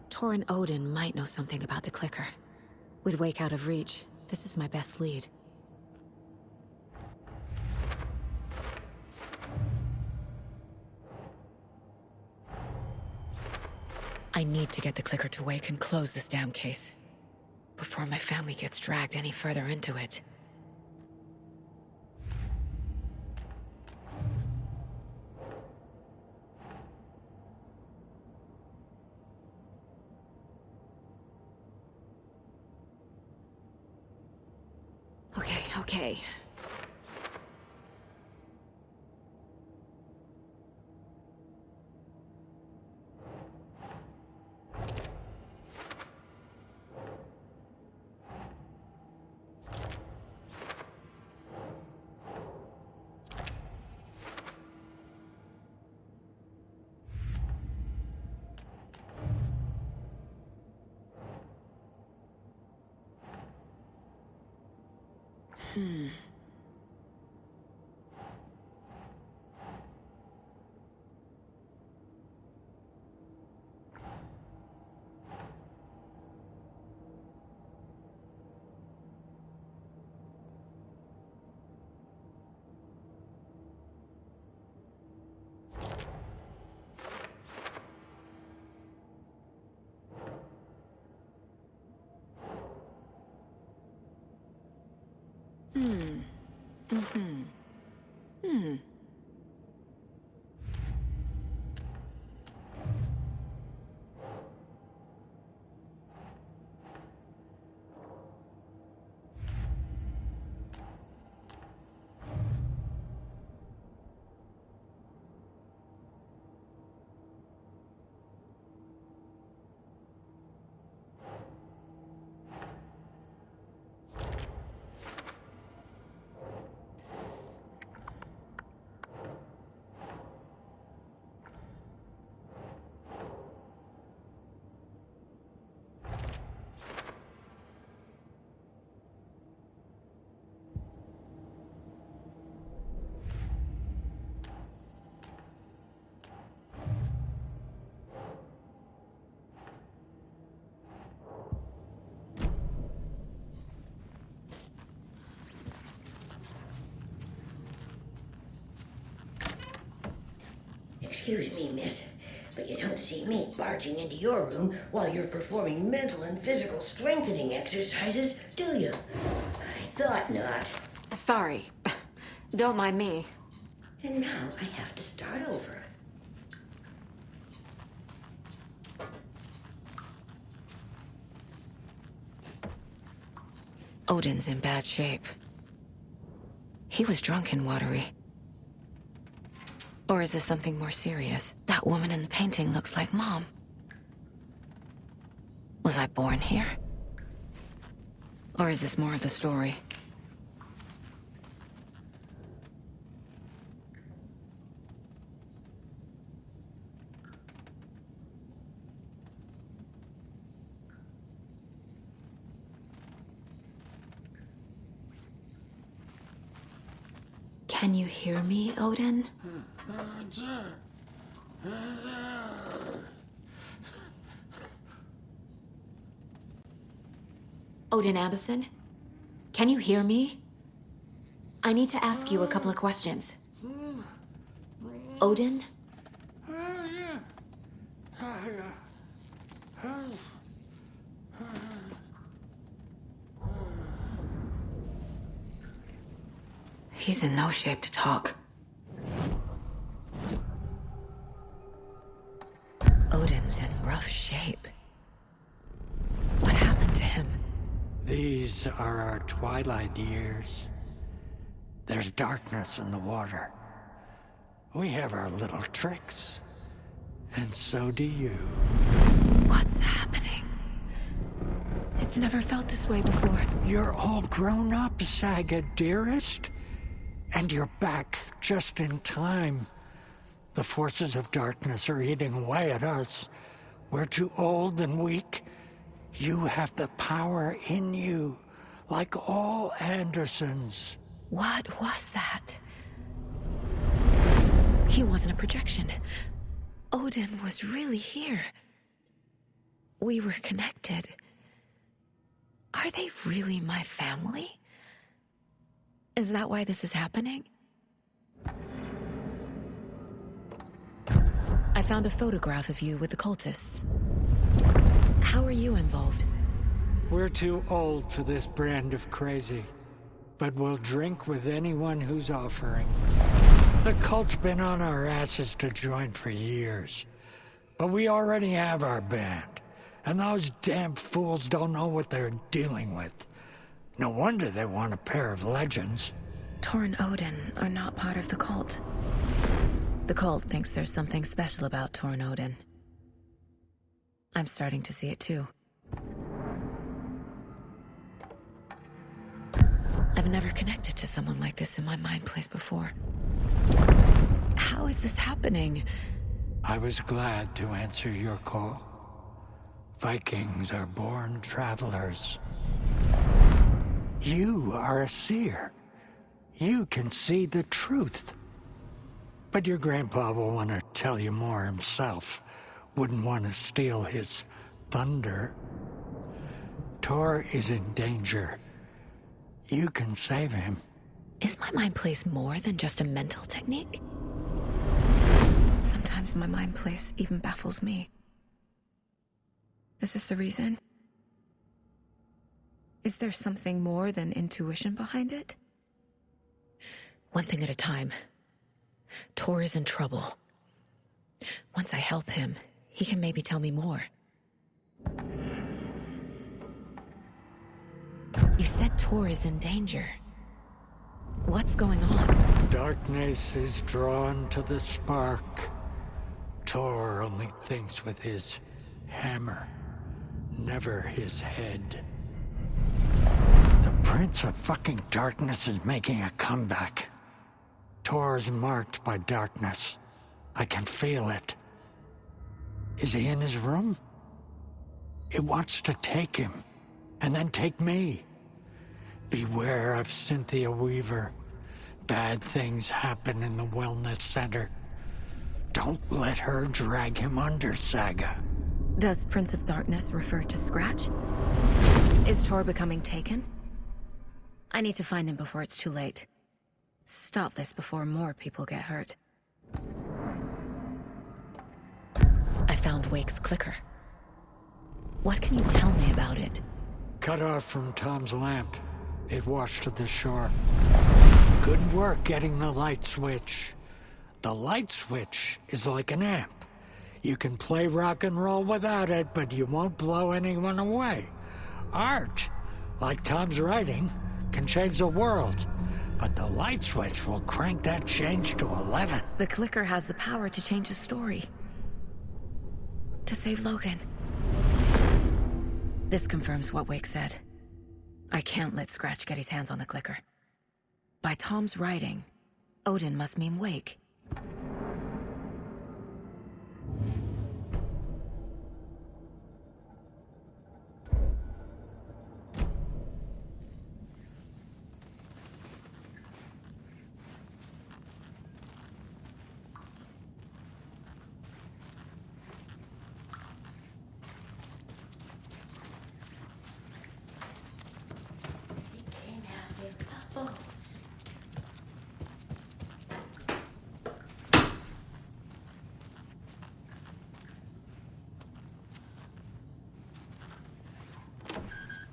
Tor and Odin might know something about the clicker. With Wake out of reach, this is my best lead. I need to get the clicker to Wake and close this damn case. Before my family gets dragged any further into it. Okay. Excuse me, miss, but you don't see me barging into your room while you're performing mental and physical strengthening exercises, do you? I thought not. Sorry. Don't mind me. And now I have to start over. Odin's in bad shape. He was drunk and watery. Or is this something more serious? That woman in the painting looks like Mom. Was I born here? Or is this more of the story? Can you hear me, Odin? Odin Anderson? Can you hear me? I need to ask you a couple of questions. Odin? He's in no shape to talk. Odin's in rough shape. What happened to him? These are our twilight years. There's darkness in the water. We have our little tricks. And so do you. What's happening? It's never felt this way before. You're all grown up, Saga, dearest. And you're back just in time. The forces of darkness are eating away at us. We're too old and weak. You have the power in you, like all Andersons. What was that? He wasn't a projection. Odin was really here. We were connected. Are they really my family? Is that why this is happening? I found a photograph of you with the cultists. How are you involved? We're too old for this brand of crazy, but we'll drink with anyone who's offering. The cult's been on our asses to join for years, but we already have our band, and those damn fools don't know what they're dealing with. No wonder they want a pair of legends. Tor and Odin are not part of the cult. The cult thinks there's something special about Tor and Odin. I'm starting to see it too. I've never connected to someone like this in my mind place before. How is this happening? I was glad to answer your call. Vikings are born travelers. You are a seer. You can see the truth. But your grandpa will want to tell you more himself. Wouldn't want to steal his thunder. Tor is in danger. You can save him. Is my mind place more than just a mental technique? Sometimes my mind place even baffles me. Is this the reason? Is there something more than intuition behind it? One thing at a time. Tor is in trouble. Once I help him, he can maybe tell me more. You said Tor is in danger. What's going on? Darkness is drawn to the spark. Tor only thinks with his hammer, never his head. The Prince of fucking Darkness is making a comeback. Tor's marked by darkness. I can feel it. Is he in his room? It wants to take him, and then take me. Beware of Cynthia Weaver. Bad things happen in the wellness center. Don't let her drag him under, Saga. Does Prince of Darkness refer to Scratch? Is Tor becoming taken? I need to find him before it's too late. Stop this before more people get hurt. I found Wake's clicker. What can you tell me about it? Cut off from Tom's lamp. It washed to the shore. Good work getting the light switch. The light switch is like an amp. You can play rock and roll without it, but you won't blow anyone away. Art, like Tom's writing, can change the world. But the light switch will crank that change to 11. The clicker has the power to change the story. To save Logan. This confirms what Wake said. I can't let Scratch get his hands on the clicker. By Tom's writing, Odin must mean Wake.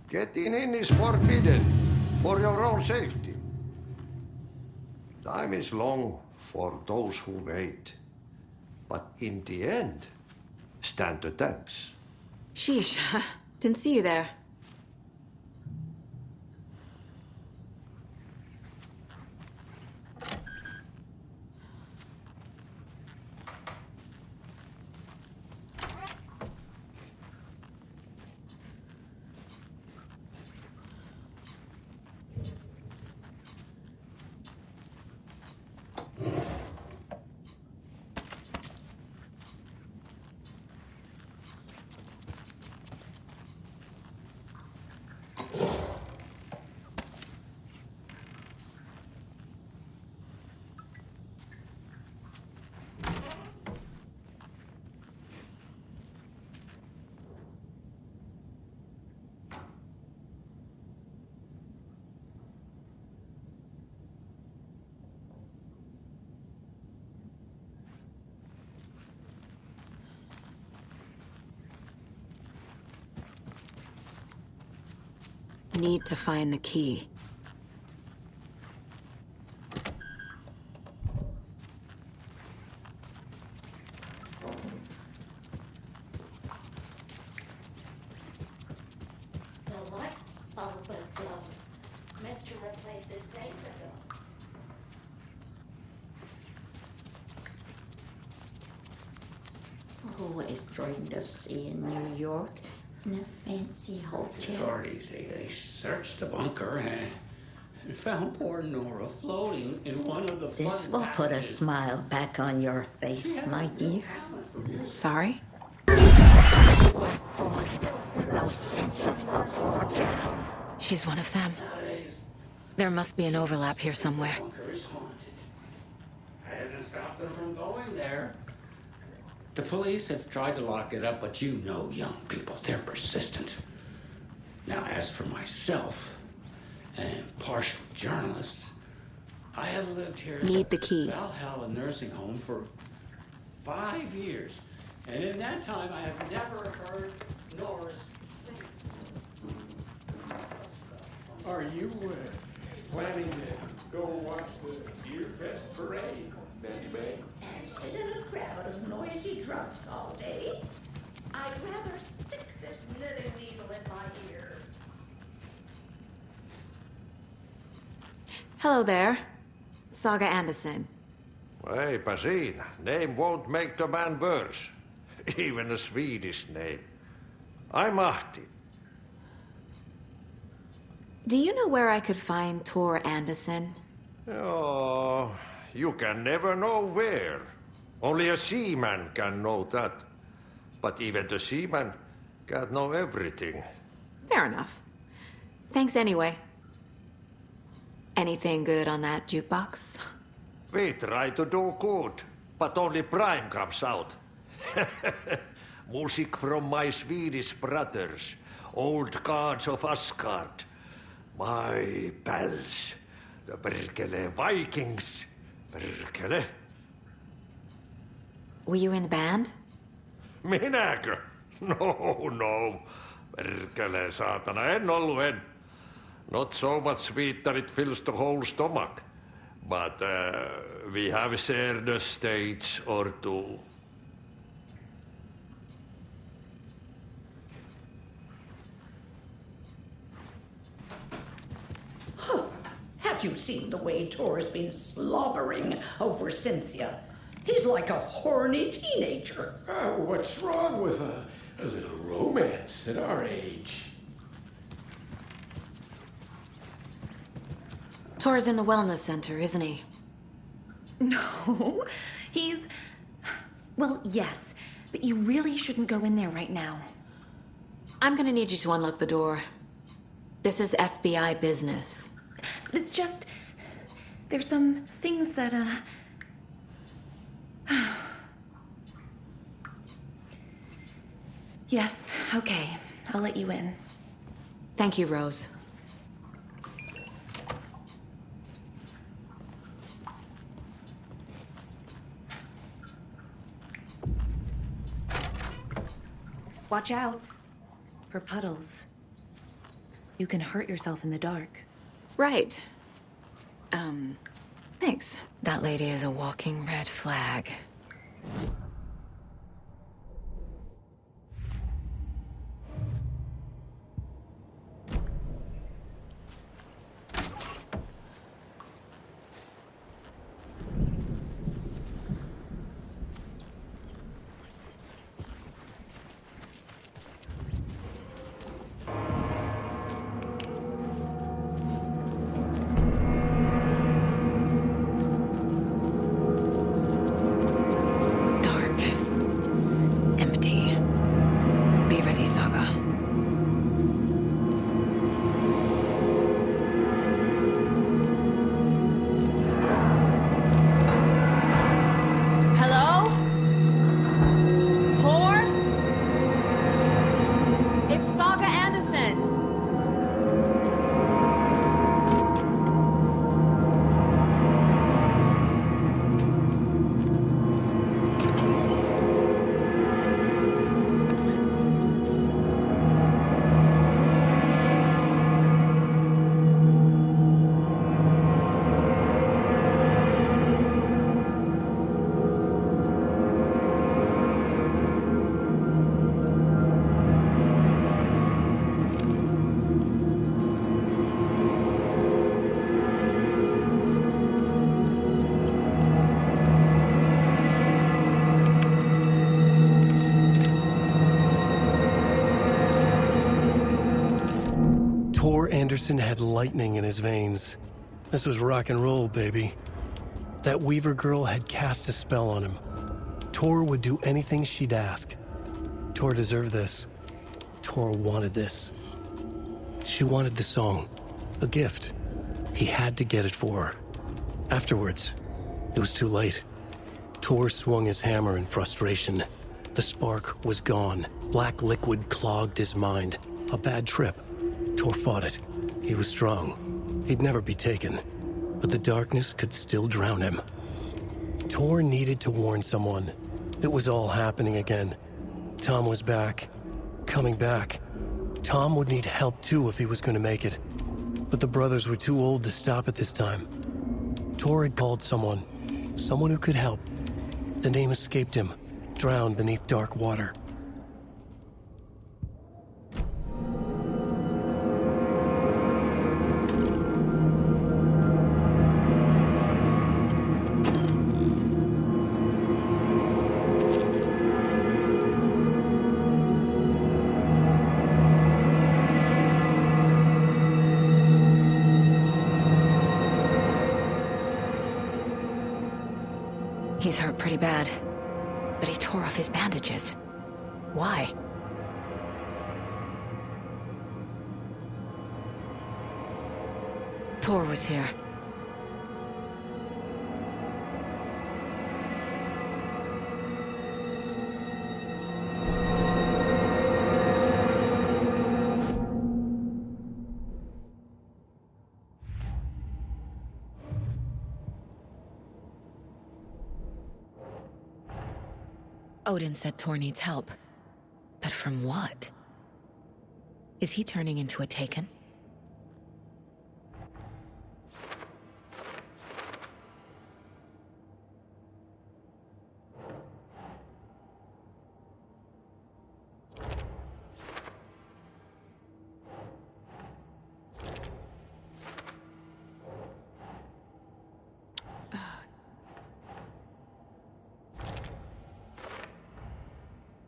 Getting in is forbidden, for your own safety. Time is long for those who wait. But in the end, stand the thanks. Sheesh, didn't see you there. Need to find the key. The light bulb meant to replace it days ago. Always dreamed of seeing New York in a fancy hotel. Authorities, they searched the bunker and found poor Nora floating in one of the This flooded will put a passages. smile back on your face, my dear. Sorry? No sense of love or death. She's one of them. There must be an overlap here somewhere. The bunker is haunted. Hasn't stopped them from going there. The police have tried to lock it up, but you know young people, they're persistent. Now, as for myself, an impartial journalist, I have lived here Need the key. Valhalla nursing home for 5 years. And in that time, I have never heard nor seen. Are you planning to go watch the Deer Fest parade, Betty Bay? And sit in a crowd of noisy drunks all day? I'd rather stick this knitting needle in my ear. Hello there. Saga Anderson. Eipä siinä. Name won't make the man worse. Even a Swedish name. I'm Ahti. Do you know where I could find Tor Anderson? Oh, you can never know where. Only a seaman can know that. But even the seaman can't know everything. Fair enough. Thanks anyway. Anything good on that jukebox? We try to do good, but only Prime comes out. Music from my Swedish brothers, old gods of Asgard. My pals, the Perkele Vikings. Perkele. Were you in the band? Minäkö? No. Perkele saatana, en ollut en. Not so much sweet that it fills the whole stomach. But we have shared a stage or two. Have you seen the way Tor's been slobbering over Cynthia? He's like a horny teenager. What's wrong with a little romance at our age? Tor's in the wellness center, isn't he? No, he's... Well, yes, but you really shouldn't go in there right now. I'm gonna need you to unlock the door. This is FBI business. It's just... There's some things that, Yes, okay. I'll let you in. Thank you, Rose. Watch out for puddles. You can hurt yourself in the dark. Right. Thanks. That lady is a walking red flag. Anderson had lightning in his veins. This was rock and roll, baby. That Weaver girl had cast a spell on him. Tor would do anything she'd ask. Tor deserved this. Tor wanted this. She wanted the song. A gift. He had to get it for her. Afterwards, it was too late. Tor swung his hammer in frustration. The spark was gone. Black liquid clogged his mind. A bad trip. Tor fought it. He was strong. He'd never be taken. But the darkness could still drown him. Tor needed to warn someone. It was all happening again. Tom was back. Coming back. Tom would need help too if he was going to make it. But the brothers were too old to stop it this time. Tor had called someone. Someone who could help. The name escaped him, drowned beneath dark water. He's hurt pretty bad, but he tore off his bandages. Why? Tor was here. Odin said Tor needs help. But from what? Is he turning into a Taken?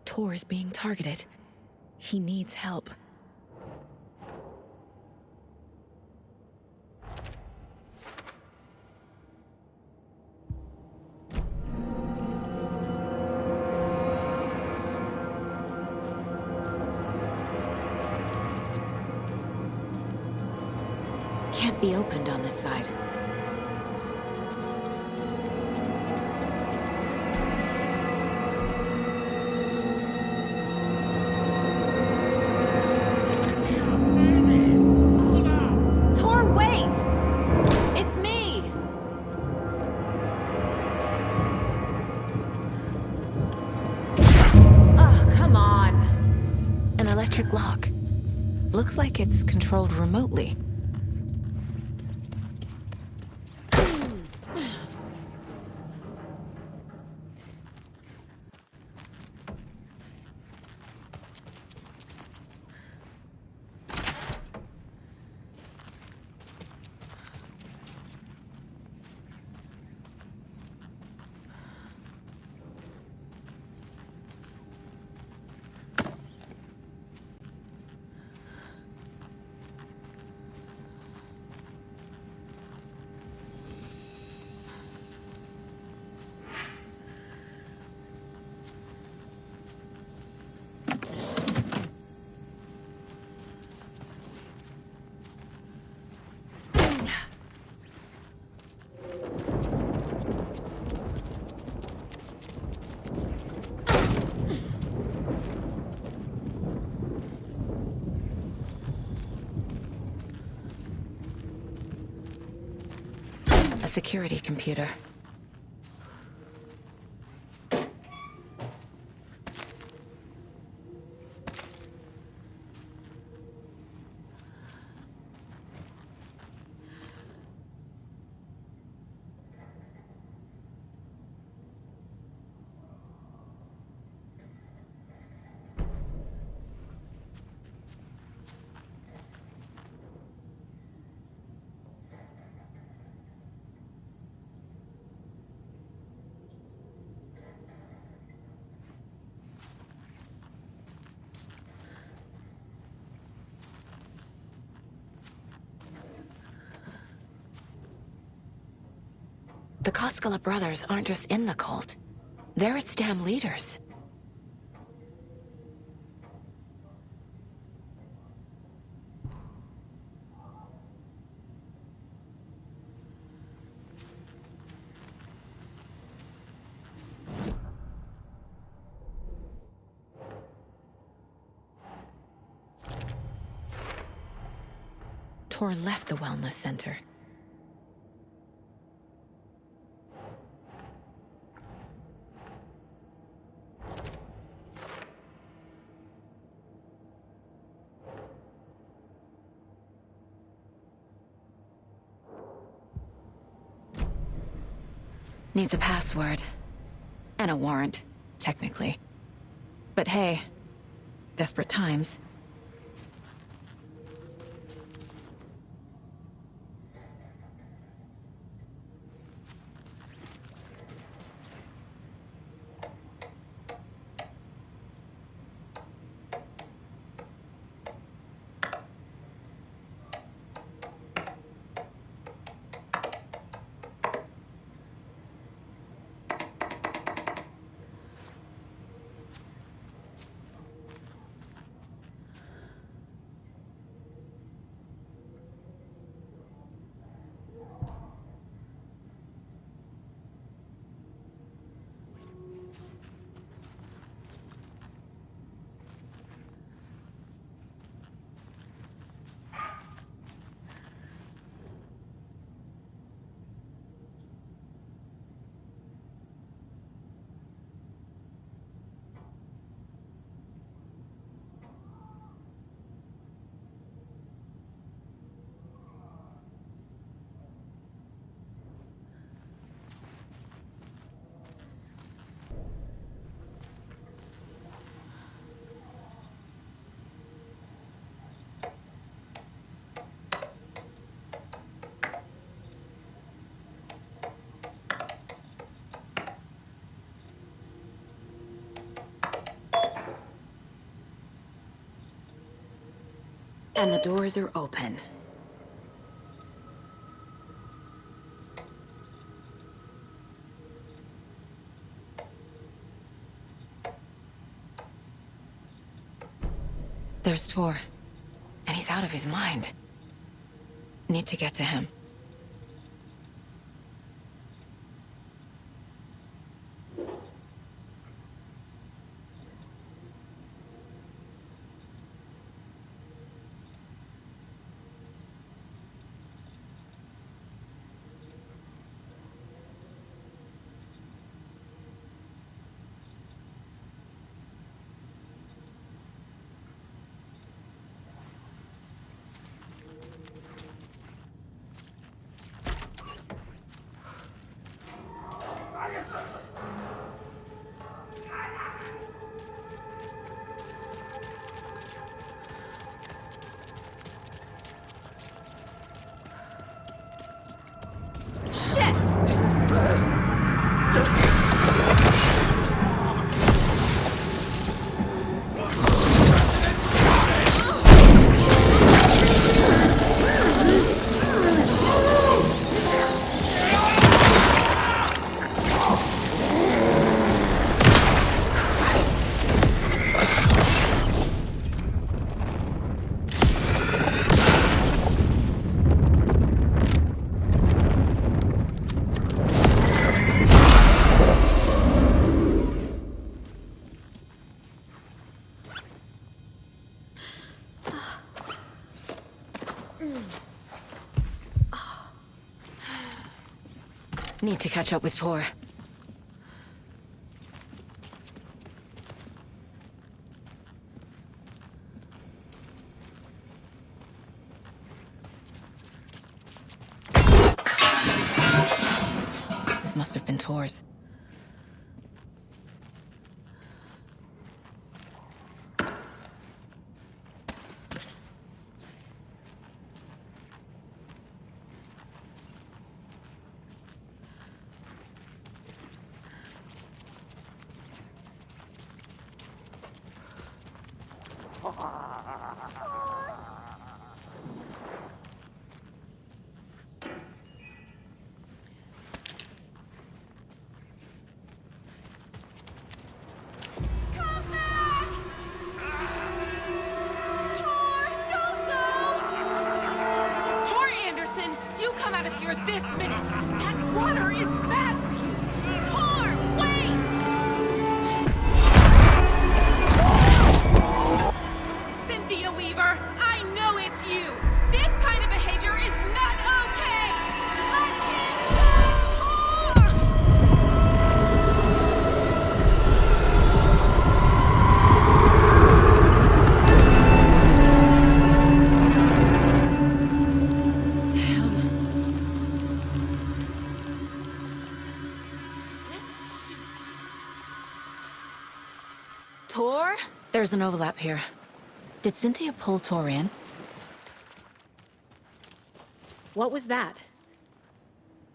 Tor is being targeted. He needs help. Can't be opened on this side. Lock. Looks like it's controlled remotely. A security computer. The Koskela brothers aren't just in the cult. They're its damn leaders. Tor left the wellness center. Needs a password. And a warrant, technically. But hey, desperate times. And the doors are open. There's Tor. And he's out of his mind. Need to get to him. Need to catch up with Tor. This must have been Tor's. This minute! That water is bad for you! Tor, wait! Cynthia Weaver, Tor? There's an overlap here. Did Cynthia pull Tor in? What was that?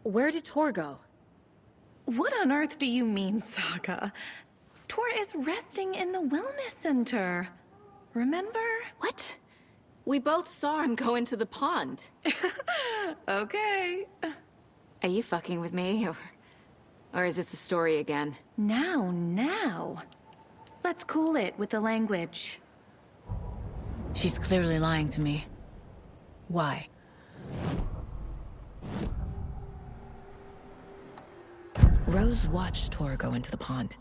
Where did Tor go? What on earth do you mean, Saga? Tor is resting in the wellness center. Remember? What? We both saw him go into the pond. Okay. Are you fucking with me, or is this the story again? Now. Let's cool it with the language. She's clearly lying to me. Why? Rose watched Tor go into the pond.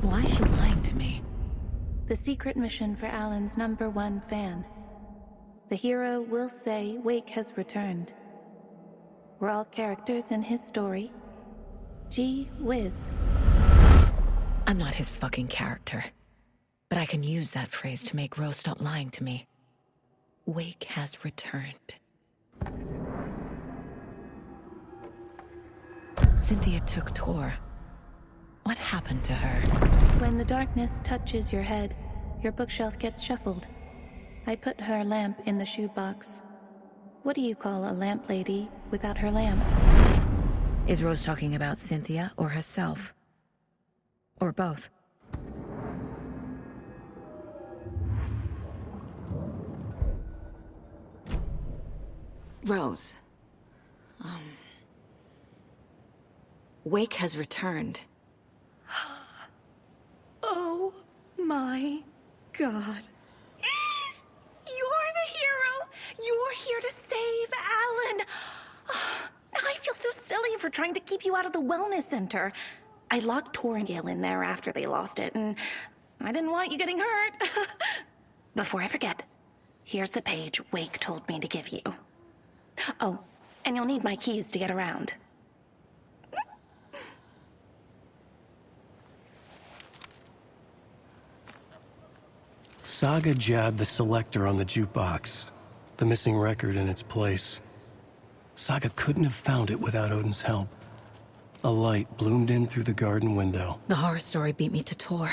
Why is she lying to me? The secret mission for Alan's #1 fan. The hero will say Wake has returned. We're all characters in his story. Gee whiz. I'm not his fucking character. But I can use that phrase to make Rose stop lying to me. Wake has returned. Cynthia took Tor. What happened to her? When the darkness touches your head, your bookshelf gets shuffled. I put her lamp in the shoebox. What do you call a lamp lady without her lamp? Is Rose talking about Cynthia or herself? Or both? Rose. Wake has returned. Oh my God. You're the hero! You're here to save Alan! I feel so silly for trying to keep you out of the wellness center. I locked Tor and Gale in there after they lost it, and I didn't want you getting hurt. Before I forget, here's the page Wake told me to give you. Oh, and you'll need my keys to get around. Saga jabbed the selector on the jukebox, the missing record in its place. Saga couldn't have found it without Odin's help. A light bloomed in through the garden window. The horror story beat me to Tor.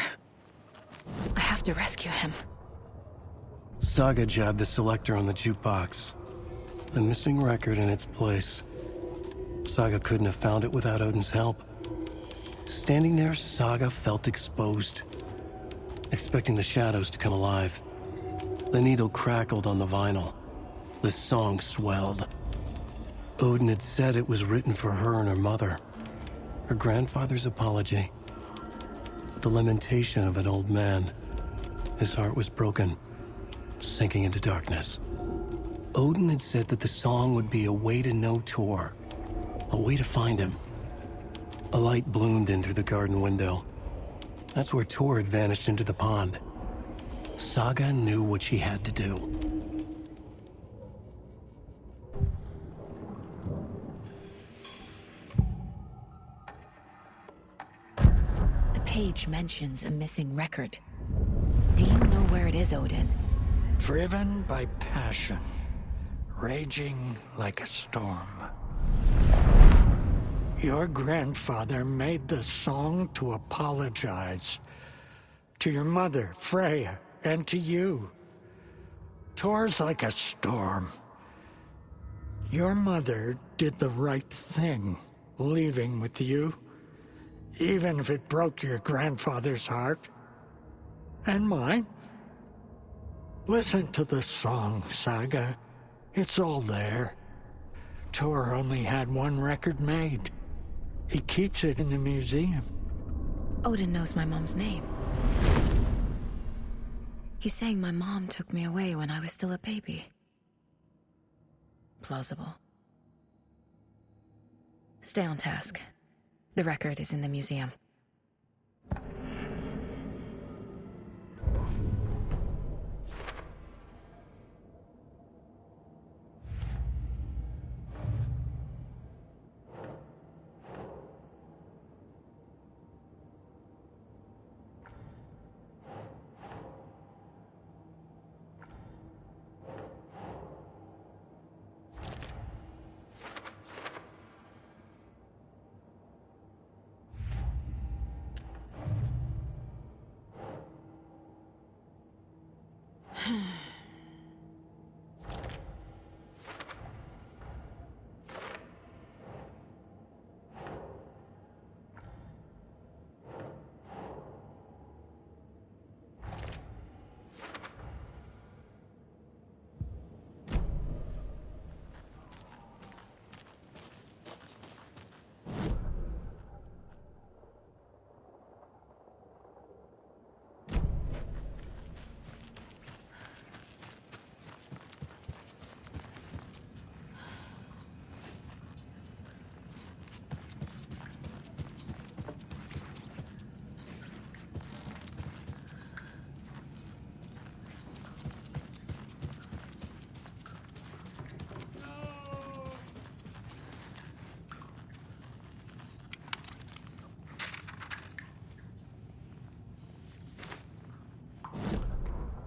I have to rescue him. Saga jabbed the selector on the jukebox, the missing record in its place. Saga couldn't have found it without Odin's help. Standing there, Saga felt exposed, expecting the shadows to come alive. The needle crackled on the vinyl. The song swelled. Odin had said it was written for her and her mother. Her grandfather's apology. The lamentation of an old man. His heart was broken, sinking into darkness. Odin had said that the song would be a way to know Tor, a way to find him. A light bloomed in through the garden window. That's where Tor had vanished into the pond. Saga knew what she had to do. The page mentions a missing record. Do you know where it is, Odin? Driven by passion, raging like a storm. Your grandfather made the song to apologize. To your mother, Freya, and to you. Tor's like a storm. Your mother did the right thing, leaving with you, even if it broke your grandfather's heart. And mine. Listen to the song, Saga. It's all there. Tor only had one record made. He keeps it in the museum. Odin knows my mom's name. He's saying my mom took me away when I was still a baby. Plausible. Stay on task. The record is in the museum.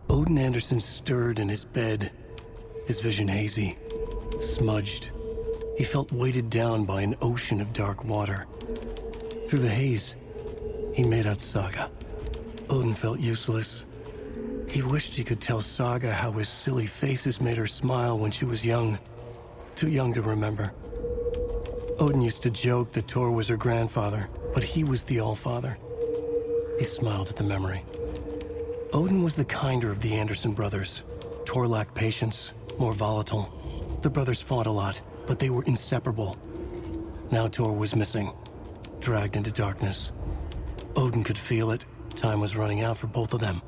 Odin Anderson stirred in his bed, his vision hazy, smudged. He felt weighted down by an ocean of dark water. Through the haze, he made out Saga. Odin felt useless. He wished he could tell Saga how his silly faces made her smile when she was young. Too young to remember. Odin used to joke that Tor was her grandfather, but he was the Allfather. He smiled at the memory. Odin was the kinder of the Anderson brothers. Tor lacked patience, more volatile. The brothers fought a lot, but they were inseparable. Now Tor was missing, dragged into darkness. Odin could feel it. Time was running out for both of them.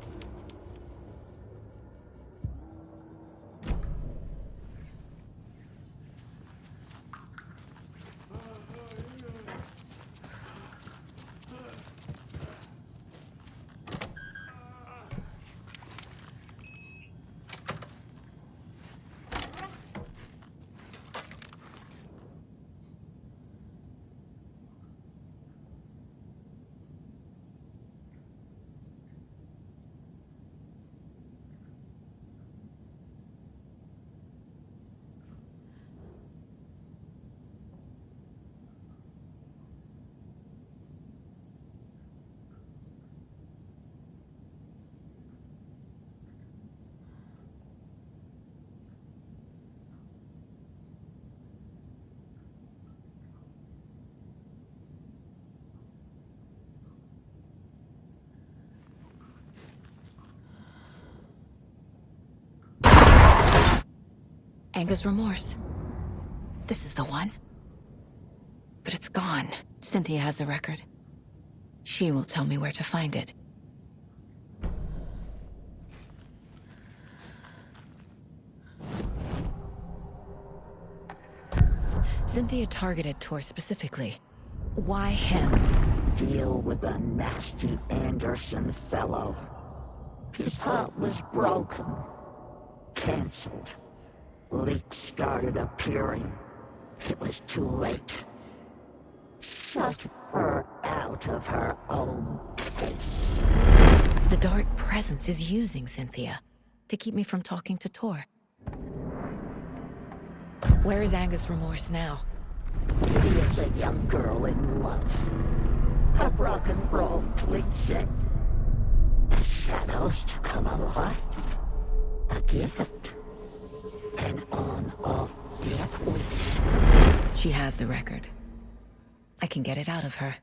Anger's remorse. This is the one. But it's gone. Cynthia has the record. She will tell me where to find it. Cynthia targeted Tor specifically. Why him? Deal with the nasty Anderson fellow. His heart was broken. Cancelled. Leaks started appearing. It was too late. Shut her out of her own case. The dark presence is using Cynthia to keep me from talking to Tor. Where is Anger's remorse now? She is a young girl in love. A rock and roll cliche. The shadows to come alive. A gift. An on-off death wish. She has the record. I can get it out of her.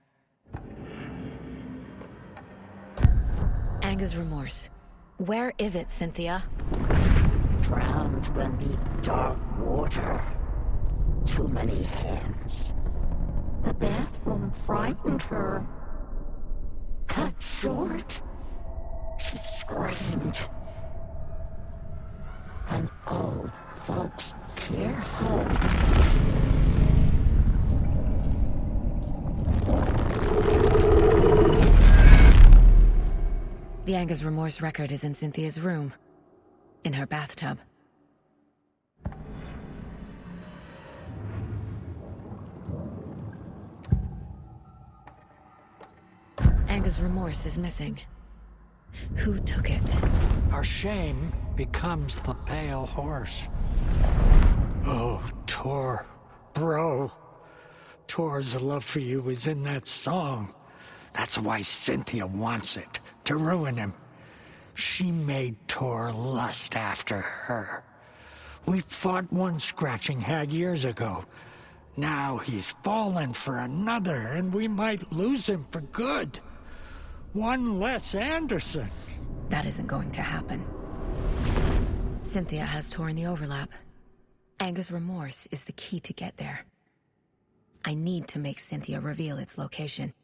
Anger's remorse. Where is it, Cynthia? Drowned beneath dark water. Too many hands. The bathroom frightened her. Cut short. She screamed. An old folks' care home. The Anger's remorse record is in Cynthia's room. In her bathtub. Anger's remorse is missing. Who took it? Our shame becomes the pale horse. Oh, Tor. Bro. Tor's love for you is in that song. That's why Cynthia wants it. To ruin him. She made Tor lust after her. We fought one scratching hag years ago. Now he's fallen for another, and we might lose him for good. One less Anderson. That isn't going to happen. Cynthia has Tor in the overlap. Anger's remorse is the key to get there. I need to make Cynthia reveal its location.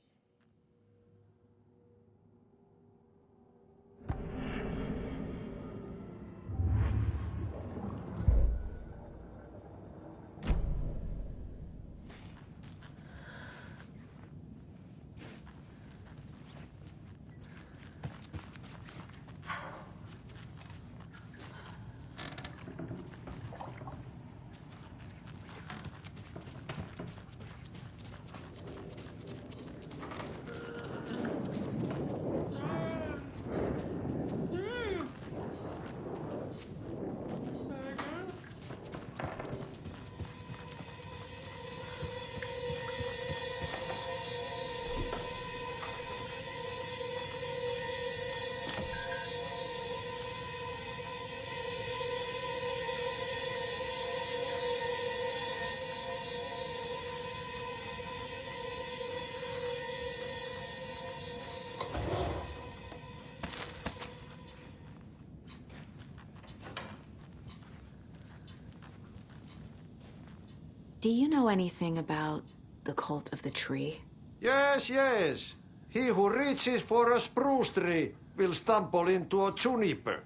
Do you know anything about the Cult of the Tree? Yes, yes. He who reaches for a spruce tree will stumble into a juniper.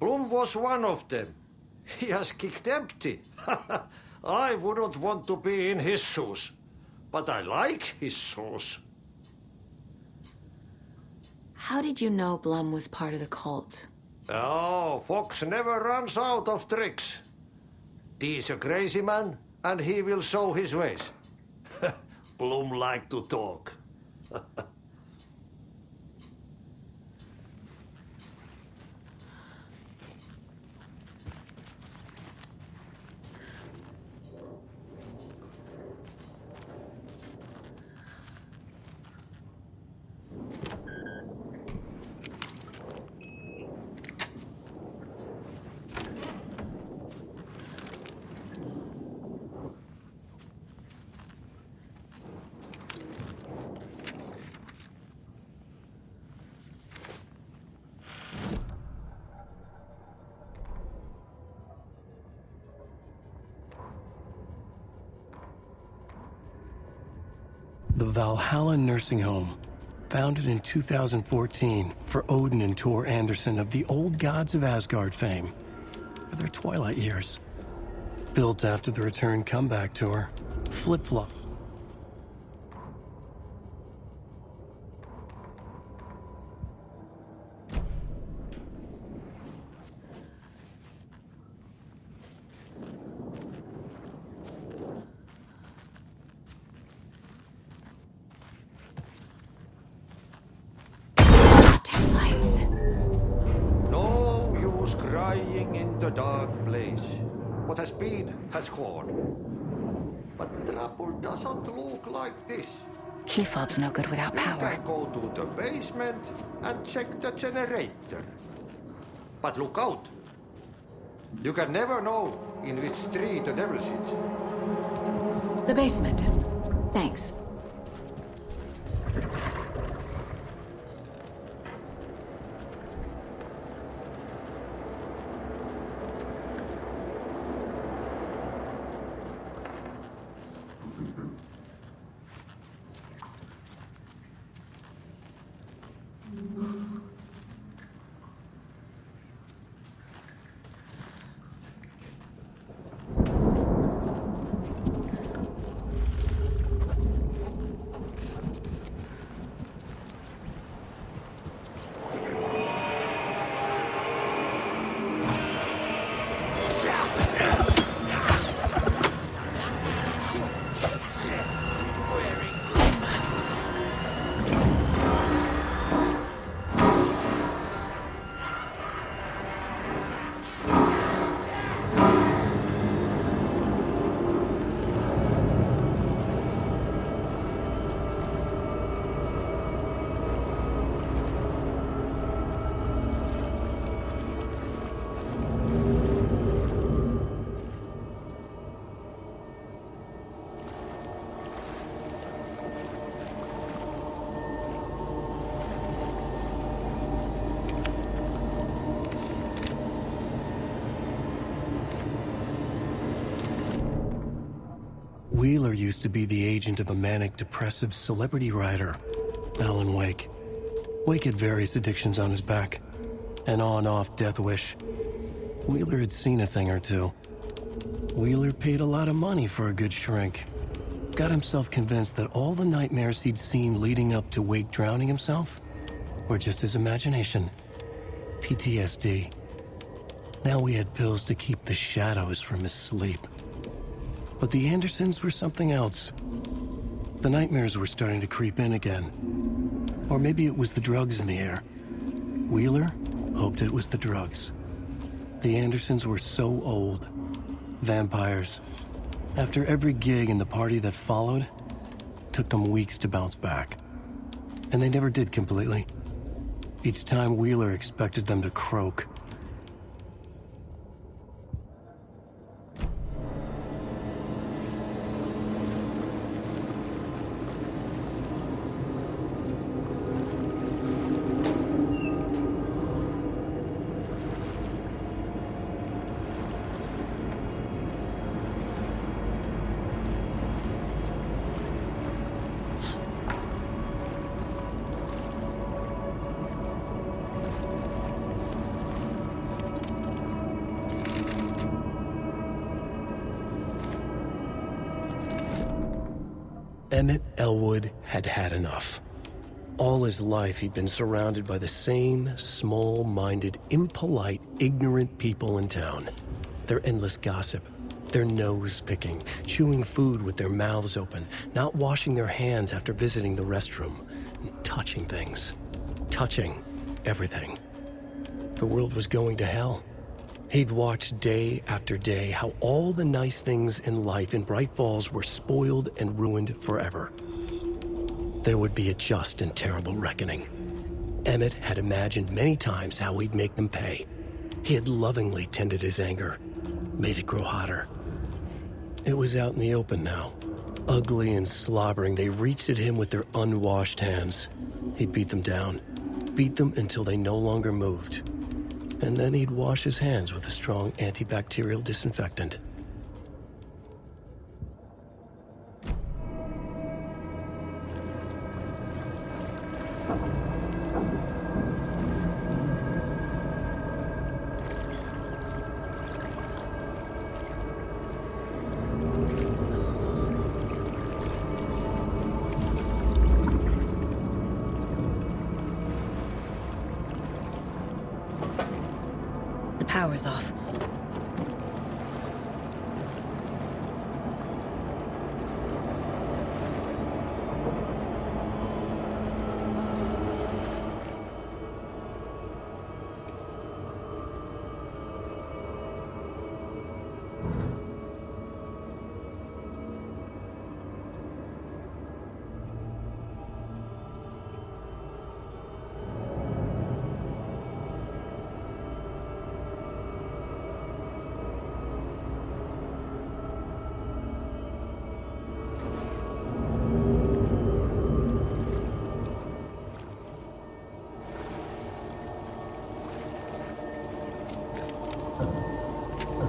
Bloom was one of them. He has kicked empty. I wouldn't want to be in his shoes, but I like his shoes. How did you know Blum was part of the cult? Oh, Fox never runs out of tricks. He's a crazy man, and he will show his ways. Bloom like to talk. The Valhalla Nursing Home, founded in 2014 for Odin and Tor Anderson of the Old Gods of Asgard fame, for their twilight years. Built after the return comeback tour, Flip-Flop. No use crying in the dark place. What has been has gone. But trouble doesn't look like this. Key fob's no good without We power. can go to the basement and check the generator. But look out. You can never know in which tree the devil sits. The basement. Thanks. Wheeler used to be the agent of a manic-depressive celebrity writer, Alan Wake. Wake had various addictions on his back. An on-off death wish. Wheeler had seen a thing or two. Wheeler paid a lot of money for a good shrink. Got himself convinced that all the nightmares he'd seen leading up to Wake drowning himself were just his imagination. PTSD. Now we had pills to keep the shadows from his sleep. But the Andersons were something else. The nightmares were starting to creep in again. Or maybe it was the drugs in the air. Wheeler hoped it was the drugs. The Andersons were so old. Vampires. After every gig and the party that followed, took them weeks to bounce back. And they never did completely. Each time Wheeler expected them to croak. Emmett Elwood had had enough. All his life, he'd been surrounded by the same small-minded, impolite, ignorant people in town. Their endless gossip, their nose-picking, chewing food with their mouths open, not washing their hands after visiting the restroom, and touching things. Touching everything. The world was going to hell. He'd watched day after day how all the nice things in life in Bright Falls were spoiled and ruined forever. There would be a just and terrible reckoning. Emmett had imagined many times how he'd make them pay. He had lovingly tended his anger, made it grow hotter. It was out in the open now. Ugly and slobbering, they reached at him with their unwashed hands. He'd beat them down, beat them until they no longer moved. And then he'd wash his hands with a strong antibacterial disinfectant. Power's off.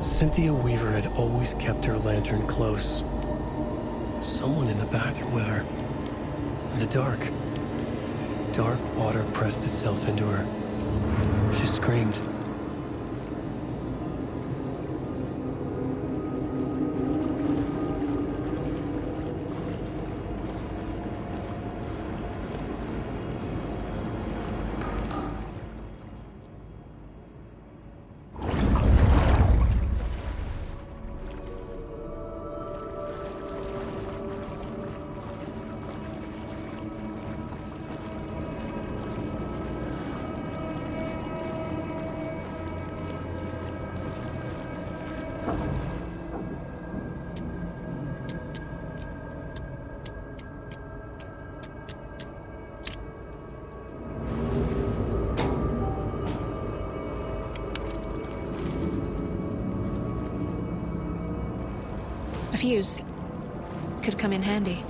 Cynthia Weaver had always kept her lantern close. Someone in the bathroom with her. In the dark. Dark water pressed itself into her. She screamed. A fuse. Could come in handy.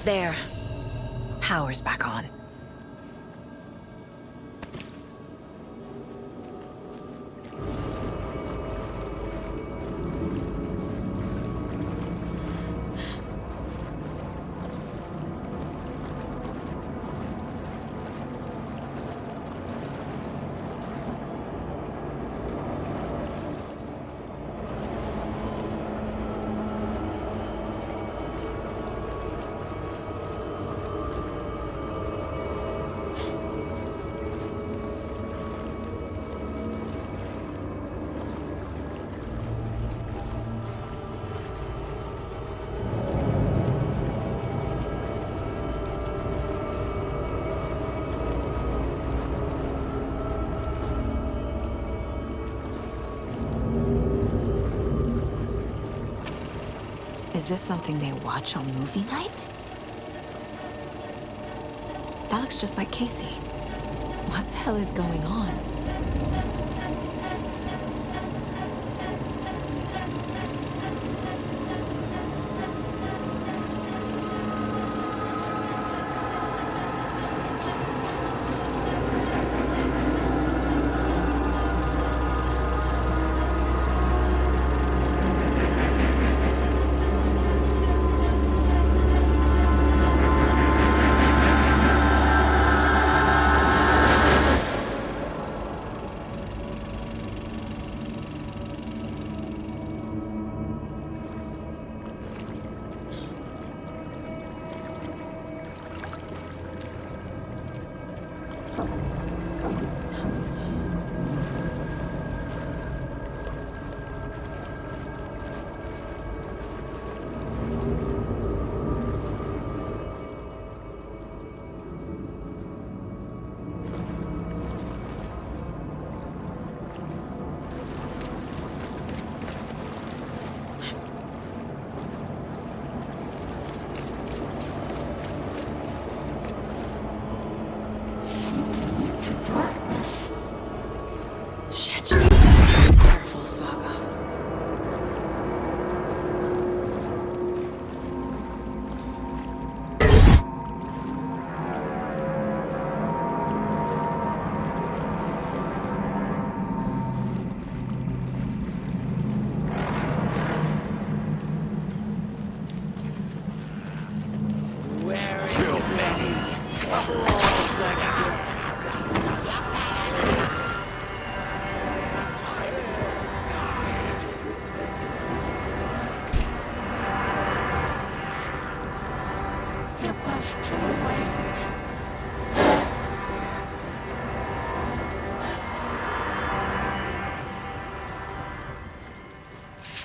There. Power's back on. Is this something they watch on movie night? That looks just like Casey. What the hell is going on?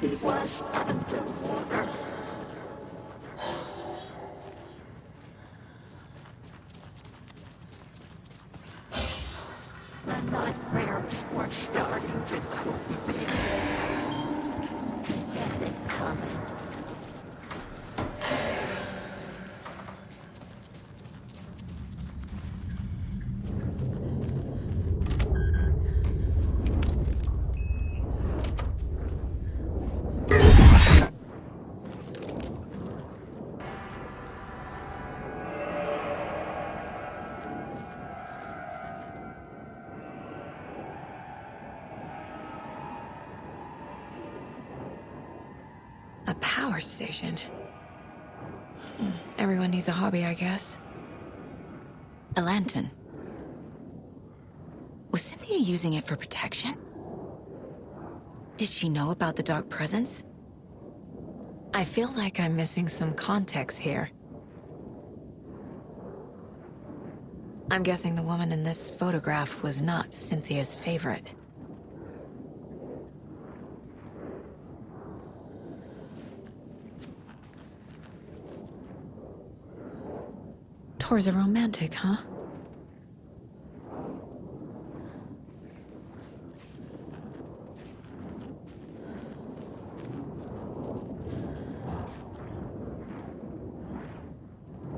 She was underwater. The nightmares were starting to creep in. He had it coming. A power station. Everyone needs a hobby, I guess. A lantern. Was Cynthia using it for protection? Did she know about the dark presence? I feel like I'm missing some context here. I'm guessing the woman in this photograph was not Cynthia's favorite. Tor's a romantic, huh?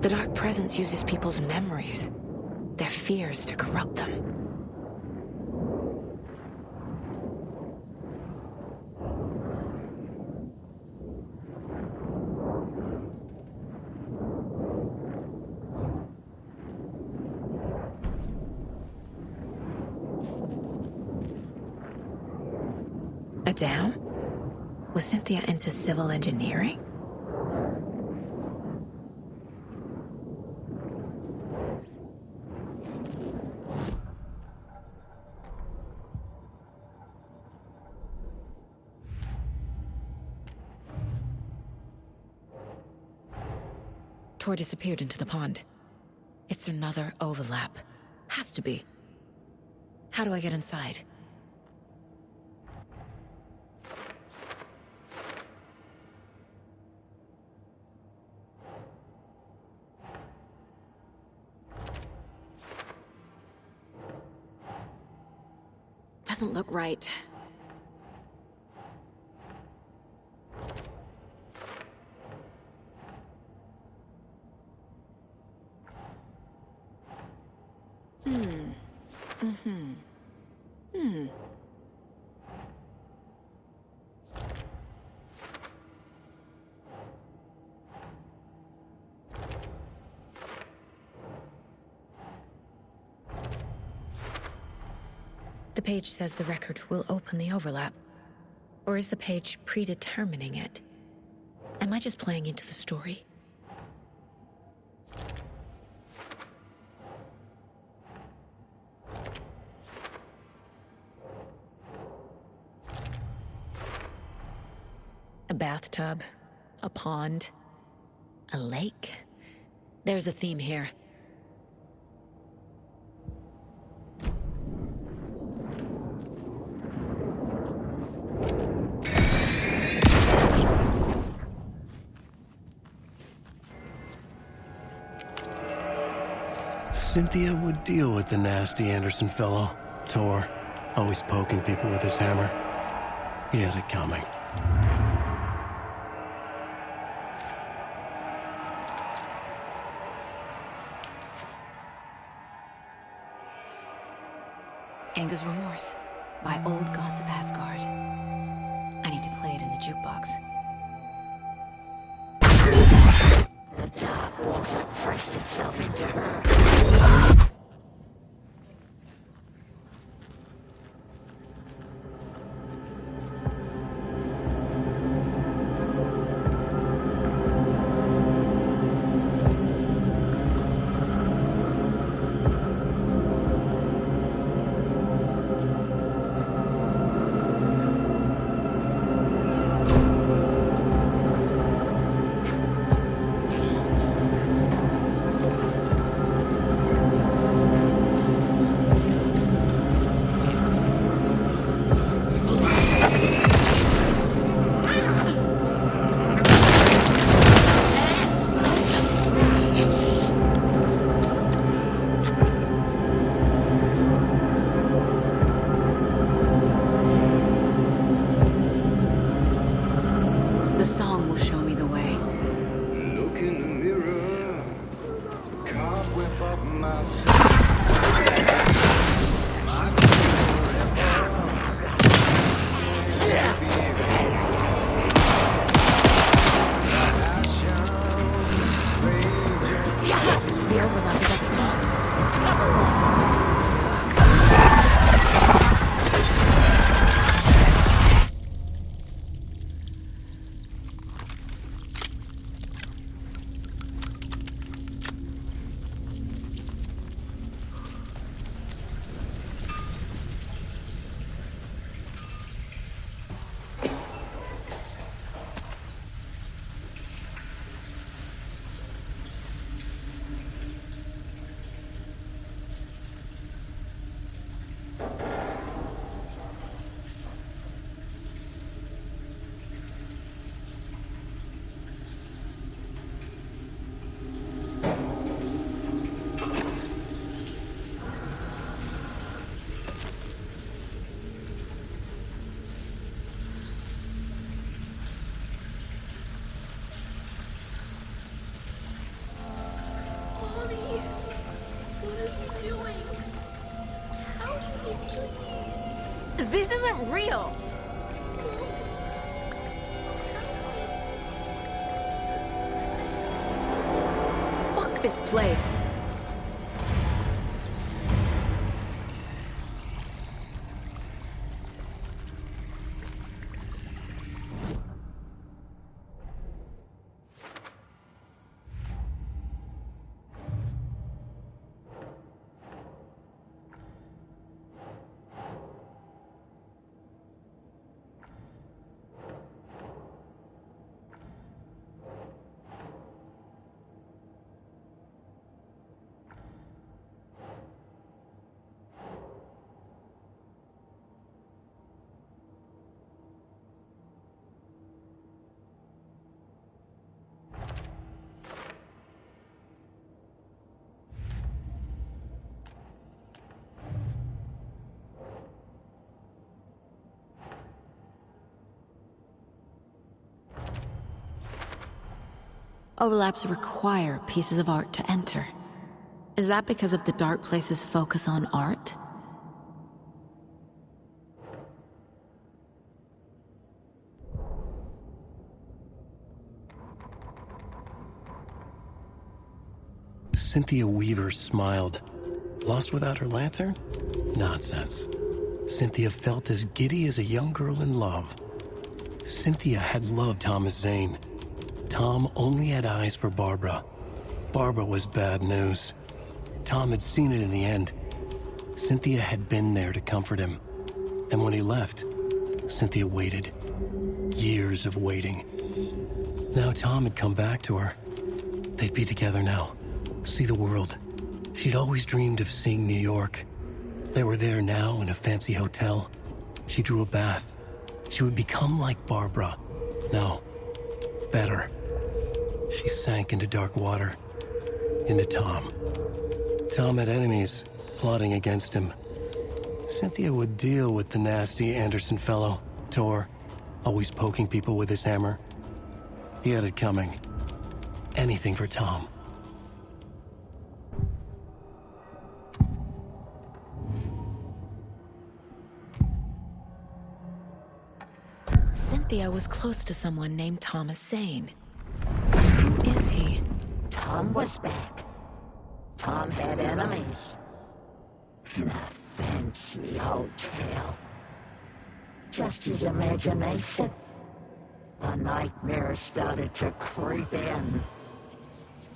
The dark presence uses people's memories, their fears to corrupt them. Madame? Was Cynthia into civil engineering? Tor disappeared into the pond. It's another overlap. Has to be. How do I get inside? Doesn't look right. The page says the record will open the overlap. Or is the page predetermining it? Am I just playing into the story? A bathtub, a pond, a lake. There's a theme here. Cynthia would deal with the nasty Anderson fellow, Tor, always poking people with his hammer. He had it coming. Anger's Remorse by Old Gods of Asgard. I need to play it in the jukebox. The dark water pressed itself into her. The song will show me the way. Look in the mirror, cobweb of myself. The overlap is at the pond. This isn't real! Fuck this place! Overlaps require pieces of art to enter. Is that because of the dark place's focus on art? Cynthia Weaver smiled. Lost without her lantern? Nonsense. Cynthia felt as giddy as a young girl in love. Cynthia had loved Thomas Zane. Tom only had eyes for Barbara. Barbara was bad news. Tom had seen it in the end. Cynthia had been there to comfort him. And when he left, Cynthia waited. Years of waiting. Now Tom had come back to her. They'd be together now. See the world. She'd always dreamed of seeing New York. They were there now in a fancy hotel. She drew a bath. She would become like Barbara. No, better. She sank into dark water. Into Tom. Tom had enemies plotting against him. Cynthia would deal with the nasty Anderson fellow, Tor, always poking people with his hammer. He had it coming. Anything for Tom. Cynthia was close to someone named Thomas Zane. Who is he? Tom was back. Tom had enemies. In a fancy hotel. Just his imagination. The nightmare started to creep in.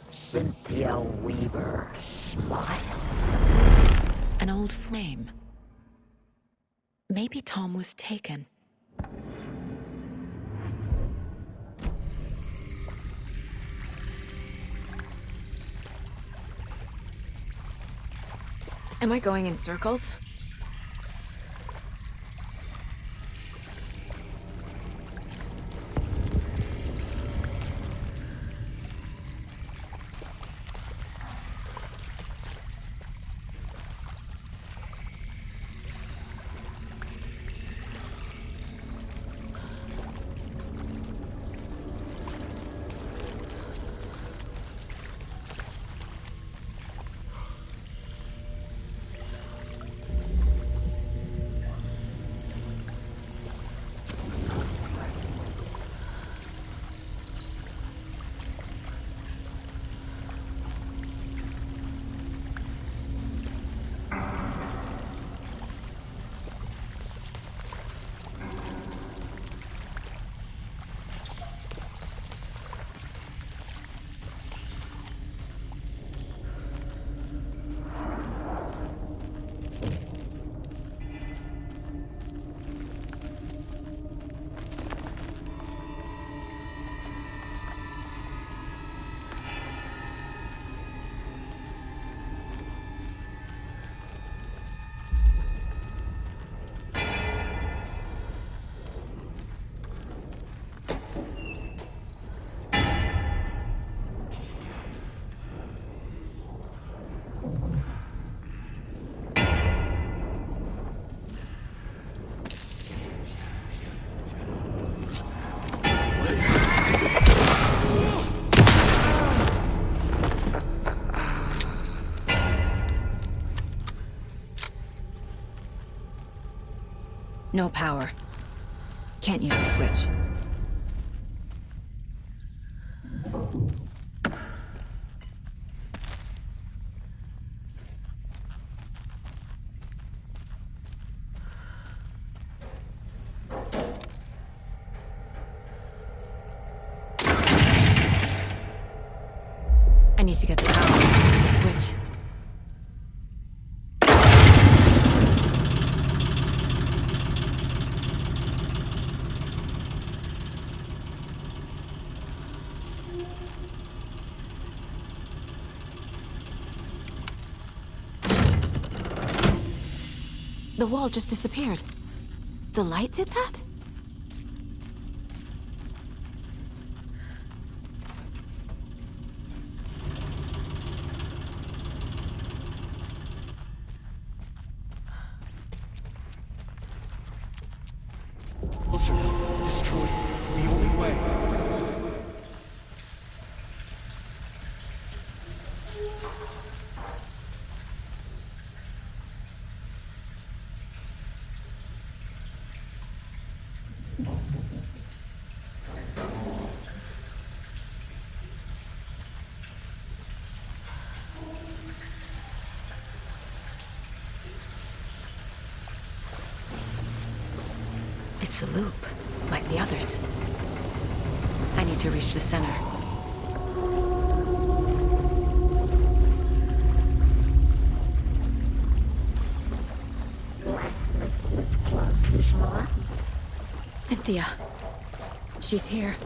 Cynthia Weaver smiled. An old flame. Maybe Tom was taken. Am I going in circles? No power. Can't use the switch. I need to get the power to use the switch. The wall just disappeared. The light did that? Closer. Destroy. The only way. It's a loop, like the others. I need to reach the center. Cynthia. She's here.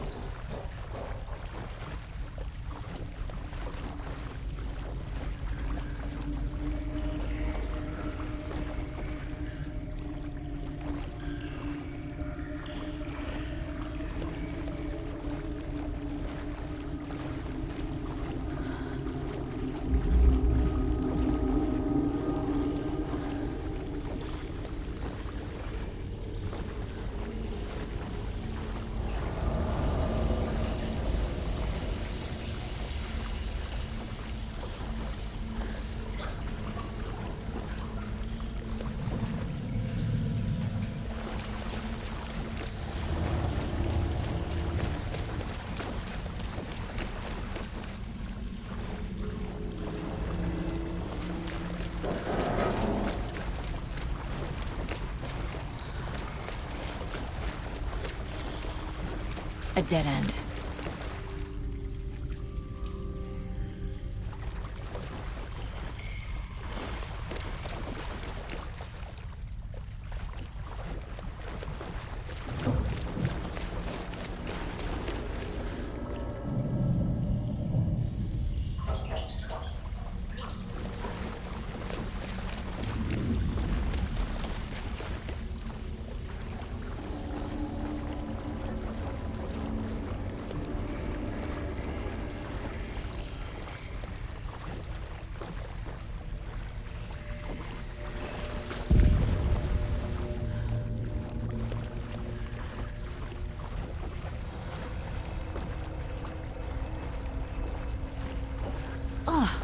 A dead end.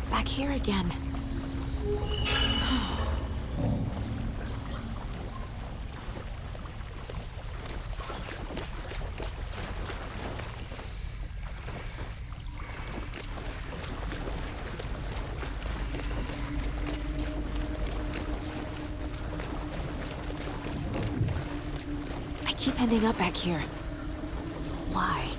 Back here again. I keep ending up back here. Why?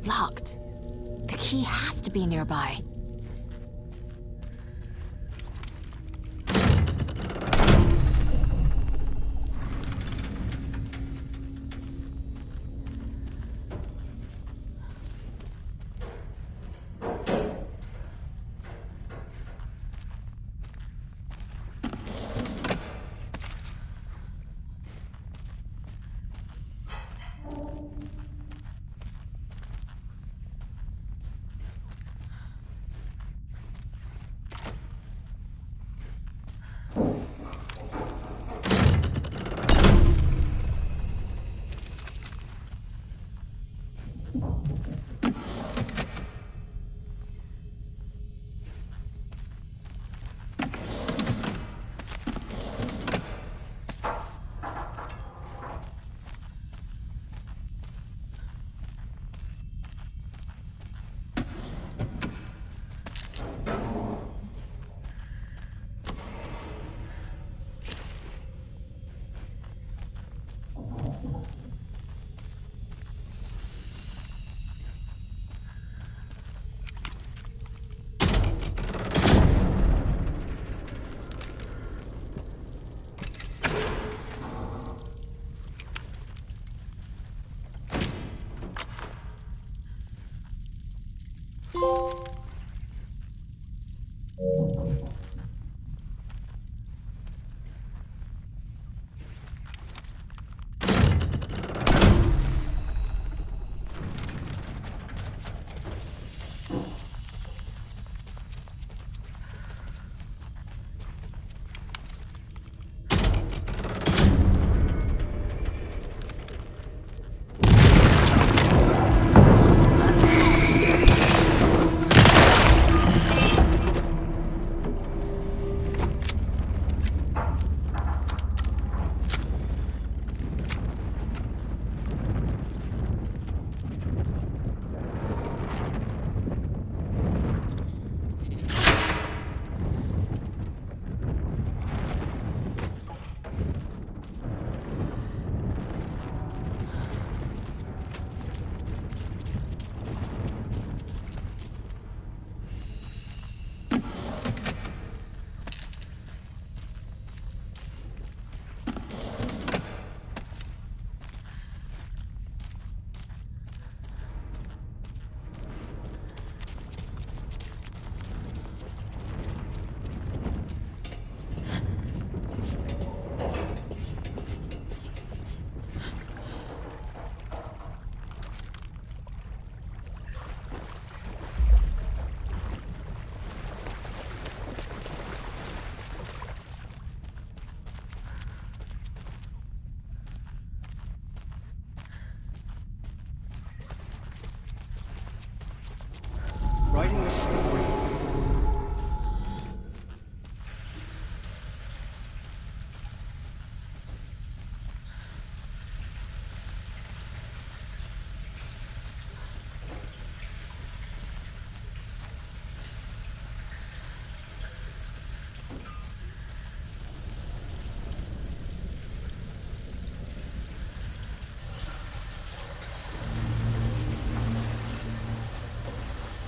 Locked. The key has to be nearby.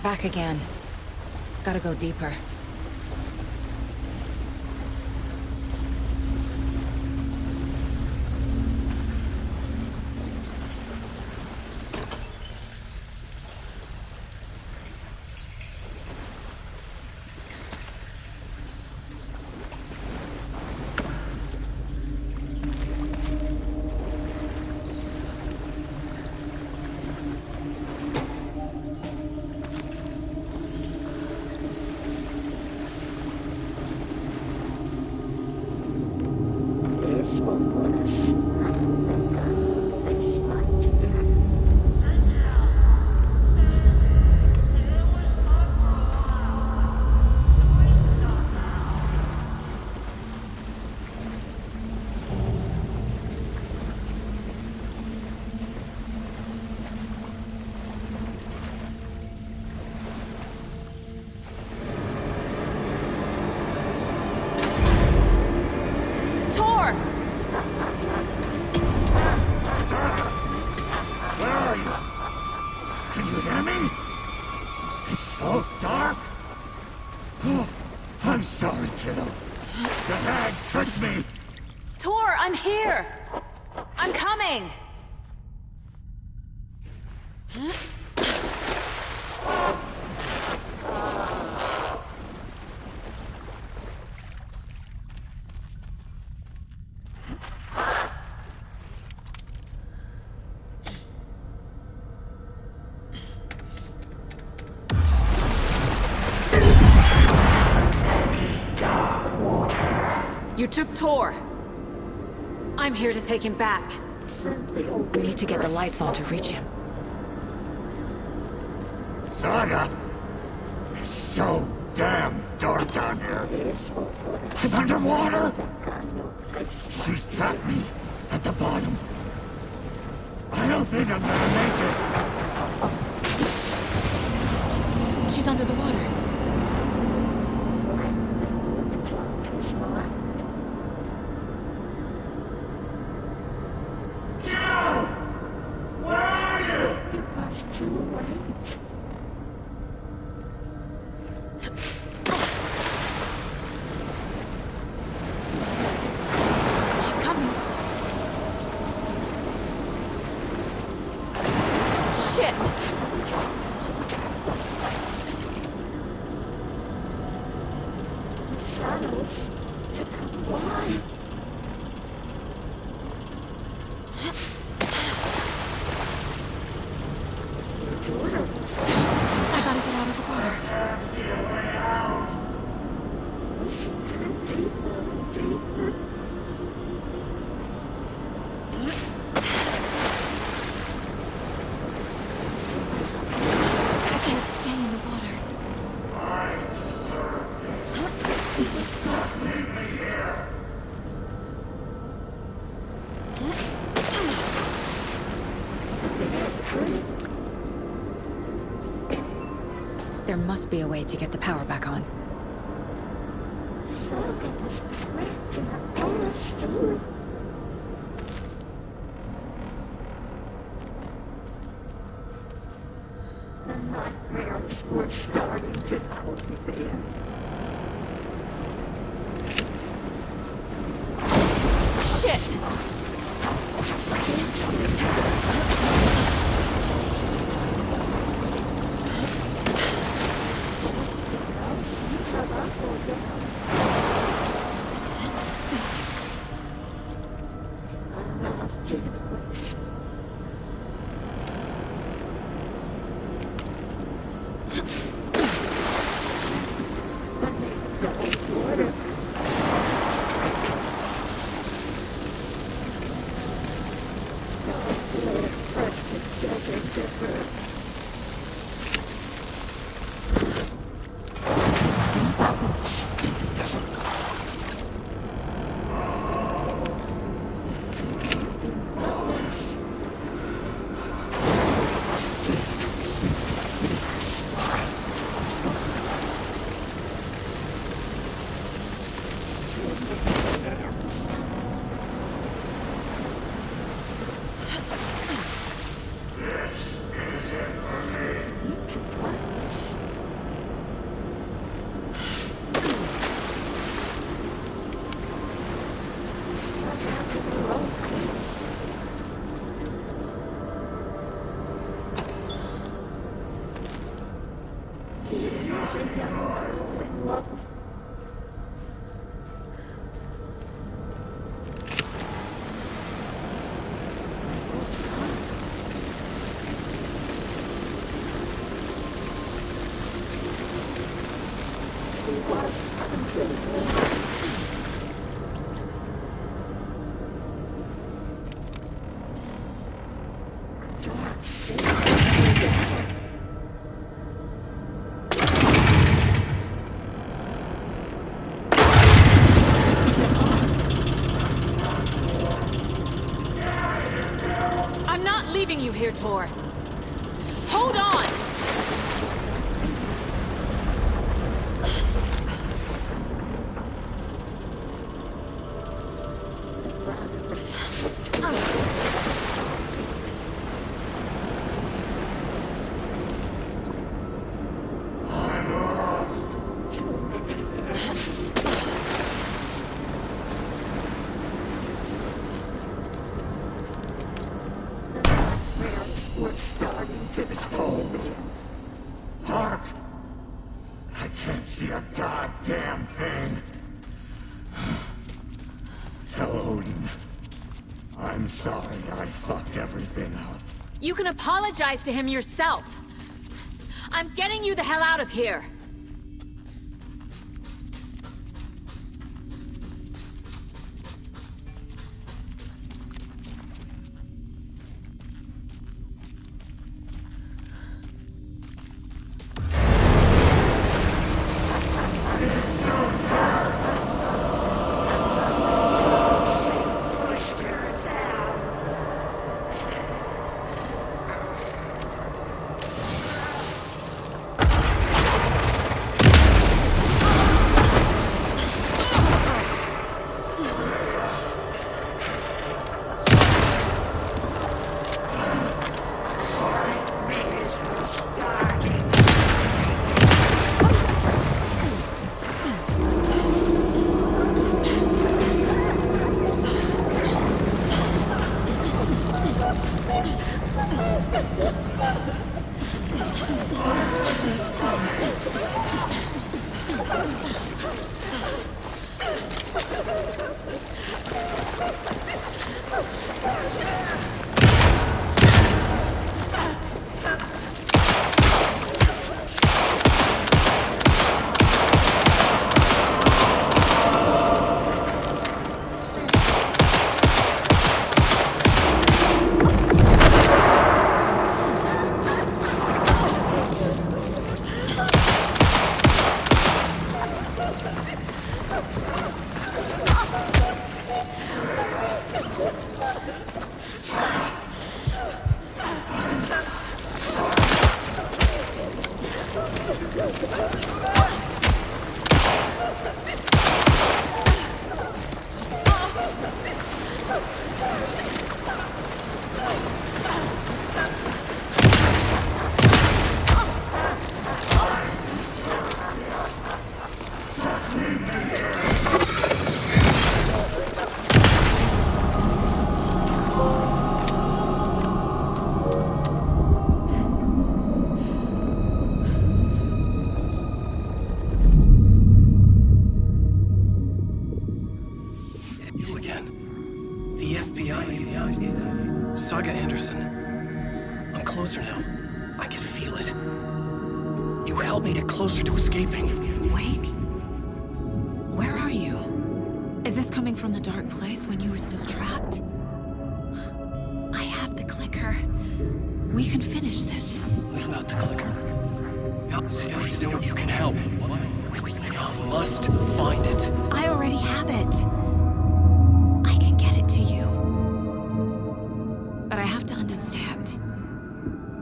Back again. Gotta go deeper. You took Tor. I'm here to take him back. I need to get the lights on to reach him. Saga! It's so damn dark down here. I'm underwater! She's trapped me at the bottom. I don't think I'm gonna make it. She's under the water. There must be a way to get the power back on. The nightmares were starting to cultivate. Shit! This is I'm not leaving you here, Tor. Hold on! We're starting to fold. Hark! I can't see a goddamn thing. Tell Odin. I'm sorry I fucked everything up. You can apologize to him yourself. I'm getting you the hell out of here. Saga Anderson. I'm closer now. I can feel it. You helped me get closer to escaping. Wake? Where are you? Is this coming from the dark place when you were still trapped? I have the clicker. We can finish this. What about the clicker? You can help. You must find it. I already have it. I can get it to you. But I have to understand.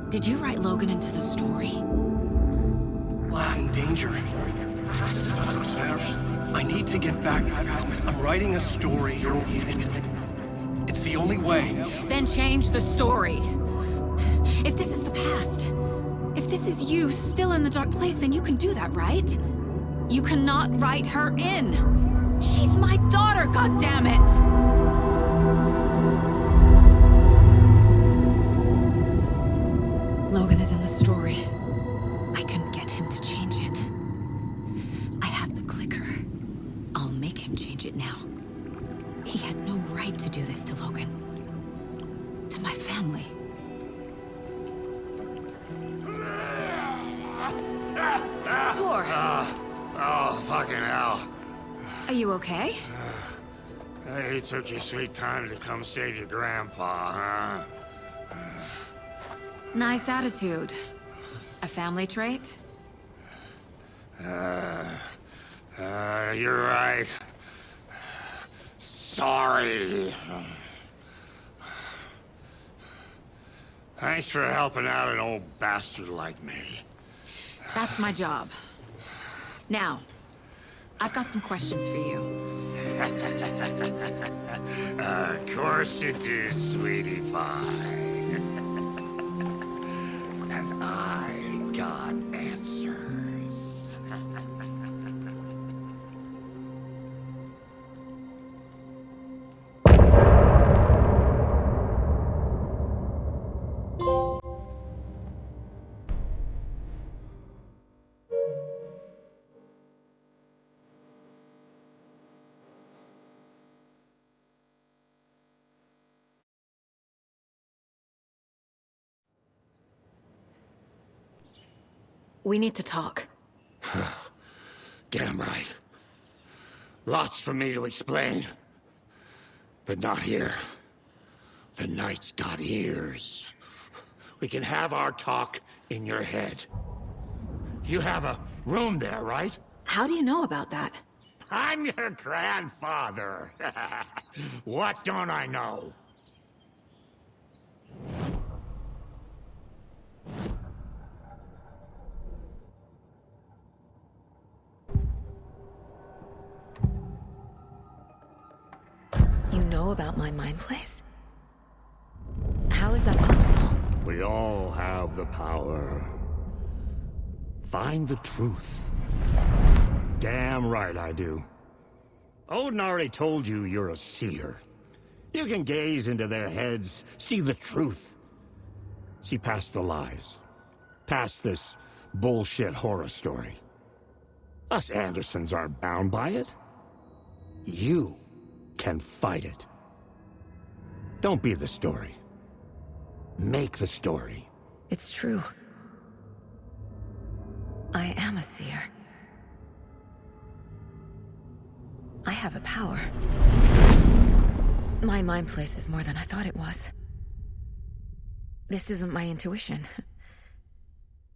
Did you write Logan into the story? Lad's in danger. I need to get back. I'm writing a story. It's the only way. Then change the story. If this is the past, if this is you still in the dark place, then you can do that, right? You cannot write her in. She's my daughter, goddammit! Logan is in the story. I can get him to change it. I have the clicker. I'll make him change it now. He had no right to do this to Logan. To my family. Tor! Oh, fucking hell. Are you okay? Hey, you took your sweet time to come save your grandpa, huh? Nice attitude. A family trait? You're right. Sorry. Thanks for helping out an old bastard like me. That's my job. Now, I've got some questions for you. Of course you do, sweetie pie. And I got answers. We need to talk. Damn right. Lots for me to explain. But not here. The night's got ears. We can have our talk in your head. You have a room there, right? How do you know about that? I'm your grandfather. What don't I know? You know about my mind place? How is that possible? We all have the power. Find the truth. Damn right I do. Odin already told you you're a seer. You can gaze into their heads, see the truth. See past the lies. Past this bullshit horror story. Us Andersons aren't bound by it. You can fight it. Don't be the story. Make the story. It's true. I am a seer. I have a power. My mind place is more than I thought it was. This isn't my intuition.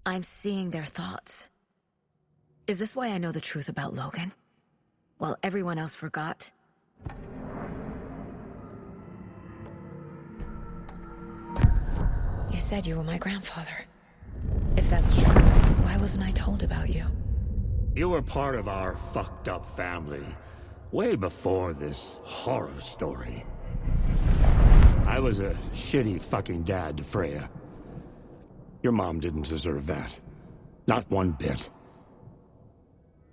I'm seeing their thoughts. Is this why I know the truth about Logan? While everyone else forgot? You said you were my grandfather. If that's true, why wasn't I told about you? You were part of our fucked up family, way before this horror story. I was a shitty fucking dad to Freya. Your mom didn't deserve that. Not one bit.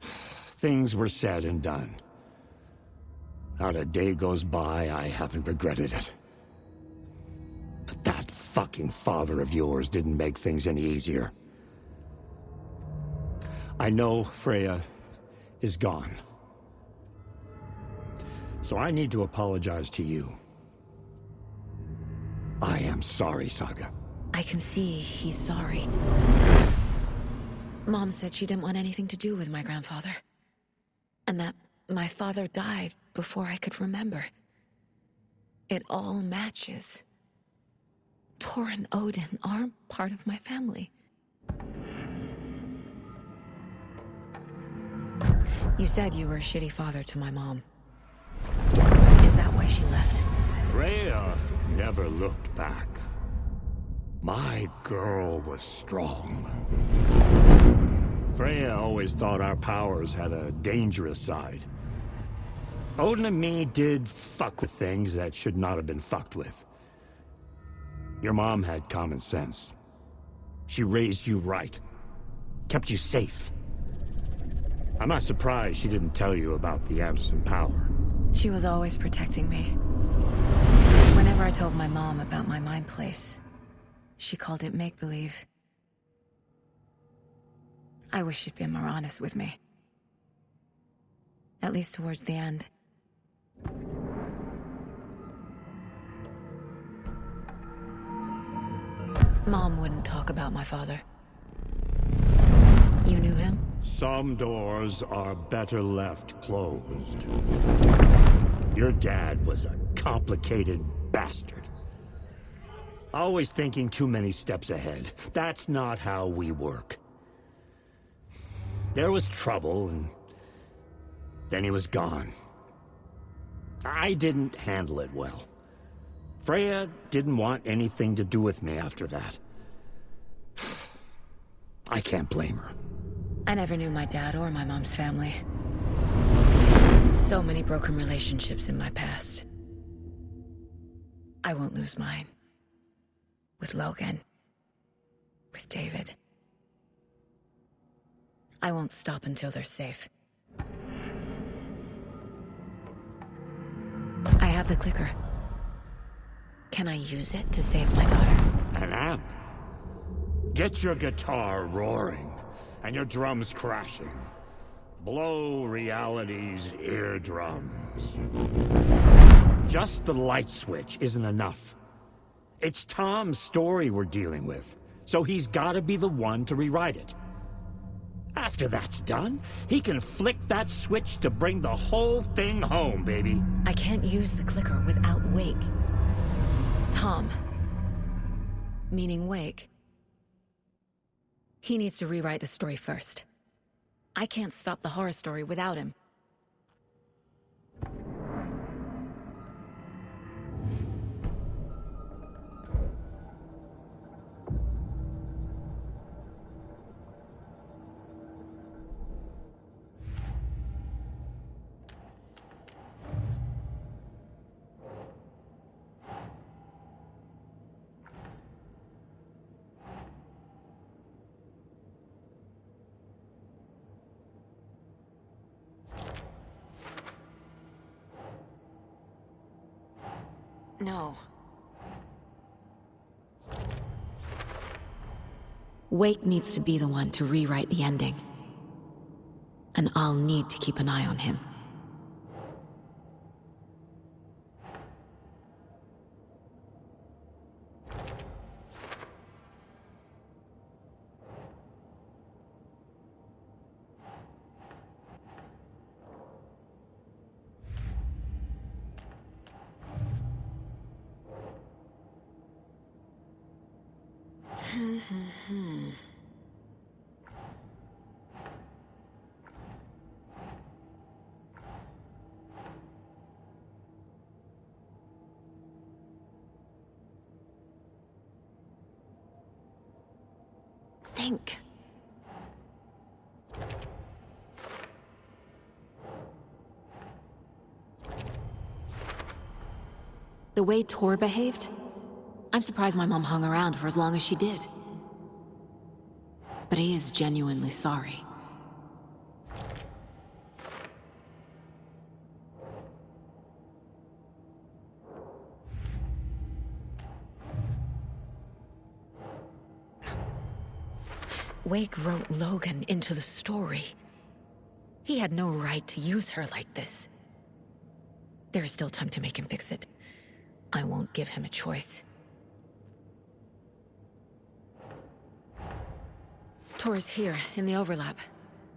Things were said and done. Not a day goes by I haven't regretted it. But that fucking father of yours didn't make things any easier. I know Freya is gone. So I need to apologize to you. I am sorry, Saga. I can see he's sorry. Mom said she didn't want anything to do with my grandfather. And that my father died before I could remember. It all matches. Tor and Odin aren't part of my family. You said you were a shitty father to my mom. Is that why she left? Freya never looked back. My girl was strong. Freya always thought our powers had a dangerous side. Odin and me did fuck with things that should not have been fucked with. Your mom had common sense. She raised you right. Kept you safe. I'm not surprised she didn't tell you about the Anderson power. She was always protecting me. Whenever I told my mom about my mind place, she called it make-believe. I wish she'd been more honest with me. At least towards the end. Mom wouldn't talk about my father. You knew him? Some doors are better left closed. Your dad was a complicated bastard. Always thinking too many steps ahead. That's not how we work. There was trouble, and then he was gone. I didn't handle it well. Freya didn't want anything to do with me after that. I can't blame her. I never knew my dad or my mom's family. So many broken relationships in my past. I won't lose mine. With Logan. With David. I won't stop until they're safe. I have the clicker. Can I use it to save my daughter? An amp. Get your guitar roaring, and your drums crashing. Blow reality's eardrums. Just the light switch isn't enough. It's Tom's story we're dealing with, so he's gotta be the one to rewrite it. After that's done, he can flick that switch to bring the whole thing home, baby. I can't use the clicker without Wake. Tom. Meaning Wake. He needs to rewrite the story first. I can't stop the horror story without him. No. Wake needs to be the one to rewrite the ending. And I'll need to keep an eye on him. Think. The way Tor behaved, I'm surprised my mom hung around for as long as she did. But he is genuinely sorry. Wake wrote Logan into the story. He had no right to use her like this. There is still time to make him fix it. I won't give him a choice. Tor is here, in the overlap.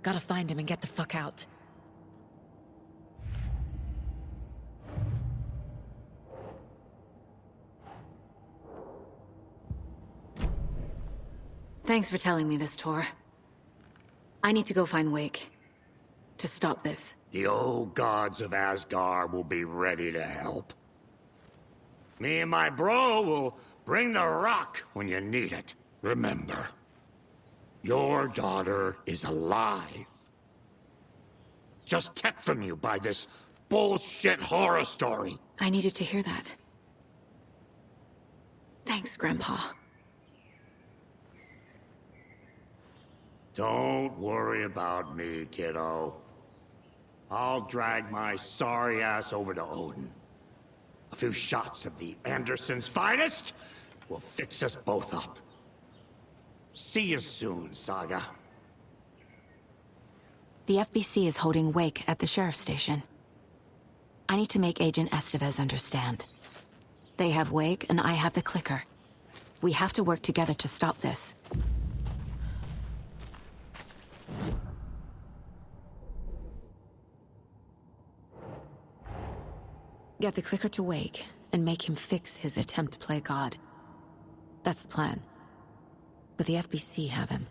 Gotta find him and get the fuck out. Thanks for telling me this, Tor. I need to go find Wake. To stop this. The old gods of Asgard will be ready to help. Me and my bro will bring the rock when you need it. Remember, your daughter is alive. Just kept from you by this bullshit horror story. I needed to hear that. Thanks, Grandpa. Don't worry about me, kiddo. I'll drag my sorry ass over to Odin. A few shots of the Andersons' finest will fix us both up. See you soon, Saga. The FBC is holding Wake at the sheriff's station. I need to make Agent Estevez understand. They have Wake, and I have the clicker. We have to work together to stop this. Get the clicker to Wake, and make him fix his attempt to play God. That's the plan. But the FBC have him.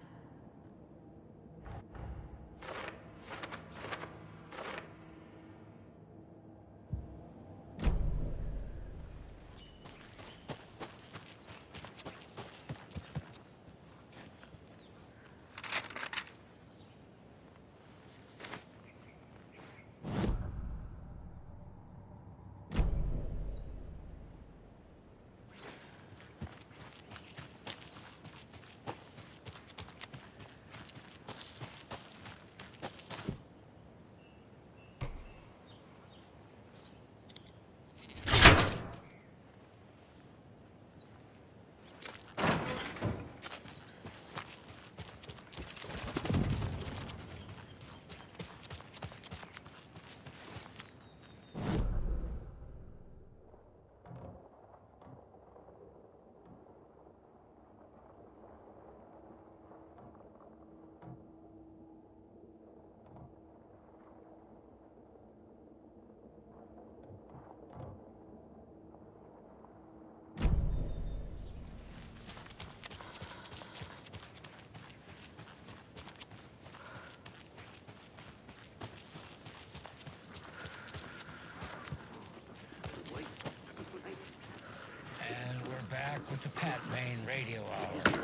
Back with the Pat Main Radio Hour.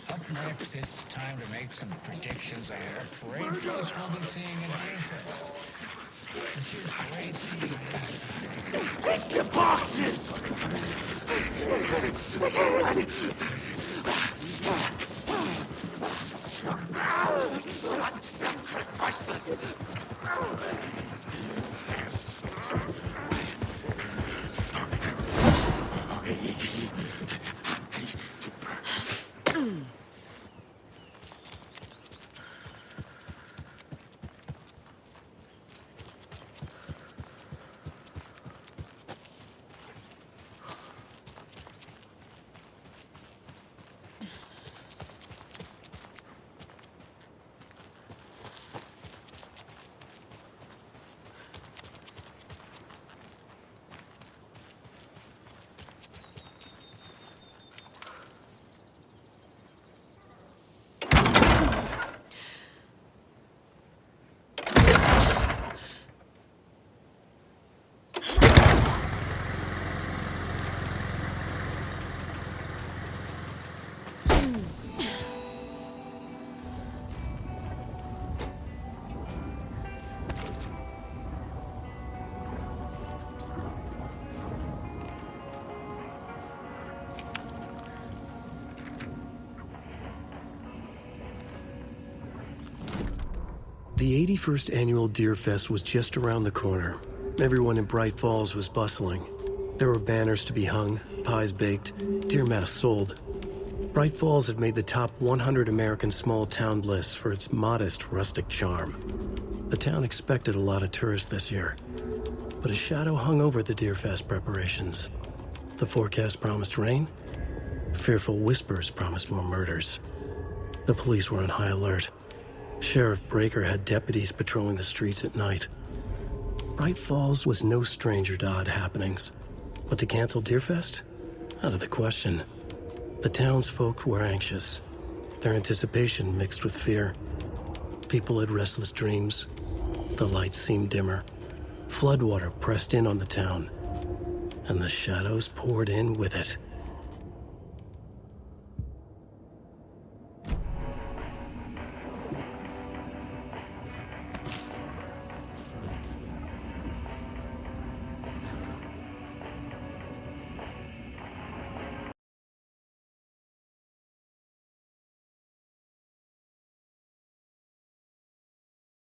Up next, it's time to make some predictions on what parade floats we'll be seeing at Deerfest. This year's parade theme is... Take the boxes! Sacrifices! The 81st annual Deerfest was just around the corner. Everyone in Bright Falls was bustling. There were banners to be hung, pies baked, deer masks sold. Bright Falls had made the top 100 American small town lists for its modest rustic charm. The town expected a lot of tourists this year, but a shadow hung over the Deerfest preparations. The forecast promised rain. Fearful whispers promised more murders. The police were on high alert. Sheriff Breaker had deputies patrolling the streets at night. Bright Falls was no stranger to odd happenings, but to cancel Deerfest? Out of the question. The townsfolk were anxious, their anticipation mixed with fear. People had restless dreams. The lights seemed dimmer. Floodwater pressed in on the town, and the shadows poured in with it.